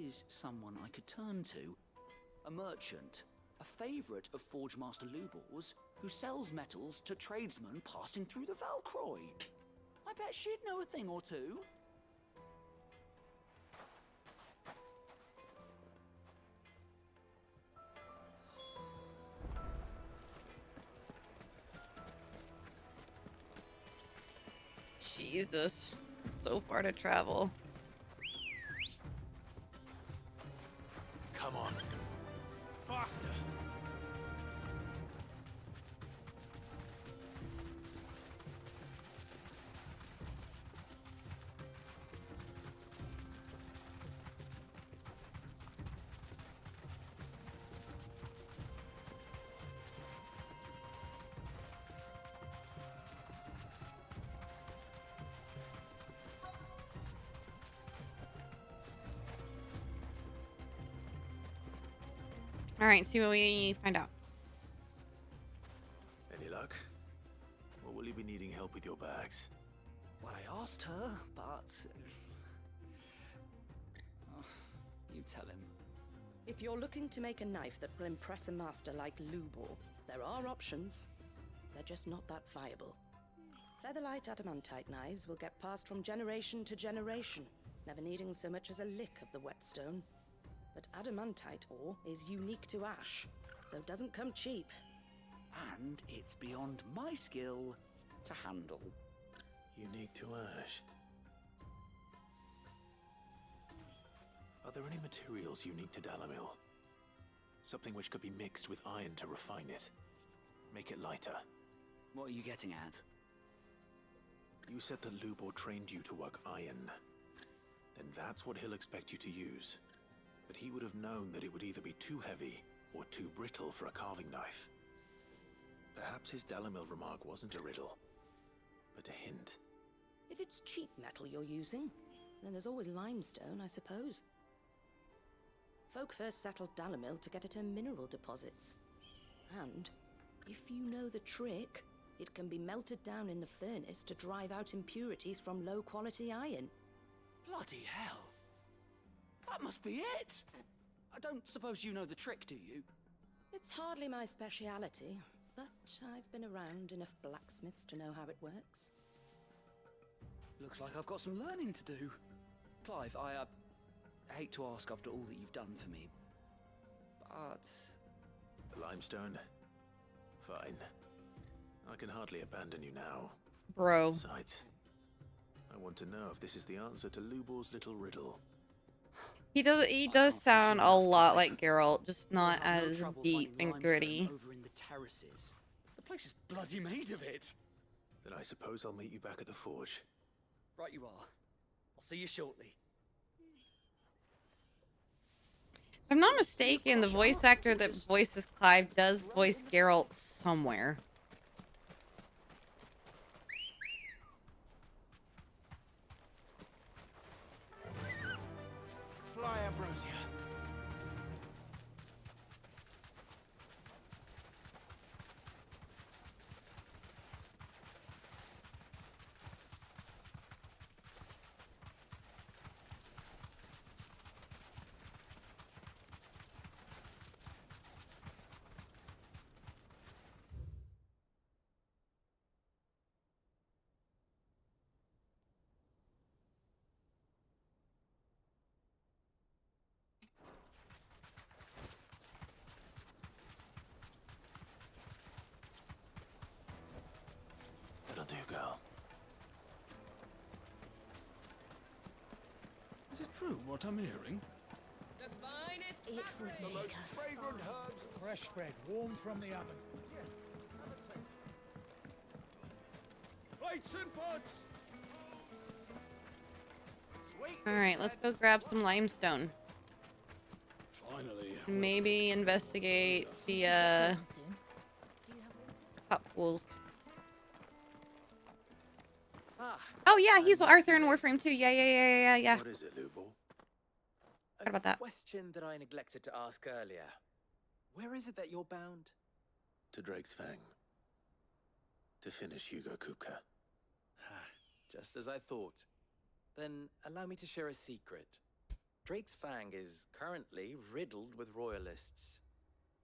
is someone I could turn to. A merchant, a favourite of Forge Master Lubor's, who sells metals to tradesmen passing through the Valcroy. I bet she'd know a thing or two. Jesus. So far to travel. Come on. Faster! All right, see what we find out. Any luck? Or will you be needing help with your bags? Well, I asked her, but... Oh, you tell him. If you're looking to make a knife that will impress a master like Lubor, there are options. They're just not that viable. Featherlight adamantite knives will get passed from generation to generation, never needing so much as a lick of the whetstone. But adamantite ore is unique to ash, so it doesn't come cheap. And it's beyond my skill to handle. Unique to ash. Are there any materials unique to Dalimil? Something which could be mixed with iron to refine it. Make it lighter. What are you getting at? You said that Lubor trained you to work iron. Then that's what he'll expect you to use. But he would have known that it would either be too heavy or too brittle for a carving knife. Perhaps his Dalimil remark wasn't a riddle, but a hint. If it's cheap metal you're using, then there's always limestone, I suppose. Folk first settled Dalimil to get at her mineral deposits. And, if you know the trick, it can be melted down in the furnace to drive out impurities from low-quality iron. Bloody hell! That must be it! I don't suppose you know the trick, do you? It's hardly my speciality, but I've been around enough blacksmiths to know how it works. Looks like I've got some learning to do. Clive, I hate to ask after all that you've done for me, but... The limestone? Fine. I can hardly abandon you now. Bro. Besides, I want to know if this is the answer to Lubor's little riddle. He does sound a lot like Geralt, just not as deep and gritty. Over in the terraces. The place is bloody made of it. Then I suppose I'll meet you back at the forge. Right you are. I'll see you shortly. If I'm not mistaken, the voice actor that voices Clive does voice Geralt somewhere. Fly, Ambrosia. That'll do, girl. Is it true what I'm hearing? The finest It would fabric. be Most fragrant herbs. fresh bread, warm from the oven. Plates and pots! Alright, let's go grab some limestone. Finally. Maybe investigate the hot pools. Oh yeah, he's Arthur in Warframe too. Yeah. What is it, Lubor? Forgot about that. Question that I neglected to ask earlier. Where is it that you're bound? To Drake's Fang. To finish Hugo Kupka. Just as I thought. Then allow me to share a secret. Drake's Fang is currently riddled with royalists.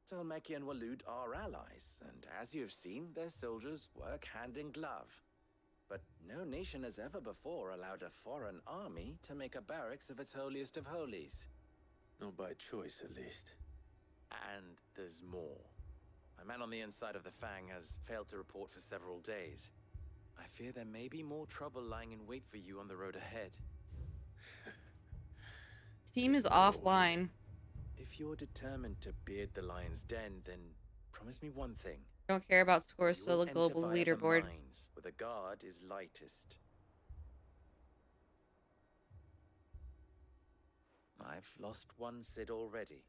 Talmeki and Waloed are allies, and as you have seen, their soldiers work hand in glove. But no nation has ever before allowed a foreign army to make a barracks of its holiest of holies. Not by choice, at least. And there's more. My man on the inside of the Fang has failed to report for several days. I fear there may be more trouble lying in wait for you on the road ahead. Team is offline. If you're determined to beard the lion's den, then promise me one thing. Don't care about scores, You so will the global enter via the leaderboard. mines, where the guard is lightest. I've lost one Cid already.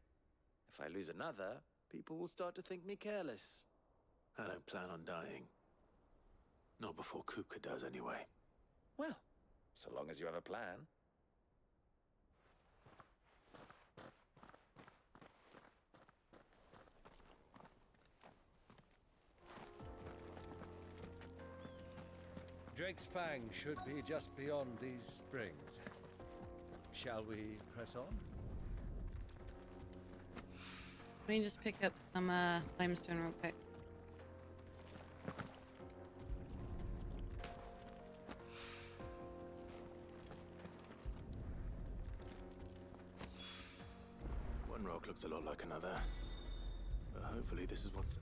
If I lose another, people will start to think me careless. I don't plan on dying. Not before Kupka does, anyway. Well, so long as you have a plan. Drake's Fang should be just beyond these springs. Shall we press on? Let me just pick up some limestone real quick. One rock looks a lot like another. But hopefully this is what's...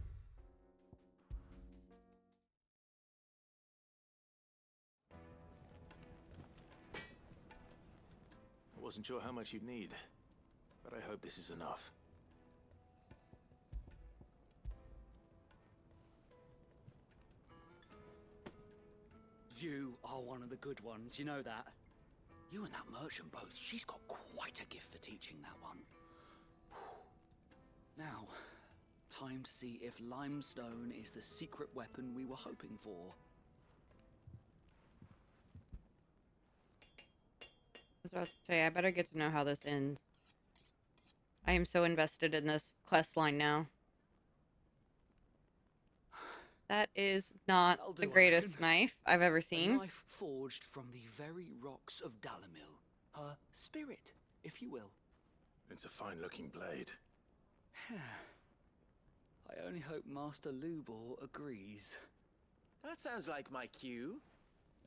I wasn't sure how much you'd need, but I hope this is enough. You are one of the good ones, you know that? You and that merchant both, she's got quite a gift for teaching that one. Now, time to see if limestone is the secret weapon we were hoping for. I was about to say, I better get to know how this ends. I am so invested in this quest line now. That is not That'll the do, I greatest reckon. knife I've ever A seen. knife forged from the very rocks of Dalimil. Her spirit, if you will. It's a fine-looking blade. I only hope Master Lubor agrees. That sounds like my cue.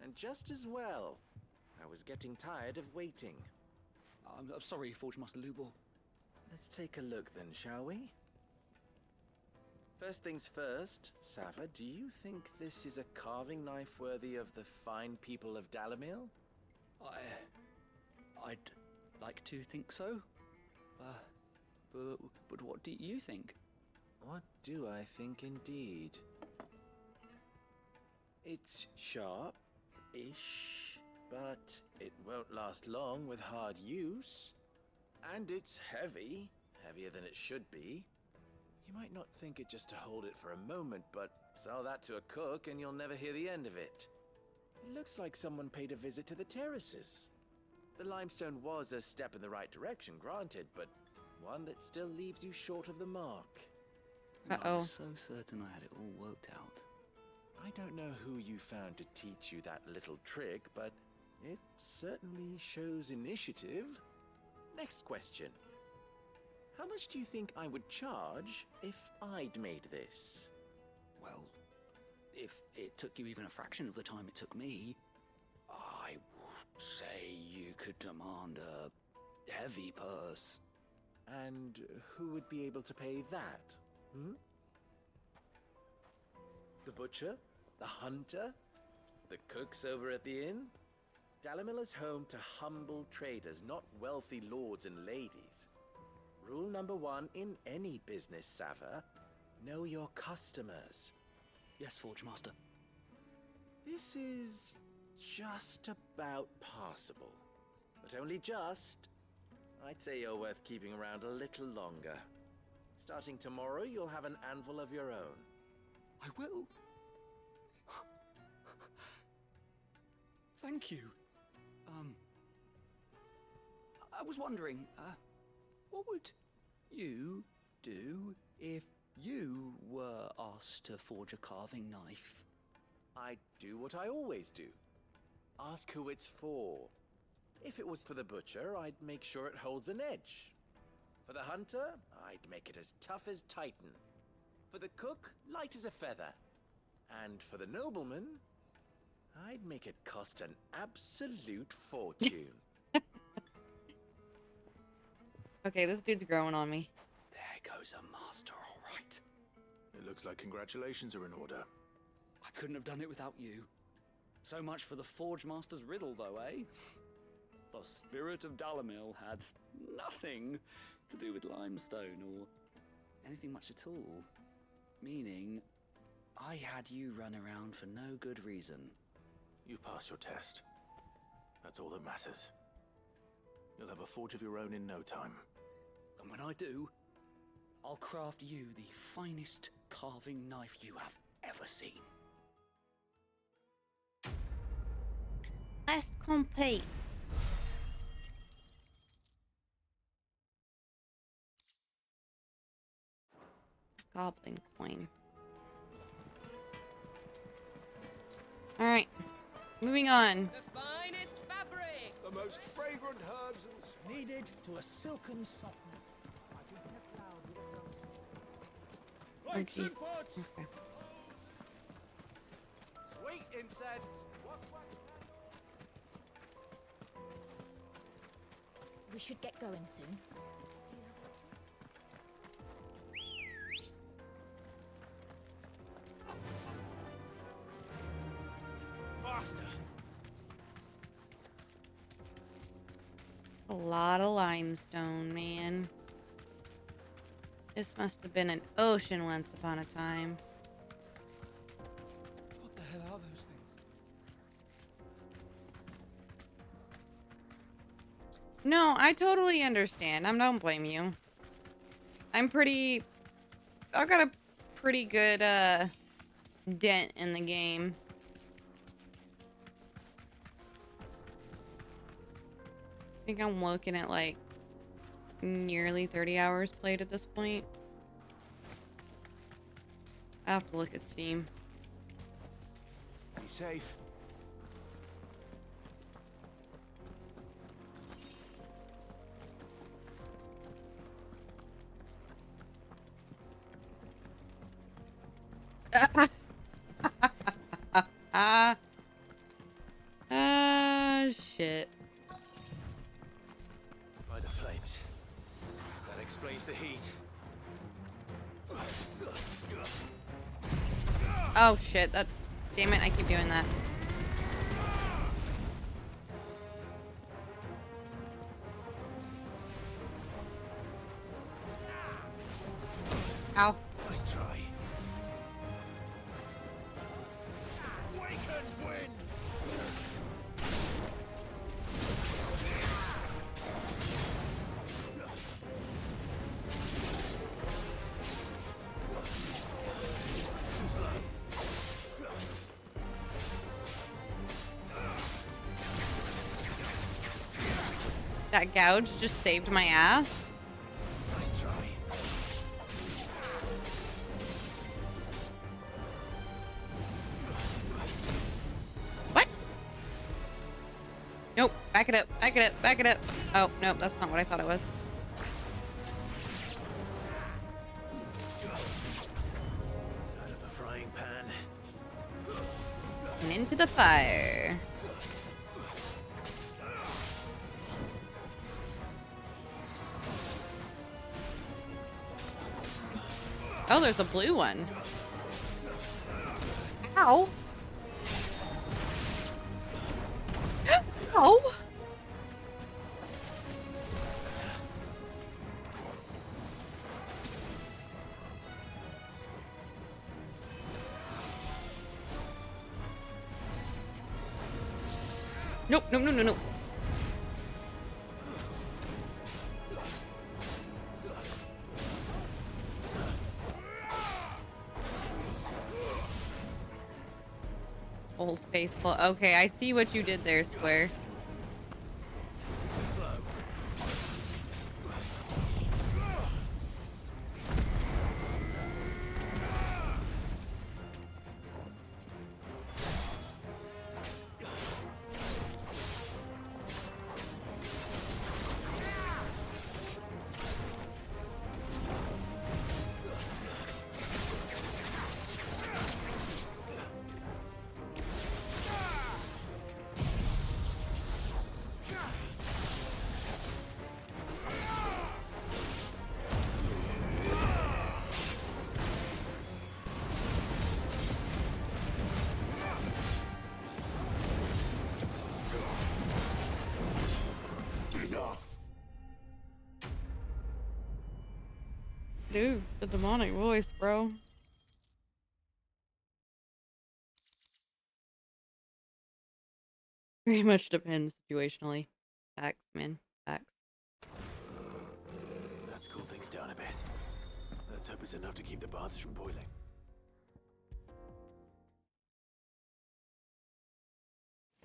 And just as well. I was getting tired of waiting. I'm sorry, Forge Master Lubor. Let's take a look then, shall we? First things first, Sava, do you think this is a carving knife worthy of the fine people of Dalimil? I'd like to think so. But what do you think? What do I think indeed? It's sharp-ish, but it won't last long with hard use. And it's heavy, heavier than it should be. You might not think it just to hold it for a moment, but sell that to a cook and you'll never hear the end of it. It looks like someone paid a visit to the terraces. The limestone was a step in the right direction, granted, but one that still leaves you short of the mark. I was so certain I had it all worked out. I don't know who you found to teach you that little trick, but it certainly shows initiative. Next question. How much do you think I would charge if I'd made this? Well, if it took you even a fraction of the time it took me, I would say you could demand a heavy purse. And who would be able to pay that? The butcher? The hunter? The cooks over at the inn? Dalimil is home to humble traders, not wealthy lords and ladies. Rule number 1 in any business, Sava, know your customers. Yes, Forge Master. This is just about passable. But only just. I'd say you're worth keeping around a little longer. Starting tomorrow, you'll have an anvil of your own. I will. Thank you. I was wondering, what would you do if you were asked to forge a carving knife? I'd do what I always do. Ask who it's for. If it was for the butcher, I'd make sure it holds an edge. For the hunter, I'd make it as tough as Titan. For the cook, light as a feather. And for the nobleman, I'd make it cost an absolute fortune. Okay, this dude's growing on me. There goes a master, all right. It looks like congratulations are in order. I couldn't have done it without you. So much for the Forge Master's riddle, though, eh? The spirit of Dalimil had nothing to do with limestone or anything much at all. Meaning, I had you run around for no good reason. You've passed your test. That's all that matters. You'll have a forge of your own in no time. And when I do, I'll craft you the finest carving knife you have ever seen. Quest complete. Goblin coin. All right, moving on. The finest fabric! The most fragrant herbs and Kneaded to a silken softness. Like eating a cloud with a Like geez. soup pots! Okay. Sweet incense! We should get going soon. Faster! A lot of limestone, man. This must have been an ocean once upon a time. What the hell are those things? No, I totally understand. I don't blame you. I've got a pretty good dent in the game. I think I'm looking at like nearly 30 hours played at this point. I have to look at Steam. Be safe. Shit. By the flames. That explains the heat. Oh shit, that, damn it, I keep doing that. Ow. Nice try. Awakened winds! That gouge just saved my ass. Nice try. What? Nope, back it up, back it up, back it up. Oh, nope, that's not what I thought it was. Out of the frying pan. And into the fire. Oh, there's a blue one. Ow. Ow. Nope, no, no, no, no. Old Faithful. Okay, I see what you did there, Square. Slow. Dude, the demonic voice, bro. Very much depends situationally. Facts, man. Facts. Let's cool things down a bit. Let's hope it's enough to keep the baths from boiling.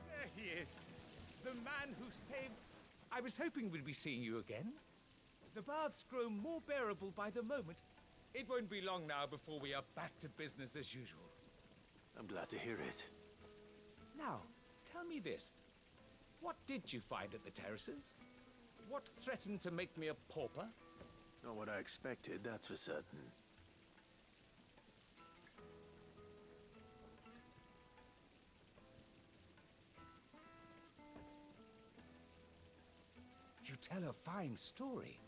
There he is. The man who saved... I was hoping we'd be seeing you again. The baths grow more bearable by the moment. It won't be long now before we are back to business as usual. I'm glad to hear it. Now, tell me this. What did you find at the terraces? What threatened to make me a pauper? Not what I expected, that's for certain. You tell a fine story.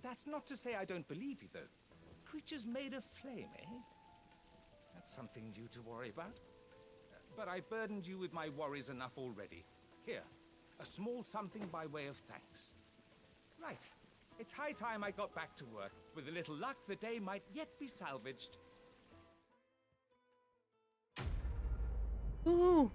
That's not to say I don't believe you, though. Creatures made of flame, eh? That's something new to worry about. But I burdened you with my worries enough already. Here, a small something by way of thanks. Right. It's high time I got back to work. With a little luck, the day might yet be salvaged. Ooh.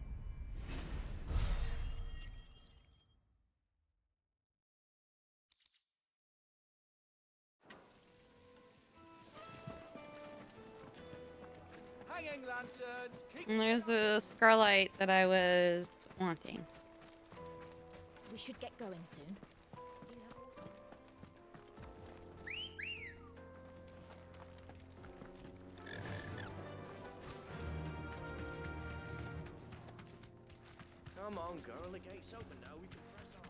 Hanging lanterns, And there's the Scarlight that I was wanting. We should get going soon. Come on, girl. The gate's open now. We can press on.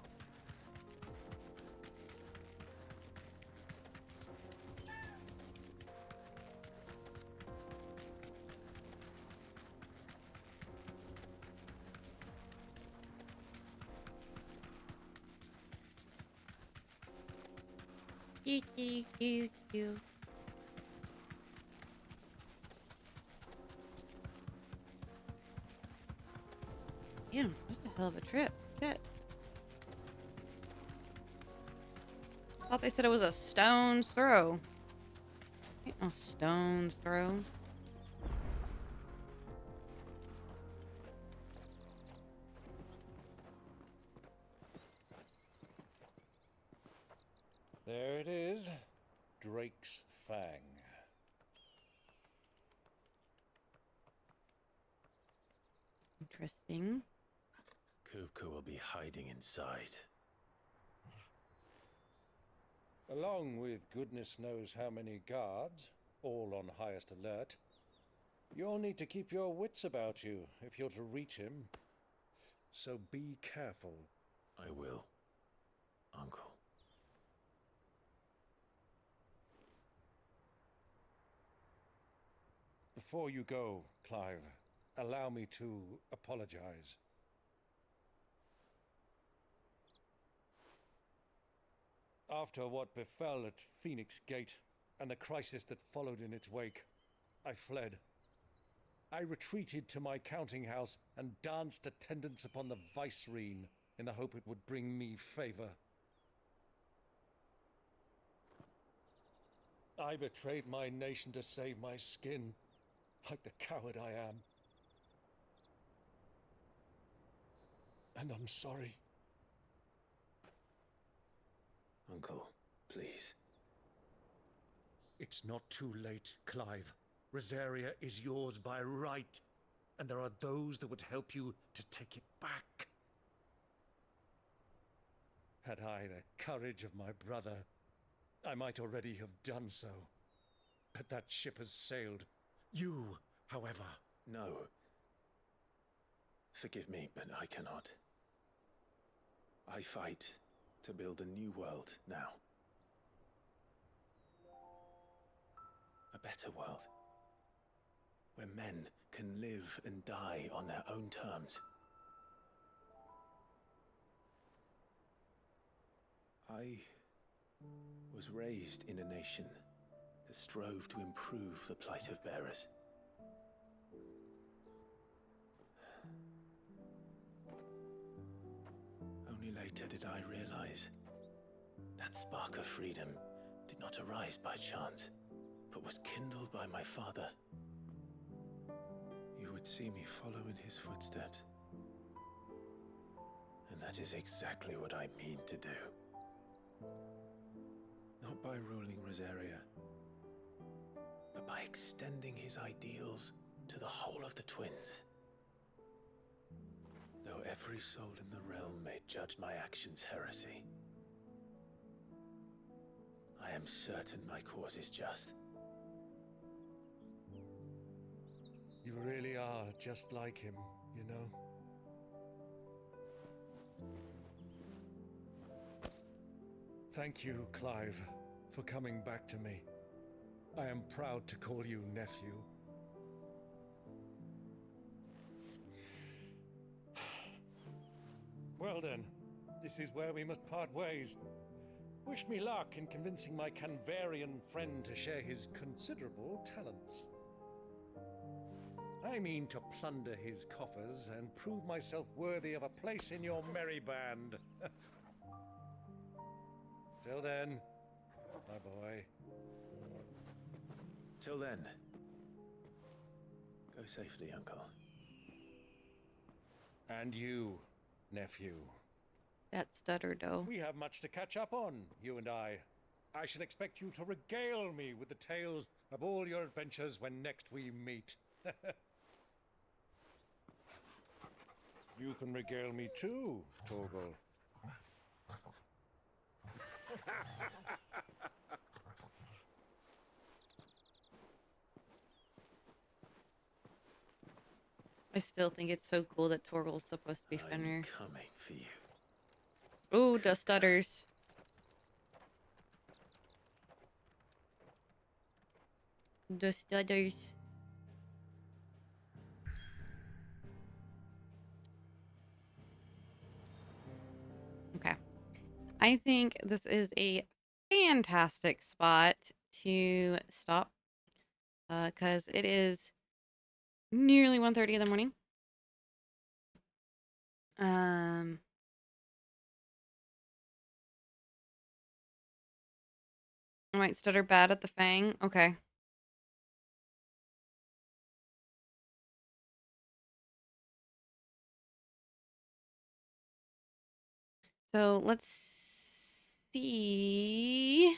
Choo choo choo choo. Damn, that's a hell of a trip. Shit. Thought they said it was a stone's throw. Ain't no stone's throw. There it is. Drake's Fang. Interesting. Kupka will be hiding inside. Along with goodness knows how many guards, all on highest alert. You'll need to keep your wits about you if you're to reach him. So be careful. I will, Uncle. Before you go, Clive, allow me to apologize. After what befell at Phoenix Gate and the crisis that followed in its wake, I fled. I retreated to my counting house and danced attendance upon the Vicereine in the hope it would bring me favor. I betrayed my nation to save my skin, like the coward I am. And I'm sorry. Uncle, please. It's not too late, Clive. Rosaria is yours by right. and there are those that would help you to take it back. Had I the courage of my brother, I might already have done so. But that ship has sailed. You, however... No. Forgive me, but I cannot. I fight to build a new world now. A better world. Where men can live and die on their own terms. I was raised in a nation that strove to improve the plight of bearers. Only later did I realize that spark of freedom did not arise by chance, but was kindled by my father. You would see me follow in his footsteps. And that is exactly what I mean to do. Not by ruling Rosaria, but by extending his ideals to the whole of the twins. Though every soul in the realm may judge my actions heresy, I am certain my cause is just. You really are just like him, you know? Thank you, Clive, for coming back to me. I am proud to call you nephew. Well then, this is where we must part ways. Wish me luck in convincing my Canvarian friend to share his considerable talents. I mean to plunder his coffers and prove myself worthy of a place in your merry band. Till then, my boy. Till then, go safely, Uncle. And you, nephew. That stutter, though. We have much to catch up on, you and I. I shall expect you to regale me with the tales of all your adventures when next we meet. You can regale me too, Torgal. I still think it's so cool that Torgal's supposed to be Fenrir. I'm coming for you. Ooh, the stutters. The stutters. Okay. I think this is a fantastic spot to stop. Because it is nearly 1:30 in the morning. I might stutter bad at the Fang. Okay. So let's see.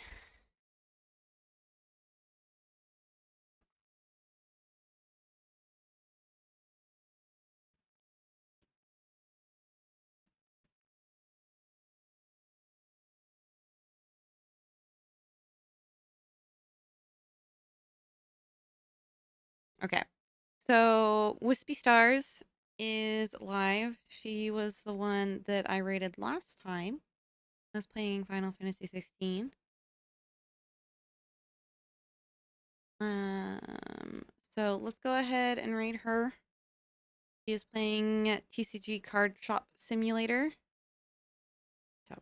Okay. So Wispy Stars is live. She was the one that I rated last time. I was playing Final Fantasy 16. So let's go ahead and rate her. She is playing TCG Card Shop Simulator. So.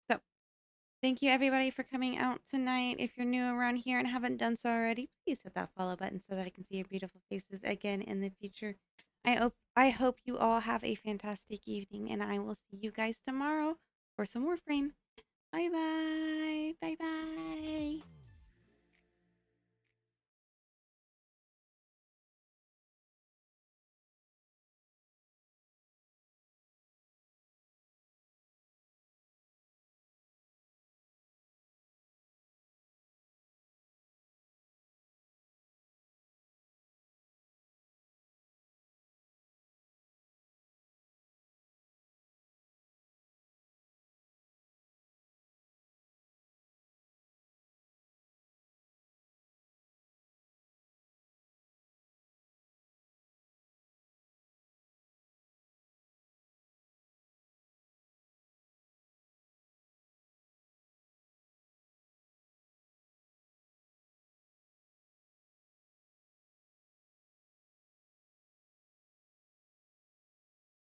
So, thank you everybody for coming out tonight. If you're new around here and haven't done so already, please hit that follow button so that I can see your beautiful faces again in the future. I hope you all have a fantastic evening, and I will see you guys tomorrow for some more Frame. Bye bye. Bye bye.